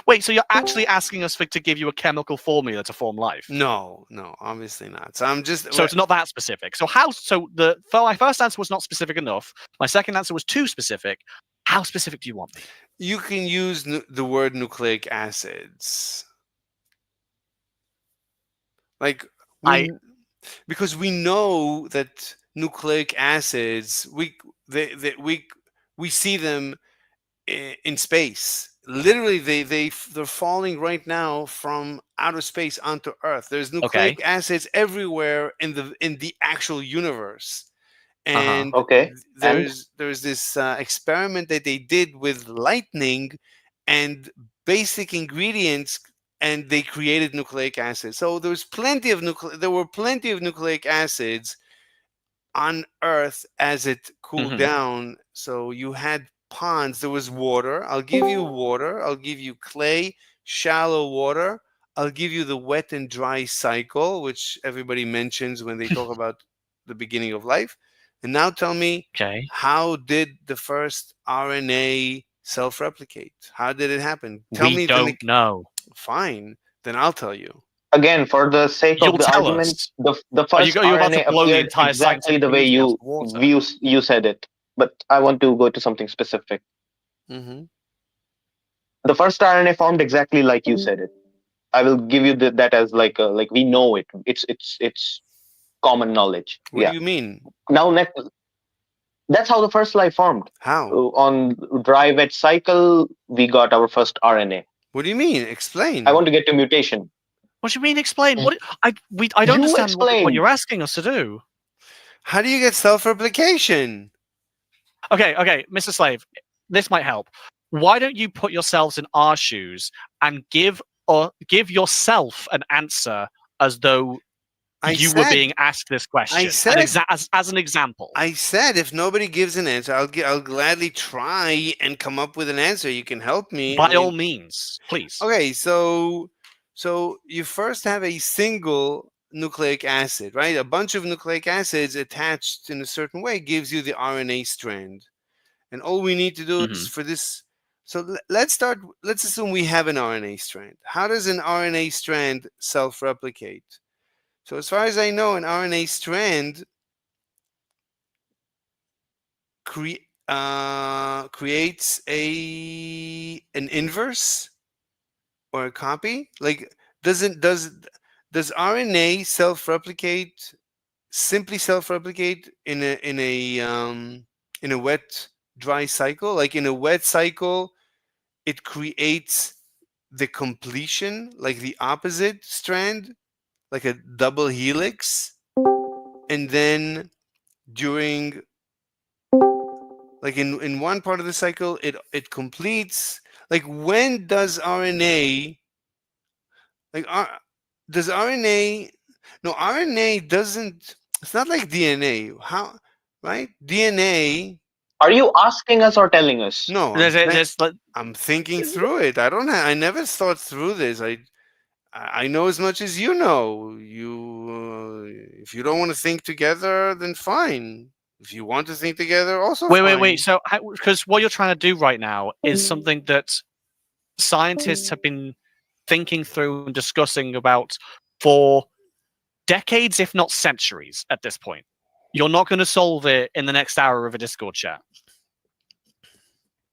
Wait, so you're actually asking us to give you a chemical formula to form life? No, obviously not. So I'm just. So it's not that specific. So my first answer was not specific enough. My second answer was too specific. How specific do you want me? You can use the word nucleic acids. Like because we know that nucleic acids, we see them in space. Literally, they're falling right now from outer space onto Earth. There's nucleic acids everywhere in the actual universe. And there's this experiment that they did with lightning and basic ingredients, and they created nucleic acids. So there were plenty of nucleic acids on Earth as it cooled down. So you had ponds. There was water. I'll give you water. I'll give you clay, shallow water. I'll give you the wet and dry cycle, which everybody mentions when they talk about the beginning of life. And now tell me, how did the first RNA self-replicate? How did it happen? Tell me. We don't know. Fine, then I'll tell you. Again, for the sake of the argument, the first RNA appeared exactly the way you said it. But I want to go to something specific. The first RNA formed exactly like you said it. I will give you that as like we know it. It's common knowledge. What do you mean? Now that's how the first life formed. How? On dry wet cycle, we got our first RNA. What do you mean? Explain. I want to get to mutation. What do you mean explain? I don't understand what you're asking us to do. How do you get self-replication? Okay, Mr. Slave, this might help. Why don't you put yourselves in our shoes and give yourself an answer as though you were being asked this question? I said as an example. I said if nobody gives an answer, I'll gladly try and come up with an answer. You can help me. By all means, please. Okay, so you first have a single nucleic acid, right? A bunch of nucleic acids attached in a certain way gives you the RNA strand. And all we need to do is for this. So let's assume we have an RNA strand. How does an RNA strand self-replicate? So as far as I know, an RNA strand creates an inverse or a copy. Like, does RNA simply self-replicate in a wet dry cycle? Like in a wet cycle, it creates the completion, like the opposite strand, like a double helix, and then during, like in one part of the cycle, it completes. Like, when does RNA, like does RNA, no, RNA doesn't, it's not like DNA. How, right? DNA. Are you asking us or telling us? No, I'm thinking through it. I never thought through this. I know as much as you know. If you don't want to think together, then fine. If you want to think together, also fine. Wait. So, because what you're trying to do right now is something that scientists have been thinking through and discussing about for decades, if not centuries, at this point. You're not going to solve it in the next hour of a Discord chat.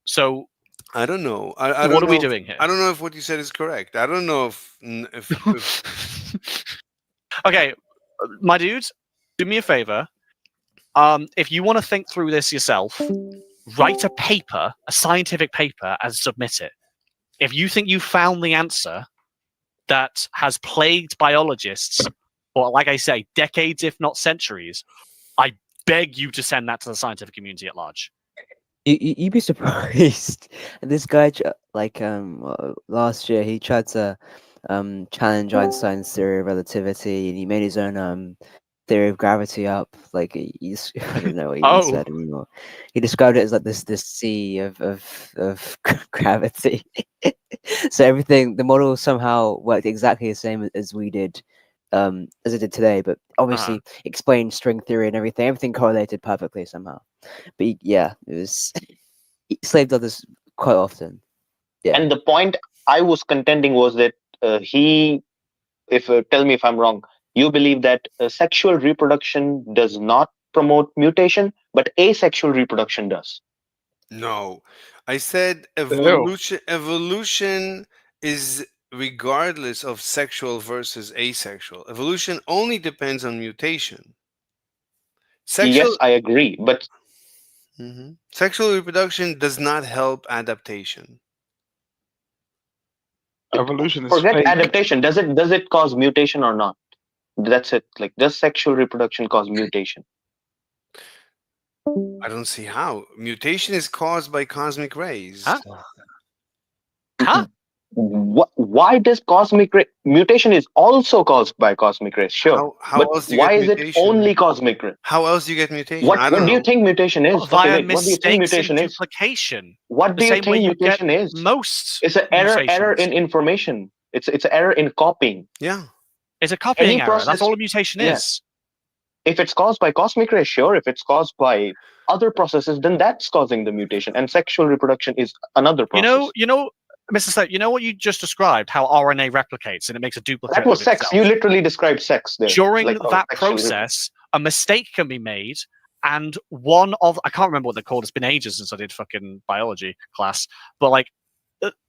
So, I don't know. What are we doing here? I don't know if what you said is correct. I don't know if Okay, my dude, do me a favor. If you want to think through this yourself, write a paper, a scientific paper, and submit it. If you think you found the answer that has plagued biologists for, like I say, decades, if not centuries, I beg you to send that to the scientific community at large. You'd be surprised. This guy, last year, he tried to challenge Einstein's theory of relativity, and he made his own theory of gravity up. Like, I don't know what he said anymore. He described it as like this sea of gravity. So everything, the model somehow worked exactly the same as we did, as it did today, but obviously explained string theory and everything. Everything correlated perfectly somehow. But it was he slaved others quite often. Yeah. And the point I was contending was that tell me if I'm wrong, you believe that sexual reproduction does not promote mutation, but asexual reproduction does. No, I said evolution is regardless of sexual versus asexual. Evolution only depends on mutation. Yes, I agree, but sexual reproduction does not help adaptation. Evolution is forget fake. Adaptation. Does it cause mutation or not? That's it. Like, does sexual reproduction cause mutation? I don't see how. Mutation is caused by cosmic rays. Huh? Why does mutation is also caused by cosmic rays? Sure. How but else do you why get is mutation? it only cosmic rays? How else do you get mutation? What do you think mutation is? Via what do you think mutation is? duplication. What do you think mutation is? Most it's an error in information. It's an error in copying. Yeah. It's a copying error. That's all a mutation is. If it's caused by cosmic rays, sure. If it's caused by other processes, then that's causing the mutation. And sexual reproduction is another process. You know, Mr. Slope, you know what you just described, how RNA replicates and it makes a duplicate. That was sex. You literally described sex there. During that process, a mistake can be made, and I can't remember what they're called. It's been ages since I did fucking biology class, but like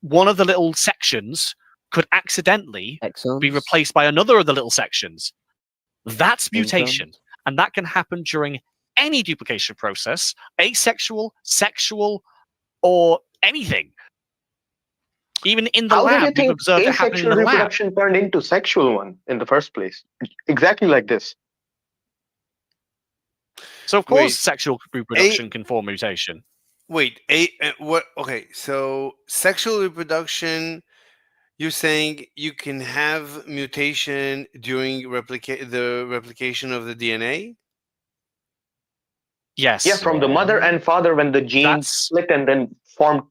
one of the little sections could accidentally be replaced by another of the little sections. That's mutation, and that can happen during any duplication process, asexual, sexual, or anything. Even in the lab, we've observed it happening in the lab. Reproduction turned into sexual one in the first place. Exactly like this. So of course, sexual reproduction can form mutation. Wait, what? Okay, so sexual reproduction. You're saying you can have mutation during the replication of the DNA? Yes. Yeah, from the mother and father when the genes split and then formed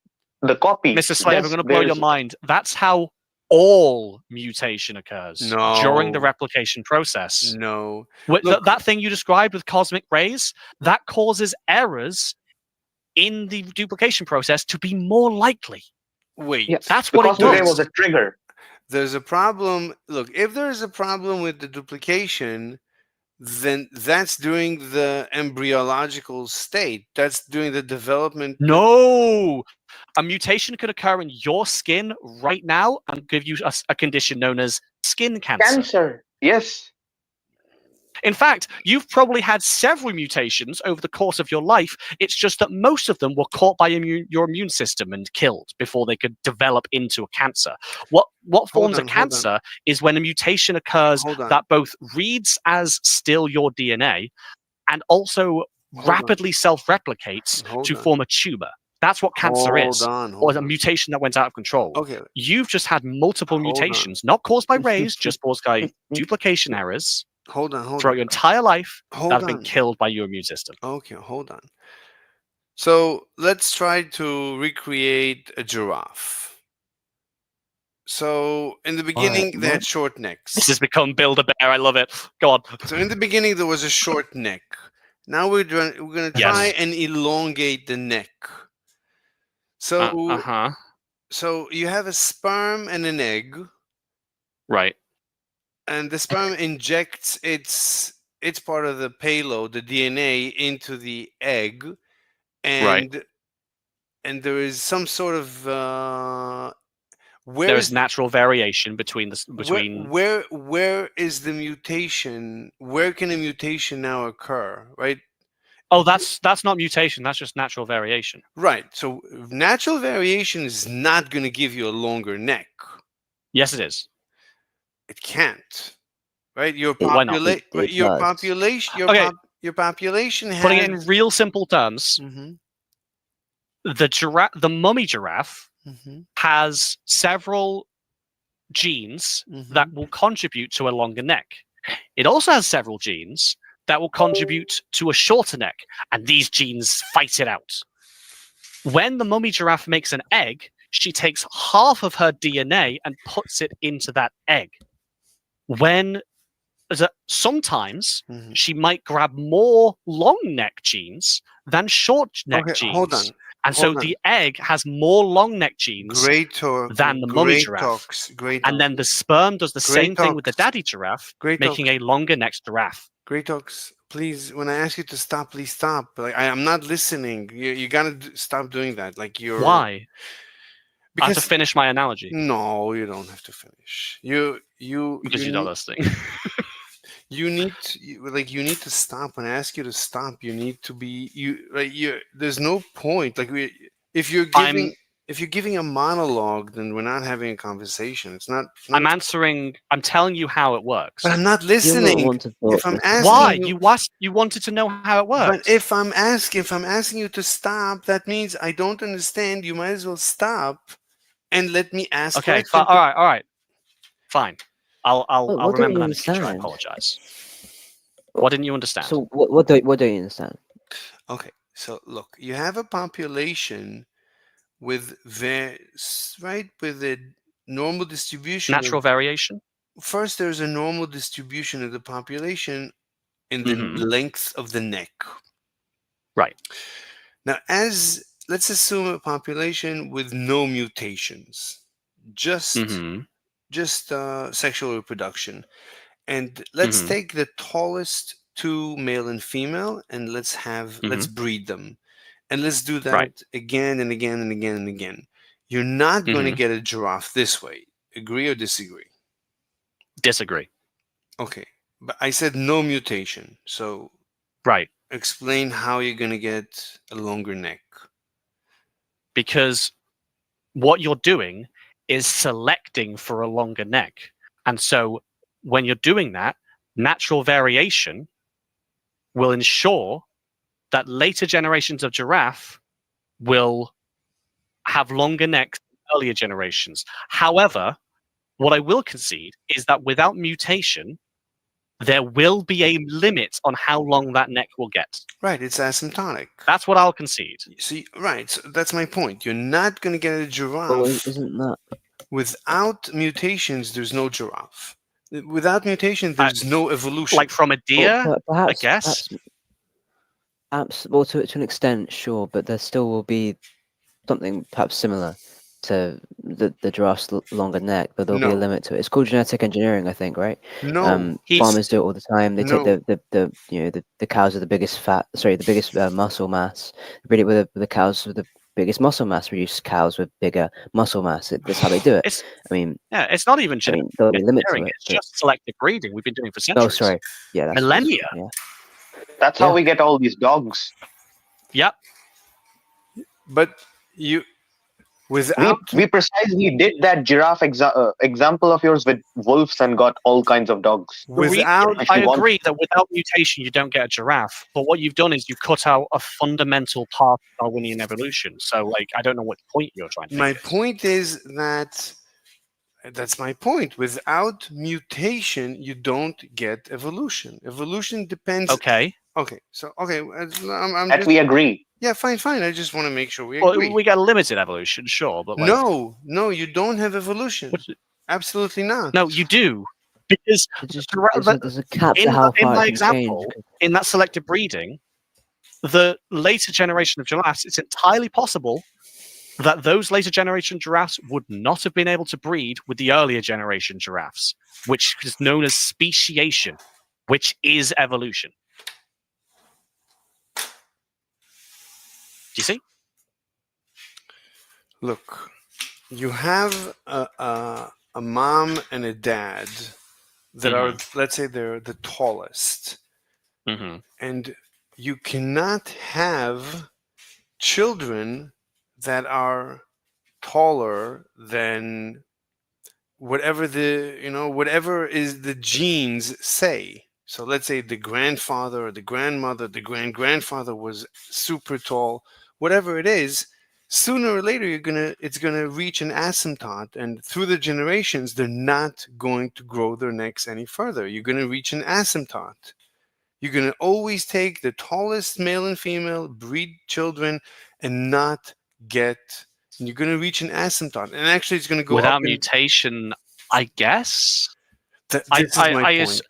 the copy. Mr. Slave, I'm going to blow your mind. That's how all mutation occurs during the No. replication process. No. That thing you described with cosmic rays, that causes errors in the duplication process to be more likely. Wait. Yes, That's the what it cosmic ray was does. a trigger. There's a problem. Look, if there's a problem with the duplication, then that's during the embryological state. That's during the development. No! A mutation could occur in your skin right now and give you a condition known as skin cancer. Cancer. Yes. In fact, you've probably had several mutations over the course of your life. It's just that most of them were caught by your immune system and killed before they could develop into a cancer. What forms a cancer is when a mutation occurs that both reads as still your DNA and also rapidly self-replicates to form a tumor. That's what cancer is, or a mutation that went out of control. Okay. You've just had multiple mutations, not caused by rays, just caused by duplication errors. Hold on. Throughout your entire life, Hold that have been on. killed by your immune system. Okay, hold on. So let's try to recreate a giraffe. So in the beginning, they had short necks. This has become Build a Bear. I love it. Go on. So in the beginning, there was a short neck. Now we're going to try and elongate the neck. So so you have a sperm and an egg. Right. And the sperm injects its part of the payload, the DNA, into the egg, and there is some sort of there is natural variation between where is the mutation? Where can a mutation now occur? Right. Oh, that's not mutation. That's just natural variation. Right. So natural variation is not going to give you a longer neck. Yes, it is. It can't. Right. Your Why not? Your population has. Putting it in real simple terms, the mummy giraffe has several genes that will contribute to a longer neck. It also has several genes that will contribute to a shorter neck, and these genes fight it out. When the mummy giraffe makes an egg, she takes half of her DNA and puts it into that egg. Sometimes she might grab more long neck genes than short neck genes. Hold on. And the egg has more long neck genes than the mummy giraffe. And then the sperm does the same thing with the daddy giraffe, making a longer necked giraffe. Great talks. Please, when I ask you to stop, please stop. Like I'm not listening. You gotta stop doing that. Like you're. Why? Because I have to finish my analogy. No, you don't have to finish. Because you're not listening. You need to stop. When I ask you to stop, you need to be there's no point. Like if you're giving a monologue, then we're not having a conversation. It's not. I'm answering. I'm telling you how it works. But I'm not listening. If I'm asking why you wanted to know how it works. But if I'm asking you to stop, that means I don't understand. You might as well stop and let me ask. Okay. All right. Fine. I'll remember that in the future. I apologize. What didn't you understand? So what don't you understand? Okay, so look, you have a population with a normal distribution. Natural variation. First, there's a normal distribution of the population in the length of the neck. Right. Now, let's assume a population with no mutations, just sexual reproduction. And let's take the tallest two, male and female, and let's breed them. And let's do that again and again and again and again. You're not going to get a giraffe this way. Agree or disagree? Disagree. Okay. But I said no mutation. So explain how you're going to get a longer neck. Because what you're doing is selecting for a longer neck. And so when you're doing that, natural variation will ensure that later generations of giraffe will have longer necks than earlier generations. However, what I will concede is that without mutation, there will be a limit on how long that neck will get. Right, it's asymptotic. That's what I'll concede. See, right, so that's my point. You're not going to get a giraffe. Isn't that? Without mutations, there's no giraffe. Without mutations, there's no evolution. Like from a deer, Well, I perhaps, guess. well, to an extent, sure, but there still will be something perhaps similar to the giraffe's longer neck, but there'll be a No. limit to it. It's called genetic engineering, I think, right? No. Farmers do it all the time. They take No. the cows with the biggest muscle mass, breed it with the cows with the biggest muscle mass, produce cows with bigger muscle mass. That's how they do it. I mean, Yeah, it's not even there'll be a limit to engineering, it. it's just selective breeding we've been doing for Oh, centuries. sorry. Yeah, that's millennia. Yeah. That's how we get all these dogs. Yep. But we precisely did that giraffe example of yours with wolves and got all kinds of dogs. I agree that without mutation you don't get a giraffe, but what you've done is you cut out a fundamental part of Darwinian evolution. So, like, I don't know what point you're trying to make. My point is that's my point. Without mutation, you don't get evolution. Evolution depends. Okay. So I'm That we agree. Yeah, fine. I just want to make sure we Well, agree. we get limited evolution, sure, but like, no, you don't have evolution. Absolutely not. no, you do, because there's a cap to how in far my it can example, change. in that selective breeding, the later generation of giraffes, it's entirely possible that those later generation giraffes would not have been able to breed with the earlier generation giraffes, which is known as speciation, which is evolution. Do you see? Look, you have a mom and a dad that are, let's say, they're the tallest, and you cannot have children that are taller than whatever whatever is the genes say. So let's say the grandfather or the grandmother, the grandfather was super tall, whatever it is, sooner or later it's gonna reach an asymptote, and through the generations they're not going to grow their necks any further. You're gonna reach an asymptote. You're gonna always take the tallest male and female, breed children, and not get. And you're gonna reach an asymptote, and actually it's gonna go without up mutation, I guess. This is my point.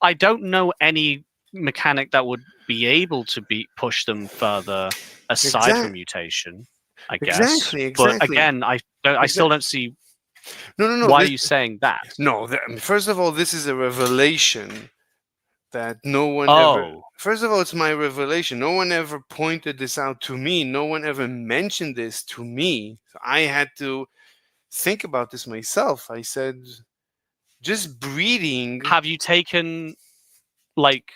I don't know any mechanic that would be able to push them further aside from mutation. I guess. Exactly. But again, I still don't see. No. Why are you saying that? No. First of all, this is a revelation that no one ever. First of all, it's my revelation. No one ever pointed this out to me. No one ever mentioned this to me. So I had to think about this myself. I said, just breeding. Have you taken like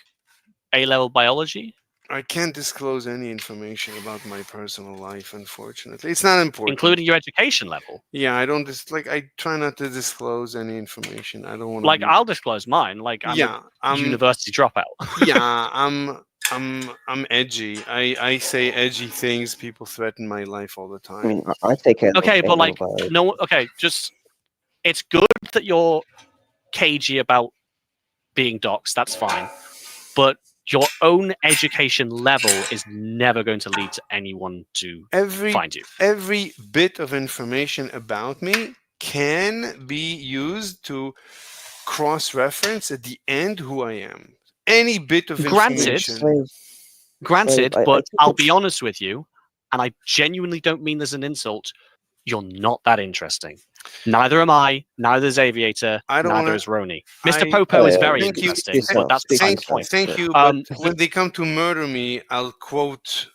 A-level biology? I can't disclose any information about my personal life, unfortunately. It's not important. Including your education level? Yeah, I don't I try not to disclose any information. I don't want to. Like, I'll disclose mine. Like, I'm a university dropout. Yeah, I'm edgy. I say edgy things. People threaten my life all the time. I mean, I take it. Okay, but like, no. Okay, just it's good that you're cagey about being doxxed. That's fine, but your own education level is never going to lead to anyone to find you. Every bit of information about me can be used to cross-reference at the end who I am. Any bit of information. Granted, but I'll be honest with you, and I genuinely don't mean this as an insult, you're not that interesting. Neither am I, neither is Aviator, neither is Roni. Mr. Popo is very interesting, but that's beside the point. Thank you, but when they come to murder me, I'll quote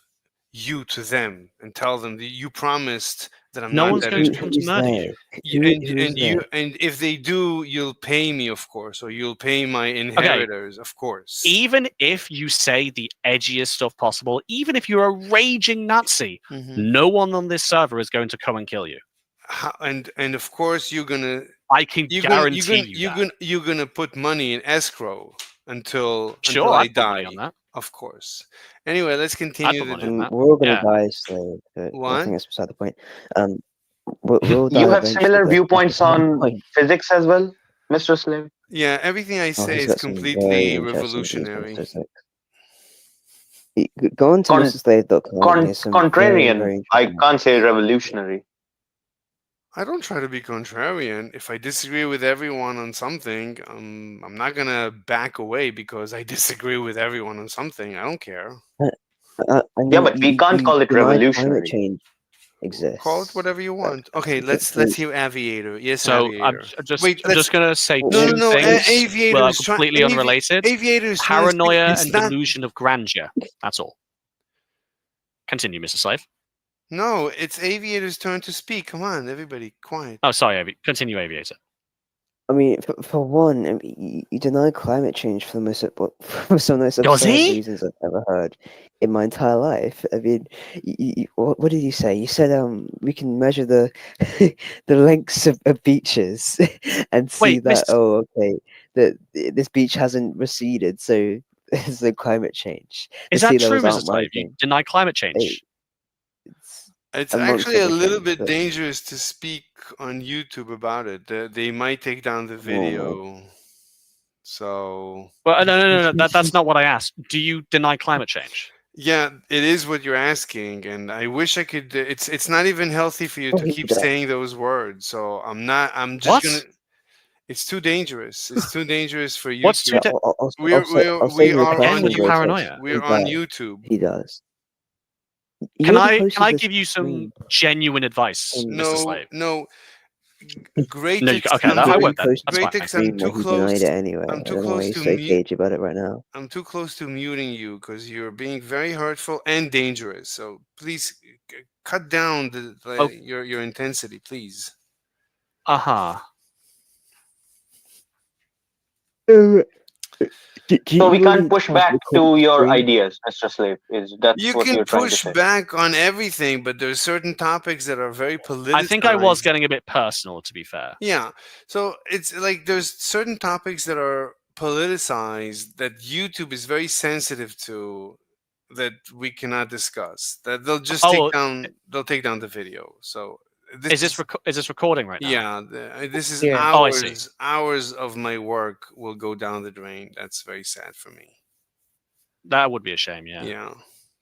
you to them and tell them that you promised that I'm no not one's that going to come to murder you. And if they do, you'll pay me, of course, or you'll pay my inheritors, of course. Even if you say the edgiest stuff possible, even if you're a raging Nazi, no one on this server is going to come and kill you. And of course you're gonna. I can guarantee you're gonna put money in escrow until I die. On that. Of course. Anyway, let's continue. We're all gonna die slowly. What? I think that's beside the point. We'll die you have eventually, similar but viewpoints on physics as well, Mr. Slave? Yeah, everything I say he's is got some very completely interesting views on revolutionary. physics. Go on to MrSlave.com. Contrarian. I can't say revolutionary. I don't try to be contrarian. If I disagree with everyone on something, I'm not gonna back away because I disagree with everyone on something. I don't care. I Yeah, mean, but we can't you call it deny climate revolutionary. change Call it exists. whatever you want. Okay, Because let's hear Aviator. Yes, So I'm Aviator. Wait, I'm just gonna say two things Aviator is completely unrelated. Aviator is trying to speak. Paranoia It's and not. delusion of grandeur. That's all. Continue, Mr. Slave. No, it's Aviator's turn to speak. Come on, everybody, quiet. Oh, sorry, continue, Aviator. I mean, for one, I mean, you deny climate change for the most for some of the most Does absurd he? reasons I've ever heard in my entire life. I mean, what did you say? You said we can measure the the lengths of beaches and see Wait, that okay, that this beach hasn't receded, so there's no climate change. The Is that sea true, levels Mr. aren't Slave? You rising. deny climate change? It's amongst actually a other little things, bit but dangerous to speak on YouTube about it. They might take down the no. video. So. Well, no. That's not what I asked. Do you deny climate change? Yeah, it is what you're asking, and I wish I could. It's not even healthy for you to keep saying those words. So I'm not. I'm just What? gonna. It's too dangerous. It's too dangerous for you. What's too? We are Again on with your YouTube. paranoia. We're on YouTube. He does. Can I give you some genuine advice, Mr. Slave? No. No, Great. Okay, I would then. That's Great. fine. I'm too he close. denied it anyway. I'm I too don't know why close he's to so mute. cagey about it right now. I'm too close to muting you because you're being very hurtful and dangerous. So please cut down your intensity, please. Uh-huh. So we can't push back to your ideas, Mr. Slave. That's You what can you're trying to push say? back on everything, but there's certain topics that are very politicized. I think I was getting a bit personal, to be fair. Yeah. So it's like there's certain topics that are politicized that YouTube is very sensitive to that we cannot discuss. That they'll just take down the video. So is this recording right now? Yeah, this is Yeah. Oh, I see. hours of my work will go down the drain. That's very sad for me. That would be a shame, yeah. Yeah.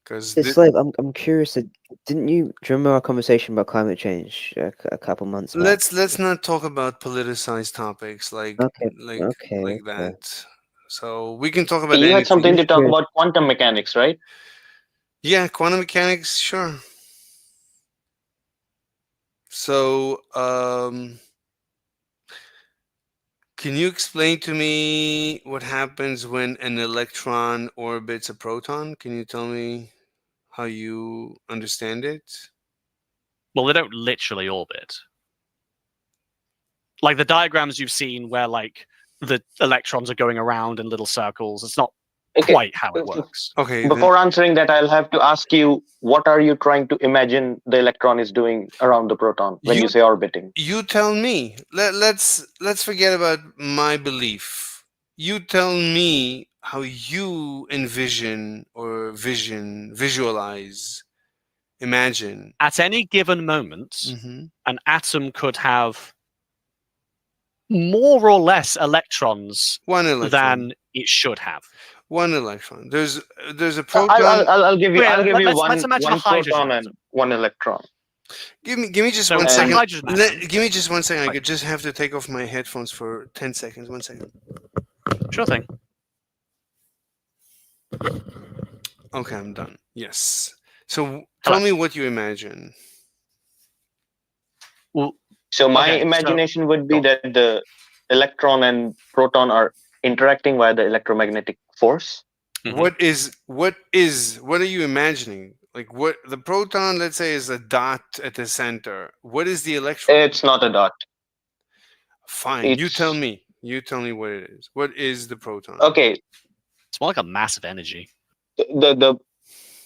Because Slave, I'm curious. Didn't you? Do you remember our conversation about climate change a couple months back? Let's not talk about politicized topics like that. So we can talk about You anything. had something to talk about quantum mechanics, right? Yeah, quantum mechanics, sure. So, can you explain to me what happens when an electron orbits a proton? Can you tell me how you understand it? Well, they don't literally orbit. Like the diagrams you've seen where like the electrons are going around in little circles, it's not quite how it works. Okay. Before answering that, I'll have to ask you, what are you trying to imagine the electron is doing around the proton when you say orbiting? You tell me. Let's forget about my belief. You tell me how you envision or visualize, imagine. At any given moment, an atom could have more or less electrons than it should have. One electron. There's a proton. I'll give you. I'll give you let's imagine a one hydrogen proton and one electron. Give me just So 1 a second. hydrogen atom. Give me just 1 second. I just have to take off my headphones for 10 seconds. 1 second. Sure thing. Okay, I'm done. Yes. So tell me what you imagine. Well, so my imagination would be that the electron and proton are interacting via the electromagnetic force. What are you imagining? Like what the proton, let's say, is a dot at the center. What is the electron? It's not a dot. Fine. You tell me. You tell me what it is. What is the proton? Okay. It's more like a massive energy.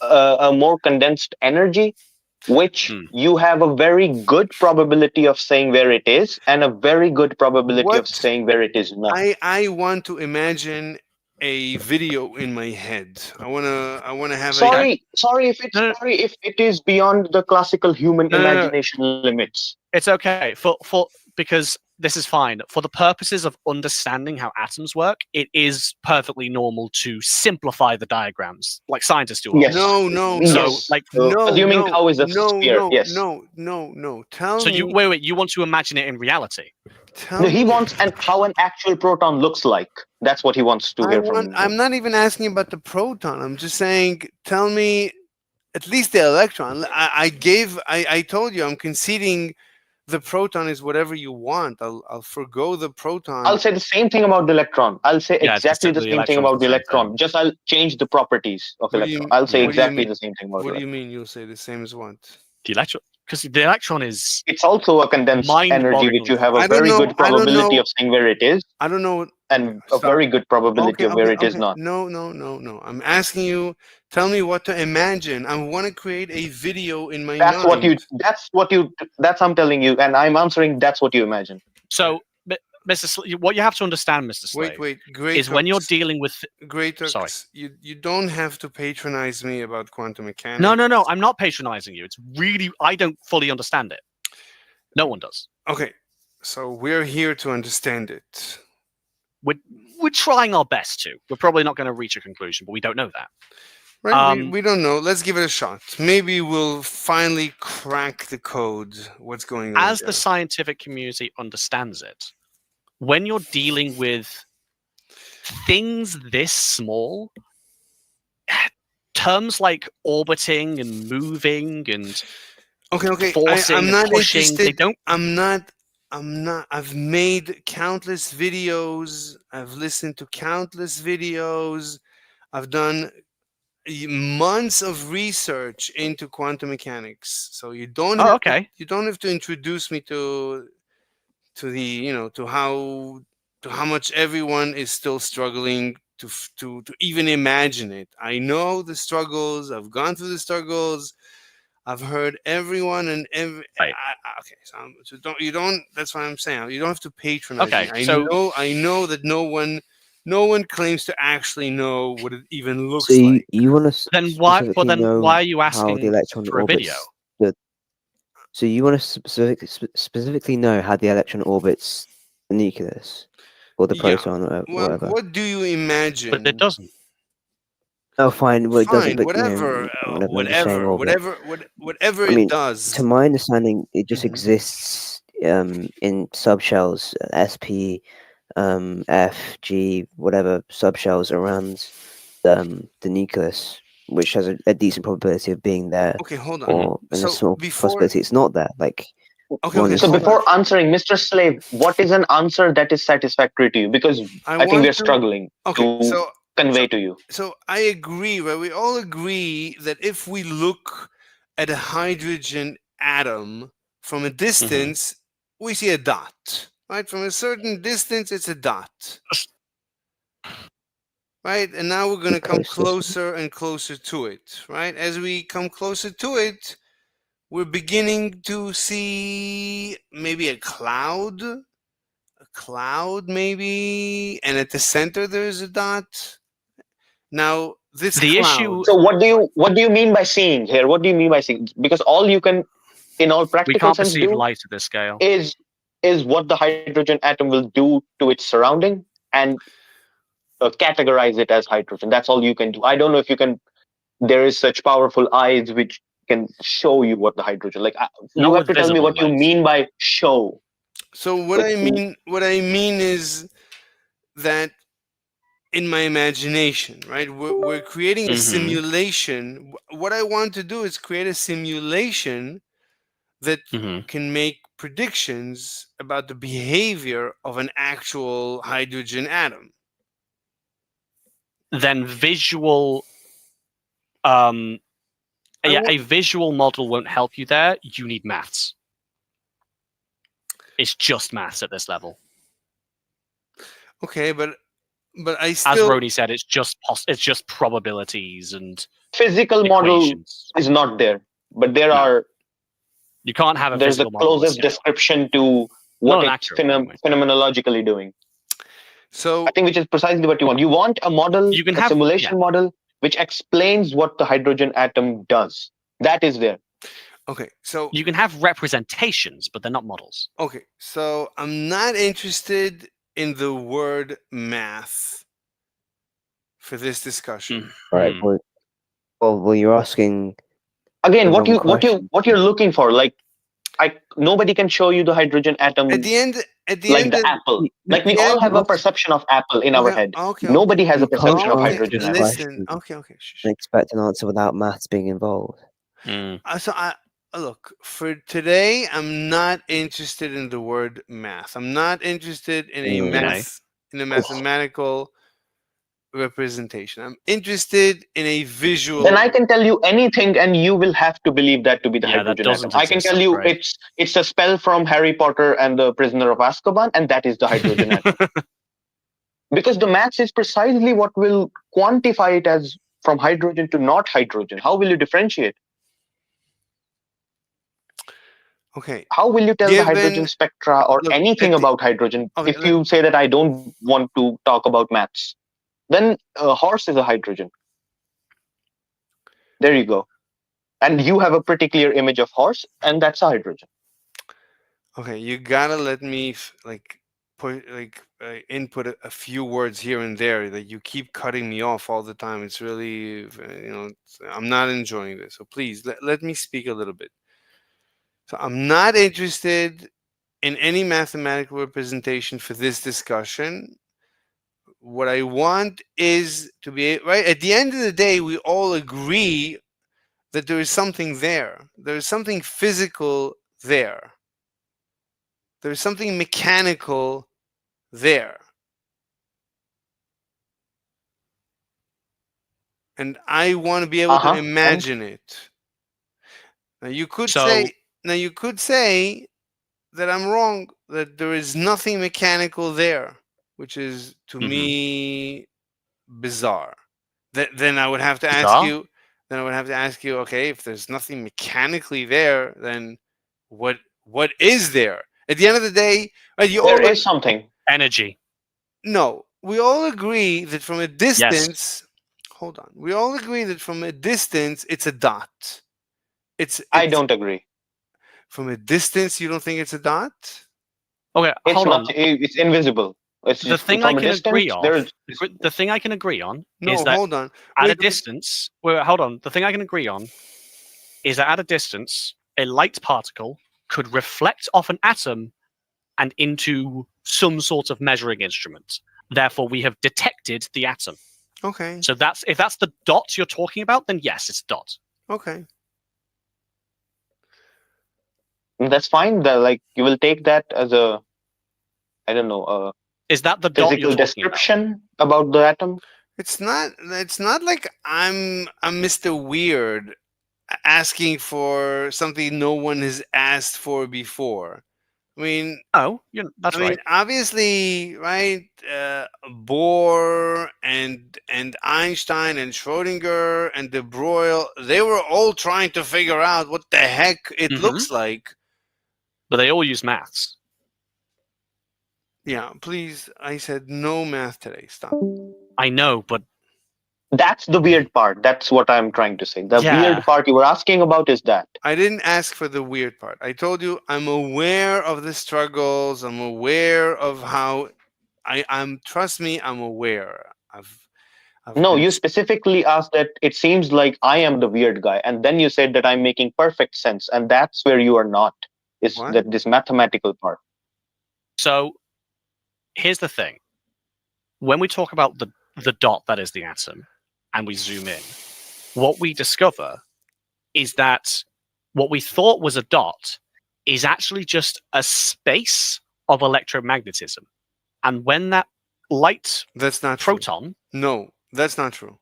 A more condensed energy, which you have a very good probability of saying where it is and a very good probability of saying where it is not. I want to imagine a video in my head. I wanna have sorry if it is beyond the classical human imagination limits. It's okay because this is fine. For the purposes of understanding how atoms work, it is perfectly normal to simplify the diagrams, like scientists do. Yes. No, no, So, no. like, assuming no, tau is a no, sphere. no, Yes. no. Tell so me. you wait. You want to imagine it in reality? No, he wants how an actual proton looks like. That's what he wants to hear from you. I'm not even asking about the proton. I'm just saying, tell me at least the electron. I told you I'm conceding the proton is whatever you want. I'll forgo the proton. I'll say the same thing about the electron. I'll say Yeah, exactly the same thing about the electron. Just I'll change the properties of What do you- electron. I'll say what do you exactly mean- the same thing about What do you electron. mean you'll say the same as what? The electron, because the electron is. It's also a condensed energy, which you have a very good probability of seeing where it is. I don't know. And a very good probability of where it is not. No. I'm asking you. Tell me what to imagine. I want to create a video in my That's mind. That's I'm telling you, and I'm answering. That's what you imagine. So, Mr. What you have to understand, Mr. Slave, Wait. Great is when you're Tux. dealing with. Great Tux, Sorry. You don't have to patronize me about quantum mechanics. No. I'm not patronizing you. It's really I don't fully understand it. No one does. Okay, so we're here to understand it. We're trying our best to. We're probably not going to reach a conclusion, but we don't know that. Right? We don't know. Let's give it a shot. Maybe we'll finally crack the code. What's going on? As the scientific community understands it, when you're dealing with things this small, terms like orbiting and moving and forcing I'm and not pushing, interested. they don't. I'm not. I've made countless videos. I've listened to countless videos. I've done months of research into quantum mechanics. So you don't. You don't have to introduce me to the to how much everyone is still struggling to even imagine it. I know the struggles. I've gone through the struggles. I've heard everyone and every. Okay, so you don't. That's what I'm saying. You don't have to patronize me. I know that no one claims to actually know what it even looks So like. you want to Then why? But then know why are you how asking the electron for a orbits video? So you want to specifically know how the electron orbits the nucleus or the proton or Well, whatever. what do you imagine? But it doesn't. Oh, fine. Well, it doesn't. Fine, But whatever, I'm just saying whatever I mean, it does. to my understanding, it just exists in subshells, SP, F, G, whatever subshells around the nucleus, which has a decent probability of being there. Okay, hold on. Or a small possibility it's not there. Like. So before answering, Mr. Slave, what is an answer that is satisfactory to you? Because I think we're struggling to convey to you. So I agree, right? We all agree that if we look at a hydrogen atom from a distance, we see a dot. Right? From a certain distance, it's a dot. Right? And now we're going to come closer and closer to it. Right? As we come closer to it, we're beginning to see maybe a cloud maybe, and at the center there's a dot. Now this issue. So what do you mean by seeing here? What do you mean by seeing? Because all you can, in all We practical can't sense, perceive do light at this scale. is what the hydrogen atom will do to its surrounding and categorize it as hydrogen. That's all you can do. I don't know if you can. There is such powerful eyes which can show you what the hydrogen like. You have to tell me what you mean by show. So what I mean is that in my imagination, right? We're creating a simulation. What I want to do is create a simulation that can make predictions about the behavior of an actual hydrogen atom. Then visual. A visual model won't help you there. You need maths. It's just maths at this level. Okay, but I still. As Roni said, it's just probabilities and physical model is not there, but there are. You can't have a. There's the closest description to what it's phenomenologically doing. So I think which is precisely what you want. You want a model, a simulation model, which explains what the hydrogen atom does. That is there. Okay, so you can have representations, but they're not models. Okay, so I'm not interested in the word math for this discussion. Right. Well, you're asking Again, the what wrong question. you're looking for, like, nobody can show you the hydrogen atom At the end like of the apple. Like, we the all end, have a perception of apple in our head. okay. Nobody has a You can't perception of answer hydrogen the atom. question Okay. and expect an answer without maths being involved. So look, for today, I'm not interested in the word math. I'm not interested in a mathematical representation. I'm interested in a visual. Then I can tell you anything, and you will have to believe that to be the hydrogen atom. I can tell you it's a spell from Harry Potter and the Prisoner of Azkaban, and that is the hydrogen atom. Because the maths is precisely what will quantify it as from hydrogen to not hydrogen. How will you differentiate? Okay. How will you tell the hydrogen spectra or anything about hydrogen if you say that I don't want to talk about maths? Then a horse is a hydrogen. There you go. And you have a pretty clear image of horse, and that's a hydrogen. Okay, you gotta let me input a few words here and there. That you keep cutting me off all the time. It's really, I'm not enjoying this. So please let me speak a little bit. So I'm not interested in any mathematical representation for this discussion. What I want is to be right at the end of the day. We all agree that there is something there. There is something physical there. There's something mechanical there. And I want to be able to imagine it. Now you could say that I'm wrong, that there is nothing mechanical there, which is to me bizarre. Then I would have to ask you, okay, if there's nothing mechanically there, then what is there? At the end of the day, there is something. Energy. No, we all agree that from a distance. Hold on. We all agree that from a distance, it's a dot. I don't agree. From a distance, you don't think it's a dot? Okay, hold on. It's invisible. It's the thing I can agree on. The thing I can agree on is that hold on. At a distance. Wait, hold on. The thing I can agree on is that at a distance, a light particle could reflect off an atom and into some sort of measuring instrument. Therefore, we have detected the atom. Okay. So if that's the dot you're talking about, then yes, it's a dot. Okay. That's fine. Like, you will take that as a, I don't know, is that the dot physical description about the atom? It's not like I'm Mr. Weird asking for something no one has asked for before. I mean, that's right. Obviously, right? Bohr and Einstein and Schrödinger and de Broglie, they were all trying to figure out what the heck it looks like. But they all use maths. Yeah, please. I said no math today. Stop. I know, but that's the weird part. That's what I'm trying to say. The weird part you were asking about is that. I didn't ask for the weird part. I told you I'm aware of the struggles. I'm aware of how I'm. Trust me, I'm aware. No, you specifically asked that it seems like I am the weird guy, and then you said that I'm making perfect sense, and that's where you are not. Is that this mathematical part? So, here's the thing. When we talk about the dot that is the atom, and we zoom in, what we discover is that what we thought was a dot is actually just a space of electromagnetism. And when that light proton... No, that's not true.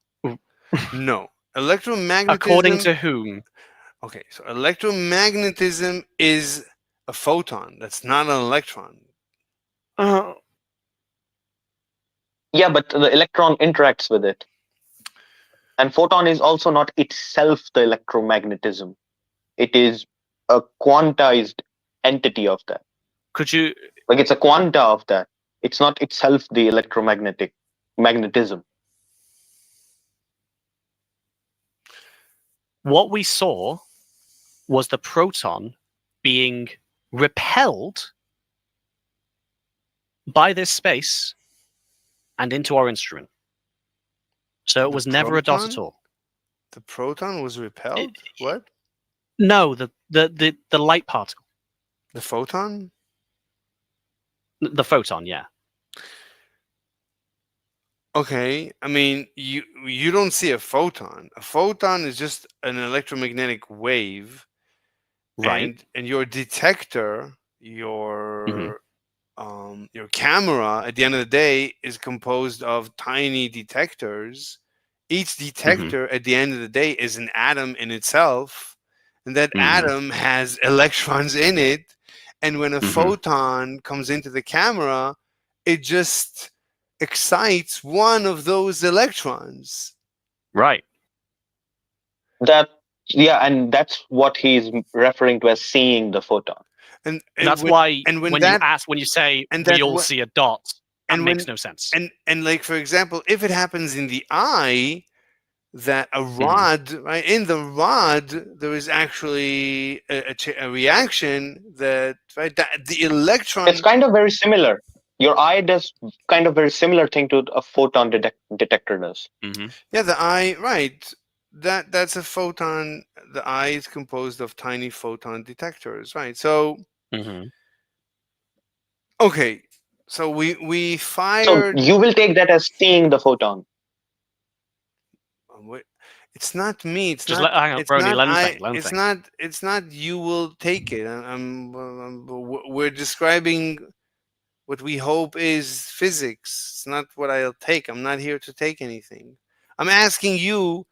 No. Electromagnetism... According to whom? Okay, so electromagnetism is a photon. That's not an electron. Yeah, but the electron interacts with it. And photon is also not itself the electromagnetism. It is a quantized entity of that. Could you... Like, it's a quanta of that. It's not itself the magnetism. What we saw was the proton being repelled by this space and into our instrument. So it was never a dot at all. The proton was repelled? What? No, the light particle. The photon? The photon, yeah. Okay, I mean, you don't see a photon. A photon is just an electromagnetic wave, right? And your detector, your camera, at the end of the day, is composed of tiny detectors. Each detector, at the end of the day, is an atom in itself, and that atom has electrons in it. And when a photon comes into the camera, it just excites one of those electrons. Right. And that's what he's referring to as seeing the photon. And that's why when you say we all see a dot, that makes no sense. And like, for example, if it happens in the eye, that a rod, right, in the rod, there is actually a reaction that, right, that the electron. It's kind of very similar. Your eye does kind of very similar thing to a photon detector does. Yeah, the eye, right. That's a photon. The eye is composed of tiny photon detectors, right? So, okay, so we fired. So you will take that as seeing the photon. It's not me. It's just not. hang on, it's Brony, not. let him It's think. not. It's not. You will take it. We're describing what we hope is physics. It's not what I'll take. I'm not here to take anything. I'm asking you.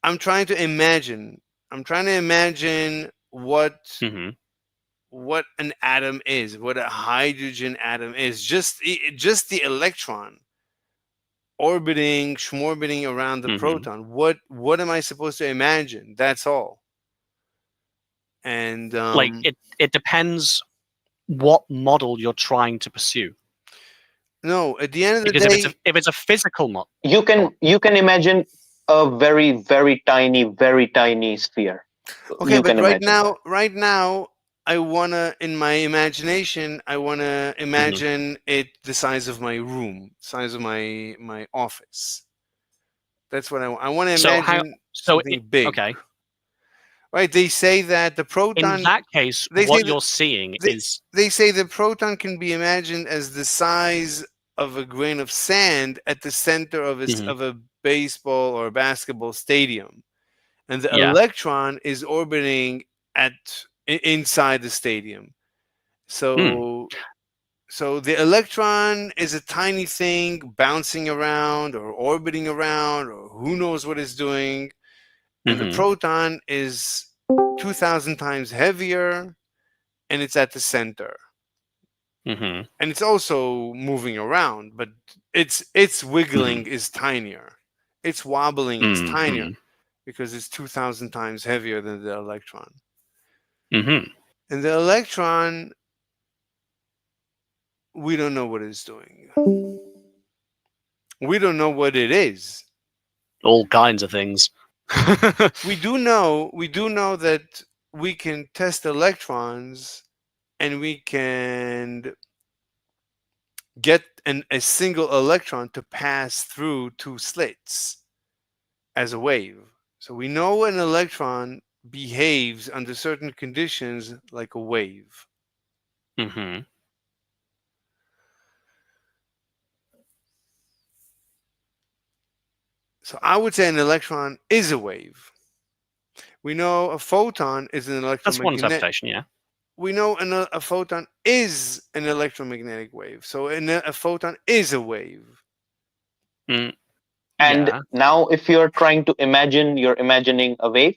I'm trying to imagine. I'm trying to imagine what an atom is, what a hydrogen atom is. Just the electron orbiting, schmorbiting around the proton. What am I supposed to imagine? That's all. And like it depends what model you're trying to pursue. No, at the end of the because day, if it's a physical model, you can imagine a very very tiny sphere. okay, you but can imagine right now, I wanna, in my imagination, I wanna imagine it the size of my room, size of my office. That's what I want to imagine something big. Okay. Right? They say that the proton. In that case, what you're seeing is. They say the proton can be imagined as the size of a grain of sand at the center of a baseball or basketball stadium, and the electron is orbiting inside the stadium. So. So the electron is a tiny thing bouncing around or orbiting around, or who knows what it's doing. And the proton is 2,000 times heavier, and it's at the center. And it's also moving around, but its wiggling is tinier. Its wobbling is tinier because it's 2,000 times heavier than the electron. And the electron, we don't know what it's doing. We don't know what it is. All kinds of things. we do know that we can test electrons, and we can get a single electron to pass through two slits as a wave. So we know an electron behaves under certain conditions like a wave. So I would say an electron is a wave. We know a photon is an electromagnetic. That's one interpretation, yeah. We know a photon is an electromagnetic wave. So a photon is a wave. And now if you're trying to imagine, you're imagining a wave?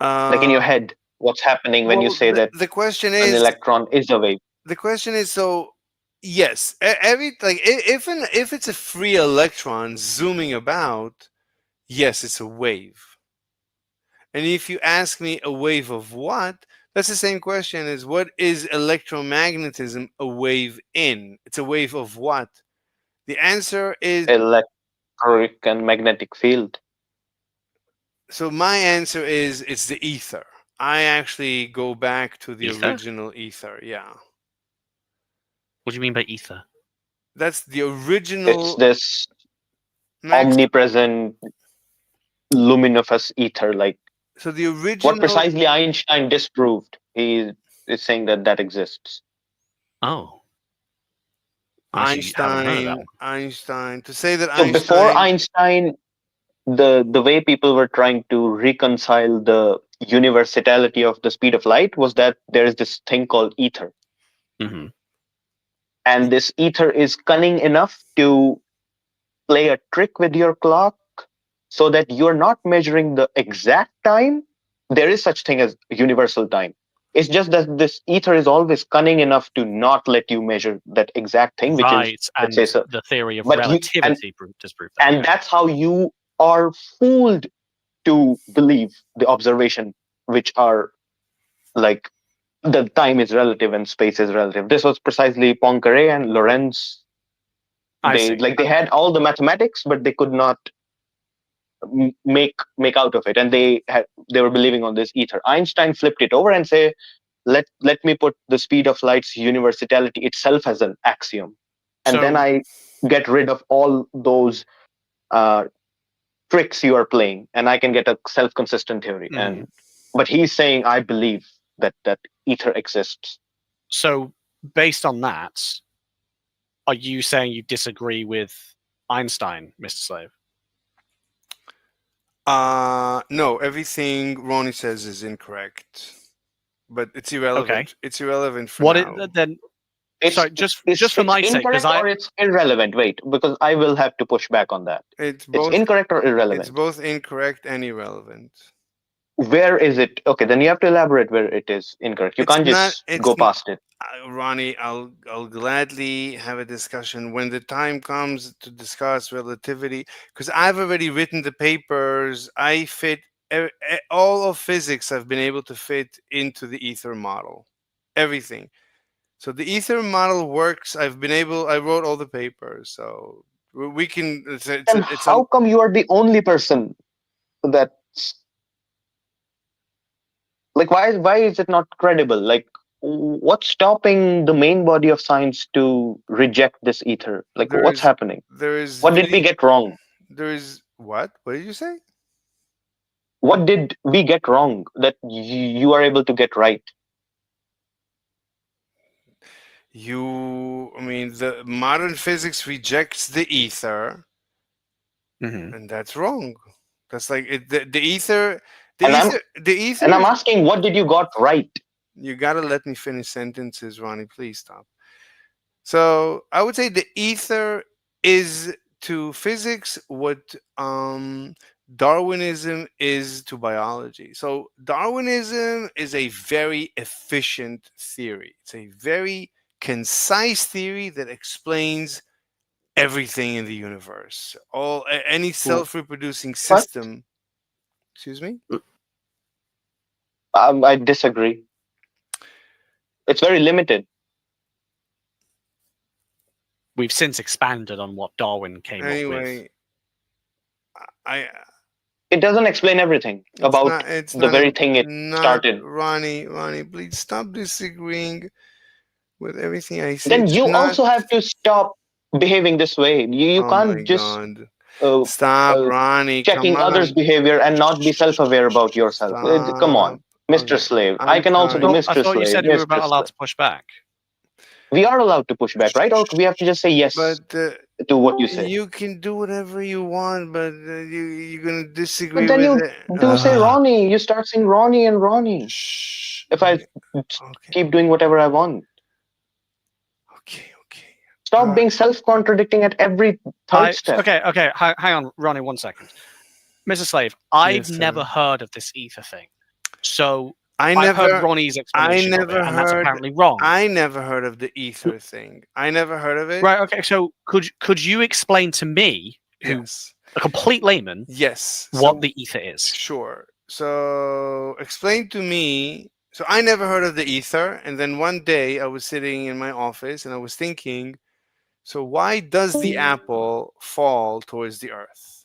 Like in your head, what's happening when you say that the question an is, electron is a wave? The question is, so yes, if it's a free electron zooming about, yes, it's a wave. And if you ask me a wave of what, that's the same question as what is electromagnetism a wave in? It's a wave of what? The answer is electric and magnetic field. So my answer is it's the ether. I actually go back to the Ether? original ether. Yeah. What do you mean by ether? That's the It's original. this Max. omnipresent, luminous ether. Like So the what original. precisely Einstein disproved. He is saying that that exists. Oh. I actually haven't heard of that one. Einstein. To say that So before Einstein. Einstein, the way people were trying to reconcile the universality of the speed of light was that there is this thing called ether, Mm-hmm. and this ether is cunning enough to play a trick with your clock so that you're not measuring the exact time. There is such thing as universal time. It's just that this ether is always cunning enough to not let you measure that exact thing, which is, Right, let's and say, so. the theory of But you relativity disproved that. and that's how you are fooled to believe the observation, which are like the time is relative and space is relative. This was precisely Poincaré and Lorentz. I see. They had all the mathematics, but they could not make out of it, and they were believing on this ether. Einstein flipped it over and say, let me put the speed of light's universality itself as an axiom, and then I get rid of all those tricks you are playing, and I can get a self-consistent theory. And but he's saying, I believe that ether exists. So based on that, are you saying you disagree with Einstein, Mr. Slave? No, everything Ronnie says is incorrect, but it's irrelevant. Okay. It's irrelevant for now. Then? It's, sorry, just for my sake, incorrect or it's irrelevant. Wait, because I will have to push back on that. It's incorrect or irrelevant. It's both incorrect and irrelevant. Where is it? Okay, then you have to elaborate where it is incorrect. You can't just go past it. Ronnie, I'll gladly have a discussion when the time comes to discuss relativity, because I've already written the papers. I fit all of physics. I've been able to fit into the ether model, everything. So the ether model works. I wrote all the papers, so we can. How come you are the only person that? Like, why is it not credible? Like, what's stopping the main body of science to reject this ether? Like, what's happening? What did we get wrong? There is what? What did you say? What did we get wrong that you are able to get right? I mean, the modern physics rejects the ether, and that's wrong. That's like the ether. And I'm asking, what did you got right? You gotta let me finish sentences, Ronnie. Please stop. So I would say the ether is to physics what Darwinism is to biology. So Darwinism is a very efficient theory. It's a very concise theory that explains everything in the universe. Any self-reproducing system. Excuse me? I disagree. It's very limited. We've since expanded on what Darwin came up with. It doesn't explain everything about the very thing it started. Ronnie, please stop disagreeing with everything I say. Then you also have to stop behaving this way. You can't just stop, Ronnie. Checking others' behavior and not be self-aware about yourself. Come on, Mr. Slave. I can also do Mr. Slave. I thought you said we were allowed to push back. We are allowed to push back, right? Or we have to just say yes to what you say. You can do whatever you want, but you're gonna disagree But then with you it. do say Ronnie. You start saying Ronnie and Ronnie. If I keep doing whatever I want. Okay. Stop being self-contradicting at every third step. Okay. Hang on, Ronnie, 1 second. Mr. Slave, I've never heard of this ether thing. So I've heard Ronnie's explanation of it, and that's apparently wrong. I never heard of the ether thing. I never heard of it. Right, okay. So could you explain to me, who's a complete layman, what the ether is? Sure. So explain to me. So I never heard of the ether, and then one day I was sitting in my office and I was thinking, so why does the apple fall towards the earth?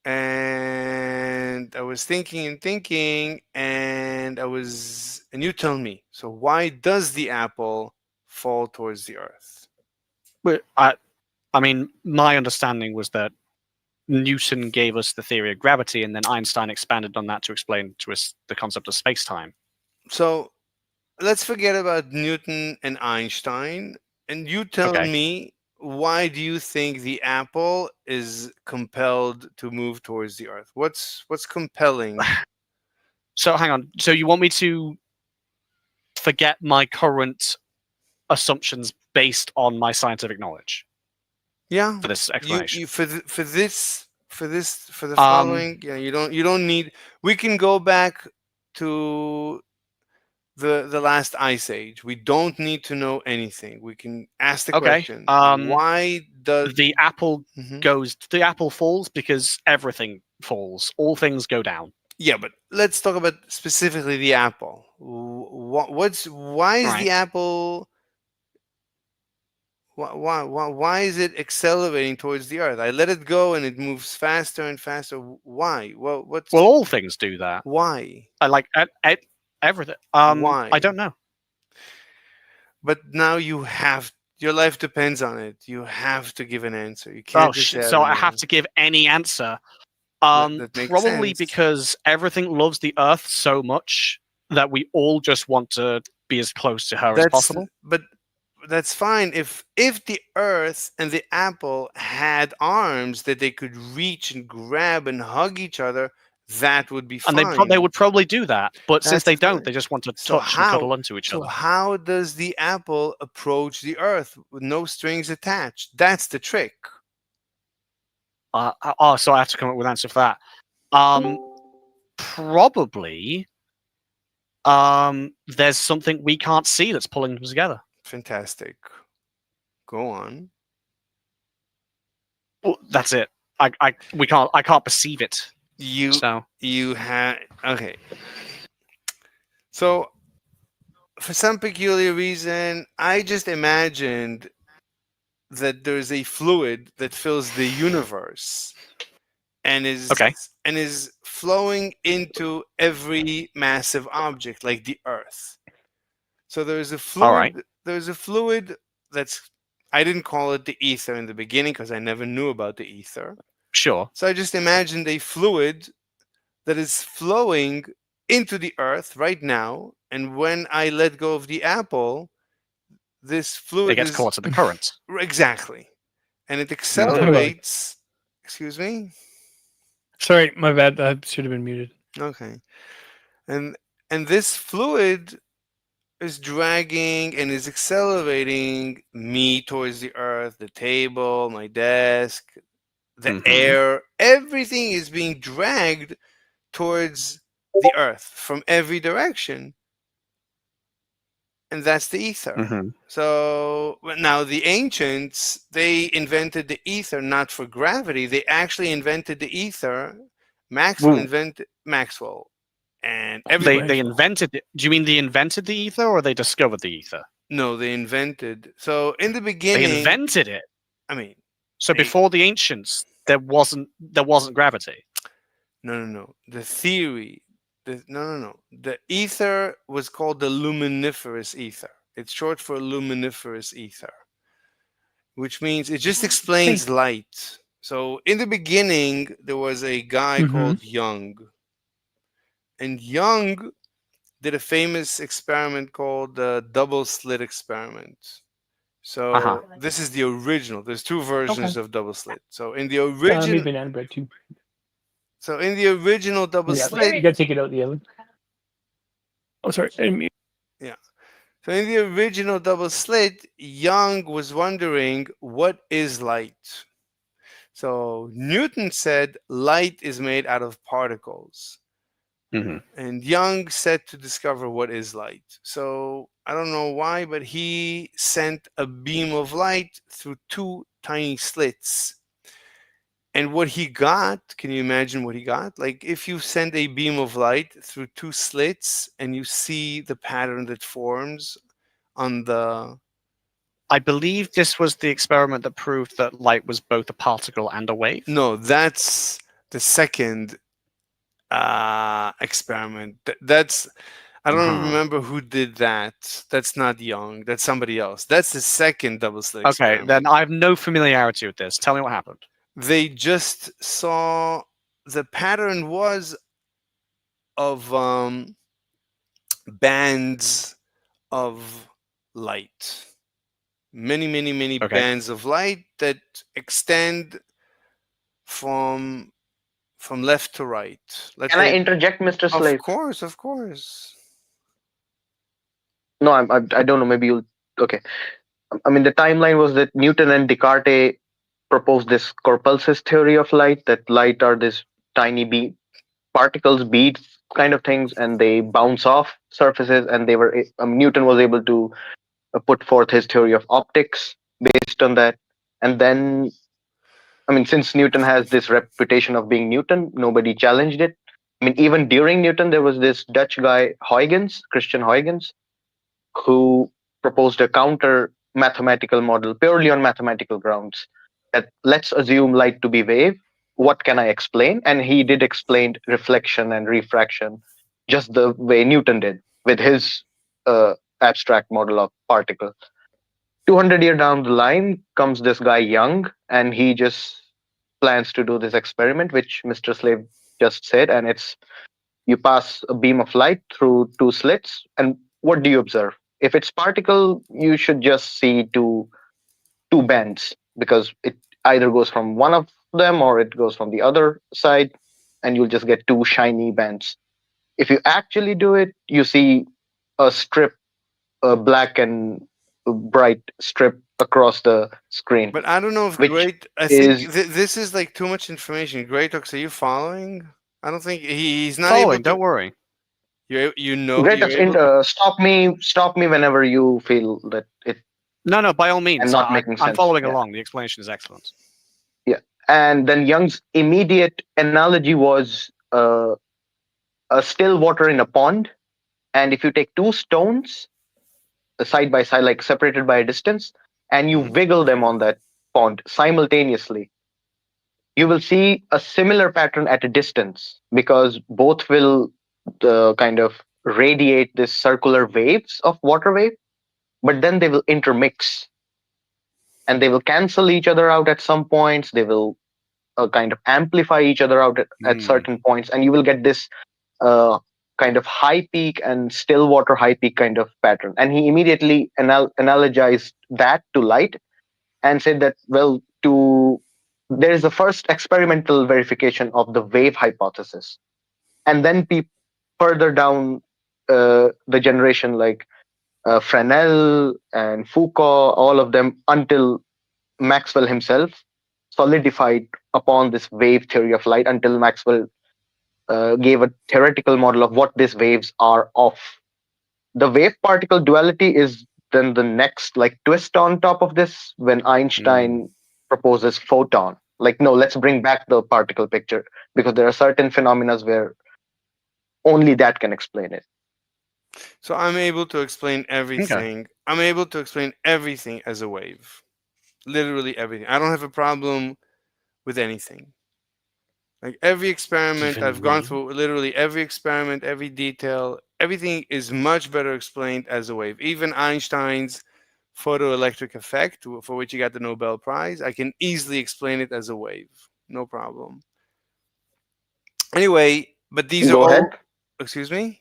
And I was thinking and thinking, and you tell me. So why does the apple fall towards the earth? But I mean, my understanding was that Newton gave us the theory of gravity, and then Einstein expanded on that to explain to us the concept of space-time. So let's forget about Newton and Einstein, and you tell me, why do you think the apple is compelled to move towards the earth? What's compelling? So hang on. So you want me to forget my current assumptions based on my scientific knowledge? Yeah. For this explanation. You for the following. Yeah. You don't need. We can go back to the last ice age. We don't need to know anything. We can ask the question. Why does the apple the apple falls because everything falls. All things go down. Yeah, but let's talk about specifically the apple. Why is the apple? Why is it accelerating towards the earth? I let it go and it moves faster and faster. Why? Well, all things do that. Why? I like everything. Why? I don't know. But now your life depends on it. You have to give an answer. You can't just so I have to give any answer. That makes Probably sense. because everything loves the earth so much that we all just want to be as close to her as possible. But that's fine if the earth and the apple had arms that they could reach and grab and hug each other, that would be fine. And they would probably do that, but since they don't, they just want to touch and cuddle into each other. So how does the apple approach the earth with no strings attached? That's the trick. So I have to come up with an answer for that. Probably there's something we can't see that's pulling them together. Fantastic. Go on. Well, that's it. I can't perceive it. You have okay. So for some peculiar reason, I just imagined that there's a fluid that fills the universe and is flowing into every massive object like the earth. So there's a fluid. There's a fluid that's. I didn't call it the ether in the beginning because I never knew about the ether. Sure. So I just imagined a fluid that is flowing into the earth right now, and when I let go of the apple, this fluid it gets caught in the current. Exactly, and it accelerates. Excuse me. Sorry, my bad. I should have been muted. Okay, and this fluid is dragging and is accelerating me towards the earth, the table, my desk, the air. Everything is being dragged towards the earth from every direction, and that's the ether. So now the ancients, they invented the ether not for gravity. They actually invented the ether. Maxwell invented Maxwell. And they invented it. Do you mean they invented the ether or they discovered the ether? No, they invented. So in the beginning, they invented it. I mean, so before the ancients, there wasn't gravity. No. The theory. No. The ether was called the luminiferous ether. It's short for luminiferous ether, which means it just explains light. So in the beginning, there was a guy called Young. And Young did a famous experiment called the double slit experiment. So this is the original. There's two versions of double slit. So in the original, banana bread too. So in the original double slit, you gotta take it out the oven. Oh, sorry. Yeah. So in the original double slit, Young was wondering what is light. So Newton said light is made out of particles. And Young set to discover what is light. So I don't know why, but he sent a beam of light through two tiny slits. And what he got, can you imagine what he got? Like if you send a beam of light through two slits and you see the pattern that forms on the... I believe this was the experiment that proved that light was both a particle and a wave. No, that's the second experiment. That's I don't remember who did that. That's not Young. That's somebody else. That's the second double slit Okay, experiment. then I have no familiarity with this. Tell me what happened. They just saw the pattern was of bands of light. Many Okay. bands of light that extend from left to right. Let's Can I say, interject, Mr. Slave? of course. No, I don't know. Maybe you'll. Okay. I mean, the timeline was that Newton and Descartes proposed this corpuscular theory of light, that light are this tiny particles, beads kind of things, and they bounce off surfaces. And they were Newton was able to put forth his theory of optics based on that. And then, I mean, since Newton has this reputation of being Newton, nobody challenged it. I mean, even during Newton, there was this Dutch guy, Christian Huygens, who proposed a counter mathematical model purely on mathematical grounds, that let's assume light to be wave. What can I explain? And he did explain reflection and refraction just the way Newton did with his abstract model of particle. 200 years down the line comes this guy Young, and he just plans to do this experiment, which Mr. Slave just said, and it's you pass a beam of light through two slits, and what do you observe? If it's particle, you should just see two bands, because it either goes from one of them or it goes from the other side, and you'll just get two shiny bands. If you actually do it, you see a strip, a black and bright strip across the screen. But I don't know if which Great. I is think this is like too much information. Greatox, are you following? I don't think he's not Following, able to. don't worry. You know great. you're able. Stop me whenever you feel that it. No, by all means. I'm not making I'm sense. following Yeah. along. The explanation is excellent. Yeah. And then Young's immediate analogy was a still water in a pond. And if you take two stones side by side, like separated by a distance, and you wiggle them on that pond simultaneously, you will see a similar pattern at a distance, because both will kind of radiate this circular waves of water wave, but then they will intermix and they will cancel each other out at some points. They will kind of amplify each other out at certain points, and you will get this kind of high peak and still water high peak kind of pattern. And he immediately analogized that to light and said that, well, there is the first experimental verification of the wave hypothesis, and then further down the generation, like Fresnel and Foucault, all of them, until Maxwell himself solidified upon this wave theory of light, until Maxwell gave a theoretical model of what these waves are of. The wave particle duality is then the next like twist on top of this, when Einstein proposes photon. Like, no, let's bring back the particle picture, because there are certain phenomena where only that can explain it. So I'm able to explain everything. I'm able to explain everything as a wave. Literally everything. I don't have a problem with anything. Like every experiment Even I've gone me? through, literally every experiment, every detail, everything is much better explained as a wave. Even Einstein's photoelectric effect, for which he got the Nobel Prize, I can easily explain it as a wave. No problem. Anyway, but these are Go all. ahead. Excuse me?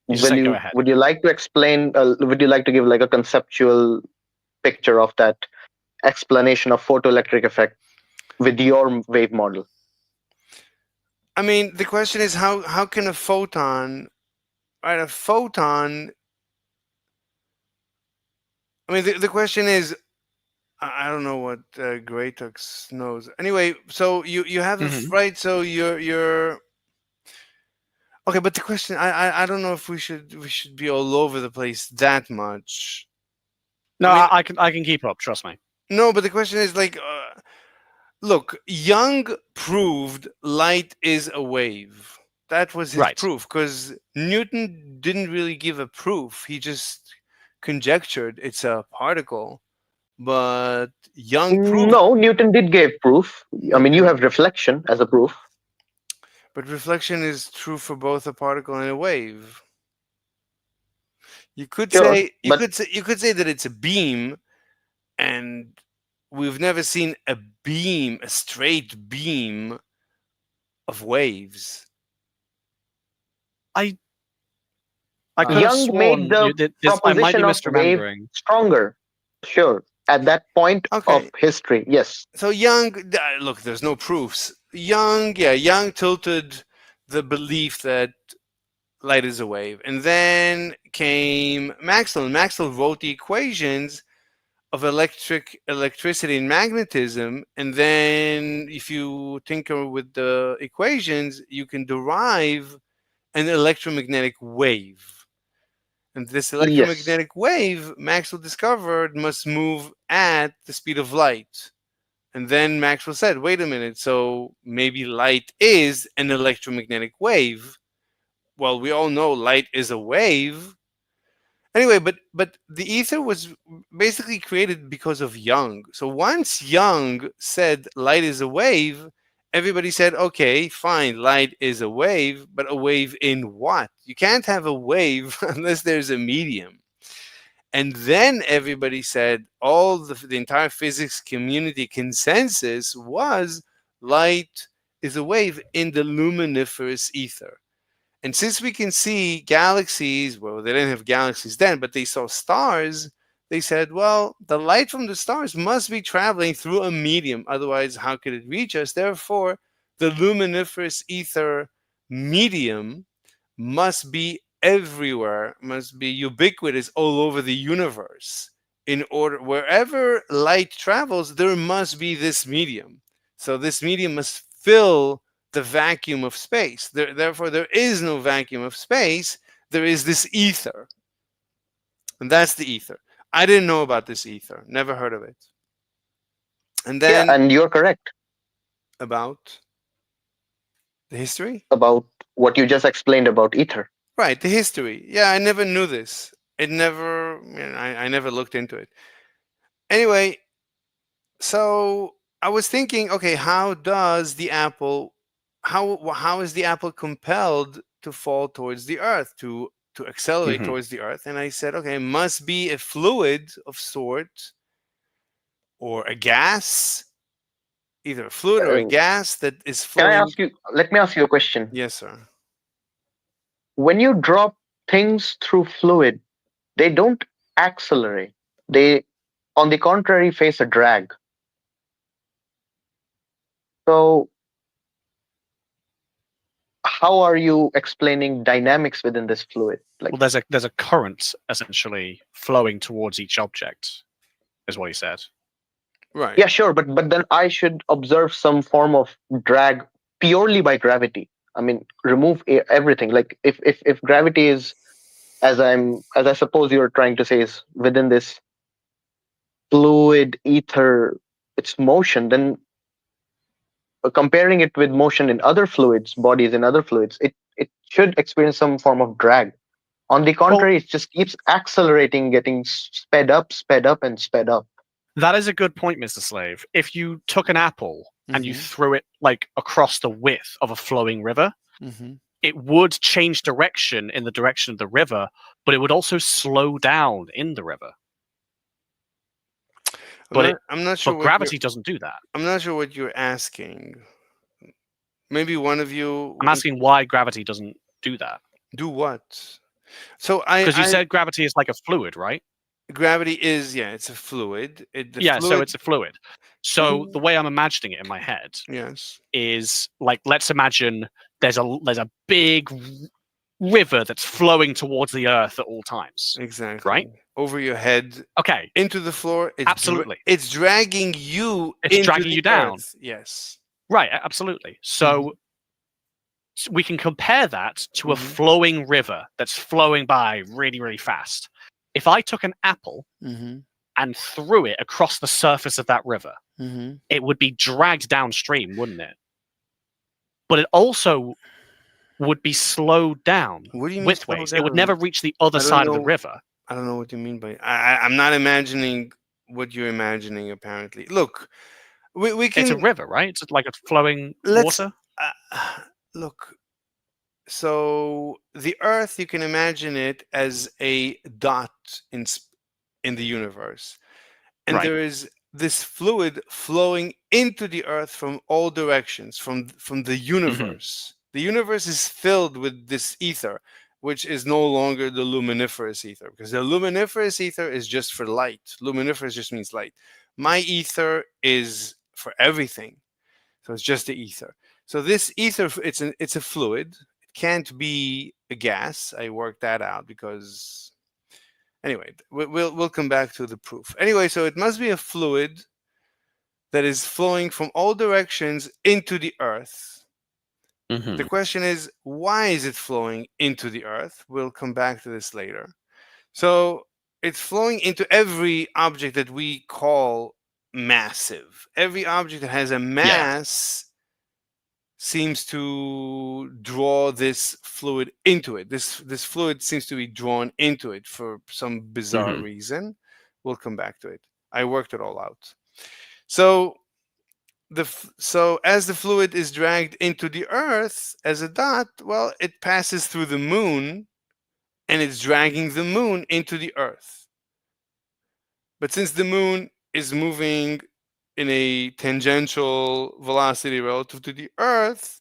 Would you like to explain? Would you like to give like a conceptual picture of that explanation of photoelectric effect with your wave model? I mean, the question is how can a photon, right? A photon. I mean, the question is, I don't know what Greatux knows. Anyway, so you have right. So you're okay, but the question, I don't know if we should be all over the place that much. No, I mean, I can keep up. Trust me. no, but the question is like, look, Young proved light is a wave. That was his proof, because Newton didn't really give a proof. He just conjectured it's a particle. but Young proved. No, Newton did give proof. I mean, you have reflection as a proof. But reflection is true for both a particle and a wave. You could Sure, say but you could say that it's a beam, and we've never seen a beam, a straight beam of waves. I could have Young made sworn the I might be proposition of wave misremembering. stronger. Sure, at that point of history, yes. So Young, look, there's no proofs. Young tilted the belief that light is a wave, and then came Maxwell. And Maxwell wrote the equations of electricity and magnetism, and then if you tinker with the equations, you can derive an electromagnetic wave. And this electromagnetic wave, Maxwell discovered, must move at the speed of light. And then Maxwell said, wait a minute, so maybe light is an electromagnetic wave. Well, we all know light is a wave. Anyway, but the ether was basically created because of Young. So once Young said light is a wave, everybody said, okay, fine, light is a wave, but a wave in what? You can't have a wave unless there's a medium. And then everybody said, the entire physics community consensus was light is a wave in the luminiferous ether. And since we can see galaxies, well, they didn't have galaxies then, but they saw stars, they said, well, the light from the stars must be traveling through a medium. Otherwise, how could it reach us? Therefore, the luminiferous ether medium must be everywhere, must be ubiquitous all over the universe. In order, wherever light travels, there must be this medium. So this medium must fill the vacuum of space. Therefore, there is no vacuum of space. There is this ether. And that's the ether. I didn't know about this ether. Never heard of it. And then... Yeah, and you're correct. About the history? About what you just explained about ether. Right, the history. Yeah, I never knew this. It never... I never looked into it. Anyway, so I was thinking, okay, how is the apple compelled to fall towards the earth, to accelerate towards the earth? And I said, okay, it must be a fluid of sort, or a gas, either a fluid or a gas that is flowing. Let me ask you a question. Yes, sir. When you drop things through fluid, they don't accelerate. They, on the contrary, face a drag. So how are you explaining dynamics within this fluid? Well, there's a current essentially flowing towards each object, is what he said. Right. Yeah, sure, but then I should observe some form of drag purely by gravity. I mean, remove everything. Like if gravity is, as I suppose you're trying to say, is within this fluid ether, its motion, then comparing it with motion in other fluids, bodies in other fluids, it should experience some form of drag. On the contrary, it just keeps accelerating, getting sped up, and sped up. That is a good point, Mr. Slave. If you took an apple and you threw it like across the width of a flowing river, it would change direction in the direction of the river, but it would also slow down in the river. I'm not sure. But gravity doesn't do that. I'm not sure what you're asking. Maybe one of you. I'm asking why gravity doesn't do that. Do what? So because you said gravity is like a fluid, right? Gravity is, it's a fluid. So it's a fluid. So the way I'm imagining it in my head, is like, let's imagine there's a big river that's flowing towards the earth at all times. Exactly. Right? Over your head. Okay. Into the floor. Absolutely. It's dragging you. It's dragging you down. Earth. Yes. Right. Absolutely. So we can compare that to a flowing river that's flowing by really, really fast. If I took an apple and threw it across the surface of that river, it would be dragged downstream, wouldn't it? But it also would be slowed down with waves. It would never reach the other side of the river. I don't know what you mean by. I'm not imagining what you're imagining. Apparently, look, we It's a can river, right? It's like a flowing let's water. look. So the Earth, you can imagine it as a dot in the universe, and Right. there is this fluid flowing into the Earth from all directions, from the universe. The universe is filled with this ether, which is no longer the luminiferous ether, because the luminiferous ether is just for light. Luminiferous just means light. My ether is for everything, so it's just the ether. So this ether, it's a fluid. It can't be a gas. I worked that out because anyway, we'll come back to the proof. Anyway, so it must be a fluid that is flowing from all directions into the Earth. The question is, why is it flowing into the Earth? We'll come back to this later. So it's flowing into every object that we call massive. Every object that has a mass seems to draw this fluid into it. This fluid seems to be drawn into it for some bizarre reason. We'll come back to it. I worked it all out. So so as the fluid is dragged into the Earth as a dot, well, it passes through the moon and it's dragging the moon into the Earth. But since the moon is moving in a tangential velocity relative to the Earth,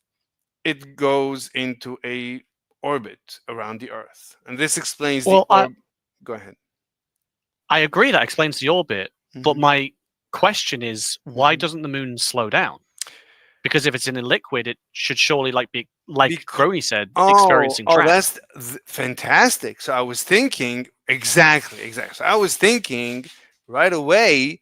it goes into a orbit around the Earth. And this explains Well, Go ahead. I agree that explains the orbit, but my question is, why doesn't the moon slow down? Because if it's in a liquid, it should surely be like Crony said, experiencing drag. That's fantastic. So I was thinking exactly. So I was thinking right away,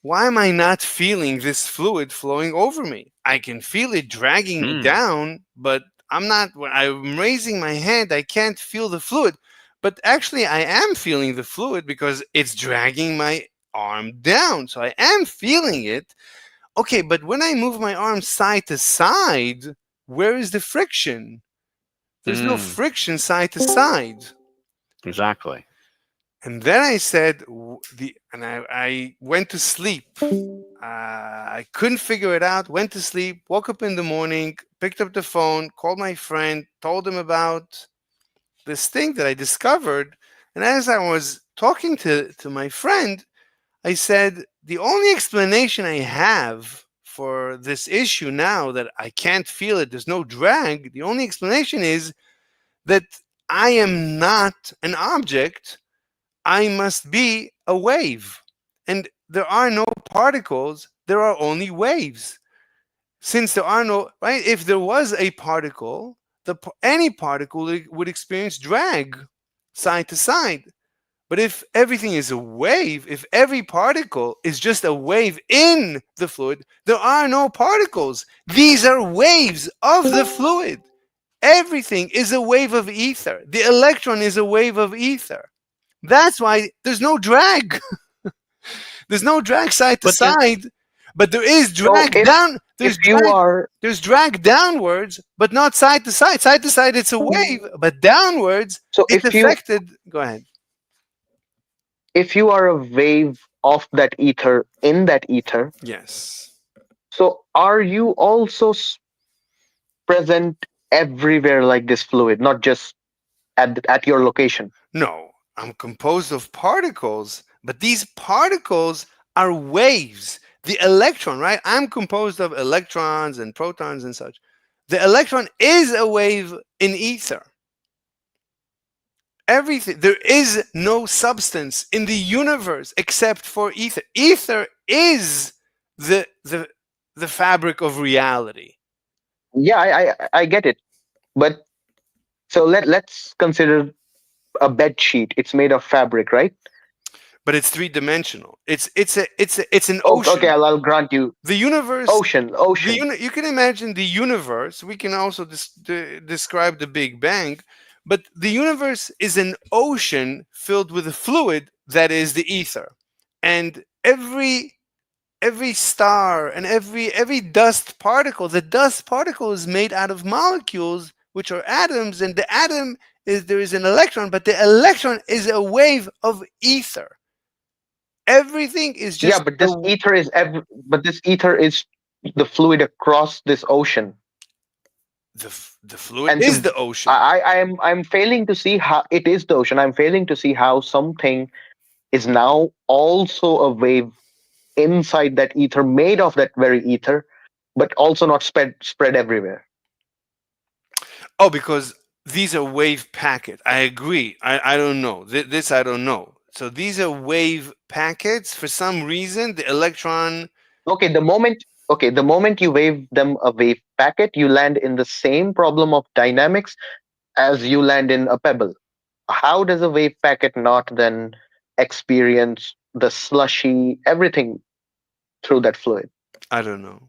why am I not feeling this fluid flowing over me? I can feel it dragging me down, but I'm not. When I'm raising my hand, I can't feel the fluid. But actually, I am feeling the fluid because it's dragging my arm down. So I am feeling it. Okay, but when I move my arm side to side, where is the friction? There's no friction side to side. Exactly. And then I said, I went to sleep. I couldn't figure it out, went to sleep, woke up in the morning, picked up the phone, called my friend, told him about this thing that I discovered. And as I was talking to my friend, I said, the only explanation I have for this issue now that I can't feel it, there's no drag, the only explanation is that I am not an object. I must be a wave. And there are no particles, there are only waves. Since there are no, right? If there was a particle, any particle would experience drag side to side. But if everything is a wave, if every particle is just a wave in the fluid, there are no particles. These are waves of the fluid. Everything is a wave of ether. The electron is a wave of ether. That's why there's no drag. There's no drag side to side, but there is drag down. There's drag downwards, but not side to side. Side to side, it's a wave, but downwards, it's affected. Go ahead. If you are a wave of that ether in that ether, yes. So are you also present everywhere like this fluid, not just at your location? No, I'm composed of particles, but these particles are waves. The electron, right? I'm composed of electrons and protons and such. The electron is a wave in ether. Everything, there is no substance in the universe except for ether. Ether is the fabric of reality. Yeah, I get it. But so let's consider a bed sheet. It's made of fabric, right? But it's three-dimensional. It's an ocean. Okay, I'll grant you. The universe. Ocean. You can imagine the universe. We can also describe the Big Bang. But the universe is an ocean filled with a fluid that is the ether. And every star and every dust particle, the dust particle is made out of molecules, which are atoms, and the atom there is an electron, but the electron is a wave of ether. Everything is just but this ether is the fluid across this ocean. The fluid is the ocean. I'm failing to see how it is the ocean. I'm failing to see how something is now also a wave inside that ether, made of that very ether, but also not spread everywhere. Oh, because these are wave packets. I agree. I don't know. This I don't know. So these are wave packets. For some reason, the electron. Okay, the moment you wave them a wave packet, you land in the same problem of dynamics as you land in a pebble. How does a wave packet not then experience the slushy everything through that fluid? I don't know.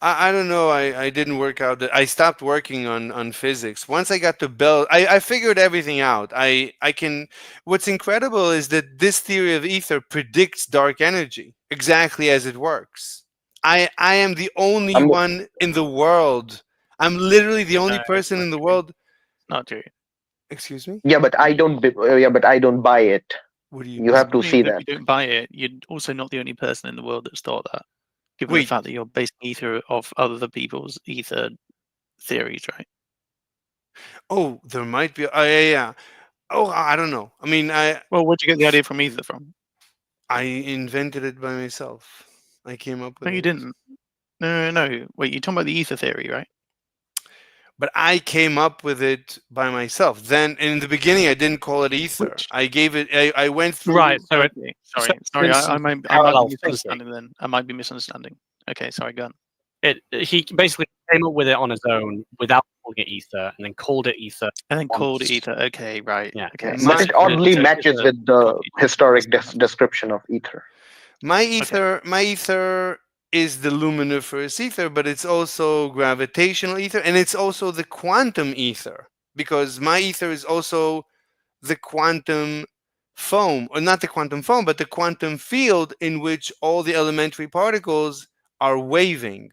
I don't know. I didn't work out. I stopped working on physics. Once I got to Bell, I figured everything out. I can. What's incredible is that this theory of ether predicts dark energy exactly as it works. I am the only one in the world. I'm literally the only person in the world. Not true. Excuse me? Yeah, but I don't. But I don't buy it. What do you have to see that. If you don't buy it, you're also not the only person in the world that's thought that. Given the fact that you're basing ether off other people's ether theories, right? Oh, there might be. Oh, yeah. Oh, I don't know. I mean, Well, where'd you get the idea from ether from? I invented it by myself. I came up with it. No, you didn't. No. Wait, you're talking about the ether theory, right? But I came up with it by myself. Then, in the beginning, I didn't call it ether. I gave it. I went through. Right. Sorry. I might be misunderstanding then. I might be misunderstanding. Okay. Sorry. Go on. He basically came up with it on his own without calling it ether, and then called it ether. And then called it ether. Okay. Right. Yeah. Okay. But it oddly matches with the historic description of ether. My ether is the luminiferous ether, but it's also gravitational ether, and it's also the quantum ether, because my ether is also the quantum foam, or not the quantum foam, but the quantum field in which all the elementary particles are waving.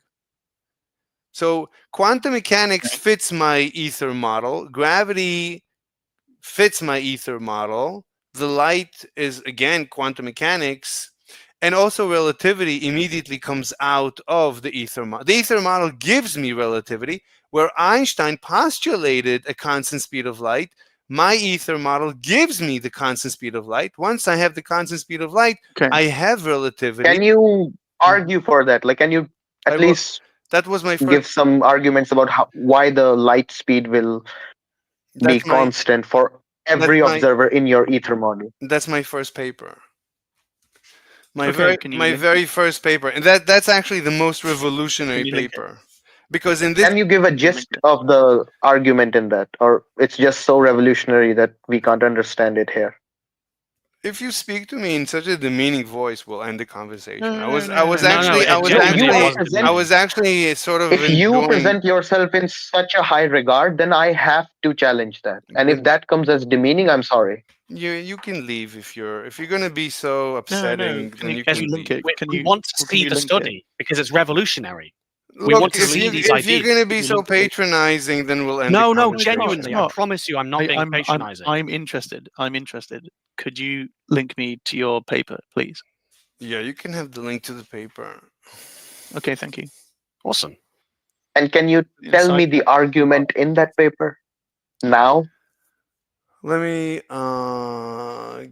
So quantum mechanics fits my ether model. Gravity fits my ether model. The light is, again, quantum mechanics. And also relativity immediately comes out of the ether model. The ether model gives me relativity, where Einstein postulated a constant speed of light. My ether model gives me the constant speed of light. Once I have the constant speed of light, I have relativity. Can you argue for that? Like, can you at least that was my give some arguments about why the light speed will be constant for every observer in your ether model? That's my first paper. My Okay, very first paper, and that's actually the most revolutionary paper, because in this. Can you give a gist of the argument in that, or it's just so revolutionary that we can't understand it here? If you speak to me in such a demeaning voice, we'll end the conversation. I was actually sort of. If you present yourself in such a high regard, then I have to challenge that. And if that comes as demeaning, I'm sorry. You can leave if you're gonna be so upsetting. Then you can link leave. it? We want to see the study because it's revolutionary. We Look, want to see these if ideas. you're gonna be so patronizing, then we'll end. No, the conversation. genuinely, I promise you, I'm not being patronizing. I'm interested. Could you link me to your paper, please? Yeah, you can have the link to the paper. Okay, thank you. Awesome. And can you tell me the argument in that paper now? Let me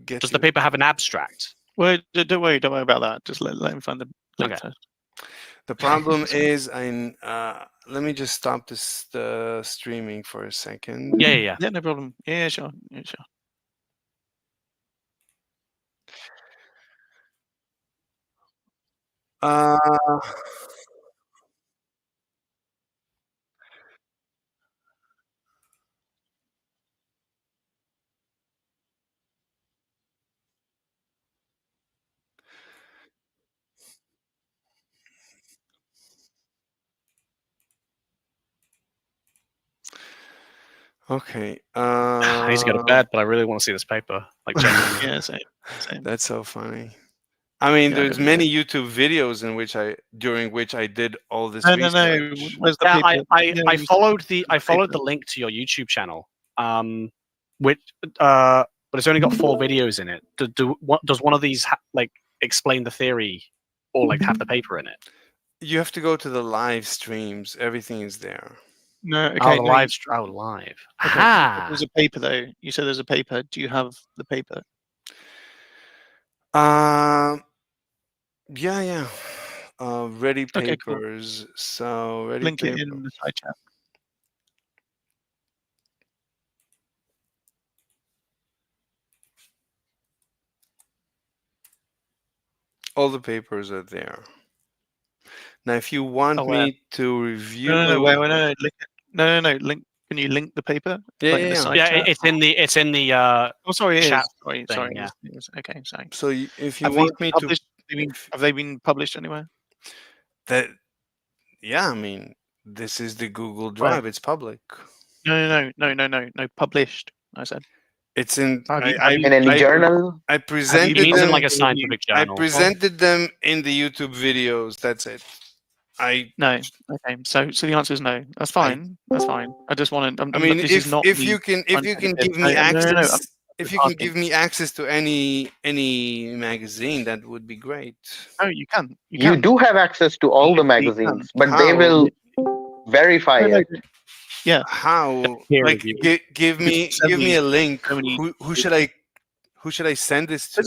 get. Does the paper have an abstract? Wait, don't worry about that. Just let him find the link first. The problem is, let me just stop the streaming for a second. Yeah, no problem. Yeah, sure. Okay. I need to go to bed, but I really want to see this paper. Like, genuinely. Yeah, same. That's so funny. I mean, there's many YouTube videos during which I did all this research. No. Where's the paper? I followed the link to your YouTube channel, but it's only got 4 videos in it. Does one of these explain the theory or like have the paper in it? You have to go to the live streams. Everything is there. No, okay. Oh, the no, live. Oh, live. Okay, Ah. there's a paper though. You said there's a paper. Do you have the paper? Yeah. Ready Okay, cool. papers. So ready Link it papers. in the side chat. All the papers are there. Now, if you want where? me to review, No, wait, no, link it. No. Link. Can you link the paper? Yeah, Like in the yeah. side Yeah, chat? it's in the Oh, sorry, it chat is. thing, Sorry. yeah. Okay, sorry. So if you Have want these me published? to, Have they been published anywhere? that, yeah, I mean, this is the Google Where? Drive. It's public. No. Published. I said. It's in. In any journal? I presented It means them in like a scientific I journal. presented them in the YouTube videos. That's it. No. Okay. So the answer is no. That's fine. That's fine. I just want to. I mean, this is not if the you can untested- give me No, access, I'm if you can asking. give me access to any magazine, that would be great. Oh, you can. You do have access to all the magazines, but they will verify it. Yeah. How? Peer Like, review. give me a link. so many- Who should I send this to?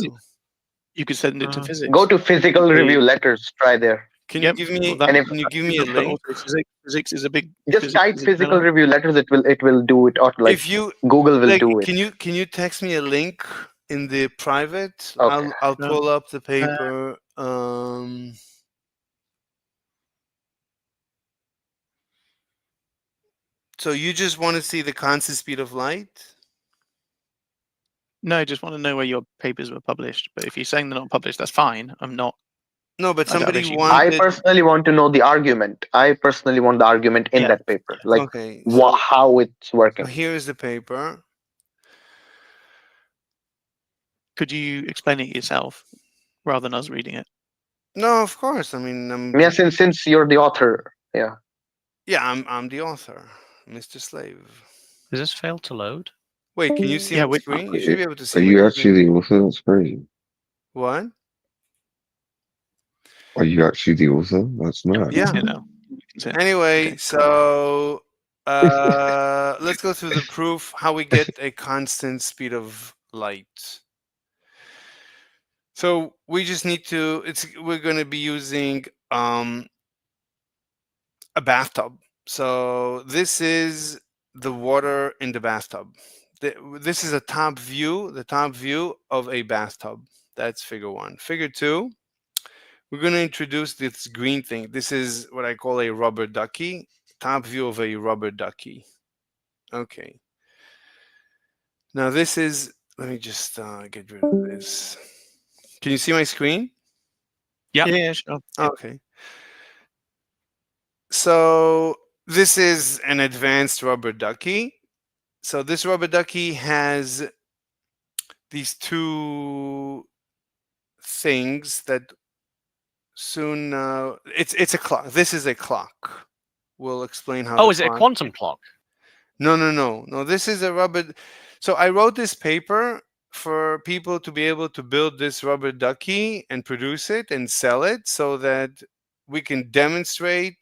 You could send it to physics. Go to physical review letters. Try there. Can you give me? and if- Can you give me a But link? also Physics is a big. Just type is a physical journal. review letters. It will do it. Or like If you Google will like, do it. can you text me a link in the private? Okay. I'll No. pull up the paper. So you just want to see the constant speed of light? No, I just want to know where your papers were published. But if you're saying they're not published, that's fine. I'm not. No, but somebody I wanted. personally want to know the argument. I personally want the argument in that paper, like Okay, how it's working. So here's the paper. Could you explain it yourself rather than us reading it? No, of course. I mean, Yeah, since you're the author, yeah. Yeah, I'm the author, Mr. Slave. Does this fail to load? Wait, can you see my screen? You should be able to see. Are my you screen. actually the author? That's crazy. What? Are you actually the author? That's mad. Yeah. Anyway, so let's go through the proof how we get a constant speed of light. So we just need to. We're going to be using a bathtub. So this is the water in the bathtub. This is a top view. The top view of a bathtub. That's figure 1. Figure 2. We're going to introduce this green thing. This is what I call a rubber ducky. Top view of a rubber ducky. Okay. Now this is, let me just get rid of this. Can you see my screen? Yeah, sure. Okay. So this is an advanced rubber ducky. So this rubber ducky has these two things that soon it's a clock. This is a clock. We'll explain how. Oh, is it a quantum clock? No. This is a rubber. So I wrote this paper for people to be able to build this rubber ducky and produce it and sell it, so that we can demonstrate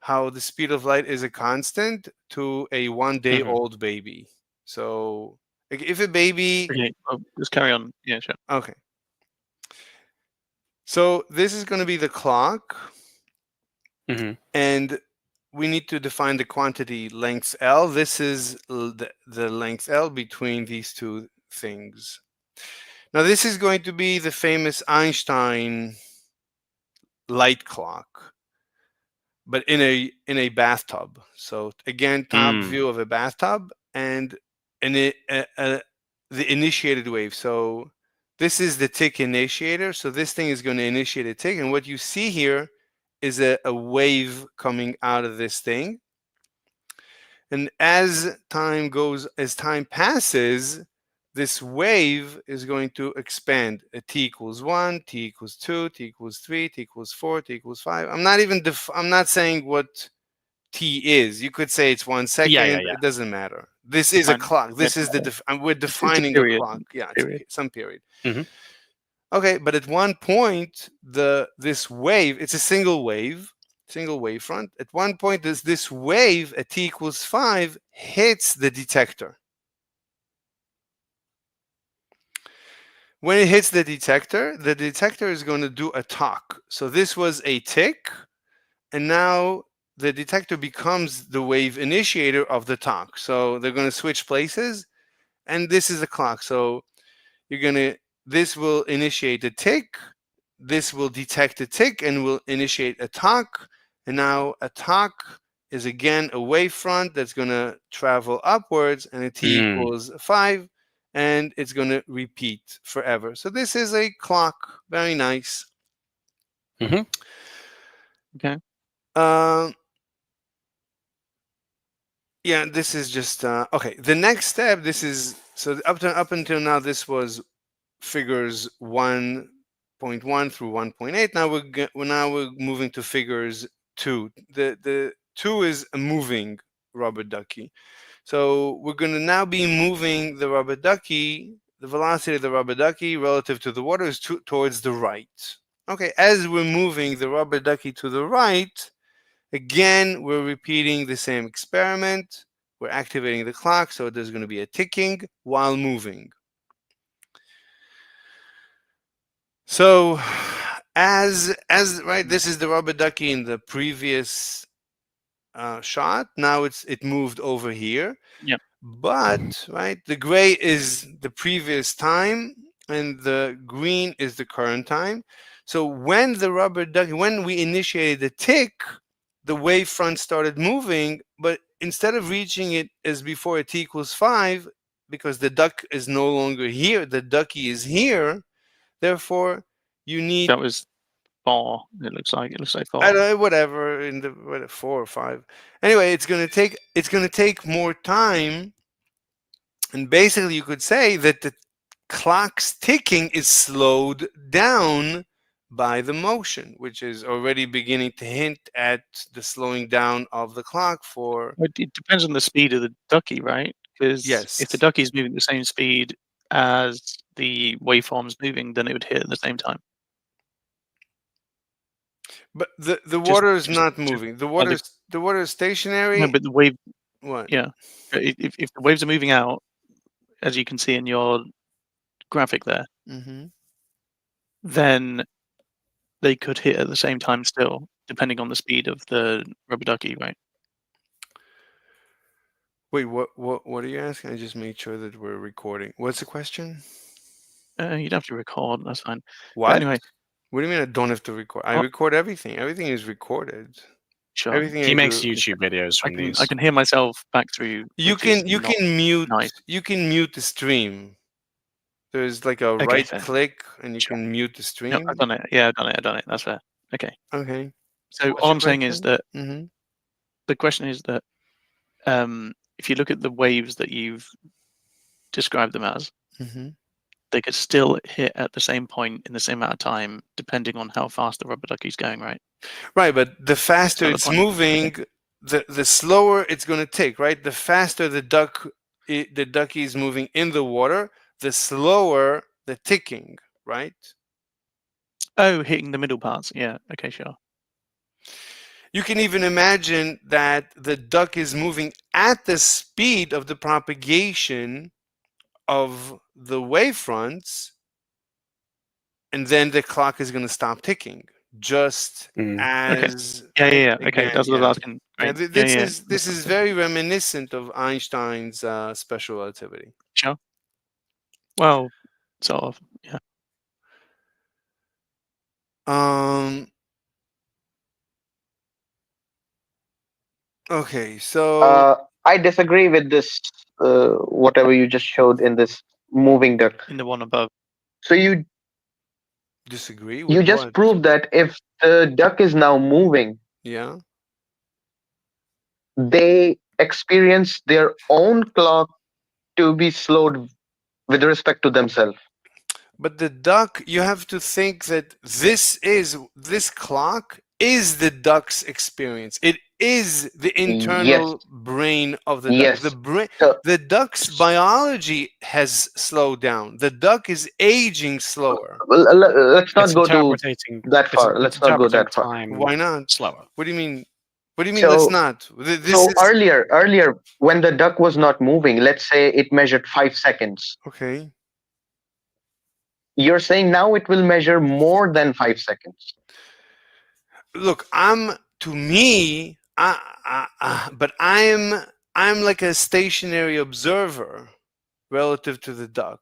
how the speed of light is a constant to a 1-day-old baby. So like, if a baby. Okay, well, just carry on. Yeah, sure. Okay. So this is going to be the clock, and we need to define the quantity length L. This is the length L between these two things. Now this is going to be the famous Einstein light clock, but in a bathtub. So again, top view of a bathtub and the initiated wave. So this is the tick initiator. So this thing is going to initiate a tick, and what you see here is a wave coming out of this thing. And as time passes, this wave is going to expand. T equals 1, T equals 2, T equals 3, T equals 4, T equals 5. I'm not saying what T is. You could say it's 1 second. Yeah. It doesn't matter. This is a clock. This is we're defining a clock. Yeah, it's some period. Okay, but at one point, this wave, it's a single wavefront. At one point, this wave at t equals 5 hits the detector. When it hits the detector is going to do a talk. So this was a tick, and now the detector becomes the wave initiator of the talk. So they're going to switch places, and this is the clock. So this will initiate a tick, this will detect a tick and will initiate a talk, and now a talk is again a wavefront that's going to travel upwards, and at t equals 5, and it's going to repeat forever. So this is a clock. Very nice. Okay. Yeah, this is just okay. The next step, this is so up until now, this was figures 1.1 through 1.8. Now we're moving to figures 2. The 2 is a moving rubber ducky. So we're going to now be moving the rubber ducky. The velocity of the rubber ducky relative to the water is towards the right. Okay, as we're moving the rubber ducky to the right, again, we're repeating the same experiment. We're activating the clock, so there's going to be a ticking while moving. So, as right, this is the rubber ducky in the previous shot. Now it moved over here. Yep. But right, the gray is the previous time, and the green is the current time. So when the rubber ducky, when we initiated the tick, the wavefront started moving, but instead of reaching it as before at t equals 5, because the duck is no longer here, the ducky is here. Therefore, you need. That was 4. It looks like 4. Whatever in the 4 or 5. Anyway, it's gonna take more time, and basically you could say that the clock's ticking is slowed down by the motion, which is already beginning to hint at the slowing down of the clock for. It depends on the speed of the ducky, right? Because Yes. if the ducky is moving the same speed as the waveform's moving, then it would hit at the same time. But the water is not moving. The water is stationary. No, but the wave. What? Yeah. If the waves are moving out, as you can see in your graphic there, then they could hit at the same time still, depending on the speed of the rubber ducky, right? Wait, what are you asking? I just made sure that we're recording. What's the question? You'd have to record. That's fine. What? But anyway. What do you mean I don't have to record? I record everything. Everything is recorded. Sure. Everything He I makes do. YouTube videos from these. I can hear myself back through. You can mute. Nice. You can mute the stream. There's like a right fair. click, and you can mute the stream. No, I've done it. Yeah, I've done it. That's fair. Okay. Okay. So What's all your I'm saying is that question? the question is that if you look at the waves that you've described them as, they could still hit at the same point in the same amount of time, depending on how fast the rubber ducky's going, right? Right, but the faster That's it's the point. moving, the slower it's going to take. Right, the faster the ducky is moving in the water, the slower the ticking. Right. Oh, hitting the middle parts. Yeah. Okay. Sure. You can even imagine that the duck is moving at the speed of the propagation of the wavefronts, and then the clock is going to stop ticking, just as. Okay. Yeah. Okay. Again, That's what I was asking. Yeah, Right. this is very reminiscent of Einstein's special relativity. Sure. Well, sort of. Yeah. Okay, so I disagree with this. Whatever you just showed in this moving duck. In the one above. So you disagree with you just what? proved that if the duck is now moving, Yeah. they experience their own clock to be slowed with respect to themselves. But the duck, you have to think that this clock is the duck's experience. is the internal brain of the duck. Yes. The brain, So, the duck's biology has slowed down. The duck is aging slower. well, let's not It's go to interpreting that far. it's Let's not go interpreting that far. time Why not? slower. What do you mean? What do you mean? Let's So, not. This so is earlier, when the duck was not moving, let's say it measured 5 seconds. okay. You're saying now it will measure more than 5 seconds. Look, to me, but I'm like a stationary observer relative to the duck.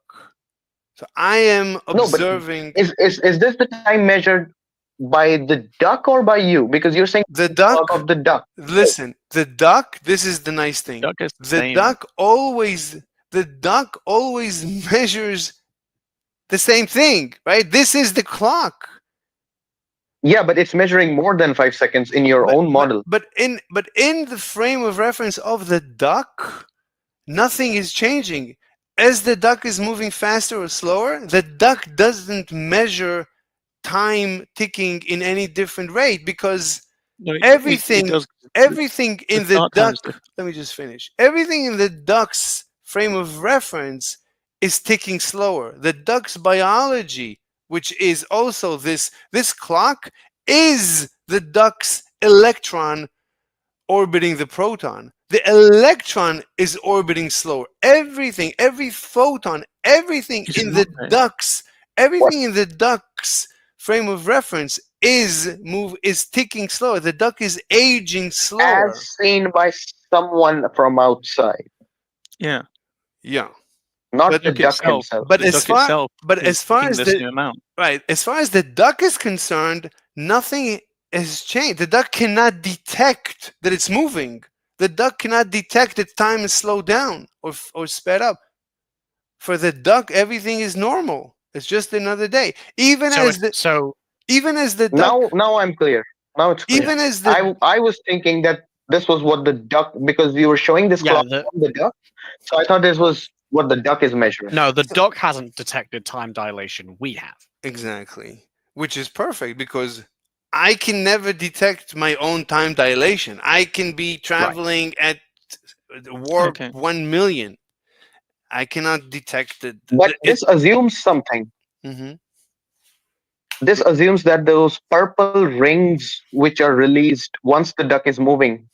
So I am No, but observing is this the time measured by the duck or by you? Because you're saying the clock duck. of the duck. Listen, the duck. This is the nice thing. Duck is the The same. duck always measures the same thing, right? This is the clock. Yeah, but it's measuring more than 5 seconds in your own model. But in the frame of reference of the duck, nothing is changing. As the duck is moving faster or slower, the duck doesn't measure time ticking in any different rate because No, everything does. everything in the start time duck is different. let me just finish. Everything in the duck's frame of reference is ticking slower. The duck's biology, which is also this clock, is the duck's electron orbiting the proton. The electron is orbiting slower. Everything, every photon, everything It's in not the though. duck's everything in the duck's frame of reference is ticking slower. The duck is aging slower. As seen by someone from outside, Yeah. Yeah. not But the duck himself. But the duck itself is as far picking as this the new amount. right, as far as the duck is concerned, nothing has changed. The duck cannot detect that it's moving. The duck cannot detect that time is slowed down or sped up. For the duck, everything is normal. It's just another day. Even as the duck. Now I'm clear. Now it's clear. Even as the I was thinking that this was what the duck, because you were showing this clock on the duck, so I thought this was what the duck is measuring. No, the duck hasn't detected time dilation. We have. Exactly. Which is perfect because I can never detect my own time dilation. I can be traveling at warp 1 million. I cannot detect it. But this assumes something. Mhm. This assumes that those purple rings which are released once the duck is moving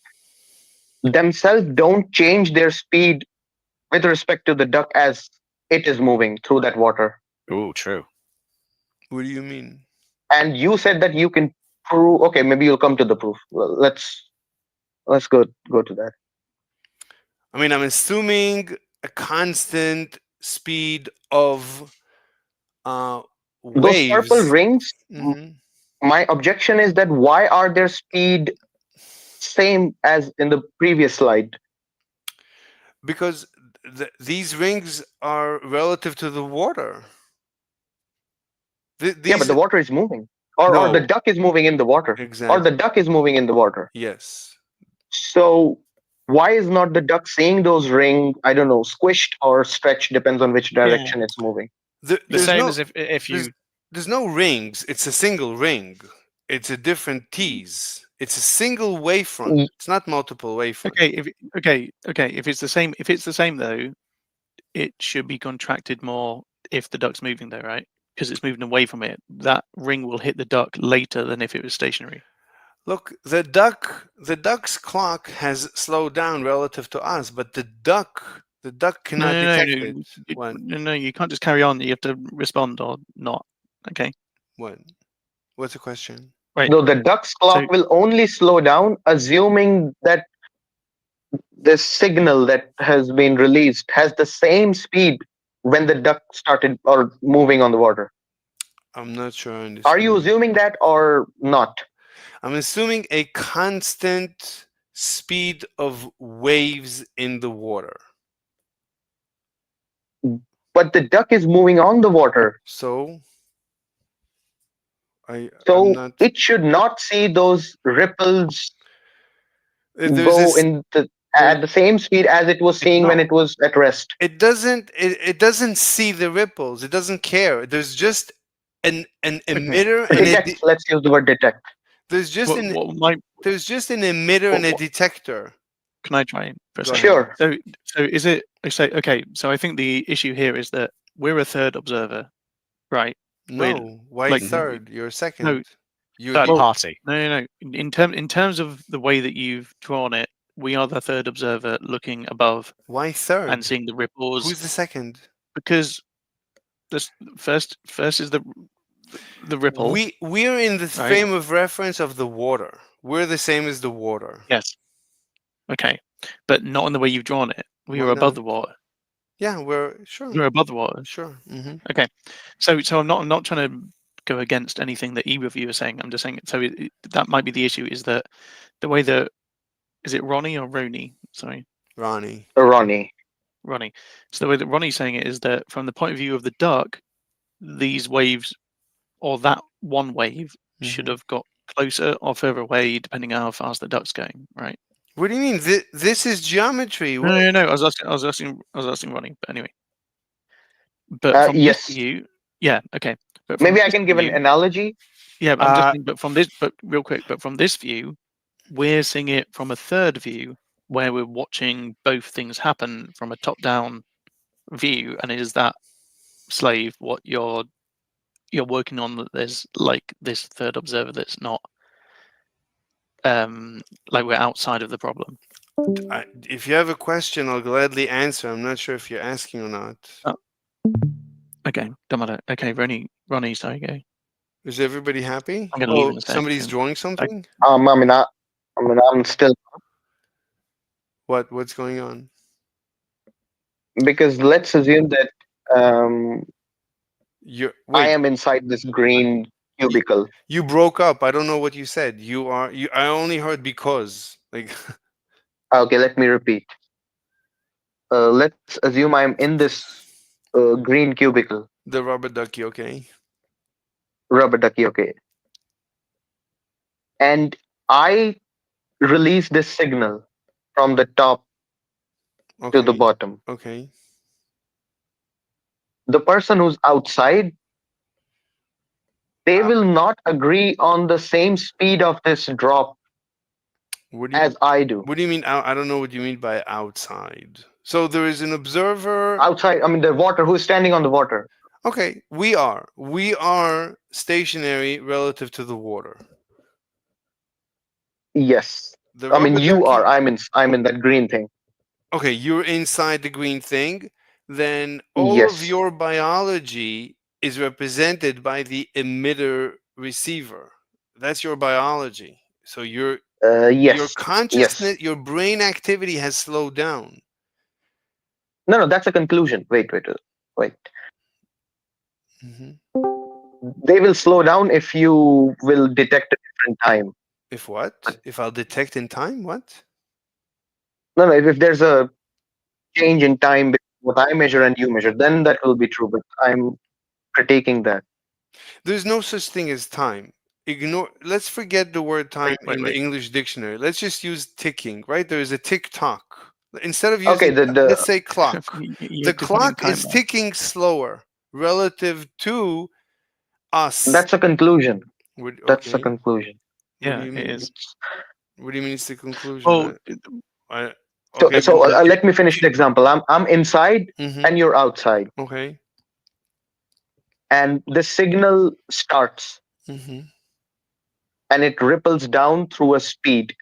themselves don't change their speed with respect to the duck as it is moving through that water. Oh, true. What do you mean? And you said that you can prove. Okay, maybe you'll come to the proof. Well, let's go to that. I mean, I'm assuming a constant speed of Those waves. purple rings. Mhm. My objection is that why are their speed same as in the previous slide? Because these rings are relative to the water. Yeah, but the water is moving, or the duck is moving in the water, Exactly. or the duck is moving in the water. Yes. So why is not the duck seeing those rings? I don't know, squished or stretched, depends on which direction it's moving. The same as if you. There's no rings. It's a single ring. It's a different tease. It's a single wavefront. It's not multiple wavefronts. Okay. If it's the same though, it should be contracted more if the duck's moving there, right? Because it's moving away from it. That ring will hit the duck later than if it was stationary. Look, the duck's clock has slowed down relative to us, but the duck cannot detect it. No, you can't just carry on. You have to respond or not. Okay. What? What's the question? Right. No, the duck's clock will only slow down, assuming that the signal that has been released has the same speed when the duck started or moving on the water. I'm not sure I understand. Are you assuming that or not? I'm assuming a constant speed of waves in the water. But the duck is moving on the water. So it should not see those ripples go at the same speed as it was seeing when it was at rest. It doesn't see the ripples. It doesn't care. There's just an emitter. Let's use the word detect. There's just there's just an emitter and a detector. Can I try for a Go second? ahead. So is it okay? So I think the issue here is that we're a third observer, right? No, why third? You're second. No, You're third party. No. In terms of the way that you've drawn it, we are the third observer looking above. Why third? And seeing the ripples. Who's the second? Because this first is the ripple. We're in the frame of reference of the water. We're the same as the water. Yes. Okay, but not in the way you've drawn it. We Why are above not? the water. Yeah, we're sure. We're above the water. Sure. Okay, so I'm not trying to go against anything that either of you are saying. I'm just saying. So that might be the issue. Is that the way that is it Ronnie or Roni? Sorry. Ronnie. Ronnie. So the way that Ronnie's saying it is that from the point of view of the duck, these waves or that one wave should have got closer or further away depending on how fast the duck's going, right? What do you mean? This is geometry. No. I was asking Ronnie, but anyway. But from yes. this view, yeah, okay. But Maybe I can give an analogy. Yeah, I'm just saying, but real quick, but from this view, we're seeing it from a third view where we're watching both things happen from a top-down view, and is that slave what you're working on, that there's like this third observer that's not like we're outside of the problem. If you have a question, I'll gladly answer. I'm not sure if you're asking or not. Okay, don't matter. Okay, Ronnie, sorry, go. Is everybody happy? I'm gonna leave in a sec. Somebody's drawing something? I'm still. What's going on? Because let's assume that I am inside this green cubicle. You broke up. I don't know what you said. I only heard because. Like. Okay, let me repeat. Let's assume I'm in this green cubicle. The rubber ducky, okay. Rubber ducky, okay. And I release this signal from the top to the bottom. Okay. The person who's outside, they will not agree on the same speed of this drop as I do. What do you mean? I don't know what you mean by outside. So there is an observer outside. I mean, the water. Who's standing on the water? Okay, we are stationary relative to the water. Yes. I mean, you are. I'm in that green thing. Okay, you're inside the green thing. Then all of your biology is represented by the emitter receiver. That's your biology. So your consciousness, your brain activity has slowed down. No, that's a conclusion. Wait. They will slow down if you will detect a different time. If what? If I'll detect in time? What? No, if there's a change in time between what I measure and you measure, then that will be true. But I'm critiquing that. There's no such thing as time. Let's forget the word time in the English dictionary. Let's just use ticking, right? there is a tick-tock. Instead of using, let's say clock. The clock is ticking slower relative to us. That's a conclusion. That's a conclusion. Yeah, it is. What do you mean it's the conclusion? Well, so let me finish the example. I'm inside and you're outside. Okay. And the signal starts. And it ripples down through a speed.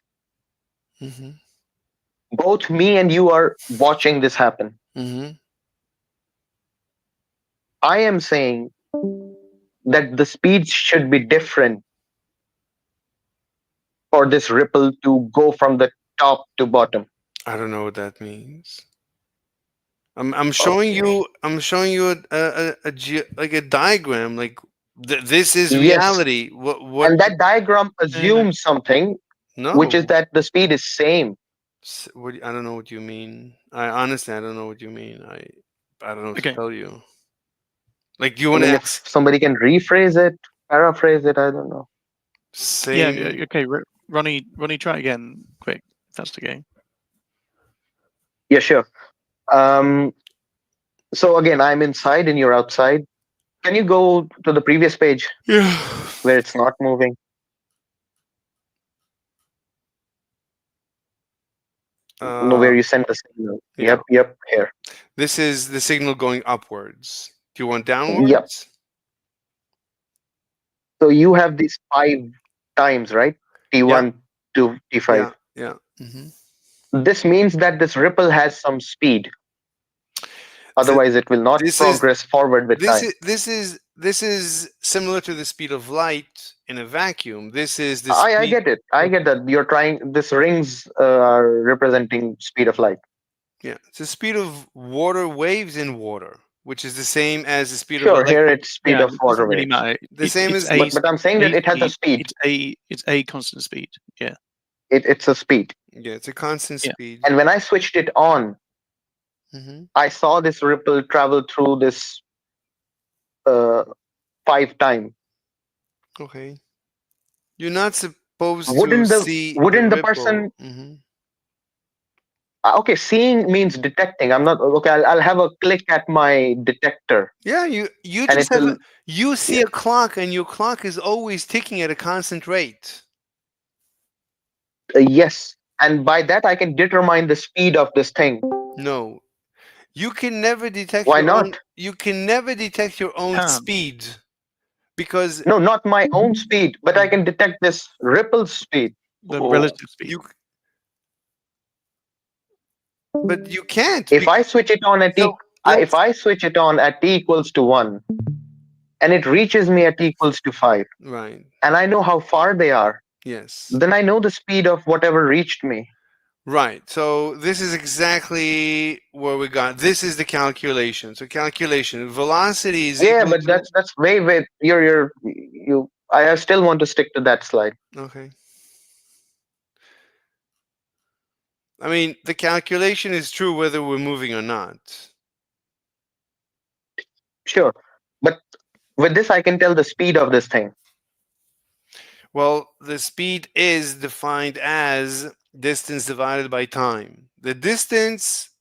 Both me and you are watching this happen. I am saying that the speeds should be different for this ripple to go from the top to bottom. I don't know what that means. I'm showing you. I'm showing you like a diagram. Like this is reality. What? And that diagram assumes something, which is that the speed is same. I don't know what you mean. Honestly, I don't know what you mean. I don't know what to tell you. Like, do you want to ask? If somebody can rephrase it, paraphrase it, I don't know. Same. Yeah. Okay, Ronnie, try again, quick. If that's the game. Yeah, sure. So again, I'm inside and you're outside. Can you go to the previous page? Yeah. Where it's not moving. No, where you send the signal. Yeah. Yep, here. This is the signal going upwards. Do you want Yep. downwards? So you have these 5 times, right? T1 to T5. Yeah. Hmm. This means that this ripple has some speed. Otherwise, it will not progress forward with time. This is similar to the speed of light in a vacuum. This is the I speed. get it. I get that. You're trying. This rings are representing speed of light. Yeah, it's the speed of water waves in water, which is the same as the speed of Sure, electric. here it's speed Yeah, of it water doesn't really waves. matter. The same as, but I'm saying that it has a speed. It's a constant speed. Yeah. It's a speed. Yeah, it's a constant Yeah. speed. And when I switched it on, I saw this ripple travel through this 5 times. Okay. You're not supposed Wouldn't to the see wouldn't the ripple. person? Okay, seeing means detecting. I'm not okay. I'll have a click at my detector. Yeah, you and just it have will. you see a clock, and your clock is always ticking at a constant rate. Yes, and by that I can determine the speed of this thing. No, you can never detect Why your not? own. You can never detect your own speed, because No, not my own speed, but I can detect this ripple speed. The relative speed. But you can't. If I switch it on at t, if I switch it on at t equals to 1, and it reaches me at t equals to 5, Right. and I know how far they are, Yes. then I know the speed of whatever reached me. Right. So this is exactly where we got. This is the calculation. So calculation velocity is Yeah, equal but to, that's way you. I still want to stick to that slide. okay. I mean, the calculation is true whether we're moving or not. Sure, but with this I can tell the speed of this thing. Well, the speed is defined as distance divided by time. The distance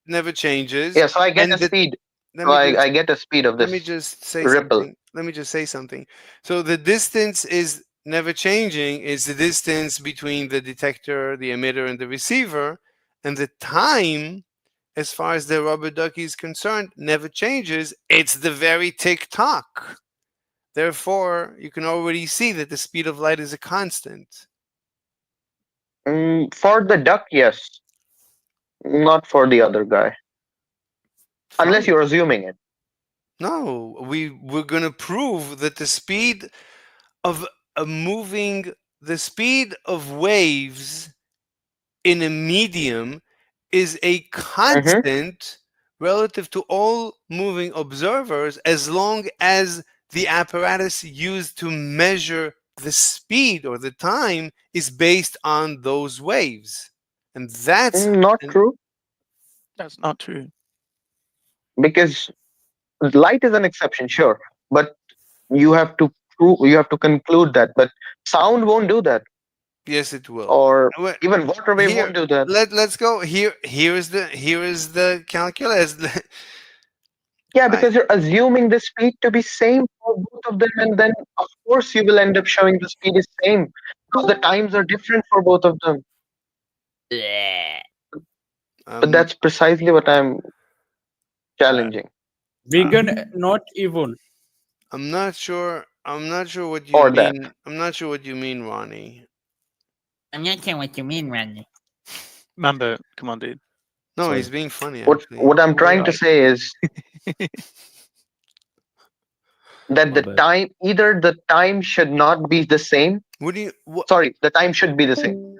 never changes. Yeah, so I get and the speed. Let So me just, I get the speed of let this me just say ripple. something. Let me just say something. So the distance is never changing. It's the distance between the detector, the emitter, and the receiver. And the time, as far as the rubber ducky is concerned, never changes. It's the very tick-tock. Therefore, you can already see that the speed of light is a constant. For the duck, yes. Not for the other guy. Unless you're assuming it. No, we're going to prove that the speed of the speed of waves in a medium is a constant relative to all moving observers, as long as the apparatus used to measure the speed or the time is based on those waves. And that's not true. That's not true. Because light is an exception, sure, but you have to conclude that. But sound won't do that. Yes, it will. Or even water wave Here, won't do that. let's go here. Here is the calculus. Yeah, because you're assuming the speed to be same for both of them, and then of course you will end up showing the speed is same because the times are different for both of them. But that's precisely what I'm challenging. Vegan, not even. I'm not sure what you Or mean. that. I'm not sure what you mean, Ronnie. I'm not sure what you mean, Randy. Mambo, come on, dude. No, Sorry. he's being funny. What Actually, what I'm trying to say is that the time either the time should not be the same. Sorry, the time should be the same.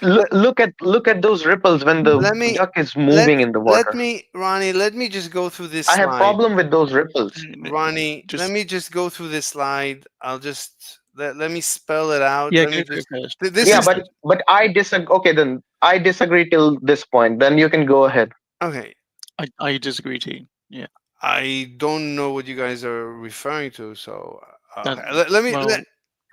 Look at those ripples when the duck is moving in the water. Ronnie, let me just go through this I slide. have problem with those ripples. Ronnie, let me just go through this slide. I'll just let me spell it out. Yeah, let me just. But I disagree. Okay, then I disagree till this point. Then you can go ahead. Okay. I disagree too. Yeah. I don't know what you guys are referring to, so That- let me. well,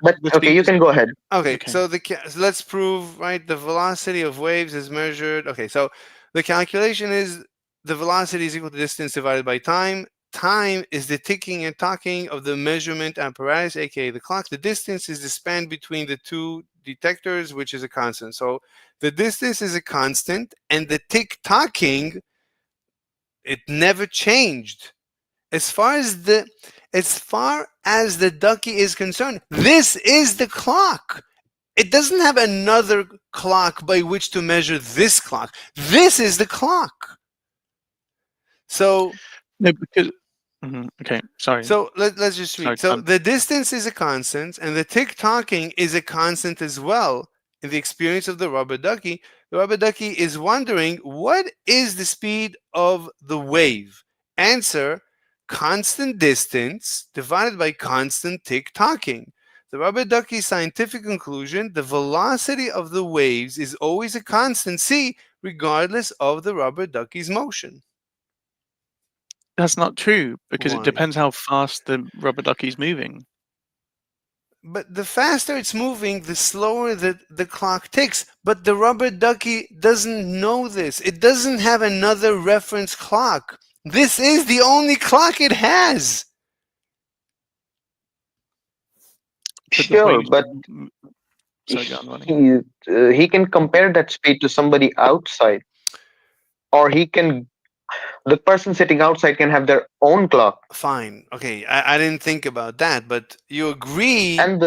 But the okay, speed you is- can go ahead. Okay, so so let's prove, right, the velocity of waves is measured. Okay, so the calculation is the velocity is equal to distance divided by time. time is the ticking and talking of the measurement apparatus, aka the clock. The distance is the span between the two detectors, which is a constant. So the distance is a constant, and the tick-tocking, it never changed. As far as the ducky is concerned, this is the clock. It doesn't have another clock by which to measure this clock. This is the clock. So no, because okay, sorry. So let's just read. Sorry, So the distance is a constant, and the tick-tocking is a constant as well. In the experience of the rubber ducky, is wondering, what is the speed of the wave? Answer: constant distance divided by constant tick-tocking. The rubber ducky's scientific conclusion: the velocity of the waves is always a constant c, regardless of the rubber ducky's motion. That's not true, because Why? it depends how fast the rubber ducky's moving. But the faster it's moving, the slower the clock ticks. But the rubber ducky doesn't know this. It doesn't have another reference clock. This is the only clock it has. Sure, but Sorry, go on, Ronnie. he can compare that speed to somebody outside, or the person sitting outside can have their own clock. Fine. Okay, I didn't think about that, but you agree. And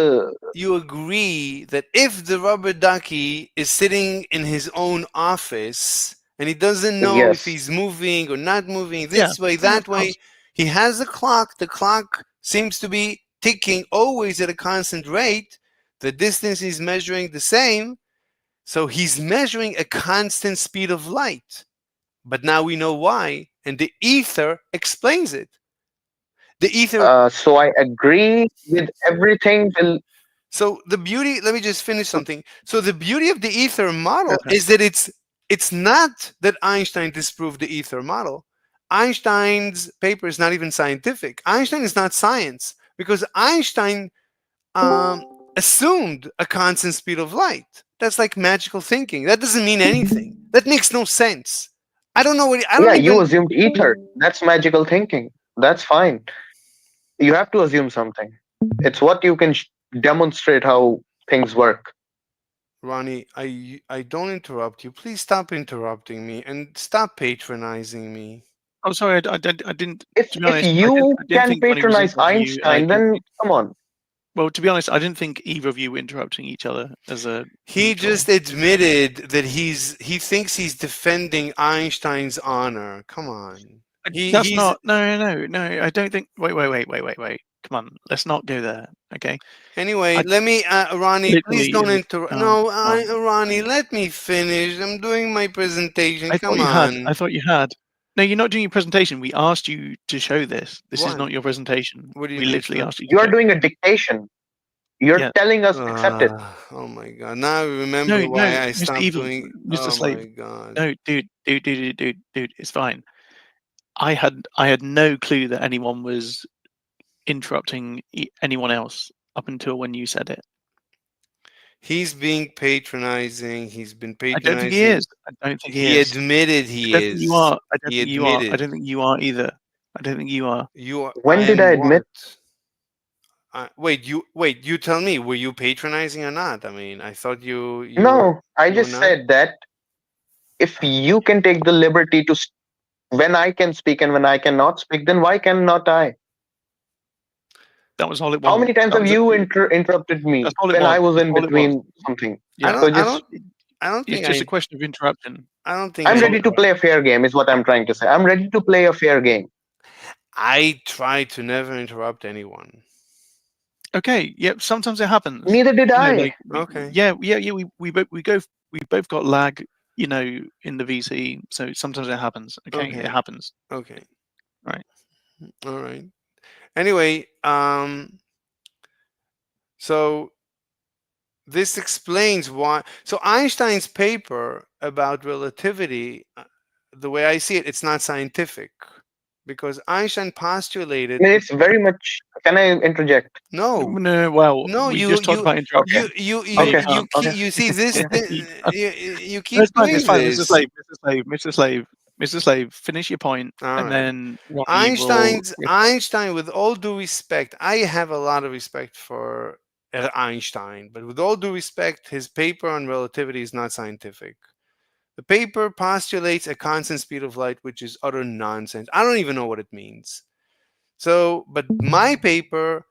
you agree that if the rubber ducky is sitting in his own office and he doesn't know if Yes. he's moving or not moving this way, that way, he has a clock. The clock seems to be ticking always at a constant rate. The distance he's measuring the same. So he's measuring a constant speed of light. But now we know why, and the ether explains it. The ether. So I agree with everything. So the beauty. Let me just finish something. So the beauty of the ether model is that it's not that Einstein disproved the ether model. Einstein's paper is not even scientific. Einstein is not science, because Einstein assumed a constant speed of light. That's like magical thinking. That doesn't mean anything. That makes no sense. I don't know what. You assumed ether. That's magical thinking. That's fine. You have to assume something. It's what you can demonstrate how things work. Ronnie, I don't interrupt you. Please stop interrupting me and stop patronizing me. I'm sorry, I didn't. If you can patronize Einstein, then come on. Well, to be honest, I didn't think either of you were interrupting each other as a. He just admitted that he thinks he's defending Einstein's honor. Come on. That's not. No. I don't think. Wait. Come on. Let's not go there. Okay. Anyway, let me, Ronnie. Please don't interrupt. No, Ronnie, let me finish. I'm doing my presentation. Come on. I thought you had. No, you're not doing your presentation. We asked you to show this. This is What? not your presentation. What do you We think, literally sir? asked you. You are doing a dictation. You're telling us accept it. Oh my god! Now I remember why I stopped doing. Mr. Slave. My god! No, dude, it's fine. I had no clue that anyone was interrupting anyone else up until when you said it. He's being patronizing. He's been patronizing. I don't think he is. I don't think he is. admitted he I don't think is. you are. I don't He think you are. I admitted. don't think you are either. I don't think you are. You are. When did I admit? Wait. You tell me. Were you patronizing or not? I mean, I thought you. No, I you just were not? said that if you can take the liberty to, when I can speak and when I cannot speak, then why cannot I? That was all it was. How many times have you interrupted me when I was in between something? Yeah. I don't think it's just a question of interruption. I don't think. I'm ready to play a fair game. Is what I'm trying to say. I'm ready to play a fair game. I try to never interrupt anyone. Okay. Yeah. Sometimes it happens. Neither did I. Okay. Yeah. We both got lag. In the VC, so sometimes it happens. Okay. It happens. Okay. Right. All right. Anyway, so this explains why. So Einstein's paper about relativity, the way I see it, it's not scientific, because Einstein postulated. It's very much. Can I interject? No. Well, no. We You just talked about interruption. You see this. You keep doing Mr. this. Slave. Mr. Slave, finish your point, All and right. then Ronnie will. Einstein, with all due respect, I have a lot of respect for Einstein, but with all due respect, his paper on relativity is not scientific. The paper postulates a constant speed of light, which is utter nonsense. I don't even know what it means. So, but my paper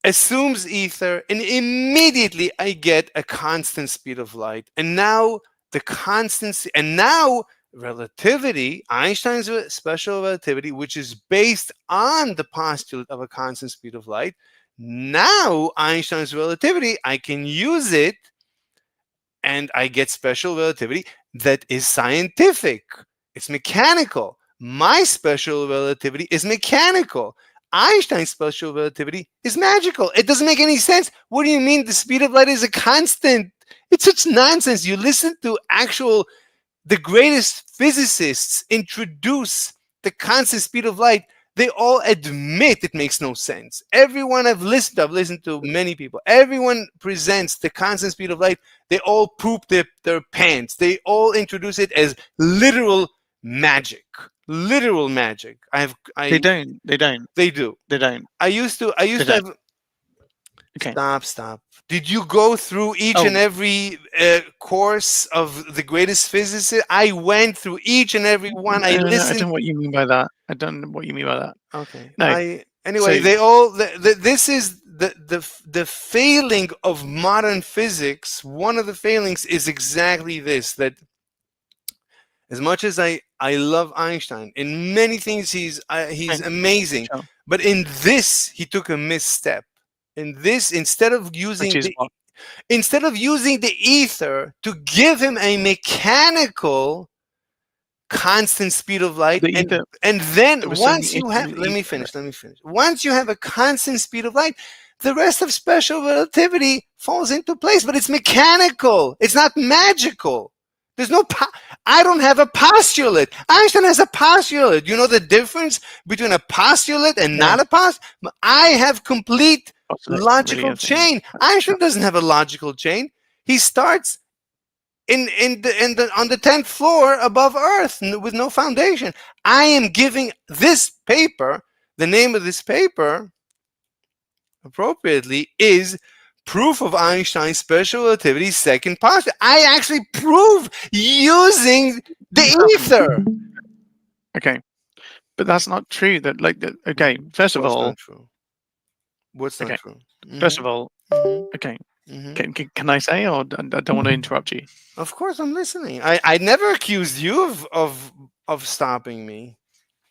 assumes ether, and immediately I get a constant speed of light. And now the constancy, and now relativity, Einstein's special relativity, which is based on the postulate of a constant speed of light. Now Einstein's relativity, I can use it and I get special relativity that is scientific. It's mechanical. My special relativity is mechanical. Einstein's special relativity is magical. It doesn't make any sense. What do you mean the speed of light is a constant? It's such nonsense. You listen to the greatest physicists introduce the constant speed of light. They all admit it makes no sense. Everyone I've listened to many people. Everyone presents the constant speed of light. They all poop their pants. They all introduce it as literal magic. Literal magic. They don't. They don't. They do. They don't. I used to have. Okay. Stop. Did you go through each and every course of the greatest physicist? I went through each and every one. I I listened. don't know what you mean by that. I don't know what you mean by that. Okay. No. Anyway, So- they all. This is the failing of modern physics. One of the failings is exactly this: that as much as I love Einstein, in many things he's amazing, Sure. but in this he took a misstep. In this, instead of using Which is what? the ether to give him a mechanical constant speed of light, The ether- and then there was so many once you issues have, with let me ether. finish. Once you have a constant speed of light, the rest of special relativity falls into place. But it's mechanical. It's not magical. There's no. I don't have a postulate. Einstein has a postulate. You know the difference between a postulate and not a postulate? I have complete logical chain. Einstein doesn't have a logical chain. He starts on the 10th floor above Earth with no foundation. I am giving this paper, the name of this paper, appropriately, is Proof of Einstein's Special Relativity's Second Postulate. I actually prove using the ether. Okay, but that's not true. Okay, first of What's all, not true? What's not true? First of all, okay. Can I say, or I don't want to interrupt you? Of course, I'm listening. I never accused you of stopping me,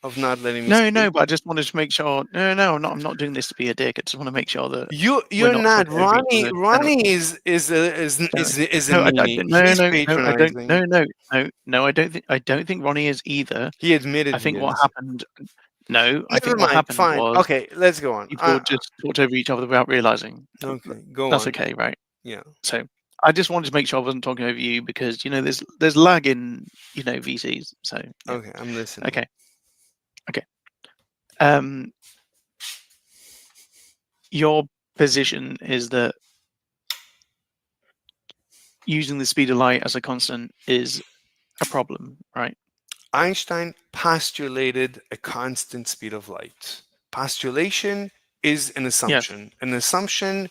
of not letting me. No, speak. but I just wanted to make sure. No, I'm not doing this to be a dick. I just want to make sure that You're not. talking over each other. Ronnie is a meanie. He's patronizing. No, I don't think Ronnie is either. He admitted I think he what is. happened. No, I Never think what mind. happened Fine. was. Okay, let's go on. People just talked over each other without realizing. Okay, go That's on. okay, right? Yeah. So I just wanted to make sure I wasn't talking over you because there's lag in VCs. So yeah. Okay, I'm listening. Okay. Your position is that using the speed of light as a constant is a problem, right? Einstein postulated a constant speed of light. Postulation is an assumption. An assumption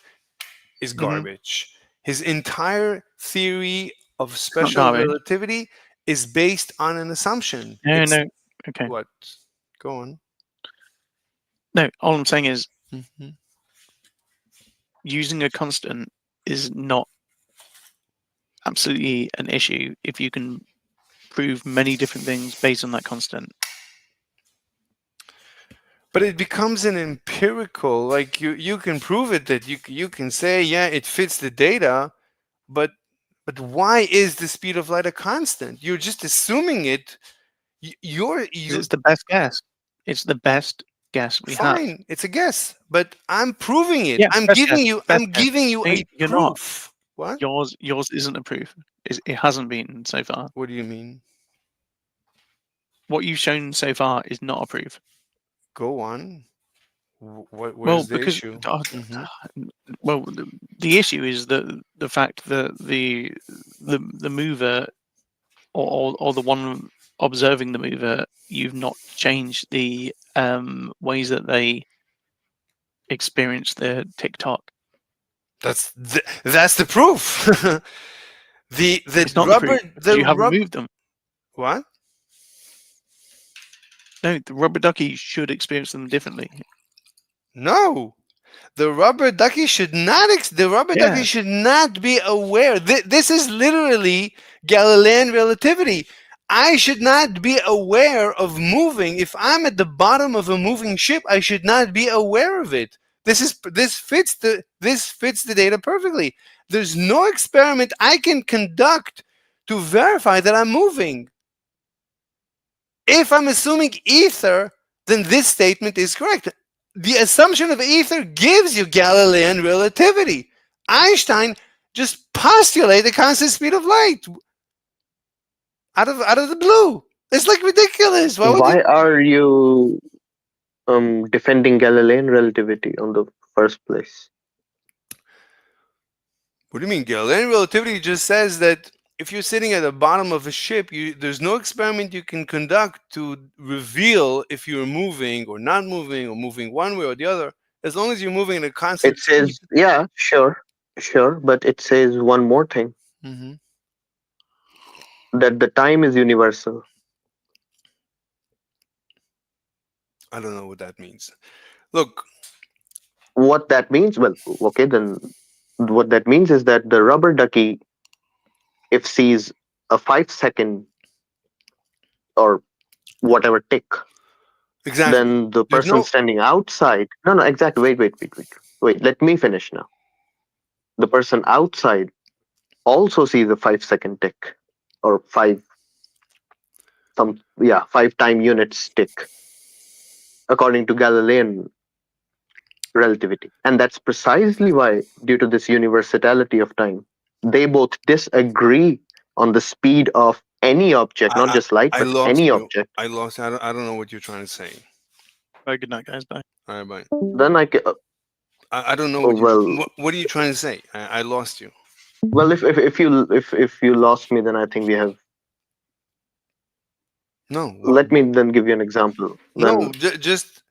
is garbage. His entire theory of special garbage. relativity is based on an assumption. No. Okay. What? Go on. No, all I'm saying is using a constant is not absolutely an issue if you can prove many different things based on that constant. But it becomes an empirical, like you can prove it, that you can say, yeah, it fits the data, but why is the speed of light a constant? You're just assuming it. It's the best guess. It's the best guess we have. Fine, it's a guess, but I'm proving it. Yeah, I'm best giving guess, you. best I'm guess. giving you a You're not. proof. What? Yours isn't a proof. It hasn't been so far. What do you mean? What you've shown so far is not a proof. Go on. Where's the issue? Well, the issue is the fact that the mover or the one observing the mover, you've not changed the ways that they experience the TikTok. That's the proof. the It's not rubber the proof. You haven't moved them. What? No, the rubber ducky should experience them differently. No. The rubber ducky should not. Ducky should not be aware. This is literally Galilean relativity. I should not be aware of moving. If I'm at the bottom of a moving ship, I should not be aware of it. This fits the data perfectly. There's no experiment I can conduct to verify that I'm moving. If I'm assuming ether, then this statement is correct. The assumption of ether gives you Galilean relativity. Einstein just postulated the constant speed of light out of the blue. It's like ridiculous. Why are you defending Galilean relativity on the first place? What do you mean? Galilean relativity just says that if you're sitting at the bottom of a ship, there's no experiment you can conduct to reveal if you're moving or not moving or moving one way or the other. As long as you're moving in a constant It says, yeah, sure, but it says one more thing. That the time is universal. I don't know what that means. Look. What that means? Well, okay, then what that means is that the rubber ducky, if sees a 5-second or whatever tick, exactly, then the person standing outside. No, exactly. Wait. Let me finish now. The person outside also sees a 5-second tick, or 5 time units tick, according to Galilean relativity. And that's precisely why, due to this universality of time, they both disagree on the speed of any object, not just light, but any object. I lost. I don't know what you're trying to say. All right, good night, guys. Bye. All right, bye. Then I don't know. What are you trying to say? I lost you. Well, if you lost me, then I think we have. No. Let me then give you an example. No, just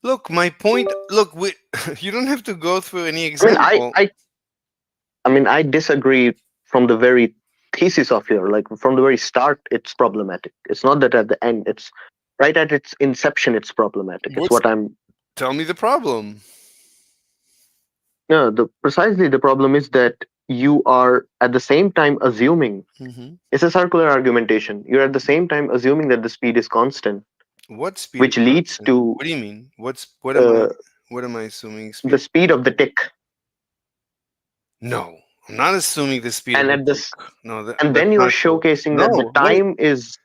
look. My point. Look, you don't have to go through any example. I mean, I disagree from the very thesis of here. Like from the very start, it's problematic. It's not that at the end. It's right at its inception. It's problematic. It's what I'm. Tell me the problem. No, precisely the problem is that you are at the same time assuming. It's a circular argumentation. You're at the same time assuming that the speed is constant. What speed? Which leads to. What do you mean? What am I assuming? The speed of the tick. No, I'm not assuming the speed. And at this, and then you're showcasing that the time is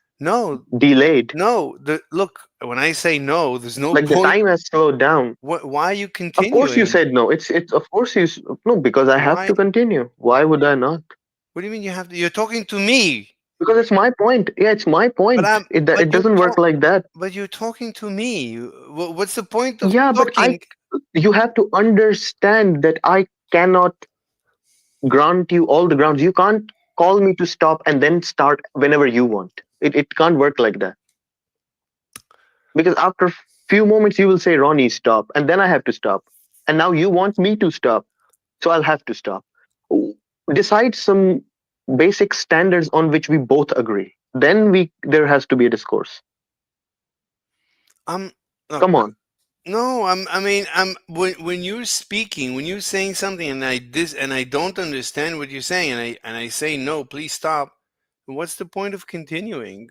delayed. No, look. When I say no, there's no like point. The time has slowed down. Why are you continuing? Of course you said no. It's of course you no because I have to continue. Why would I not? What do you mean you have to? You're talking to me. Because it's my point. Yeah, it's my point. But it doesn't work like that. But you're talking to me. What's the point of talking? But you have to understand that I cannot grant you all the grounds. You can't call me to stop and then start whenever you want. It can't work like that. Because after a few moments, you will say, Ronnie, stop. And then I have to stop. And now you want me to stop. So I'll have to stop. Decide some basic standards on which we both agree. Then there has to be a discourse. Come on. No, when you're speaking, when you're saying something and I don't understand what you're saying and I say no, please stop. What's the point of continuing?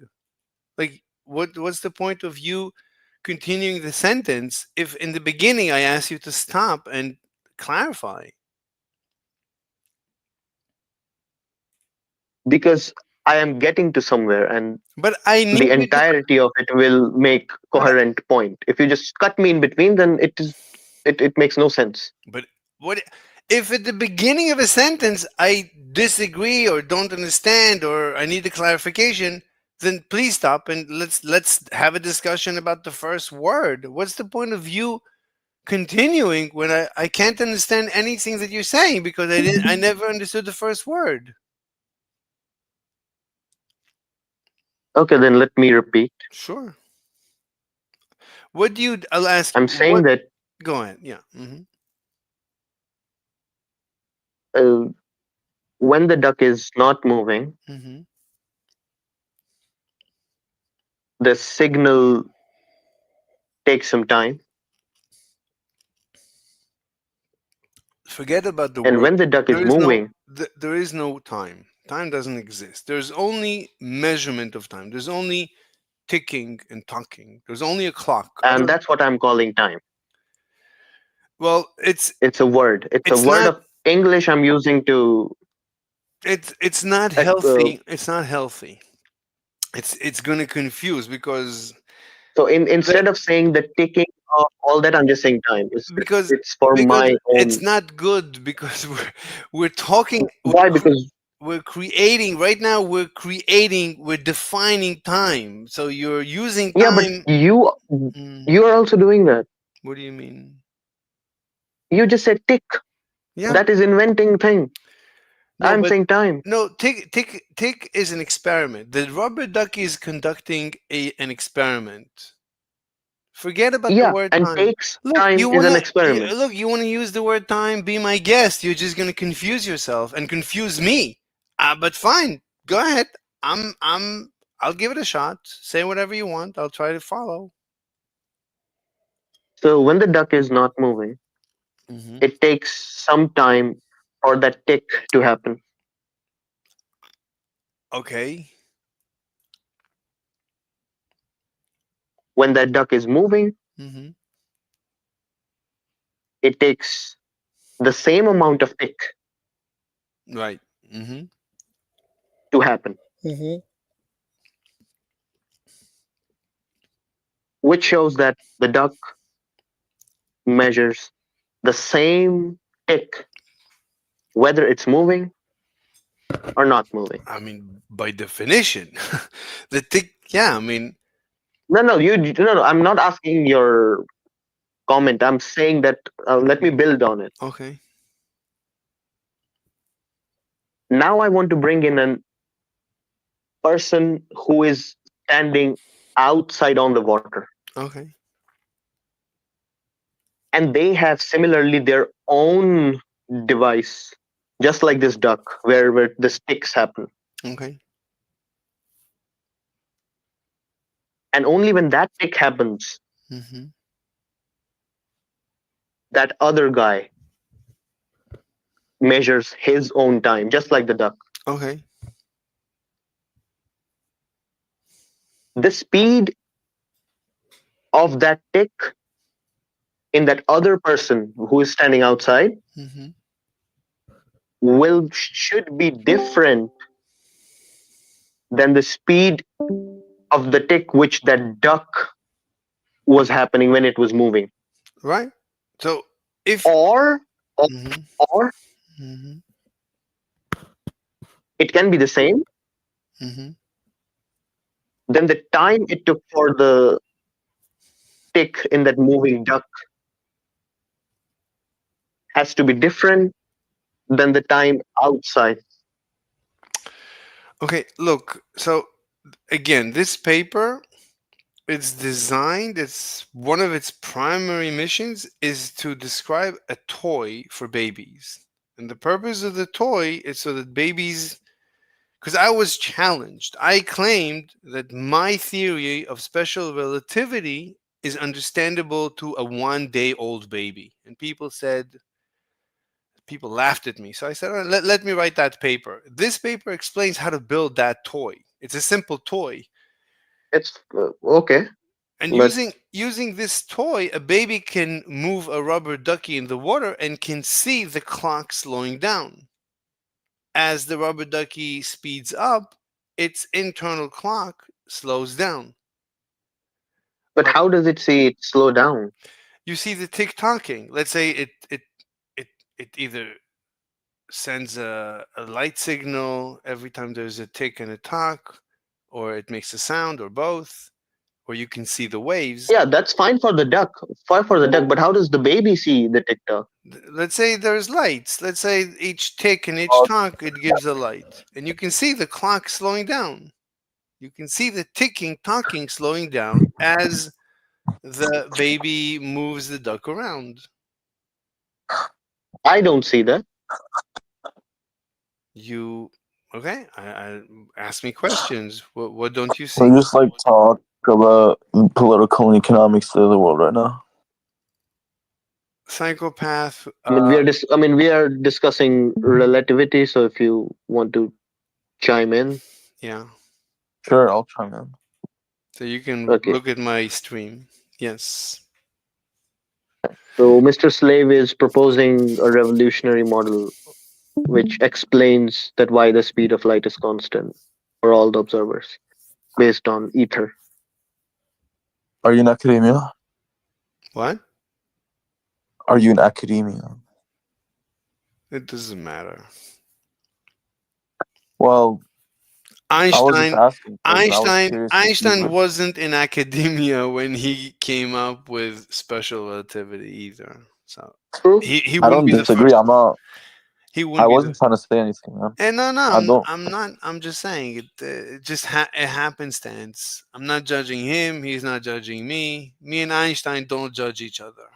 Like what's the point of you continuing the sentence if in the beginning I asked you to stop and clarify? Because I am getting to somewhere and but I need the entirety of it will make coherent point. If you just cut me in between, then it makes no sense. But what if at the beginning of a sentence I disagree or don't understand or I need a clarification? Then please stop and let's have a discussion about the first word. What's the point of you continuing when I can't understand anything that you're saying because I never understood the first word? Okay, then let me repeat. Sure. What do you? I'll ask. I'm saying that Go ahead. Yeah. when the duck is not moving, the signal takes some time. Forget about the And word. when the duck is moving, There is no time. Time doesn't exist. There's only measurement of time. There's only ticking and talking. There's only a clock. and that's what I'm calling time. Well, it's a word. It's a word of English I'm using to. It's not healthy. It's not healthy. It's going to confuse because. So instead of saying the ticking of all that, I'm just saying time. It's for my own. It's not good because we're talking. Why? Because we're creating right now. We're defining time. So you're using time. Yeah, but you are also doing that. What do you mean? You just said tick. Yeah. That is inventing thing. No, I'm saying time. No, tick is an experiment. The rubber ducky is conducting an experiment. Forget about the word and time. takes time is an experiment. Look, you want to use the word time? Be my guest. You're just going to confuse yourself and confuse me. But fine, go ahead. I'll give it a shot. Say whatever you want. I'll try to follow. So when the duck is not moving, it takes some time for that tick to happen. Okay. When that duck is moving, it takes the same amount of tick Right. to happen. Which shows that the duck measures the same tick, whether it's moving or not moving. I mean, by definition, the tick. Yeah, I mean. No. I'm not asking your comment. I'm saying that. Let me build on it. Okay. Now I want to bring in a person who is standing outside on the water. Okay. And they have similarly their own device, just like this duck, where the sticks happen. Okay. And only when that tick happens, that other guy measures his own time, just like the duck. Okay. The speed of that tick in that other person who is standing outside should be different than the speed of the tick which that duck was happening when it was moving. Right. So if or it can be the same, then the time it took for the tick in that moving duck has to be different than the time outside. Okay, look. So again, this paper, it's designed. It's one of its primary missions is to describe a toy for babies, and the purpose of the toy is so that babies. Because I was challenged. I claimed that my theory of special relativity is understandable to a 1-day-old baby. And people laughed at me. So I said, let me write that paper. This paper explains how to build that toy. It's a simple toy. It's okay. And using this toy, a baby can move a rubber ducky in the water and can see the clock slowing down. As the rubber ducky speeds up, its internal clock slows down. But how does it see it slow down? You see the tick-tocking. Let's say it either sends a light signal every time there's a tick and a tock, or it makes a sound, or both, or you can see the waves. Yeah, that's fine for the duck. Fine for the duck, but how does the baby see the tick-tock? Let's say there's lights. Let's say each tick and each tock, it gives a light. And you can see the clock slowing down. You can see the ticking, talking slowing down as the baby moves the duck around. I don't see that. You okay? I ask me questions. What don't you see? We just like talk about political and economic state of the world right now. Psychopath. I mean, we are discussing relativity. So if you want to chime in, Yeah. Sure, I'll chime in. So you can Okay. look at my stream. Yes. So Mr. Slave is proposing a revolutionary model which explains that why the speed of light is constant for all the observers based on ether. Are you in academia? What? Are you in academia? It doesn't matter. Well, I was just asking. 'Cause I was curious to see Einstein what- wasn't in academia when he came up with special relativity either. So he I wouldn't don't be the disagree. first. I'm not. He I wouldn't be wasn't the. trying to say anything, man. And no, I don't. I'm not. I'm just saying it just it happenstance. I'm not judging him. He's not judging me. Me and Einstein don't judge each other.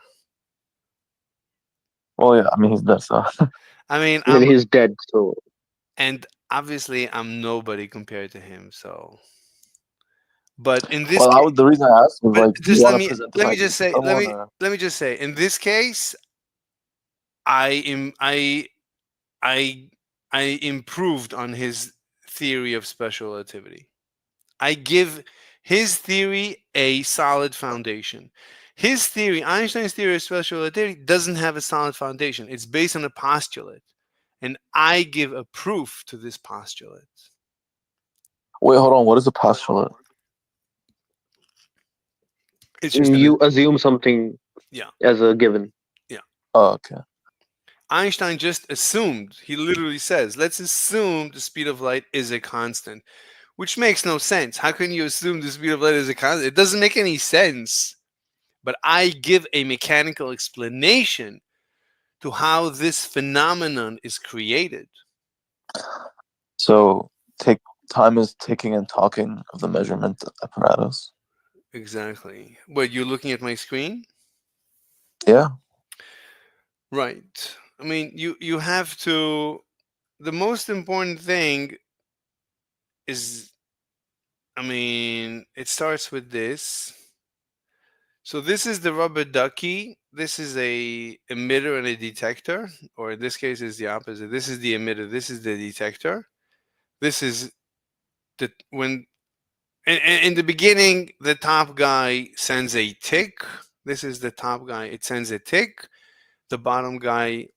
Well, yeah. I mean, he's dead, so. I mean, I mean, he's dead, so. And obviously, I'm nobody compared to him. So, but in this Well, the reason I asked was but like, do you just want to present this let me idea just to say someone, or? let me just say in this case, I improved on his theory of special relativity. I give his theory a solid foundation. His theory, Einstein's theory of special relativity, doesn't have a solid foundation. It's based on a postulate, and I give a proof to this postulate. Wait, hold on. What is a postulate? It's just You assume something as a given. Yeah. Oh, okay. Einstein just assumed, he literally says, let's assume the speed of light is a constant, which makes no sense. How can you assume the speed of light is a constant? It doesn't make any sense. But I give a mechanical explanation to how this phenomenon is created. So, time is ticking and talking of the measurement apparatus. Exactly. What, you're looking at my screen? Yeah. Right. I mean, you have to. The most important thing is, I mean, it starts with this. So this is the rubber ducky. This is a emitter and a detector, or in this case, is the opposite. This is the emitter. This is the detector. This is the when in the beginning, the top guy sends a tick. This is the top guy. It sends a tick. The bottom guy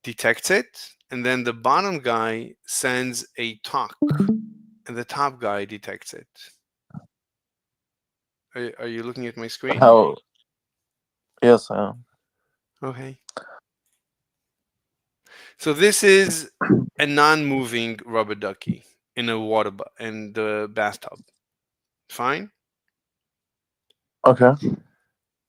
detects it, and then the bottom guy sends a talk, and the top guy detects it. Are you looking at my screen? How? Yes, I am. Okay. So this is a non-moving rubber ducky in a in the bathtub. Fine. Okay.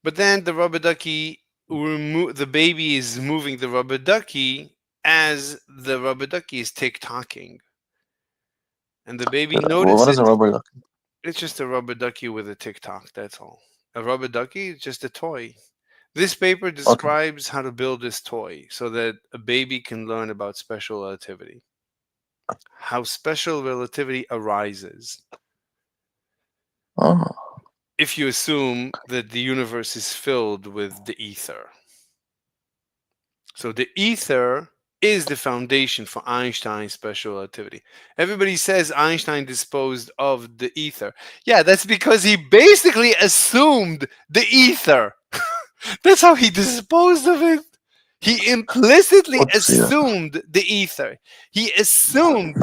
But then the rubber ducky the baby is moving the rubber ducky as the rubber ducky is tick-tocking. And the baby Well, what is notices a rubber ducky? it's just a rubber ducky with a tick-tock, that's all. A rubber ducky is just a toy. This paper describes how to build this toy so that a baby can learn about special relativity. How special relativity arises. Oh. If you assume that the universe is filled with the ether. So the ether is the foundation for Einstein's special relativity. Everybody says Einstein disposed of the ether. Yeah, that's because he basically assumed the ether. That's how he disposed of it. He implicitly assumed the ether. He assumed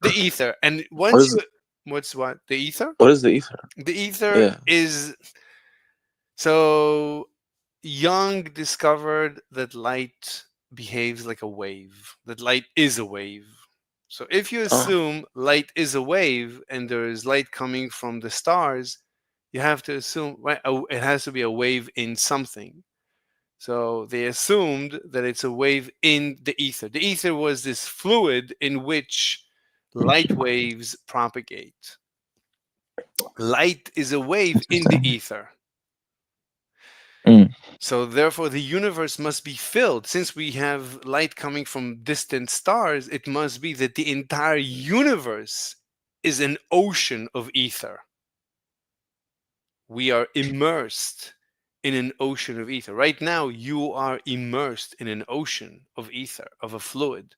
the ether. And once what's what? The ether? What is the ether? The ether is so Young discovered that light behaves like a wave, that light is a wave. So if you assume light is a wave and there is light coming from the stars, you have to assume it has to be a wave in something. So they assumed that it's a wave in the ether. The ether was this fluid in which light waves propagate. Light is a wave in the ether. So therefore the universe must be filled. Since we have light coming from distant stars, it must be that the entire universe is an ocean of ether. We are immersed in an ocean of ether. Right now, you are immersed in an ocean of ether, of a fluid.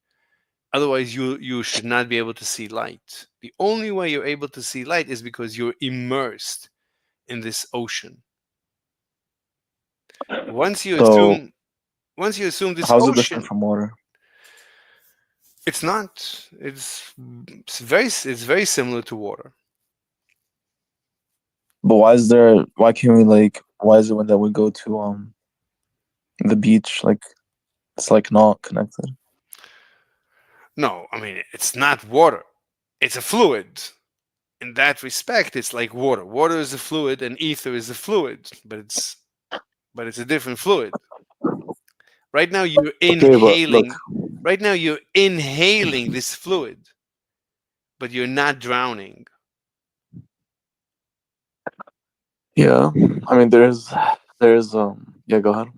Otherwise, you should not be able to see light. The only way you're able to see light is because you're immersed in this ocean. Once you assume this how's it different ocean, from water? it's not. It's very similar to water. But why can't we why is it when that we go to the beach, it's not connected? No, I mean it's not water. It's a fluid. In that respect, it's like water. Water is a fluid and ether is a fluid, but it's a different fluid. Right now you're inhaling. Right now you're inhaling this fluid, but you're not drowning. Yeah, I mean there's yeah, go ahead.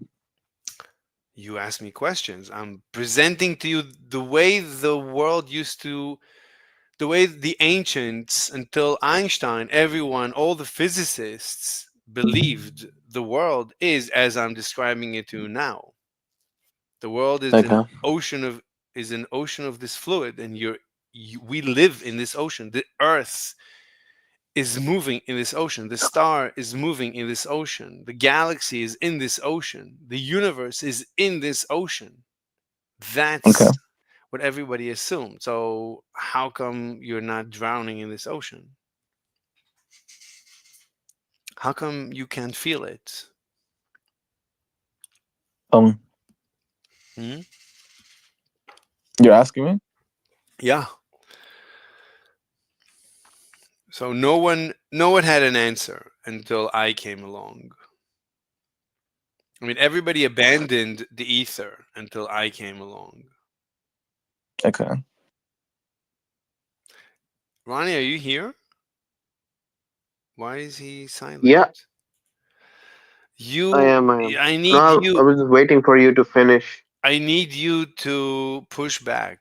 You ask me questions. I'm presenting to you the way the world used to, the way the ancients until Einstein, everyone, all the physicists believed the world is as I'm describing it to you now. The world is an ocean of this fluid, and we live in this ocean. The Earth is moving in this ocean. The star is moving in this ocean. The galaxy is in this ocean. The universe is in this ocean. That's what everybody assumed. So how come you're not drowning in this ocean? How come you can't feel it? You're asking me? Yeah. So no one had an answer until I came along. I mean, everybody abandoned the ether until I came along. Okay. Ronnie, are you here? Why is he silent? Yeah. You. I am. I need No, you. I was just waiting for you to finish. I need you to push back.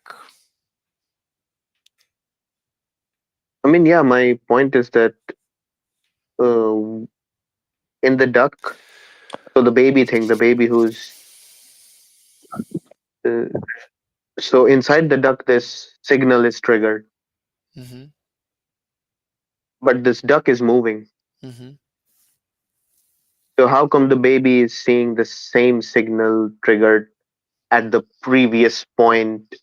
I mean, yeah, my point is that in the duck, so the baby thing, the baby who's uh, so inside the duck, this signal is triggered, Mm-hmm. but this duck is moving. Mm-hmm. So how come the baby is seeing the same signal triggered at the previous point?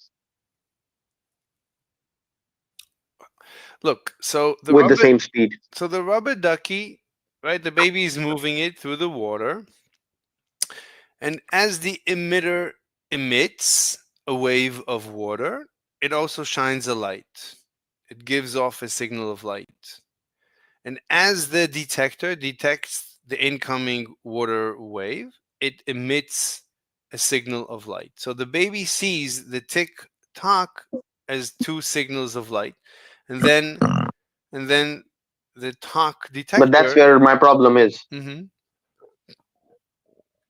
Look, so with the same speed. So the rubber ducky, right? The baby is moving it through the water, and as the emitter emits a wave of water, it also shines a light. It gives off a signal of light. And as the detector detects the incoming water wave, it emits a signal of light. So the baby sees the tick tock as two signals of light. And then the tock detector. But that's where my problem is. Mm-hmm.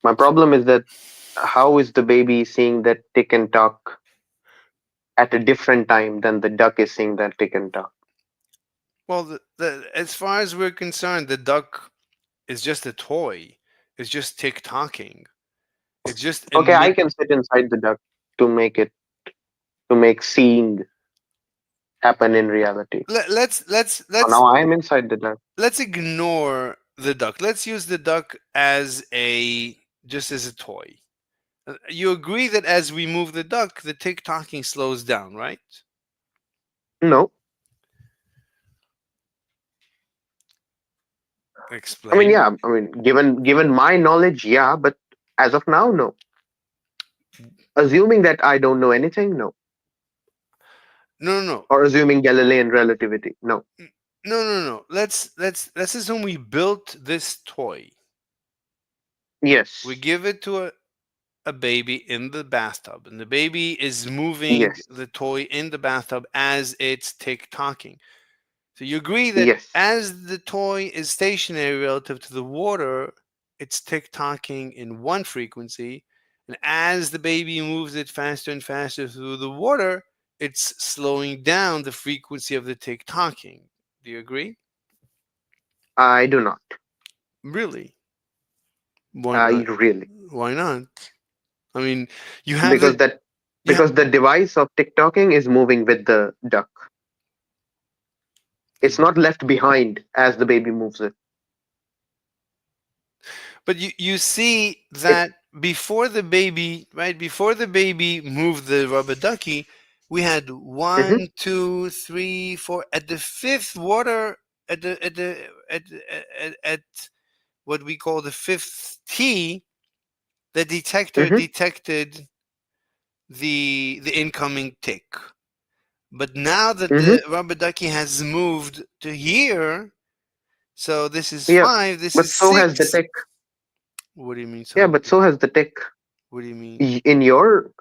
My problem is that how is the baby seeing that tick and tock at a different time than the duck is seeing that tick and tock? Well, as far as we're concerned, the duck is just a toy. It's just tick-tocking. It's just Okay, I can sit inside the duck to make seeing happen in reality. Let's So now I'm inside the duck. Let's ignore the duck. Let's use the duck as just as a toy. You agree that as we move the duck, the tick-tocking slows down, right? No. Explain. I mean, yeah. I mean, given my knowledge, yeah. But as of now, no. Assuming that I don't know anything, no. No. Or assuming Galilean relativity, no. No. Let's assume we built this toy. Yes. We give it to a baby in the bathtub, and the baby is moving Yes. the toy in the bathtub as it's tick-tocking. So you agree that Yes. as the toy is stationary relative to the water, it's tick-tocking in one frequency, and as the baby moves it faster and faster through the water, it's slowing down the frequency of the tick-tocking. Do you agree? I do not. Really? Why not? Really. Why not? I mean, you have Because it. that Yeah, because the device of TikToking is moving with the duck. It's not left behind as the baby moves it. but you see that before the baby, right? Before the baby moved the rubber ducky, we had one, two, three, four. At the fifth water, at what we call the fifth T, the detector detected the incoming tick. But now that the rubber ducky has moved to here, so this is Yeah, 5, this but is so has the 6. tick. What do you mean? So Yeah, but so has the tick. what do you mean? In your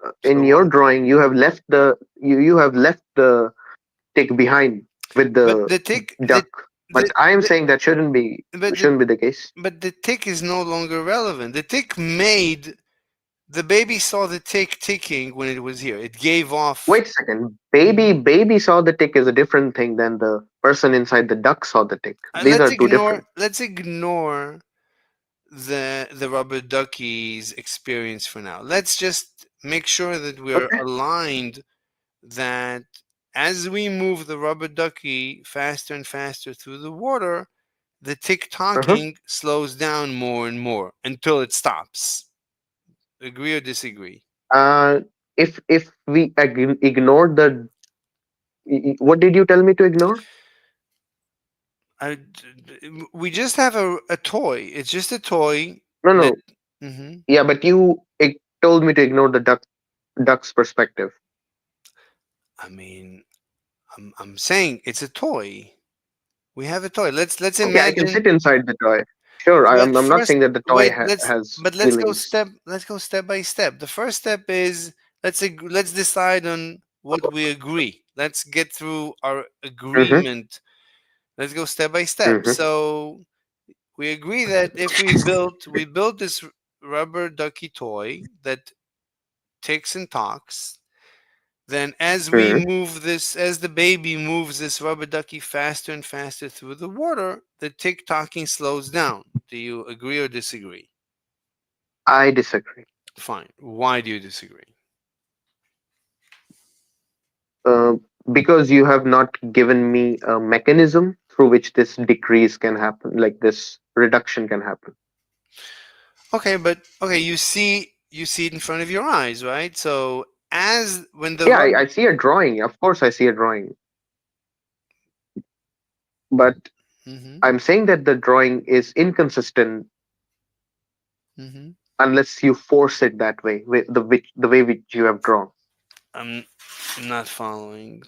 drawing, you have left the tick behind with But the the tick, duck. But I am saying that shouldn't be the case. but the tick is no longer relevant. The tick made the baby saw the tick ticking when it was here. It gave off. Wait a second. Baby saw the tick is a different thing than the person inside the duck saw the tick. These are two different. Let's ignore the rubber ducky's experience for now. Let's just make sure that we're aligned that as we move the rubber ducky faster and faster through the water, the tick tocking slows down more and more until it stops. Agree or disagree? Uh, if we ignore the, what did you tell me to ignore? We just have a toy. It's just a toy. No, no. Mhm. Yeah, but you told me to ignore the duck's perspective. I mean, I'm saying it's a toy. We have a toy. Let's Okay, I can imagine. sit inside the toy. Sure, But I'm not first, saying that the toy wait. has Let's go feelings. step. Let's go step by step. The first step is let's decide on what we agree. Let's get through our agreement. Let's go step by step. So we agree that if we built this rubber ducky toy that ticks and talks, then as we move this, as the baby moves this rubber ducky faster and faster through the water, the tick tocking slows down. Do you agree or disagree? I disagree. Fine. Why do you disagree? Uh, because you have not given me a mechanism through which this decrease can happen, like this reduction can happen. Okay, but okay, you see it in front of your eyes, right? So as when the Yeah, I see a drawing. Of course, I see a drawing. But I'm saying that the drawing is inconsistent unless you force it that way, the way which you have drawn. I'm not following.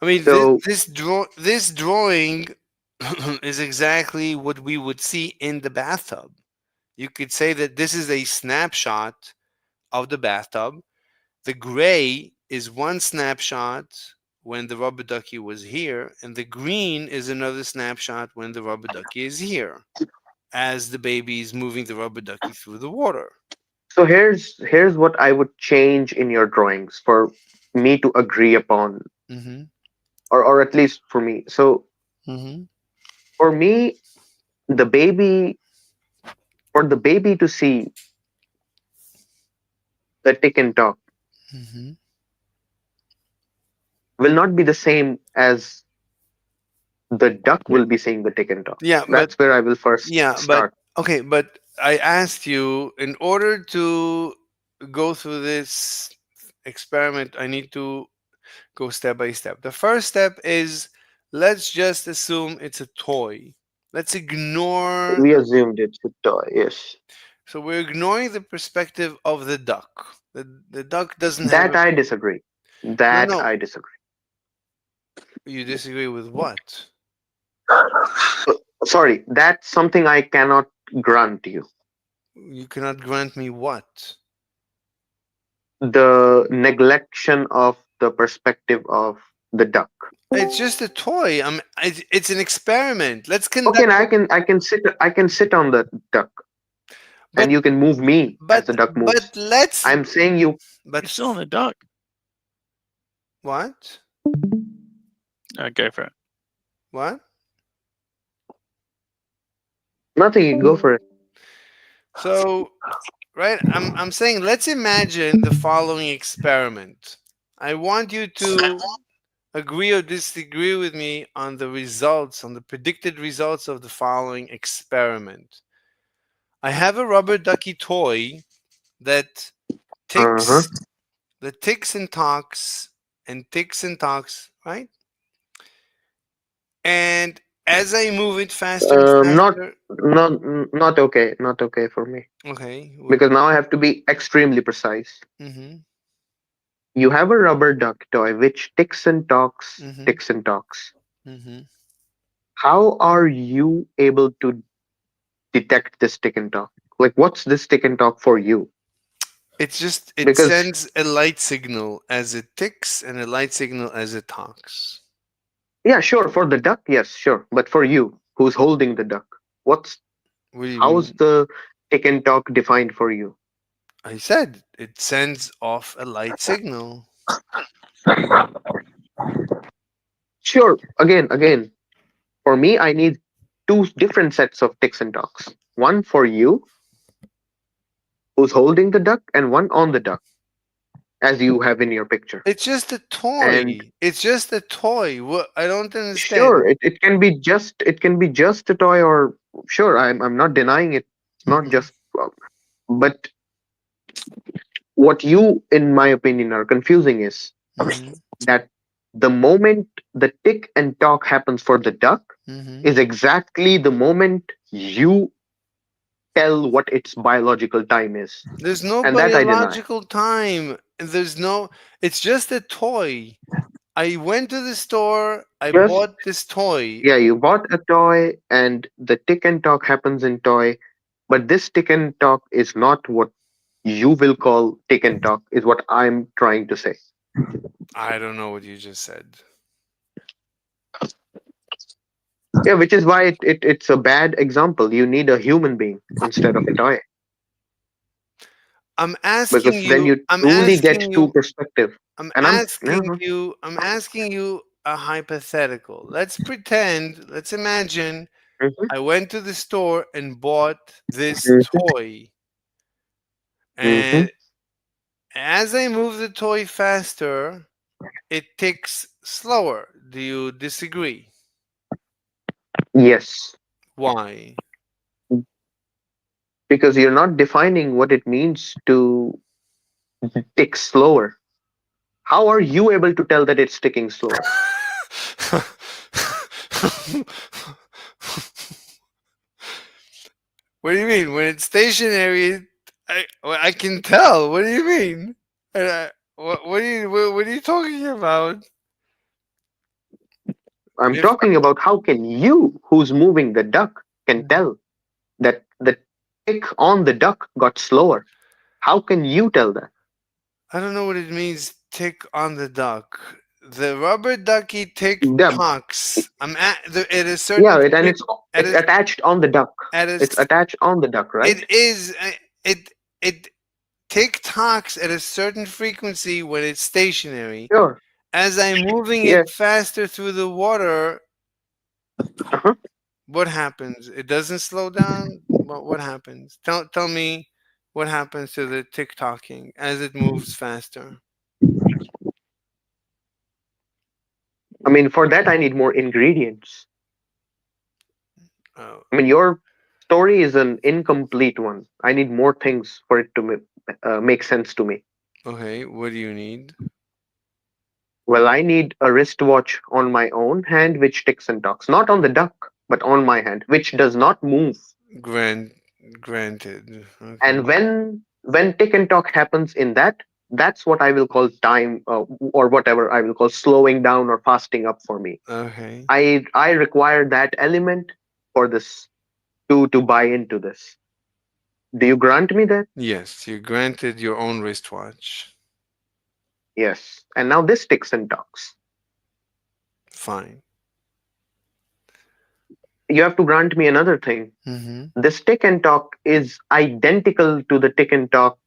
I mean, So this drawing is exactly what we would see in the bathtub. You could say that this is a snapshot of the bathtub. The gray is one snapshot when the rubber ducky was here, and the green is another snapshot when the rubber ducky is here, as the baby is moving the rubber ducky through the water. so here's what I would change in your drawings for me to agree upon, or at least for me. So for me, the baby for the baby to see the tick and talk will not be the same as the duck will be seeing the tick and talk. Yeah, That's where I will first yeah, start. okay, but I asked you, in order to go through this experiment, I need to go step by step. The first step is, let's just assume it's a toy. Let's ignore. We assumed it's a toy, yes. So we're ignoring the perspective of the duck. The duck doesn't have That I disagree. That no. I disagree. You disagree with what? Sorry, that's something I cannot grant you. You cannot grant me what? The neglection of the perspective of the duck. It's just a toy. It's an experiment. Let's conduct. Okay, now I can sit on the duck, and you can move me as the duck moves. But let's. I'm saying you. But You're still on the duck. What? Go for it. What? Nothing. You go for it. So, right, I'm saying let's imagine the following experiment. I want you to agree or disagree with me on the results, on the predicted results of the following experiment. I have a rubber ducky toy that ticks, that ticks and talks and ticks and talks, right? And as I move it faster and faster. Not okay. Not okay for me. Okay. Because now I have to be extremely precise. Mm-hmm. You have a rubber duck toy which ticks and talks, Mm-hmm. ticks and talks. Mm-hmm. How are you able to detect this tick and talk? Like, what's this tick and talk for you? It Because sends a light signal as it ticks and a light signal as it talks. yeah, sure, for the duck, yes, sure. But for you, who's holding the duck, What do you how's mean? the tick and talk defined for you? I said it sends off a light signal. Sure, again. For me, I need two different sets of ticks and talks. One for you, who's holding the duck, and one on the duck, as you have in your picture. It's just a toy. And It's just a toy. What? I don't understand. sure, it can be just a toy, or sure, I'm not denying it. It's not just, but what you, in my opinion, are confusing is that the moment the tick and talk happens for the duck is exactly the moment you tell what its biological time is. There's no And that I deny. biological time. There's no. It's just a toy. I went to the store. I Yes. bought this toy. Yeah, you bought a toy and the tick and talk happens in toy, but this tick and talk is not what you will call tick and talk, is what I'm trying to say. I don't know what you just said. Yeah, which is why it's a bad example. You need a human being instead of a toy. I'm asking Because you. then you I'm truly get asking true you. perspective. I'm And asking you. I'm asking you a hypothetical. Let's pretend. Let's imagine. I went to the store and bought this toy, and as I move the toy faster, it ticks slower. Do you disagree? Yes. Why? Because you're not defining what it means to tick slower. How are you able to tell that it's ticking slower? What do you mean? When it's stationary, I can tell. What do you mean? What are you talking about? I'm talking about how can you, who's moving the duck, can tell that the tick on the duck got slower. How can you tell that? I don't know what it means. Tick on the duck. The rubber ducky tick talks. I'm at a certain. Yeah, and it's attached on the duck. It's attached on the duck, right? It is. It tick tocks at a certain frequency when it's stationary. Sure. As I'm moving it faster through the water, what happens? It doesn't slow down. What happens? Tell me what happens to the tick tocking as it moves faster. I mean, for that, I need more ingredients. Oh. I mean, your story is an incomplete one. I need more things for it to make sense to me. Okay, what do you need? Well, I need a wristwatch on my own hand which ticks and talks. Not on the duck, but on my hand, which does not move. Granted. Okay. And when tick and talk happens in that, that's what I will call time, or whatever I will call slowing down or fasting up for me. Okay. I require that element for this to buy into this. Do you grant me that? Yes, you granted your own wristwatch. Yes. And now this ticks and talks. Fine. You have to grant me another thing. Mm-hmm. This tick and talk is identical to the tick and talk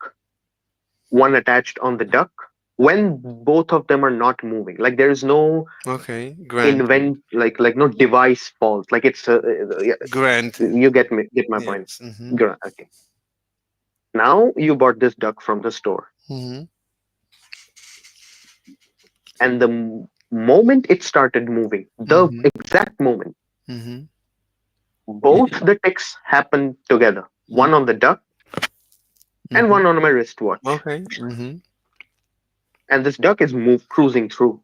one attached on the duck when both of them are not moving. Like there is no Okay, granted. No device fault. Like it's yeah, Granted. you get my point. Yes. Mm-hmm. Okay. Now you bought this duck from the store, Mm-hmm. and the moment it started moving, the Mm-hmm. exact moment, Mm-hmm. both the ticks happened together. One on the duck and one on my wristwatch. Okay. Mm-hmm. And this duck is cruising through.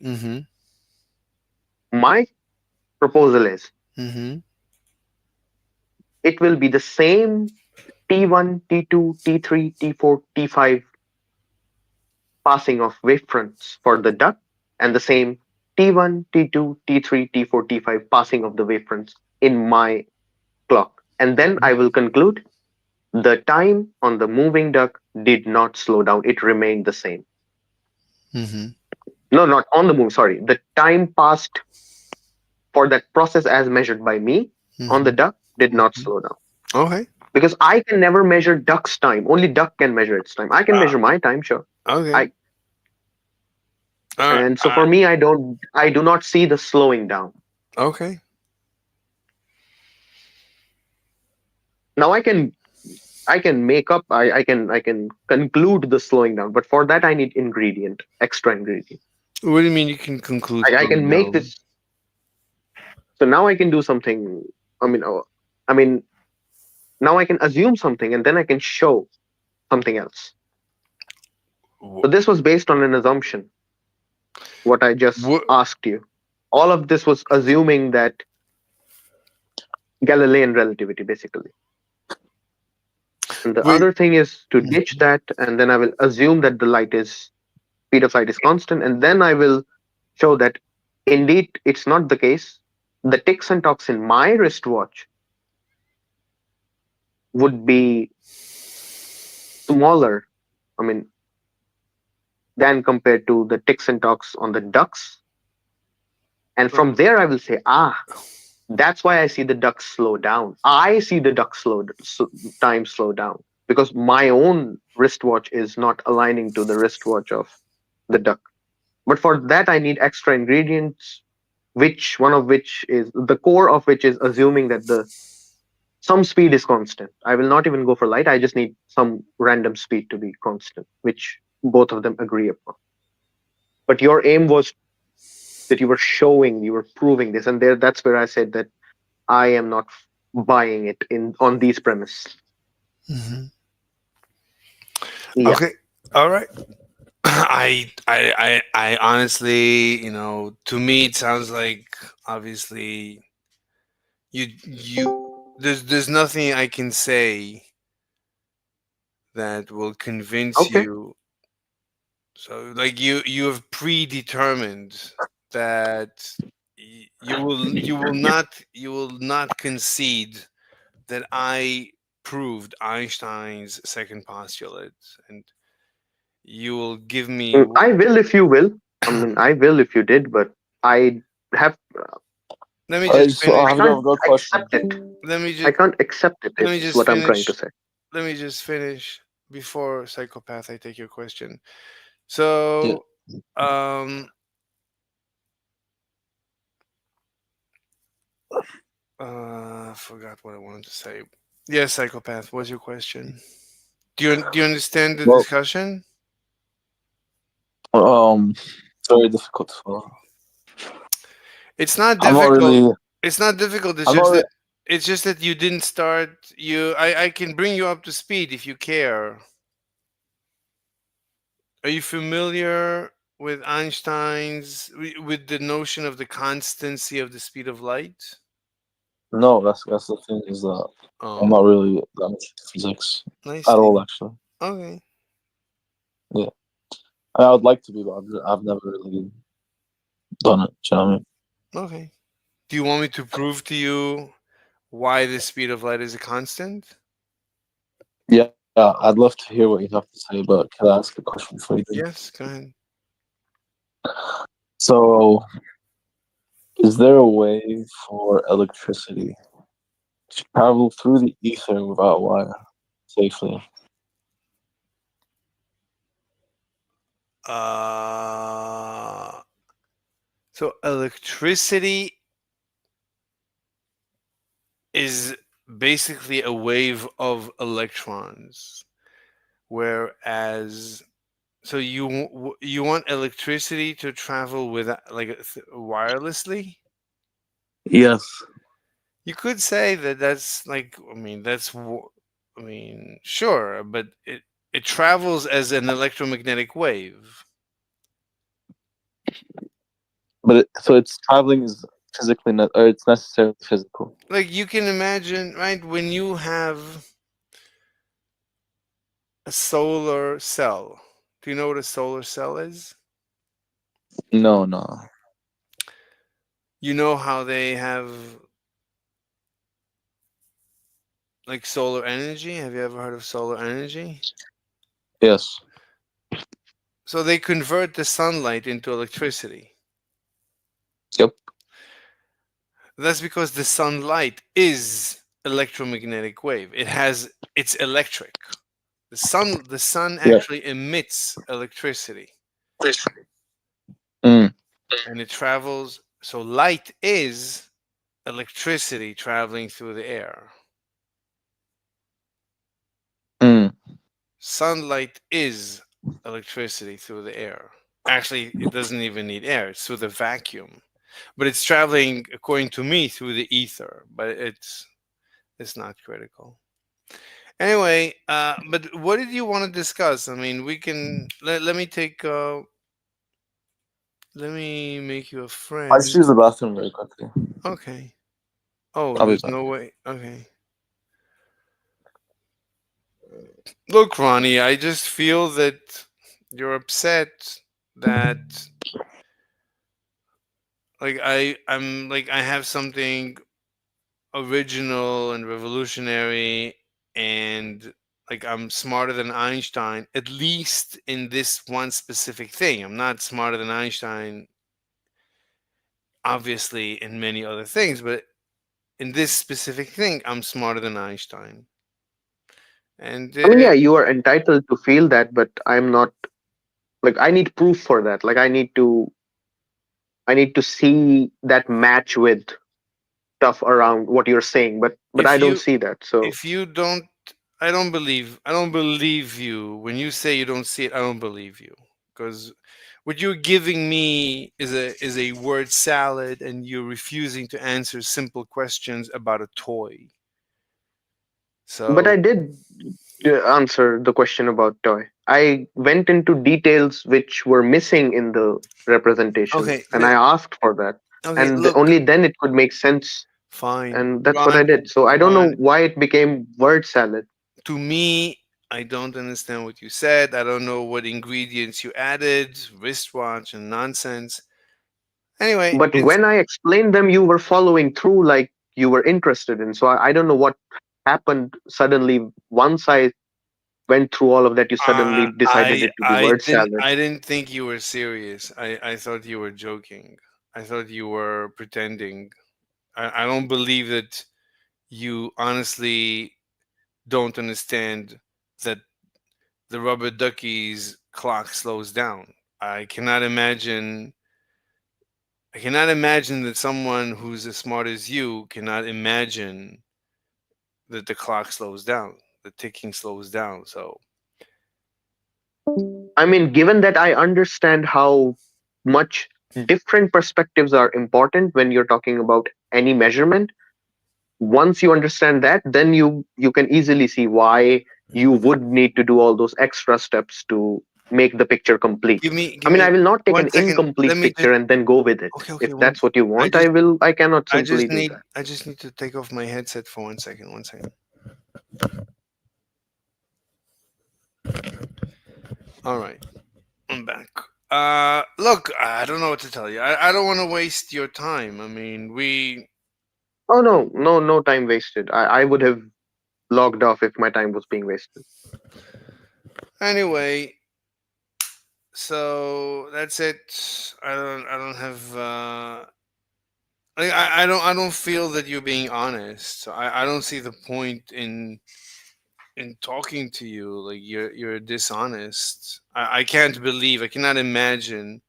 Mm-hmm. My proposal is Mm-hmm. it will be the same T1, T2, T3, T4, T5 passing of wavefronts for the duck, and the same T1, T2, T3, T4, T5 passing of the wavefronts in my clock. And then I will conclude the time on the moving duck did not slow down. It remained the same. Mm-hmm. No, not on the move. Sorry. The time passed for that process as measured by me on the duck did not slow down. Okay. Because I can never measure duck's time. Only duck can measure its time. I can measure my time, sure. Okay. And so for me, I do not see the slowing down. Okay. Now I can make up. I can conclude the slowing down, but for that I need extra ingredient. What do you mean you can conclude? I can make this. So now I can do something. I mean, now I can assume something, and then I can show something else. So this was based on an assumption. What I just asked you, all of this was assuming that Galilean relativity, basically. And the other thing is to ditch that, and then I will assume that the speed of light is constant, and then I will show that indeed it's not the case. The ticks and talks in my wristwatch would be smaller, than compared to the ticks and talks on the ducks. And from there, I will say, that's why I see the ducks slow down. I see the ducks time slow down because my own wristwatch is not aligning to the wristwatch of the duck. But for that, I need extra ingredients, one of which is the core of which is assuming that some speed is constant. I will not even go for light. I just need some random speed to be constant, which both of them agree upon. But your aim was that you were proving this, and that's where I said that I am not buying it on these premises. Mm-hmm. Yeah. Okay. All right. I honestly, to me it sounds like obviously there's nothing I can say that will convince you. So like you have predetermined that you will not concede that I proved Einstein's second postulate, and you will give me. I will if you will. I will if you did, but I have. Let me just finish. I can't accept it. I can't accept it. Let me Is just what finish. I'm trying to say. Let me just finish before psychopath. I take your question. So, I forgot what I wanted to say. Yes, psychopath. What's your question? Do you understand the discussion? It's very difficult for. It's not I'm difficult. not really. It's not difficult. It's just that you didn't start. I can bring you up to speed if you care. Are you familiar with Einstein's with the notion of the constancy of the speed of light? No, that's the thing is that I'm not really that much into physics at all, actually. Okay. Yeah, I would like to be, but I've never really done it. Do you know what I mean? Okay. Do you want me to prove to you why the speed of light is a constant? Yeah, I'd love to hear what you have to say, but can I ask a question before you do? Yes, go ahead. So, is there a way for electricity to travel through the ether without wire safely? So electricity is basically a wave of electrons, whereas so you want electricity to travel with wirelessly. Yes. You could say that that's like, I mean, I mean, sure, but it travels as an electromagnetic wave. But so it's traveling is physically not, or it's necessarily physical. Like you can imagine, right, when you have a solar cell. Do you know what a solar cell is? No, no. You know how they have like solar energy? Have you ever heard of solar energy? Yes. So they convert the sunlight into electricity. Yep. That's because the sunlight is electromagnetic wave. It's electric. The sun Yep. actually emits electricity. Mm. And it travels, so light is electricity traveling through the air. Mm. Sunlight is electricity through the air. Actually, it doesn't even need air, it's through the vacuum. But it's traveling, according to me, through the ether, but it's not critical. Anyway, but what did you want to discuss? I mean, we can let me take let me make you a I just friend. use the bathroom very quickly. Okay. Oh, I'll be there's back. no way. Okay. Look, Ronnie, I just feel that you're upset that like I'm like I have something original and revolutionary and like I'm smarter than Einstein, at least in this one specific thing. I'm not smarter than Einstein, obviously, in many other things, but in this specific thing, I'm smarter than Einstein. And I mean, yeah, you are entitled to feel that, but I'm not. Like, I need proof for that. Like, I need to see that match with stuff around what you're saying, but if I don't you see that. So, if you don't, I don't believe you when you say you don't see it. I don't believe you, because what you're giving me is a word salad, and you're refusing to answer simple questions about a toy. but I So did answer the question about toy. I went into details which were missing in the representation, okay, and I asked for that, okay, and look, only then it could make sense. fine, And that's what I Ron, did. So I don't know Ron. why it became word salad. To me, I don't understand what you said. I don't know what ingredients you added, wristwatch and nonsense. Anyway, But it's when I explained them, you were following through like you were interested in. So I don't know what happened suddenly. Once I went through all of that, you suddenly decided I it to be I word didn't salad. I didn't think you were serious. I thought you were joking. I thought you were pretending. I don't believe that you honestly don't understand that the rubber ducky's clock slows down. I cannot imagine that someone who's as smart as you cannot imagine that the clock slows down, the ticking slows down. So I mean, given that I understand how much different perspectives are important when you're talking about any measurement, once you understand that, then you can easily see why you would need to do all those extra steps to make the picture complete. give me I give mean, me I will not take an 1 second. incomplete Let me just picture and then go with it. okay, If okay, one that's what you I want, just I cannot I simply just do need that. I just need to take off my headset for 1 second. 1 second. All right. I'm back. Look, I don't know what to tell you. I don't want to waste your time. I mean, we Oh no, no time wasted. I would have logged off if my time was being wasted. Anyway, so that's it. I don't have. I don't feel that you're being honest. So I don't see the point in talking to you. Like you're dishonest. I can't believe. I cannot imagine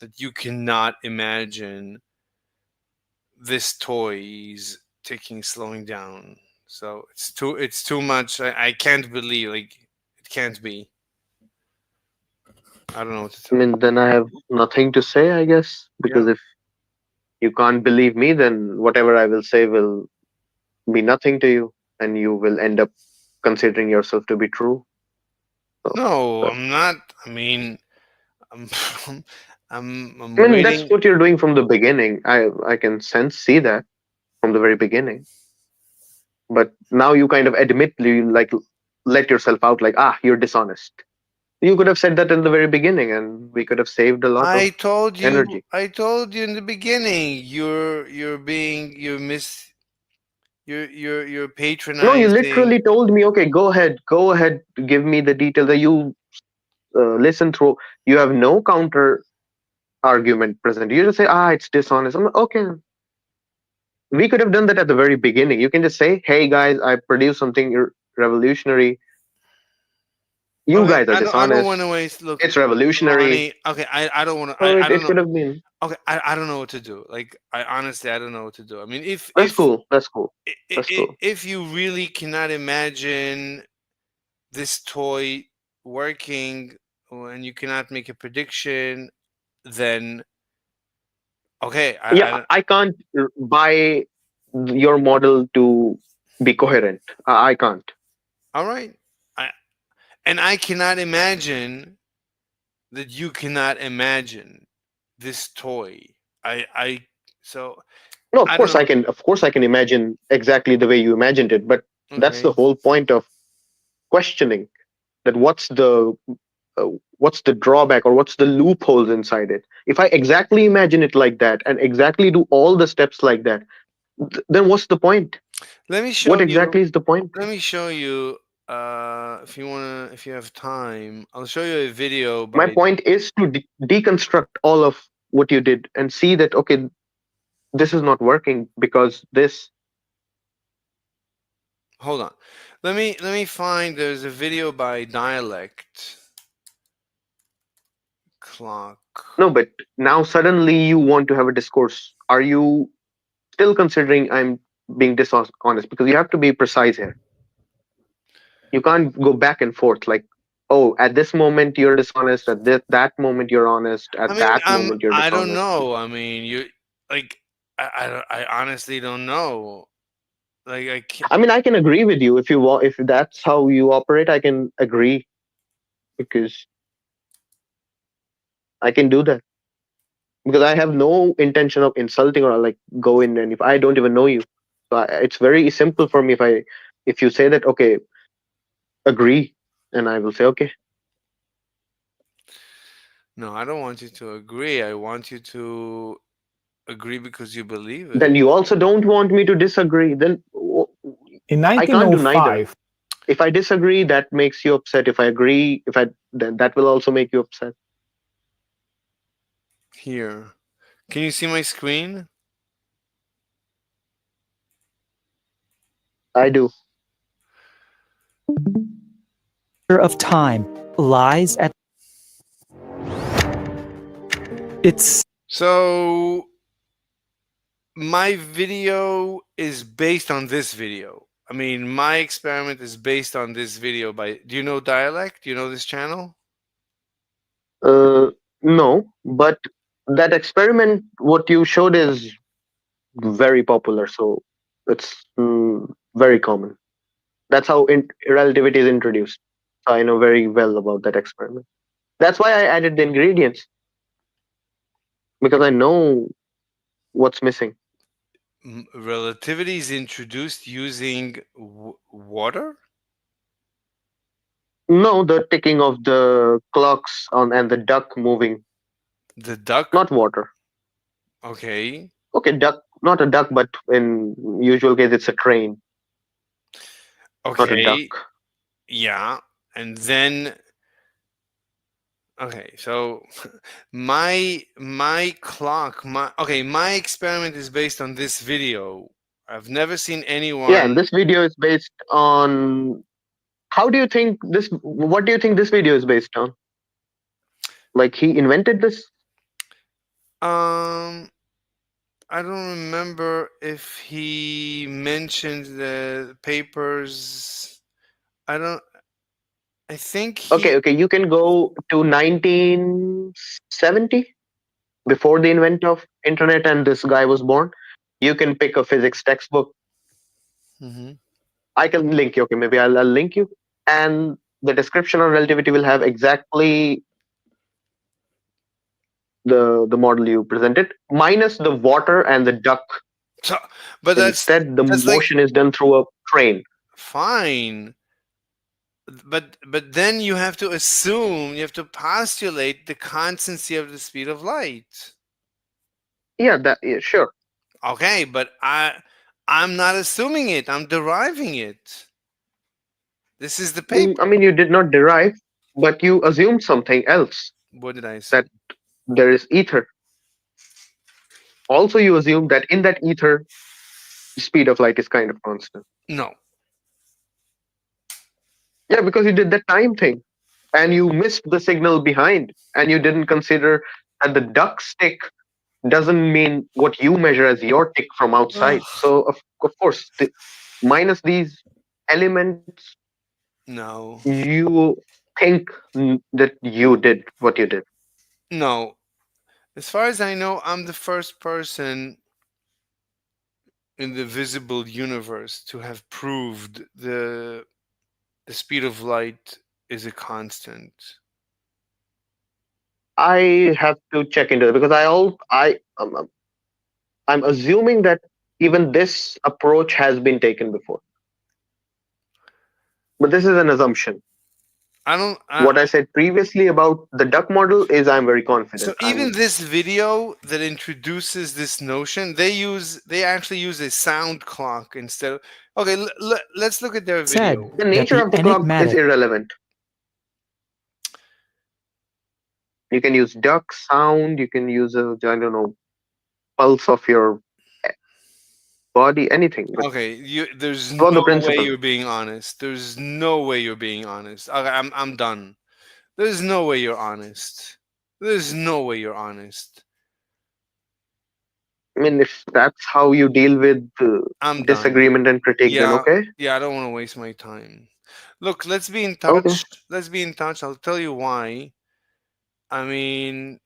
that you cannot imagine this toy is ticking, slowing down. So it's too much. I can't believe. Like it can't be. I don't know what to I tell. mean, then I have nothing to say, I guess, because if you can't believe me, then whatever I will say will be nothing to you, and you will end up considering yourself to be true. No, I'm not. I mean, I'm I'm I mean, that's waiting. what you're doing from the beginning. I can see that from the very beginning. But now you kind of admittedly like let yourself out like, you're dishonest. You could have said that in the very beginning, and we could have saved a lot of I told you. energy. I told you in the beginning. You're being you're No, you patronizing. literally told me, okay, go ahead, give me the detail that you listen through. You have no counter argument present. You just say, it's dishonest. I'm like, okay. We could have done that at the very beginning. You can just say, hey guys, I produced something revolutionary. You Okay, guys are I don't want dishonest. to waste. Look, It's revolutionary. Ronnie. Okay, I don't want to. So I don't it know. could have been. Okay, I don't know what to do. Like I honestly I don't know what to do. I mean, That's cool. That's cool. That's cool. if you really cannot imagine this toy working and you cannot make a prediction, then okay, Yeah, I can't buy your model to be coherent. I can't. all right. And I cannot imagine that you cannot imagine this toy. I so No, of I don't course I know. can. Of course I can imagine exactly the way you imagined it. But that's the Okay. whole point of questioning. That what's the drawback or what's the loopholes inside it? If I exactly imagine it like that and exactly do all the steps like that, then what's the point? Let me show What you. exactly is the point? Let me show you. If you wanna, if you have time, I'll show you a video My by. point is to deconstruct all of what you did and see that, okay, this is not working because this. Hold on. Let me find. There's a video by Dialect Clock. No, but now suddenly you want to have a discourse. Are you still considering I'm being dishonest? Because you have to be precise here. You can't go back and forth like, oh, at this moment you're dishonest, at that moment you're honest, I at mean, that moment you're I don't dishonest. know. I mean, you like. I honestly don't know. Like I can't. I mean, I can agree with you if you want. If that's how you operate, I can agree because I can do that because I have no intention of insulting or like go in and if I don't even know you, so it's very simple for me if you say that, okay, agree, and I will say okay. No, I don't want you to agree. I want you to agree because you believe it. Then you also don't want me to disagree. Then In I can't do neither. 1905, If I disagree, that makes you upset. If I agree, then that will also make you upset. Here, can you see my screen? I do. Of time lies at it's So my video is based on this video. I mean, my experiment is based on this video by. Do you know Dialect? Do you know this channel? No, but that experiment, what you showed, is very popular. So it's very common. That's how relativity is introduced. So I know very well about that experiment. That's why I added the ingredients because I know what's missing. Relativity is introduced using water. No, the ticking of the clocks on and the duck moving. The duck. Not water. Okay. Okay, duck. Not a duck, but in usual case, it's a train. not a duck. Okay. Yeah. And then okay, so my clock, my experiment is based on this video. I've never seen anyone. Yeah, and this video is based on. How do you think this? What do you think this video is based on? Like he invented this? I don't remember if he mentioned the papers. I don't. I think he. Okay, you can go to 1970 before the invent of internet and this guy was born. You can pick a physics textbook. Mhm. I can link you. Okay, maybe I'll link you, and the description on relativity will have exactly the model you presented, minus the water and the duck. So, but Instead, the that's like motion is done through a train. fine. But then you have to assume, you have to postulate the constancy of the speed of light. Yeah, sure. Okay, but I'm not assuming it. I'm deriving it. This is the paper. I mean, you did not derive, but you assumed something else. What did I say? That there is ether. Also, you assume that in that ether, the speed of light is kind of constant. No. Yeah, because you did the time thing, and you missed the signal behind, and you didn't consider that the duck stick doesn't mean what you measure as your tick from outside. Ugh. So of course, minus these elements, No. you think that you did what you did. No. As far as I know, I'm the first person in the visible universe to have proved the speed of light is a constant. I have to check into it because I'm assuming that even this approach has been taken before, but this is an assumption. I don't. What I said previously about the duck model is I'm very confident. So even this video that introduces this notion, they actually use a sound clock instead of. Okay, let's look at their Said video. The nature of the clock is irrelevant. You can use duck sound. You can use I don't know, pulse of your body, anything. Okay, there's Follow no the way principle. you're being honest. There's no way you're being honest. Okay, I'm done. There's no way you're honest. There's no way you're honest. I mean, if that's how you deal with I'm done. disagreement and critique, then okay. Yeah, I don't want to waste my time. Look, let's be in touch. Okay. Let's be in touch. I'll tell you why. I mean,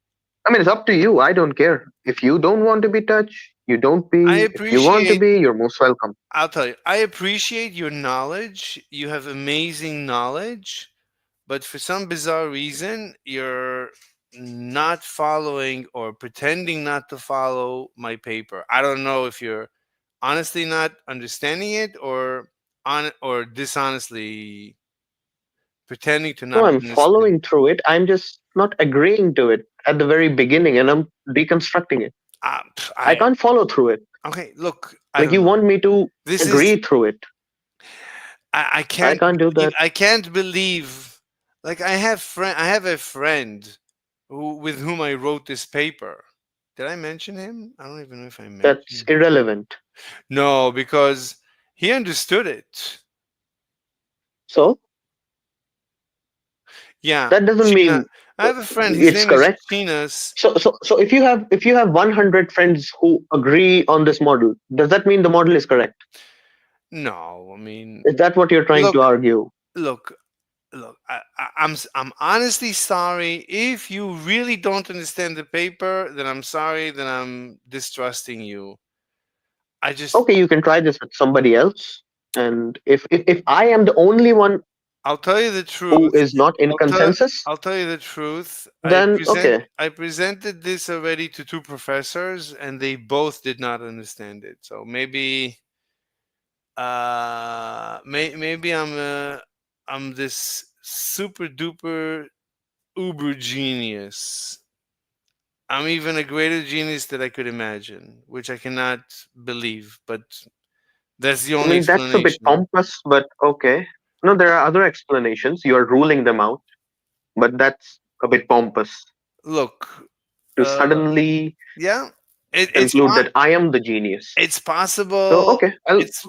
it's up to you. I don't care. If you don't want to be touched, you don't be. If you want to be, you're most welcome. I'll tell you, I appreciate your knowledge. You have amazing knowledge, but for some bizarre reason, you're not following or pretending not to follow my paper. I don't know if you're honestly not understanding it or dishonestly pretending to not. No, I'm understand. following through it. I'm just not agreeing to it at the very beginning, and I'm deconstructing it. I can't follow through it. Okay, look. Like you want me to agree through it. I can't. I can't do that. I can't believe. Like I have a friend with whom I wrote this paper. Did I mention him? I don't even know if I mentioned. That's irrelevant. No, because he understood it. So. Yeah. That doesn't mean I have a friend. His name correct. is Chinas. So if you have 100 friends who agree on this model, does that mean the model is correct? No, I mean. Is that what you're trying to argue? Look. I'm honestly sorry. If you really don't understand the paper, then I'm sorry that I'm distrusting you. Okay, you can try this with somebody else, and if I am the only one, I'll tell you the truth. Who is not in consensus? I'll tell you the truth. Then okay. I presented this already to 2 professors, and they both did not understand it. So maybe, maybe I'm this super duper uber genius. I'm even a greater genius that I could imagine, which I cannot believe, but That's the I only mean, that's a bit explanation. pompous, but okay. No, there are other explanations. You are ruling them out, but that's a bit pompous Look, to suddenly yeah, conclude that I am the genius. it's So possible. okay,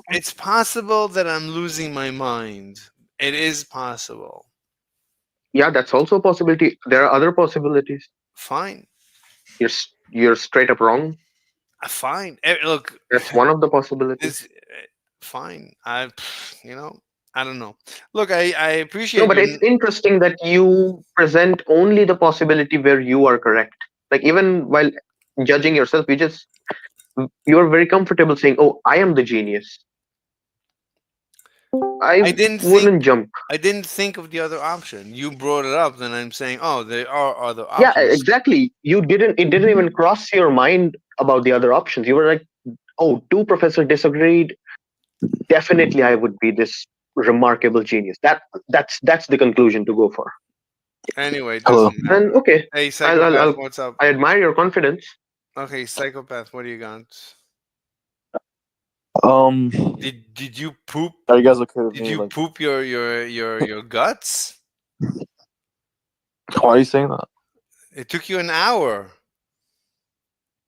It's possible that I'm losing my mind. It is possible. yeah, that's also a possibility. There are other possibilities. Fine. You're straight up wrong. Fine. Look, That's one of the possibilities. this fine. I don't know. Look, I No, appreciate but it's interesting that you present only the possibility where you are correct. Like even while judging yourself, you're very comfortable saying, "Oh, I am the genius." I I didn't wouldn't jump. I didn't think of the other option. You brought it up, then I'm saying, oh, there are other Yeah, options. exactly. It didn't even cross your mind about the other options. You were like, "Oh, two professors disagreed. Definitely, I would be this remarkable genius." That's the conclusion to go for. Anyway, it Hello. doesn't matter. And okay, Hey, psychopath, what's up? I admire your confidence. Okay, psychopath, what do you got? Did you poop? Are you guys okay with Did me? you Like, poop your guts? why are you saying that? It took you an hour.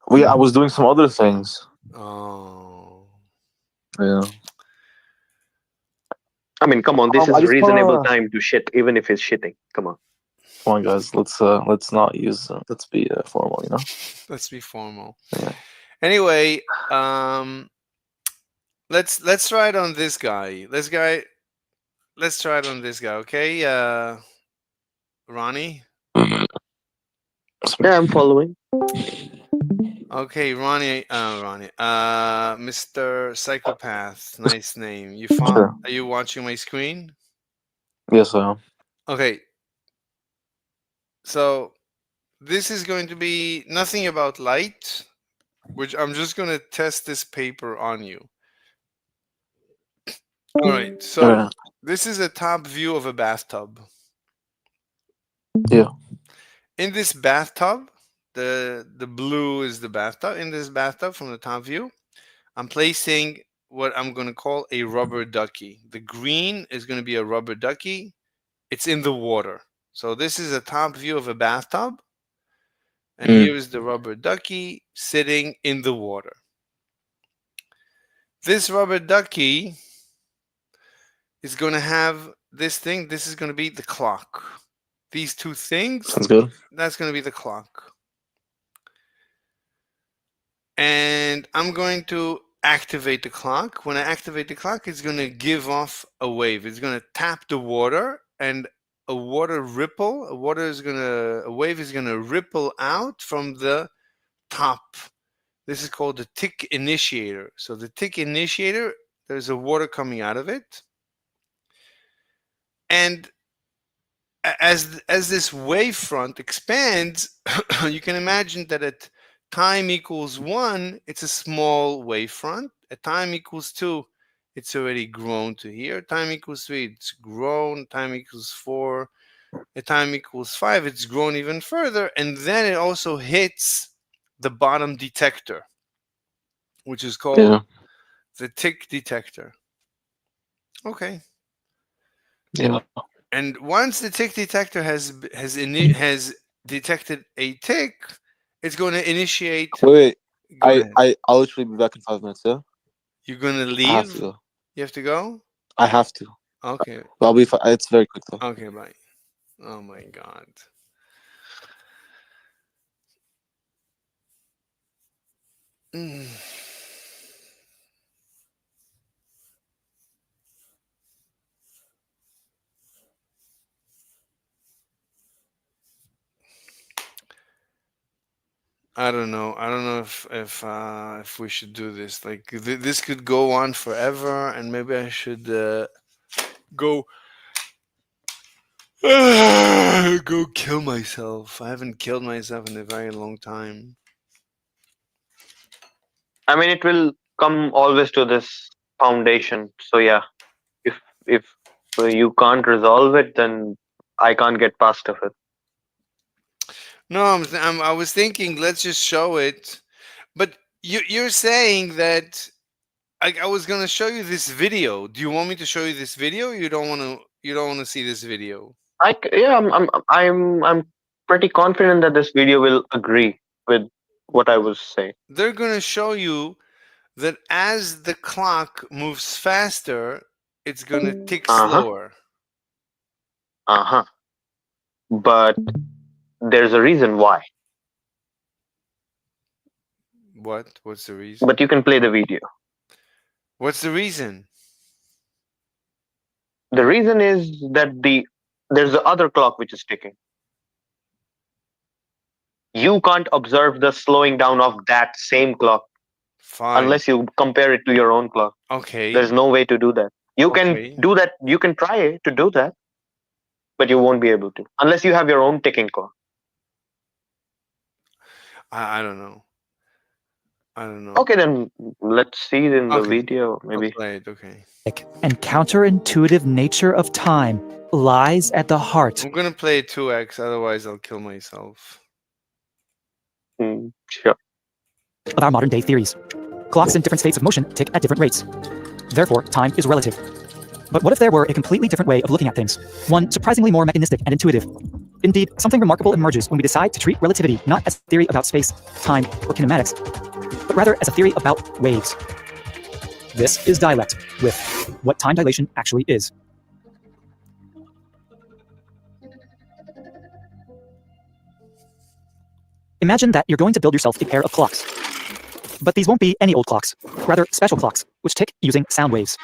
Well, I was doing some other things. Oh. Yeah. I mean, come on, this I is just reasonable wanna. time to shit, even if it's shitting. Come on. Come on, guys. Let's not use. Let's be formal. You know. Let's be formal. Yeah. Anyway, let's try it on this guy. Let's try it on this guy, okay? Ronnie? Yeah, I'm following. Okay, Ronnie, Mr. Psychopath, nice name. You found? Sure. Are you watching my screen? Yes, I am. Okay. So this is going to be nothing about light, which I'm just going to test this paper on you. All right. So Yeah. this is a top view of a bathtub. Yeah. In this bathtub, the blue is the bathtub. In this bathtub, from the top view, I'm placing what I'm going to call a rubber ducky. The green is going to be a rubber ducky. It's in the water. So this is a top view of a bathtub. And here is the rubber ducky sitting in the water. This rubber ducky is going to have this thing. This is going to be the clock. These two things. Sounds good. That's going to be the clock. And I'm going to activate the clock. When I activate the clock, it's going to give off a wave. It's going to tap the water, and a water ripple. A wave is going to ripple out from the top. This is called the tick initiator. So the tick initiator, there's a water coming out of it, and as this wavefront expands, you can imagine that at time equals 1, it's a small wavefront. At time equals 2, it's already grown to here. Time equals 3, it's grown. Time equals 4. At time equals 5, it's grown even further. And then it also hits the bottom detector, which is called the tick detector. Okay. Yeah. And once the tick detector has detected a tick, it's going to initiate. Wait. Go ahead. I'll literally be back in 5 minutes. Yeah. You're gonna leave? I have to go. You have to go? I have to. Okay. But I'll be. It's very quick though. Okay. Bye. Oh my god. Mm. I don't know. I don't know if we should do this. Like this could go on forever, and maybe I should go go kill myself. I haven't killed myself in a very long time. I mean, it will come always to this foundation. So yeah, if you can't resolve it, then I can't get past of it. No, I was thinking, let's just show it. But you're saying that I was gonna show you this video. Do you want me to show you this video? You don't want to. You don't want to see this video. Yeah, I'm pretty confident that this video will agree with what I was saying. They're gonna show you that as the clock moves faster, it's gonna tick slower. But there's a reason why. What? What's the reason? But you can play the video. What's the reason? The reason is that there's the other clock which is ticking. You can't observe the slowing down of that same clock. Fine. Unless you compare it to your own clock. Okay. There's no way to do that. You can do that. You can try to do that, but you won't be able to unless you have your own ticking clock. I don't know. I don't know. Okay, then let's see it in the video. Maybe. I'll play it. Okay. And counterintuitive nature of time lies at the heart I'm gonna play 2x, otherwise I'll kill myself. Sure. of our modern day theories. Clocks in different states of motion tick at different rates. Therefore, time is relative. But what if there were a completely different way of looking at things? One surprisingly more mechanistic and intuitive. Indeed, something remarkable emerges when we decide to treat relativity not as a theory about space, time, or kinematics, but rather as a theory about waves. This is dialect with what time dilation actually is. Imagine that you're going to build yourself a pair of clocks. But these won't be any old clocks, rather special clocks, which tick using sound waves.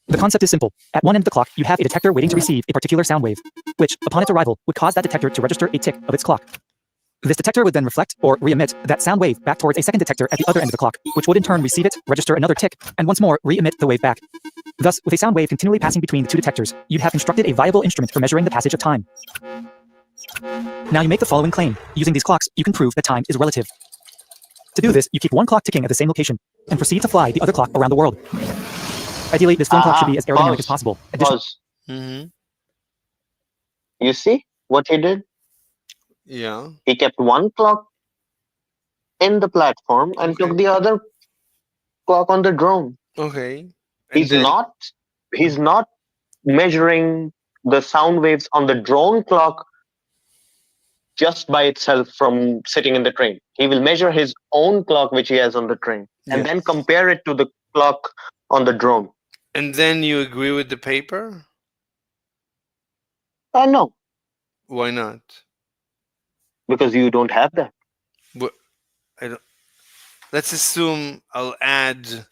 The concept is simple. At one end of the clock, you have a detector waiting to receive a particular sound wave, which, upon its arrival, would cause that detector to register a tick of its clock. This detector would then reflect, or re-emit, that sound wave back towards a second detector at the other end of the clock, which would in turn receive it, register another tick, and once more re-emit the wave back. Thus, with a sound wave continually passing between the two detectors, you'd have constructed a viable instrument for measuring the passage of time. Now you make the following claim. Using these clocks, you can prove that time is relative. To do this, you keep one clock ticking at the same location, and proceed to fly the other clock around the world. Ideally, this phone clock should be as aerodynamic as possible. Pause. You see what he did? Yeah. He kept one clock in the platform and took the other clock on the drone. Okay. He's not measuring the sound waves on the drone clock just by itself from sitting in the train. He will measure his own clock which he has on the train and then compare it to the clock on the drone. And then you agree with the paper? No. Why not? Because you don't have that. But I don't. Let's assume I'll add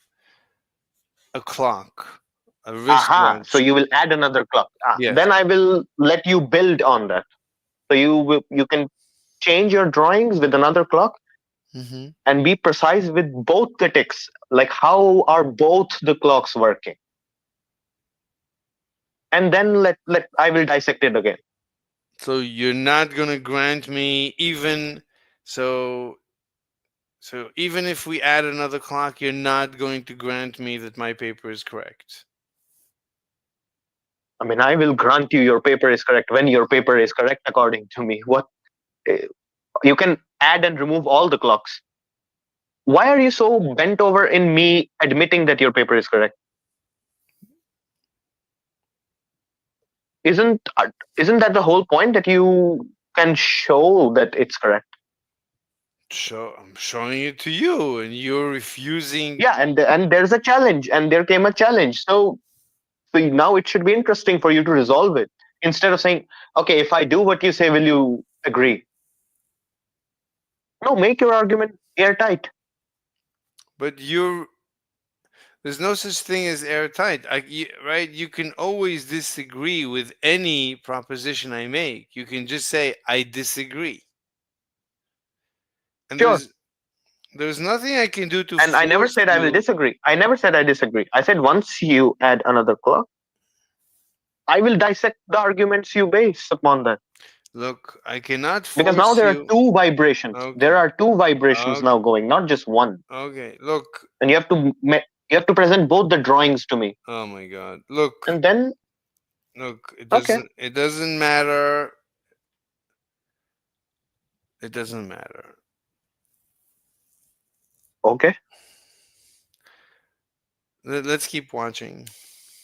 a clock, a wristwatch. So you will add another clock. Yes. Then I will let you build on that. So you can change your drawings with another clock and be precise with both the ticks. Like how are both the clocks working? And then let I will dissect it again. So you're not gonna grant me even so even if we add another clock, you're not going to grant me that my paper is correct. I mean, I will grant you your paper is correct when your paper is correct according to me. What you can add and remove all the clocks. Why are you so bent over in me admitting that your paper is correct? Isn't that the whole point, that you can show that it's correct? I'm showing it to you, and you're refusing. Yeah, and there's a challenge, and there came a challenge. So now it should be interesting for you to resolve it instead of saying, "Okay, if I do what you say, will you agree?" No, make your argument airtight. But there's no such thing as airtight, right? You can always disagree with any proposition I make. You can just say, I disagree. And there's nothing I can do to And I never said I will disagree. I never said I disagree. I said once you add another clock, I will dissect the arguments you base upon that. Look, I cannot force because now there are two vibrations. Okay. There are two vibrations now going, not just one. Okay, look. And you have to present both the drawings to me. Oh my God! Look. And then. Look, it doesn't. It doesn't matter. It doesn't matter. Okay. Let's keep watching.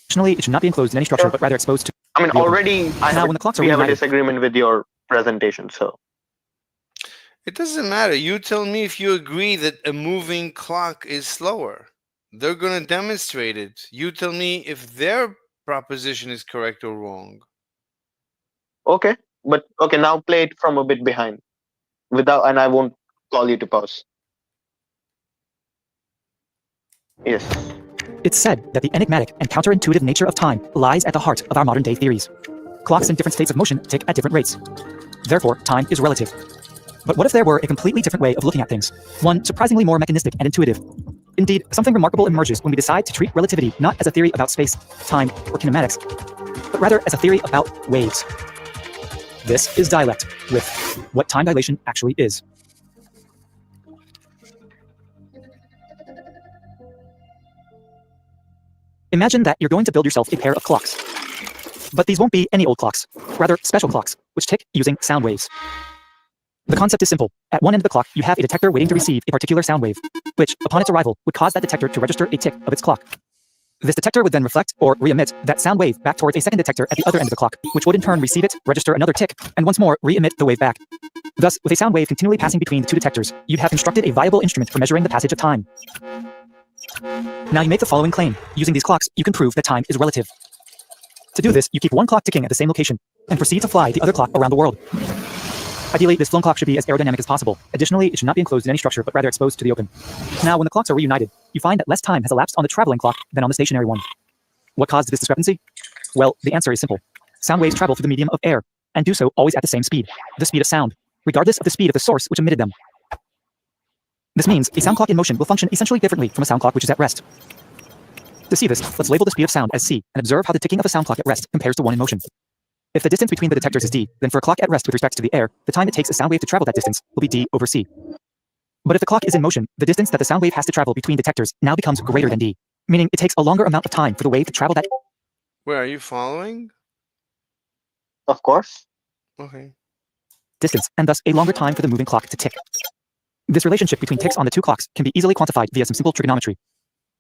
Additionally, it should not be enclosed in any structure, but rather exposed to. I mean, the open. already Now, when the clocks are we have a reunited, disagreement with your presentation. So It doesn't matter. You tell me if you agree that a moving clock is slower. They're going to demonstrate it. You tell me if their proposition is correct or wrong. okay, but okay, now play it from a bit behind, without, and I won't call you to pause. Yes. it's said that the enigmatic and counterintuitive nature of time lies at the heart of our modern day theories. Clocks in different states of motion tick at different rates. Therefore, time is relative. But what if there were a completely different way of looking at things? One surprisingly more mechanistic and intuitive. Indeed, something remarkable emerges when we decide to treat relativity not as a theory about space, time, or kinematics, but rather as a theory about waves. This is dialect with what time dilation actually is. Imagine that you're going to build yourself a pair of clocks. But these won't be any old clocks, rather special clocks, which tick using sound waves. The concept is simple. At one end of the clock, you have a detector waiting to receive a particular sound wave, which, upon its arrival, would cause that detector to register a tick of its clock. This detector would then reflect, or re-emit, that sound wave back towards a second detector at the other end of the clock, which would in turn receive it, register another tick, and once more re-emit the wave back. Thus, with a sound wave continually passing between the two detectors, you'd have constructed a viable instrument for measuring the passage of time. Now you make the following claim. Using these clocks, you can prove that time is relative. To do this, you keep one clock ticking at the same location, and proceed to fly the other clock around the world. Ideally, this flown clock should be as aerodynamic as possible. Additionally, it should not be enclosed in any structure, but rather exposed to the open. Now, when the clocks are reunited, you find that less time has elapsed on the traveling clock than on the stationary one. What caused this discrepancy? Well, the answer is simple. Sound waves travel through the medium of air, and do so always at the same speed, the speed of sound, regardless of the speed of the source which emitted them. This means a sound clock in motion will function essentially differently from a sound clock which is at rest. To see this, let's label the speed of sound as c, and observe how the ticking of a sound clock at rest compares to one in motion. If the distance between the detectors is d, then for a clock at rest with respect to the air, the time it takes a sound wave to travel that distance will be d over c. But if the clock is in motion, the distance that the sound wave has to travel between detectors now becomes greater than d, meaning it takes a longer amount of time for the wave to travel that. Wait, are you following? Of course. Okay. Distance, and thus a longer time for the moving clock to tick. This relationship between ticks on the two clocks can be easily quantified via some simple trigonometry.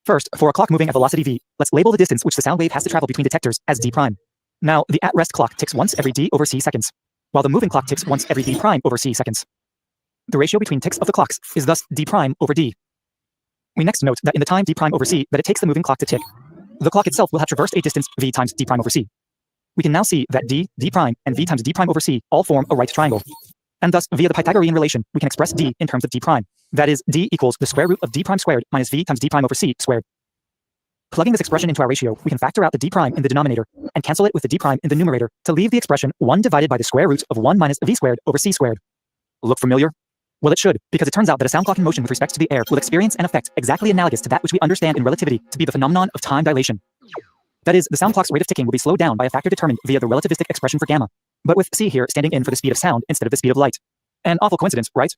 First, for a clock moving at velocity v, let's label the distance which the sound wave has to travel between detectors as d prime. Now, the at-rest clock ticks once every d over c seconds, while the moving clock ticks once every d prime over c seconds. The ratio between ticks of the clocks is thus d prime over d. We next note that in the time d prime over c that it takes the moving clock to tick, the clock itself will have traversed a distance v times d prime over c. We can now see that d, d prime, and v times d prime over c all form a right triangle. And thus, via the Pythagorean relation, we can express d in terms of d prime. That is, d equals the square root of d prime squared minus v times d prime over c squared. Plugging this expression into our ratio, we can factor out the d prime in the denominator and cancel it with the d prime in the numerator to leave the expression 1 divided by the square root of 1 minus v squared over c squared. Look familiar? Well, it should, because it turns out that a sound clock in motion with respect to the air will experience an effect exactly analogous to that which we understand in relativity to be the phenomenon of time dilation. That is, the sound clock's rate of ticking will be slowed down by a factor determined via the relativistic expression for gamma, but with c here standing in for the speed of sound instead of the speed of light. An awful coincidence, right?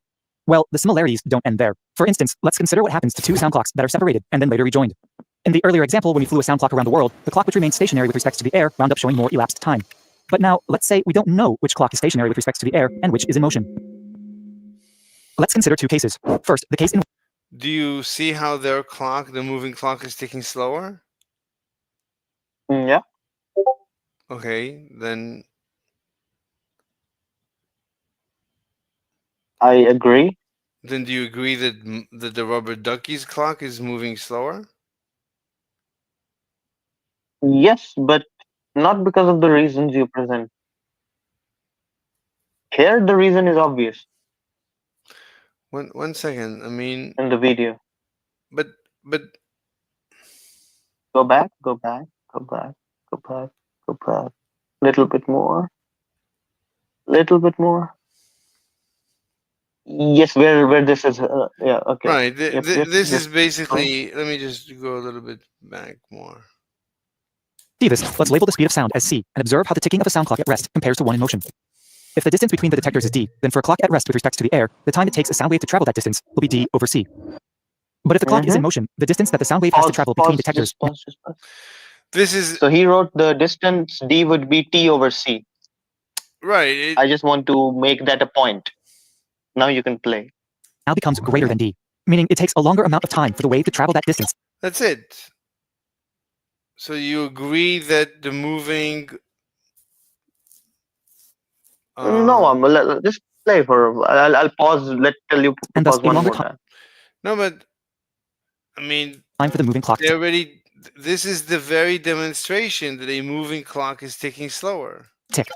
Well, the similarities don't end there. For instance, let's consider what happens to two sound clocks that are separated and then later rejoined. In the earlier example, when we flew a sound clock around the world, the clock which remained stationary with respect to the air wound up showing more elapsed time. But now, let's say we don't know which clock is stationary with respect to the air and which is in motion. Let's consider two cases. First, the case in... Do you see how their clock, the moving clock, is ticking slower? Yeah. Okay, then... I agree. Then do you agree that the rubber ducky's clock is moving slower? Yes, but not because of the reasons you present. Here, the reason is obvious. One second. I mean, in the video. But go back. Go back. Little bit more. Yes, where this is. Yeah. Okay. Right. Yep, This is basically. Let me just go a little bit back more. See this, let's label the speed of sound as c, and observe how the ticking of a sound clock at rest compares to one in motion. If the distance between the detectors is d, then for a clock at rest with respect to the air, the time it takes a sound wave to travel that distance will be d over c. But if the clock is in motion, the distance that the sound wave has to travel between detectors... This is... So he wrote the distance d would be t over c. Right. I just want to make that a point. Now you can play. Now becomes greater than d, meaning it takes a longer amount of time for the wave to travel that distance. That's it. So you agree that the moving? No, just play for. I'll pause. Tell you to And thus pause a one longer more time. No, but I mean, time for the moving clock. they already. This is the very demonstration that a moving clock is ticking slower. Tick.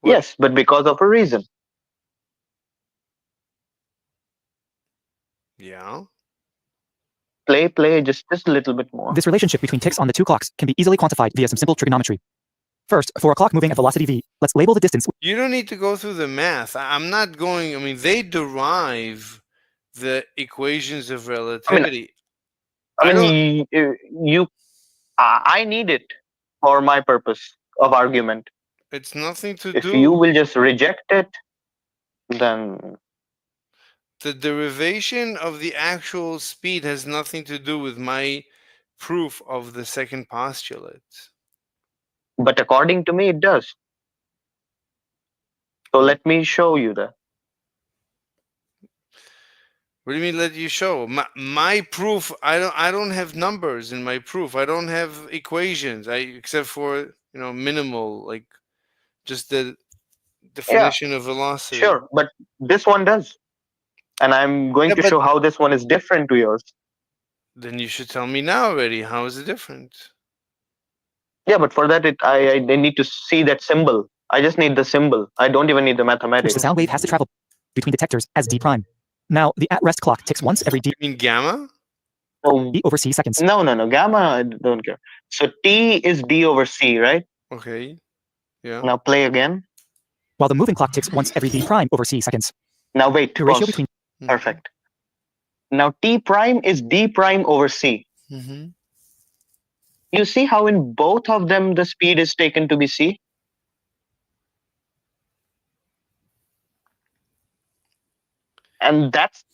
Yes, but because of a reason. Yeah. Play just a little bit more. This relationship between ticks on the two clocks can be easily quantified via some simple trigonometry. First, for a clock moving at velocity v, let's label the distance. You don't need to go through the math. I'm not going. I mean, they derive the equations of relativity. I need it for my purpose of argument. It's nothing to If do. you will just reject it, then the derivation of the actual speed has nothing to do with my proof of the second postulate. But according to me, it does. So let me show you that. What do you mean? Let you show my proof? I don't have numbers in my proof. I don't have equations. Except for minimal, like just the definition of velocity. Sure, but this one does, and I'm going to show how this one is different to yours. Then you should tell me now already. How is it different? Yeah, but for that, I need to see that symbol. I just need the symbol. I don't even need the Which mathematics. the sound wave has to travel between detectors as d prime. Now, the at-rest clock ticks once every d. You mean gamma? Oh, d over c seconds. No. Gamma, I don't care. So T is D over C, right? Okay. Yeah. Now play again. While the moving clock ticks once every d prime over c seconds. Now wait. The ratio pause. between. Perfect. Now T prime is D prime over C. Mm-hmm. You see how in both of them the speed is taken to be C? And that's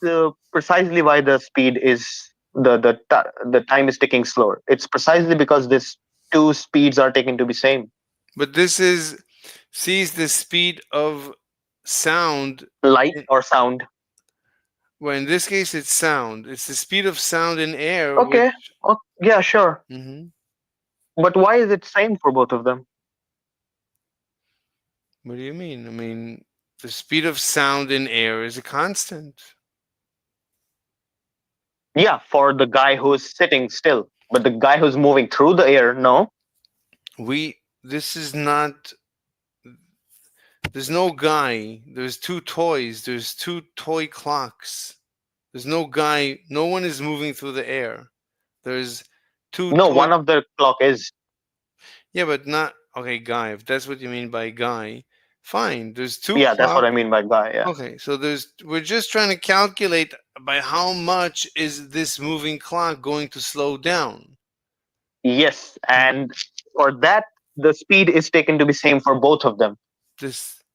precisely why the speed is the time is ticking slower. It's precisely because these two speeds are taken to be same. But this is sees the speed of sound, light or sound. Well, in this case, it's sound. It's the speed of sound in air. Okay. Yeah, sure. Mm-hmm. But why is it same for both of them? What do you mean? I mean, the speed of sound in air is a constant. Yeah, for the guy who's sitting still. But the guy who's moving through the air, no. This is not. There's no guy. There's two toys. There's two toy clocks. There's no guy. No one is moving through the air. There's two. No, one of the clock is. Yeah, but not okay, guy. If that's what you mean by guy, fine. There's two. Yeah, that's what I mean by guy. Yeah. Okay, so we're just trying to calculate by how much is this moving clock going to slow down. Yes, and for that, the speed is taken to be same for both of them.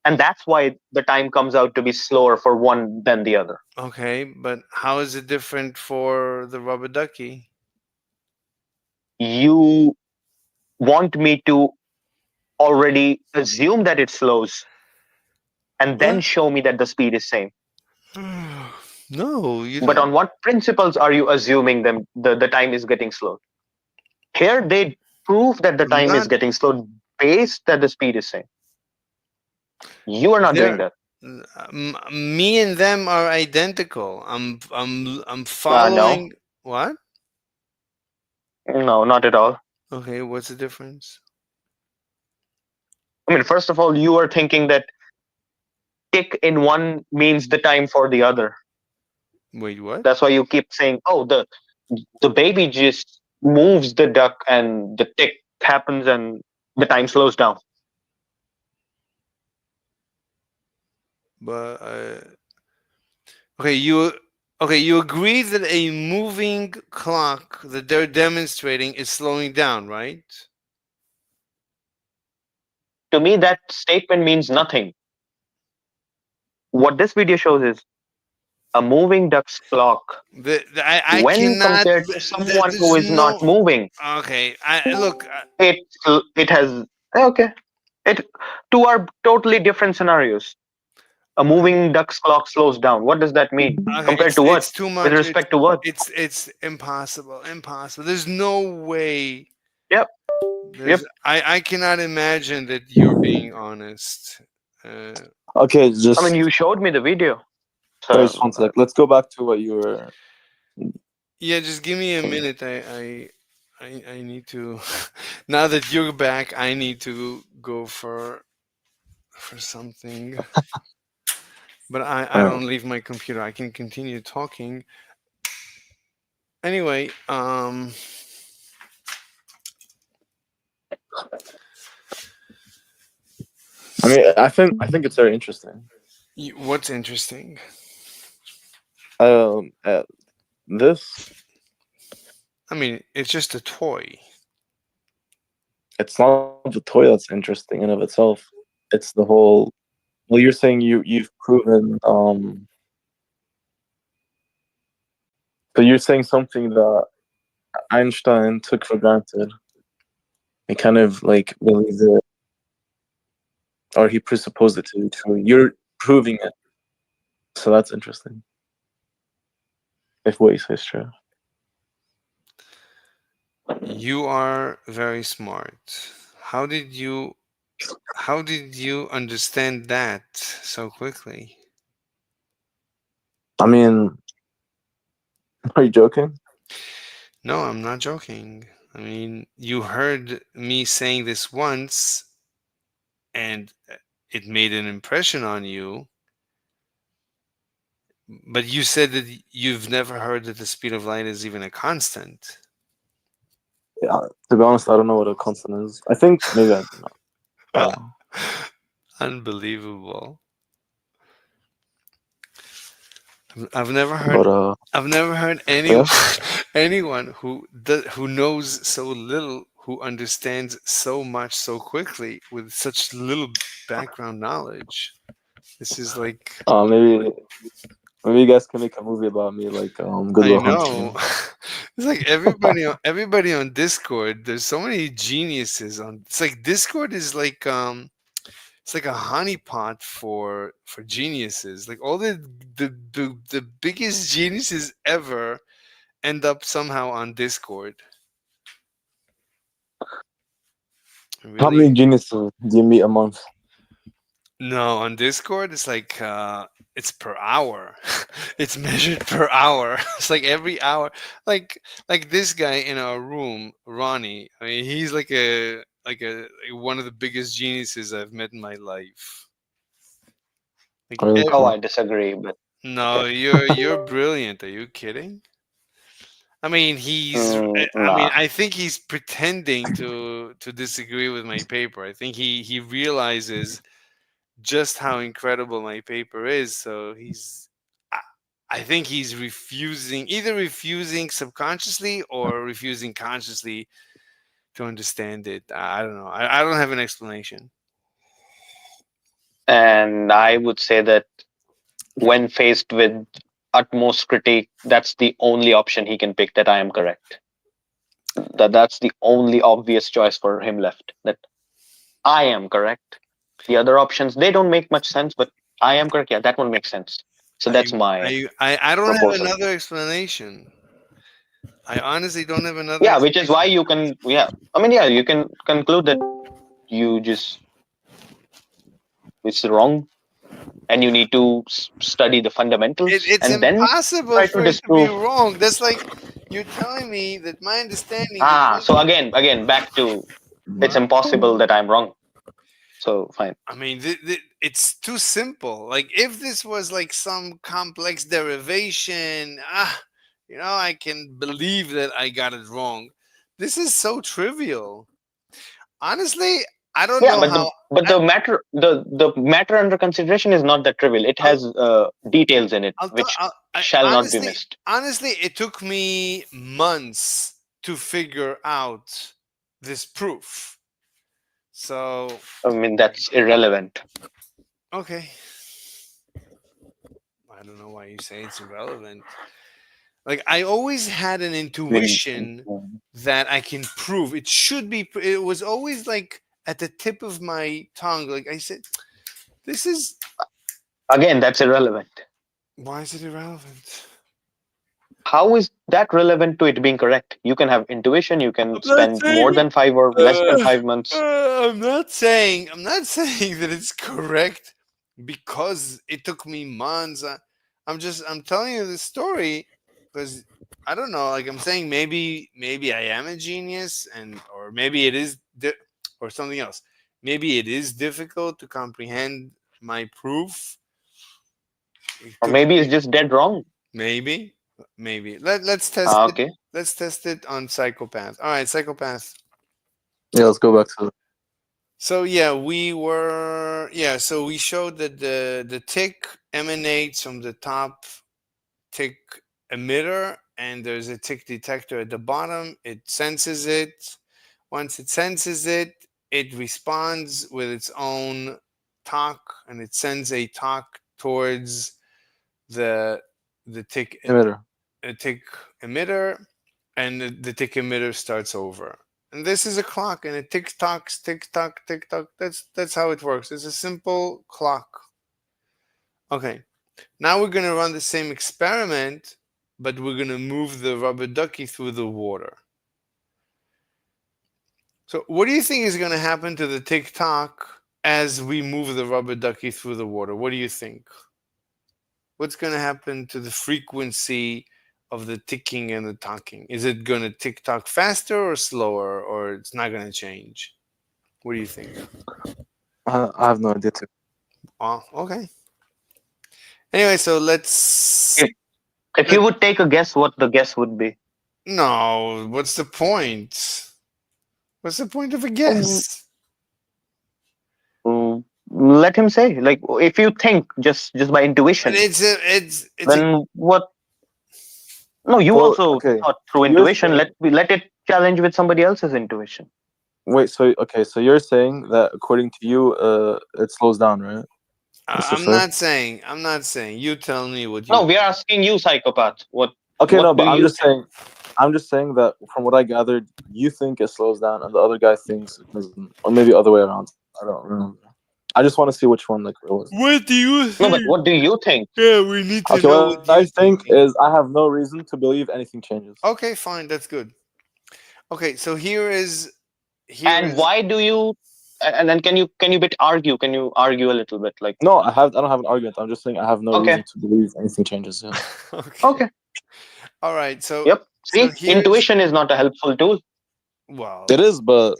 And that's why the time comes out to be slower for one than the other. Okay, but how is it different for the rubber ducky? You want me to already assume that it slows and then show me that the speed is same. No, you But don't. on what principles are you assuming the time is getting slowed? Here they prove that the time is getting slowed based that the speed is same. You are not doing that. Me and them are identical. I'm following. No. What? No, not at all. Okay, what's the difference? I mean, first of all, you are thinking that tick in one means the time for the other. Wait, what? That's why you keep saying, "Oh, the baby just moves the duck and the tick happens and the time slows down." But okay, you agree that a moving clock that they're demonstrating is slowing down, right? To me, that statement means nothing. What this video shows is a moving duck's clock. I when cannot, compared to someone who is not moving. Okay, look. It has okay. Two are totally different scenarios. A moving duck's clock slows down. What does that mean? Okay, Compared to what? It's too much. With respect to what? It's impossible. Impossible. There's no way Yep. I cannot imagine that you're being honest. Okay, just I mean, you showed me the video. guys, So one sec. Let's go back to what you were. Yeah, just give me a minute. I need to. Now that you're back, I need to go for something. But I don't leave my computer. I can continue talking. Anyway, I mean, I think it's very interesting. What's interesting? This. I mean, it's just a toy. It's not the toy that's interesting in of itself. It's the whole. Well, you're saying you've proven. So you're saying something that Einstein took for granted. He kind of like believes it, or he presupposed it to be true. You're proving it, so that's interesting. If what you say is true. You are very smart. How did you understand that so quickly? I mean, are you joking? No, I'm not joking. I mean, you heard me saying this once and it made an impression on you. But you said that you've never heard that the speed of light is even a constant. Yeah, to be honest, I don't know what a constant is. I think maybe I don't know. Unbelievable. I've never heard. But I've never heard anyone who knows so little, who understands so much so quickly with such little background knowledge. This is like. maybe you guys can make a movie about me, like Good I Will know. Hunting. It's like everybody on Discord. There's so many geniuses on. It's like Discord is like it's like a honeypot for geniuses. Like all the biggest geniuses ever end up somehow on Discord. How Really? many geniuses do you meet a month? No, on Discord it's like it's per hour. It's measured per hour. It's like every hour. Like this guy in our room, Ronnie. I mean, he's like one of the biggest geniuses I've met in my life. Like I disagree, but no, okay. you're brilliant. Are you kidding? I mean, Nah. I think he's pretending to disagree with my paper. I think he realizes just how incredible my paper is. So I think he's either refusing subconsciously or refusing consciously to understand it. I don't know. I don't have an explanation. And I would say that when faced with utmost critique, that's the only option he can pick, that I am correct. That's the only obvious choice for him left. That I am correct. The other options, they don't make much sense, but I am correct. Yeah, that one makes sense. So that's my I don't have proposal. another explanation. I honestly don't have another. Yeah, which is why you can. Yeah, I mean, yeah, you can conclude that you just it's wrong, and you need to study the fundamentals, It's and then impossible try to for it to be disprove. wrong. That's like you're telling me that my understanding. So again, back to it's impossible that I'm wrong. So fine. I mean, it's too simple. Like if this was like some complex derivation, I can believe that I got it wrong. This is so trivial. Honestly, I don't Yeah, know how. the matter under consideration is not that trivial. It has details in it which shall not be missed. Honestly, it took me months to figure out this proof. So I mean, that's irrelevant. okay. I don't know why you say it's irrelevant. Like I always had an intuition that I can prove. It should be. It was always like at the tip of my tongue. Like I said, this is. Again, that's irrelevant. Why is it irrelevant? How is that relevant to it being correct? You can have intuition. You can spend more than 5 or less than 5 months. I'm not saying that it's correct because it took me months. I'm telling you the story because I don't know. Like I'm saying, maybe I am a genius, or maybe it is, or something else. Maybe it is difficult to comprehend my proof. Or maybe it's just dead wrong. Maybe. Let's test it. Okay. Let's test it on Psychopath. All right, Psychopath. Yeah, let's go back to. So so we showed that the tick emanates from the top tick emitter, and there's a tick detector at the bottom. It senses it. Once it senses it, it responds with its own talk, and it sends a talk towards the tick Emitter. A tick emitter, and the tick emitter starts over. And this is a clock, and it tick tocks, tick tock, tick tock. That's how it works. It's a simple clock. Okay, now we're gonna run the same experiment, but we're gonna move the rubber ducky through the water. So what do you think is gonna happen to the tick tock as we move the rubber ducky through the water? What do you think? What's gonna happen to the frequency of the ticking and the talking? Is it going to tick tock faster or slower, or it's not going to change? What do you think? I have no idea too. Oh, okay. Anyway, so let's. If you would take a guess, what the guess would be? No, what's the point? What's the point of a guess? Let him say. Like, if you think just by intuition, it's then what? No, you also thought through intuition. Let it challenge with somebody else's intuition. Wait, so you're saying that according to you, it slows down, right? I'm not saying. You tell me what you. No, we are asking you, Psychopath. What? Okay, what no, but do I'm you just saying. I'm just saying that from what I gathered, you think it slows down, and the other guy thinks it doesn't, or maybe other way around. I don't remember. I just want to see which one it was. What do you think? No, but what do you think? Yeah, we need to Okay, know what I think is I have no reason to believe anything changes. Okay, fine, that's good. Okay, so here is. Why do you? And then can you bit argue? Can you argue a little bit? Like no, I don't have an argument. I'm just saying I have no reason to believe anything changes. Yeah. Okay. All right. So. Yep. See, so intuition is not a helpful tool. Well, it is, but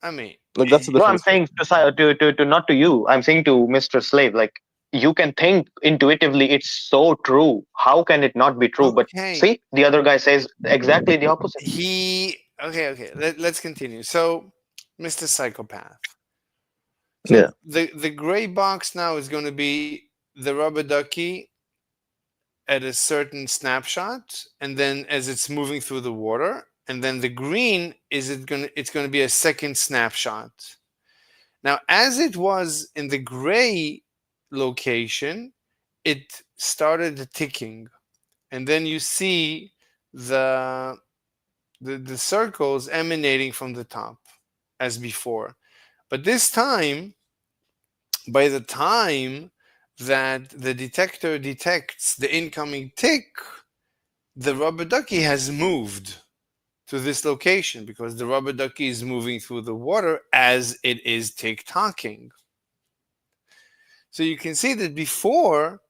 I mean, like that's the no. I'm difference. saying to not to you. I'm saying to Mr. Slave. Like you can think intuitively, it's so true. How can it not be true? But see, the other guy says exactly the opposite. Okay. Let's continue. So, Mr. Psychopath. So the gray box now is going to be the rubber ducky at a certain snapshot, and then as it's moving through the water, and then the green it's going to be a second snapshot. Now, as it was in the gray location, it started ticking, and then you see the circles emanating from the top as before. But this time, by the time that the detector detects the incoming tick, the rubber ducky has moved to this location because the rubber ducky is moving through the water as it is tick-tocking. So you can see that before,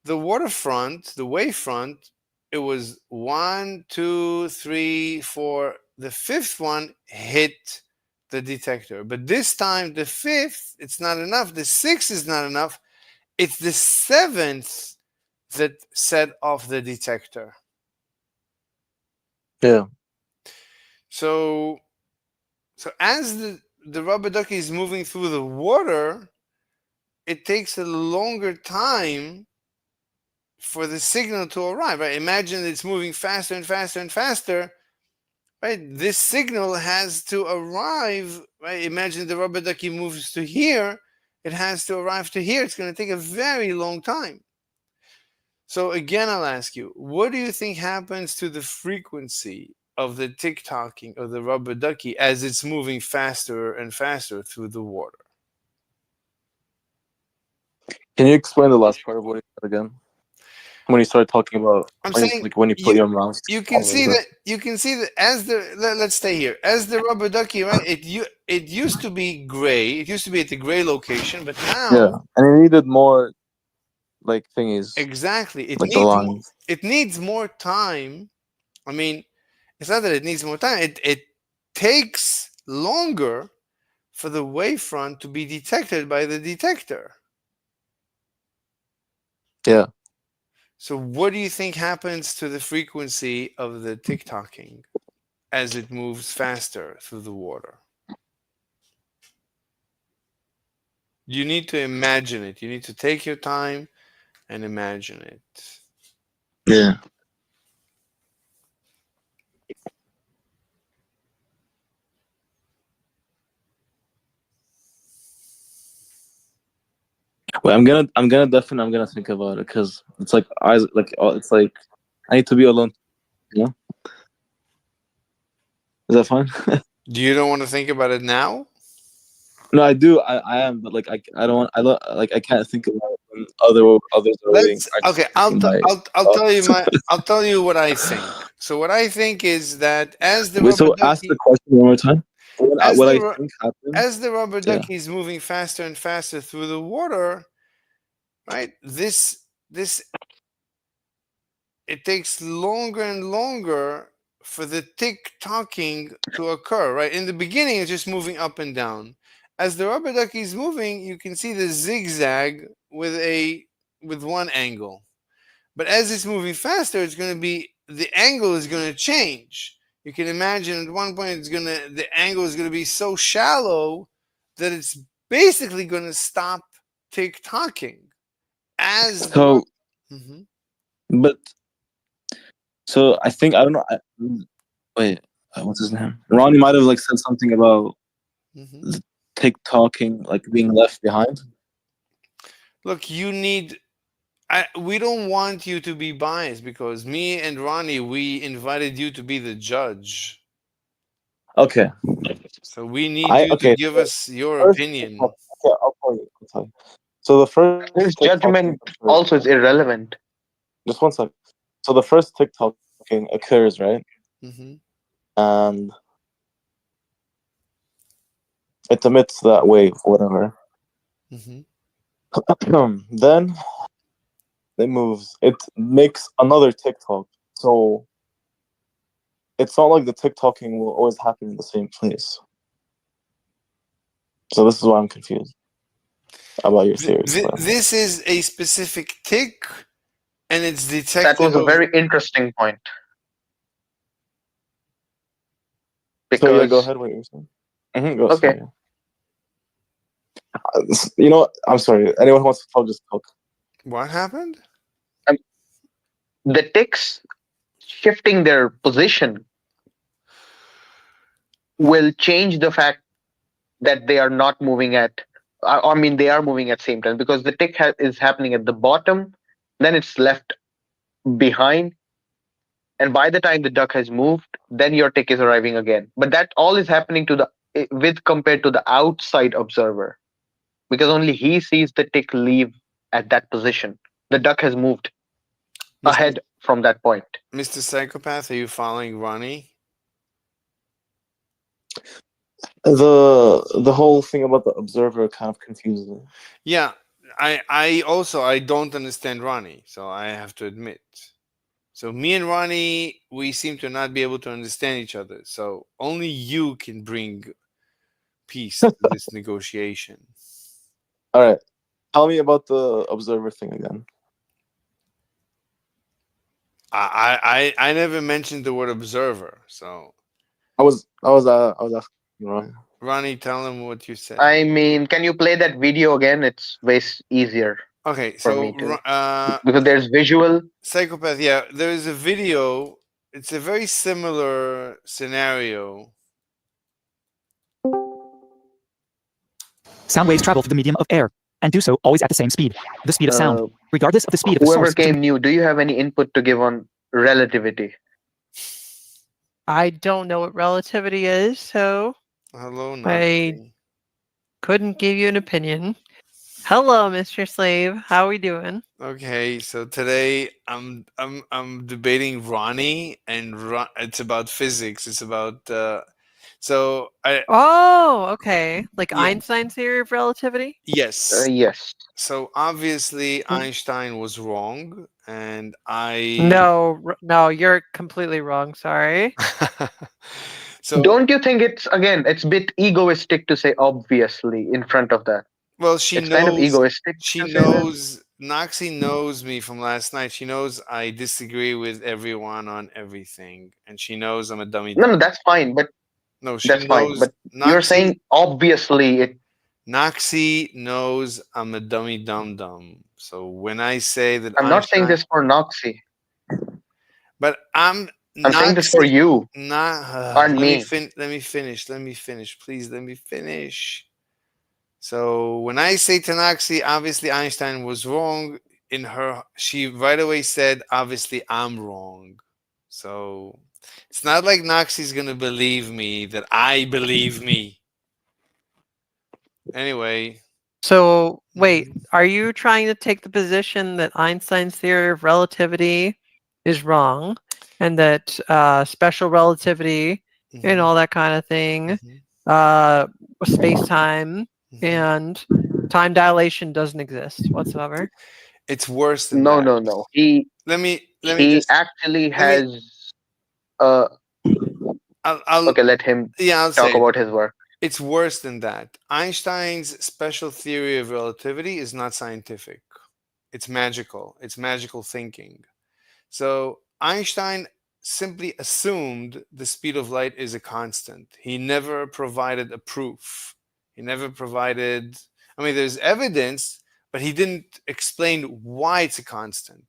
the waterfront, the wavefront, it was 1, 2, 3, 4. The fifth one hit the detector. But this time, the fifth, it's not enough. The sixth is not enough. It's the seventh that set off the detector. Yeah. So as the rubber ducky is moving through the water, it takes a longer time for the signal to arrive, right? Imagine it's moving faster and faster and faster, right? This signal has to arrive, right? Imagine the rubber ducky moves to here, it has to arrive to here. It's going to take a very long time. So again, I'll ask you, what do you think happens to the frequency of the tick-tocking of the rubber ducky as it's moving faster and faster through the water? Can you explain the last part of what you said again? When you started talking about, I'm when, saying like when you put your mouse. you can see that as the let's stay here as the rubber ducky, right? It used to be gray. It used to be at the gray location, but now Yeah, and it needed more like thingies. exactly Like the lines. it needs more time. I mean, it's not that it needs more time. It takes longer for the wavefront to be detected by the detector. Yeah. So what do you think happens to the frequency of the tick-tocking as it moves faster through the water? You need to imagine it. You need to take your time and imagine it. Yeah. Wait, I'm gonna think about it because it's like it's like I need to be alone. You know? Is that fine? You don't want to think about it now? No, I do. I am, but like I don't. I can't think about it when others are waiting. Okay. I'll tell you what I think. So what I think is that as the Wait, rubber so ask ducky the question one more time. as What the I ru- think happened. as the rubber Yeah. ducky is moving faster and faster through the water, right? This it takes longer and longer for the tick-tocking to occur, right? In the beginning, it's just moving up and down. As the rubber ducky is moving, you can see the zigzag with one angle. But as it's moving faster, it's going to be the angle is going to change. You can imagine at one point the angle is going to be so shallow that it's basically going to stop tick-tocking. As So, Mhm. but so I think I don't know. Wait, what's his name? Ronnie might have like said something about the tick-tocking like being left behind. Look, we don't want you to be biased because me and Ronnie, we invited you to be the judge. Okay. So we need you to give so us your first opinion. TikTok- okay, I'll tell you. So the first His TikTok judgment occurs, also is right? irrelevant. Just one second. So the first TikToking occurs, right? Mm-hmm. And it emits that wave, whatever. Mm-hmm. Then it moves. It makes another TikTok. So it's not like the TikToking will always happen in the same place. So this is why I'm confused about your theories. This is a specific tick, and it's detected. That was a very interesting point. So yeah, go Because ahead. What you're saying? Go. okay, Sorry. You know what? I'm sorry. Anyone who wants to talk, just talk. What happened? the ticks shifting their position will change the fact that they are not moving at. I mean, they are moving at same time because the tick is happening at the bottom, then it's left behind, and by the time the duck has moved, then your tick is arriving again. But that all is happening with compared to the outside observer, because only he sees the tick leave at that position. The duck has moved ahead from that point. Mr. Psychopath, are you following Ronnie? The whole thing about the observer kind of confuses me. Yeah, I also I don't understand Ronnie, so I have to admit. So me and Ronnie, we seem to not be able to understand each other. So only you can bring peace to this negotiation. All right, tell me about the observer thing again. I never mentioned the word observer, so I was asking Ronnie. Ronnie, tell him what you said. I mean, can you play that video again? It's way easier. Okay, for so me to because there's visual. Psychopath, yeah, there is a video. It's a very similar scenario. Sound waves travel through the medium of air, and do so always at the same speed, the speed of sound, regardless of the speed of the Whoever source. came new, do you have any input to give on relativity? I don't know what relativity is, so Hello, I couldn't give you an opinion. Hello, Mr. Slave. How we doing? Okay, so today I'm debating Ronnie, and it's about physics. It's about so I Oh, okay. Like yeah. Einstein's theory of relativity? Yes. Yes. So obviously Einstein was wrong, and No, you're completely wrong. Sorry. so Don't you think it's a bit egoistic to say obviously in front of that? well, she It's kind of knows. egoistic She to say that. knows. Noxie knows me from last night. She knows I disagree with everyone on everything, and she knows I'm a dummy. No, no, that's fine, but No, that's she fine. knows. But you're saying obviously it. Noxie knows I'm a dummy dum dum. So when I say that I'm not saying Einstein, this for Noxie. but I'm saying this for Noxie. you Not. and me. Let me finish. Let me finish. Please let me finish. So when I say to Noxie, obviously Einstein was wrong. In her, she right away said, obviously I'm wrong. So it's not like Noxie's gonna believe me that I believe me. Anyway. So, wait, are you trying to take the position that Einstein's theory of relativity is wrong and that special relativity and all that kind of thing, space time and time dilation doesn't exist whatsoever? It's worse than No, that. no, no. Let me He just actually let me has. Uh, okay, let him I'll talk say about his work. it's worse than that. Einstein's special theory of relativity is not scientific. It's magical. It's magical thinking. So Einstein simply assumed the speed of light is a constant. He never provided a proof. He never provided, I mean, there's evidence, but he didn't explain why it's a constant.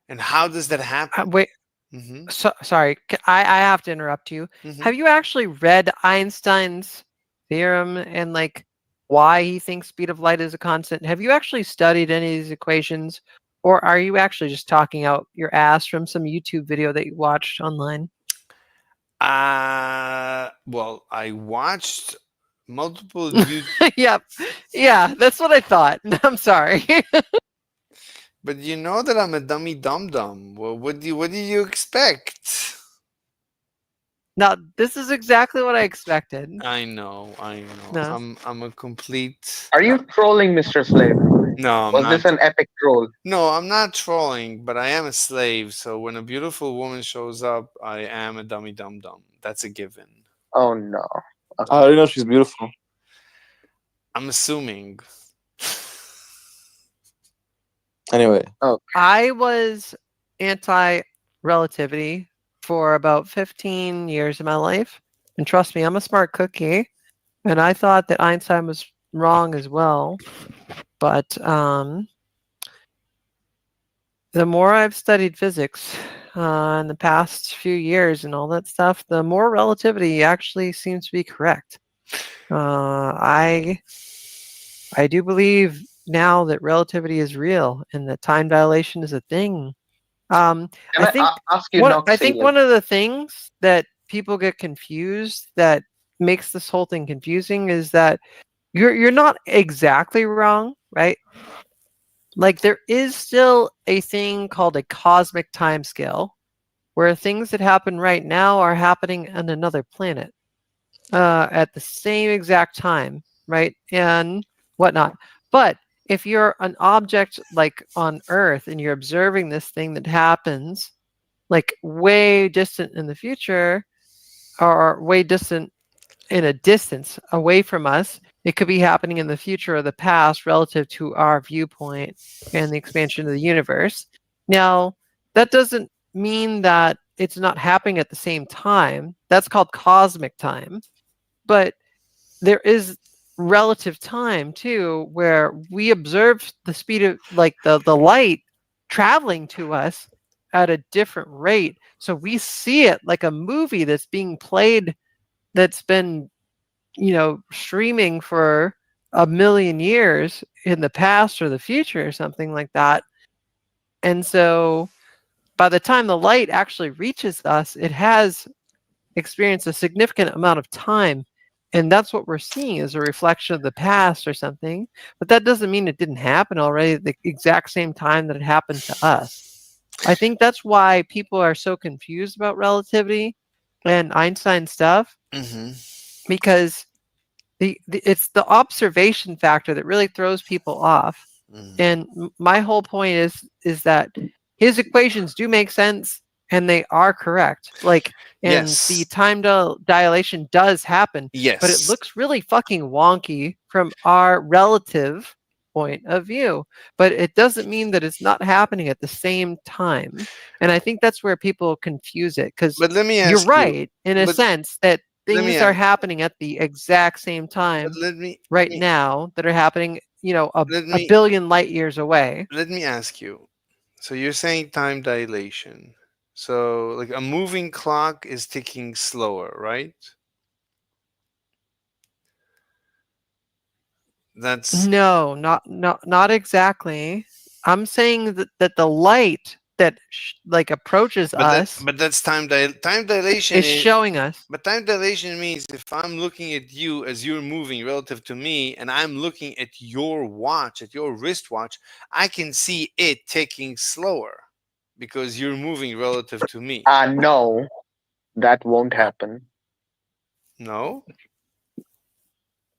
And how does that happen? Wait, sorry, I have to interrupt you. Have you actually read Einstein's theorem and like why he thinks speed of light is a constant? Have you actually studied any of these equations, or are you actually just talking out your ass from some YouTube video that you watched online? Well, I watched multiple YouTube. Yep, yeah, that's what I thought. I'm sorry. But you know that I'm a dummy dum dum. Well, what do you expect? Now, this is exactly what I expected. I know. No. I'm a complete. Are you trolling, Mr. Slave? No, I'm Was not. this an epic troll? No, I'm not trolling, but I am a slave. So when a beautiful woman shows up, I am a dummy dum dum. That's a given. Oh no. I already know she's beautiful. I'm assuming. Anyway. Oh. I was anti-relativity for about 15 years of my life. And trust me, I'm a smart cookie. And I thought that Einstein was wrong as well. But the more I've studied physics in the past few years and all that stuff, the more relativity actually seems to be correct. I do believe now that relativity is real and that time dilation is a thing. I think ask you, I think one of the things that people get confused that makes this whole thing confusing is that you're not exactly wrong, right? Like there is still a thing called a cosmic time scale where things that happen right now are happening on another planet at the same exact time, right? And whatnot. But if you're an object like on Earth and you're observing this thing that happens like way distant in the future or way distant in a distance away from us, it could be happening in the future or the past relative to our viewpoint and the expansion of the universe. Now, that doesn't mean that it's not happening at the same time. That's called cosmic time. But there is relative time too, where we observe the speed of like the light traveling to us at a different rate. So we see it like a movie that's being played that's been, streaming for a million years in the past or the future or something like that. And so by the time the light actually reaches us, it has experienced a significant amount of time. and that's what we're seeing is a reflection of the past or something. But that doesn't mean it didn't happen already at the exact same time that it happened to us. I think that's why people are so confused about relativity and Einstein stuff, because it's the observation factor that really throws people off. And my whole point is that his equations do make sense and they are correct. Like, and the Yes. time dilation does happen, but it Yes. looks really fucking wonky from our relative point of view. But it doesn't mean that it's not happening at the same time. And I think that's where people confuse it, because But let me you're ask you. right in a But sense that let me things are ask. happening at the exact same time But let me. right now that are happening, a Let me. billion light years away. Let me ask you. So you're saying time dilation. So like a moving clock is ticking slower, right? That's No, not exactly. I'm saying that the light that like approaches us but that's time dilation is is. showing us. But time dilation means if I'm looking at you as you're moving relative to me, and I'm looking at your watch, at your wristwatch, I can see it ticking slower because you're moving relative to me. No, that won't happen. No?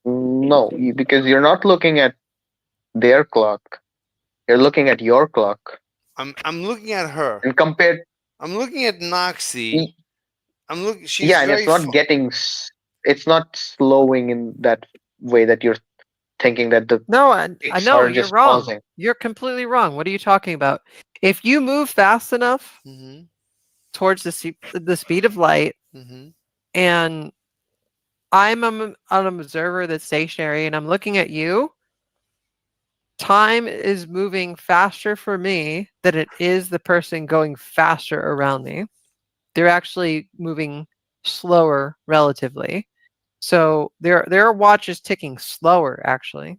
No, because you're not looking at their clock. You're looking at your clock. I'm looking at her. And compared, I'm looking at Noxie. I'm looking. She's yeah, and very. it's not slowing in that way that you're thinking that the No, I ticks know are you're just wrong. pausing. You're completely wrong. What are you talking about? If you move fast enough towards the speed of light, and I'm an observer that's stationary, and I'm looking at you, time is moving faster for me than it is the person going faster around me. They're actually moving slower relatively. So their watch is ticking slower actually.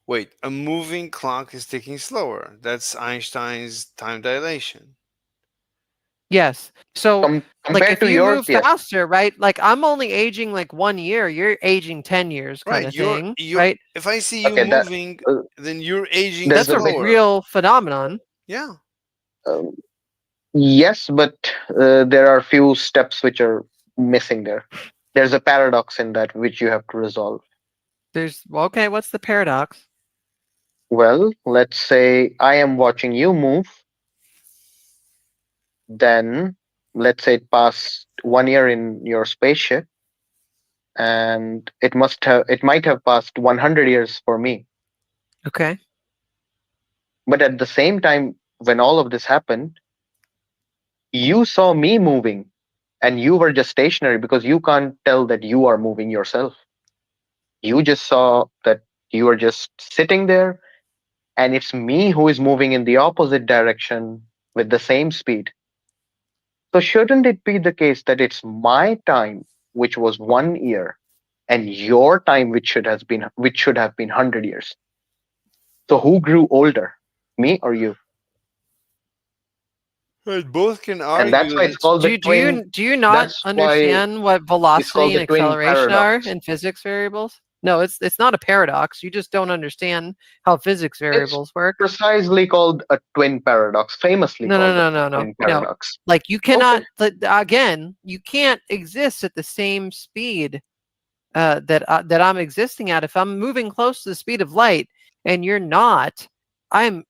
Wait, a moving clock is ticking slower. That's Einstein's time dilation. Yes. So like compared if to you yours, move yes. faster, right? Like I'm only aging like 1 year, you're aging 10 years kind Right, of thing, you're. right? If I see you Okay, that moving, then you're aging there's That's a slower. real phenomenon. Yeah. Yes, but there are few steps which are missing there. There's a paradox in that which you have to resolve. Okay, what's the paradox? Well, let's say I am watching you move, then let's say it passed 1 year in your spaceship, and it might have passed 100 years for me. Okay. But at the same time, when all of this happened, you saw me moving, and you were just stationary because you can't tell that you are moving yourself. You just saw that you are just sitting there, and it's me who is moving in the opposite direction with the same speed. So shouldn't it be the case that it's my time, which was 1 year, and your time, which should have been 100 years? So who grew older, me or you? Right, both can And that's argue why it's that. called the twin. Do you not That's why understand what it's velocity called and the twin acceleration are paradox. in physics variables? No, it's not a paradox. You just don't understand how physics It's variables work. precisely called a twin paradox, famously No, called no, a twin no. paradox. Like you cannot again, you can't exist at the same speed that I'm existing at. If I'm moving close to the speed of light and you're not, I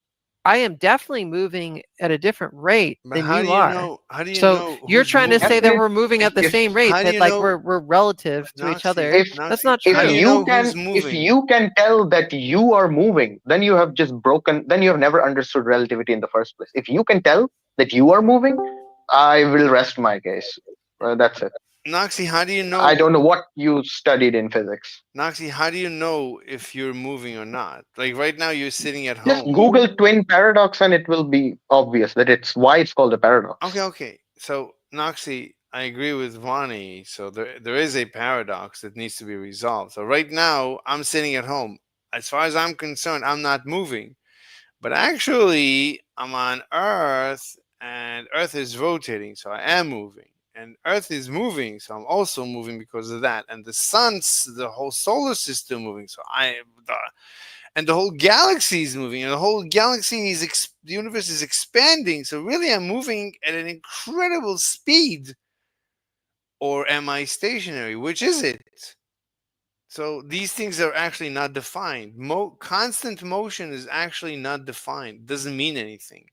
am definitely moving at a different rate But than how do you you are. know? How do you So know you're who's trying to say moving? that we're moving at the If same rate, How do that you like know? we're relative to each Noxie, other. That's not how do true. you know who's moving? If you can tell that you are moving, then you have just broken. Then you have never understood relativity in the first place. If you can tell that you are moving, I will rest my case. That's it. Noxie, how do you know? I don't know what you studied in physics. Noxie, how do you know if you're moving or not? Like right now, you're sitting at Just home. Google twin paradox, and it will be obvious that it's why it's called a paradox. Okay. So Noxie, I agree with Vani. So there is a paradox that needs to be resolved. So right now, I'm sitting at home. As far as I'm concerned, I'm not moving. But actually, I'm on Earth, and Earth is rotating, so I am moving. and Earth is moving, so I'm also moving because of that. And the whole solar system moving, so and the whole galaxy is moving, and the whole galaxy is the universe is expanding. So really, I'm moving at an incredible speed. Or am I stationary? Which is it? So these things are actually not defined. Constant motion is actually not defined. Doesn't mean anything.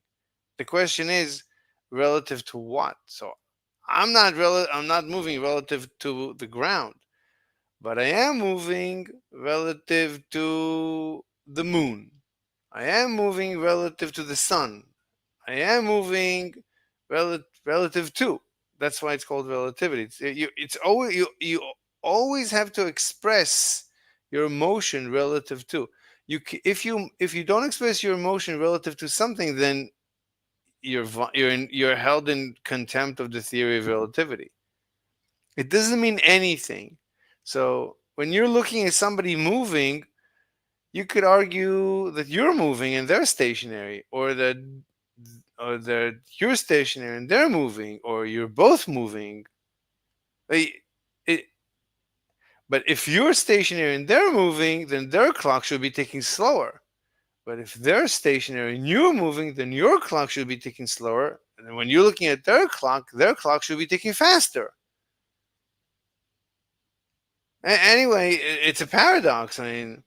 The question is relative to what? So I'm not moving relative to the ground, but I am moving relative to the moon. I am moving relative to the sun. I am moving relative to. That's why it's called relativity. It's always you always have to express your emotion relative to. If you don't express your emotion relative to something, then you're held in contempt of the theory of relativity. It doesn't mean anything. So when you're looking at somebody moving, you could argue that you're moving and they're stationary, or that you're stationary and they're moving, or you're both moving. It, but if you're stationary and they're moving, then their clock should be ticking slower. But if they're stationary and you're moving, then your clock should be ticking slower. And when you're looking at their clock should be ticking faster. Anyway, it's a paradox. I mean,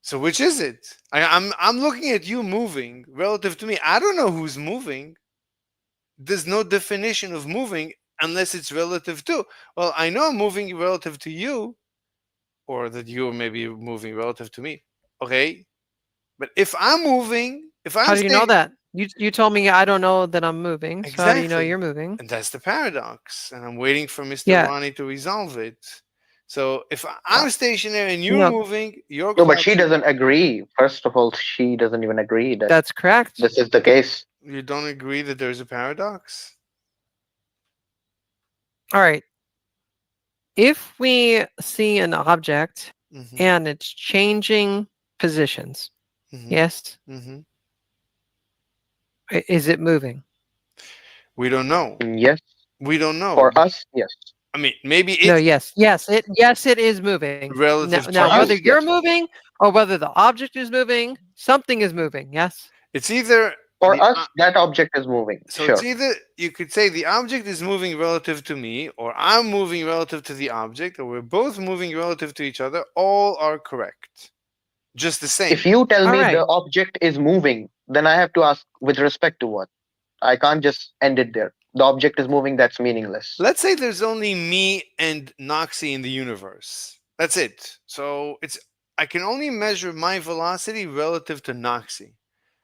so which is it? I'm looking at you moving relative to me. I don't know who's moving. There's no definition of moving unless it's relative to. Well, I know I'm moving relative to you, or that you're maybe moving relative to me. Okay, but if I'm moving, if I'm How do you know that? You told me I don't know that I'm moving. So how do you know Exactly. you're moving? And that's the paradox. And I'm waiting for Mr. Yeah. Ronnie to resolve it. So if I'm stationary and you're No. moving, your No, but clock she should- doesn't agree. First of all, she doesn't even agree that That's correct. this is the case. You don't agree that there's a paradox? All right. If we see an object and it's changing positions, yes, is it moving? We don't know. Yes. We don't know. For us, yes. I mean, maybe No, it's yes, it is moving. relative to Now you. whether you're moving or whether the object is moving, something is moving. Yes. It's either For us, that object is moving. So Sure. it's either you could say the object is moving relative to me, or I'm moving relative to the object, or we're both moving relative to each other. All are correct. Just the same. If you tell me the object is moving, then I have to ask with respect to what? I can't just end it there. The object is moving, that's meaningless. Let's say there's only me and Noxie in the universe. That's it. So I can only measure my velocity relative to Noxie.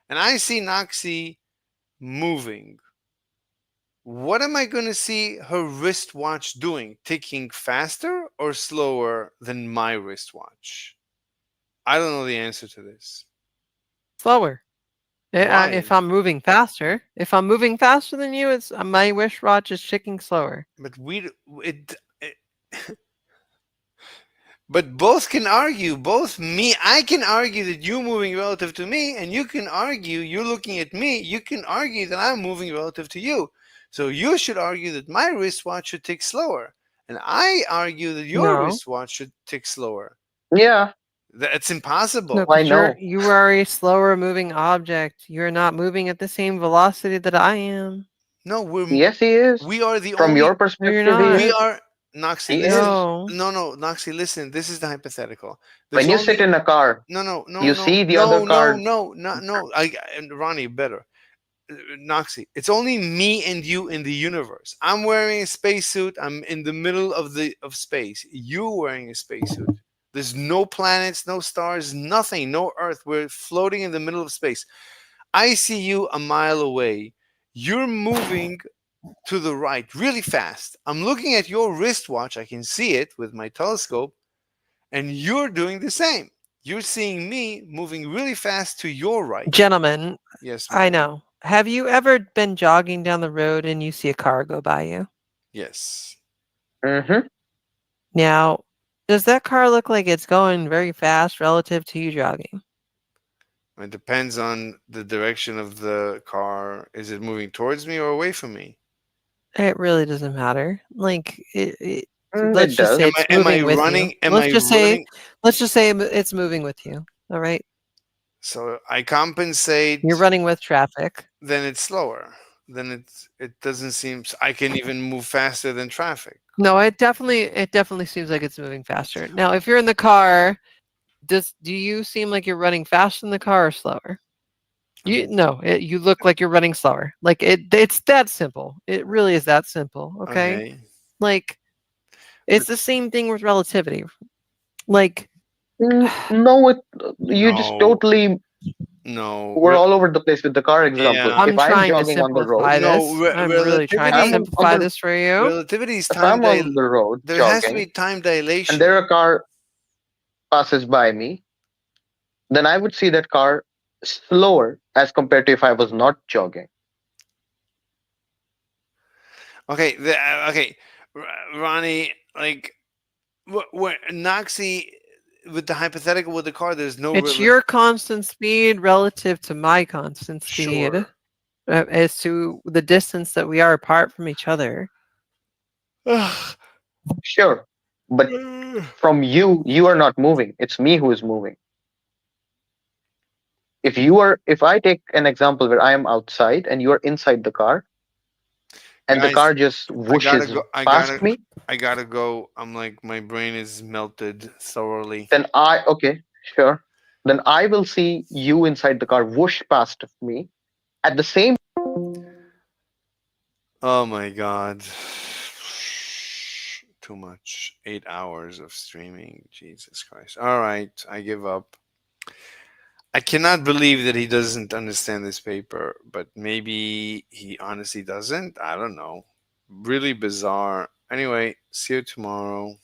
And I see Noxie moving. What am I going to see her wristwatch doing? Ticking faster or slower than my wristwatch? I don't know the answer to this. Slower. Why? If I'm moving faster, than you, it's my wristwatch is ticking slower. But but both can argue. I can argue that you're moving relative to me, and you can argue, you're looking at me, you can argue that I'm moving relative to you. So you should argue that my wristwatch should tick slower. And I argue that your wristwatch should tick slower. Yeah. That's impossible. No, 'cause you are a slower moving object. You're not moving at the same velocity that I am. No, Yes, he is. We are the From only. your perspective, you're not. We are Noxie. He Listen. is. No, Noxie. Listen. This is the hypothetical. When you sit in a car, no, you see the other car. No. And Ronnie, better. Noxie, it's only me and you in the universe. I'm wearing a spacesuit. I'm in the middle of space. You're wearing a spacesuit. There's no planets, no stars, nothing, no Earth. We're floating in the middle of space. I see you a mile away. You're moving to the right really fast. I'm looking at your wristwatch. I can see it with my telescope, and you're doing the same. You're seeing me moving really fast to your right. Gentlemen, Yes, I know. Have you ever been jogging down the road and you see a car go by you? Yes. Mm-hmm. Now, does that car look like it's going very fast relative to you jogging? It depends on the direction of the car. Is it moving towards me or away from me? It really doesn't matter. Like It let's just does. say it's am I moving with running? you. Am Let's I just running? say it's moving with you. All right. So I compensate. You're running with traffic. Then it's slower. Then it doesn't seem I can even move faster than traffic. No, it definitely seems like it's moving faster. Now, if you're in the car, do you seem like you're running faster in the car or slower? You look like you're running slower. Like it's that simple. It really is that simple. Okay. Like it's the same thing with relativity. Like no, you just totally we're all over the place with the car example. Yeah. If I'm jogging on the road, I'm really trying to simplify this for you. Relativity is if time I'm on the road there jogging, has to be time dilation. and there a car passes by me, then I would see that car slower as compared to if I was not jogging. Okay, Ronnie, like, what Noxie with the hypothetical with the car, there's no. It's your constant speed relative to my constant speed, as to the distance that we are apart from each other. Sure, but from you are not moving. It's me who is moving. If I take an example where I am outside and you are inside the car, and the car just whooshes past me, I gotta go. I'm like, my brain is melted thoroughly. then sure. Then I will see you inside the car whoosh past me at the same. Oh my god. Too much. 8 hours of streaming. Jesus Christ. All right, I give up. I cannot believe that he doesn't understand this paper, but maybe he honestly doesn't. I don't know. Really bizarre. Anyway, see you tomorrow.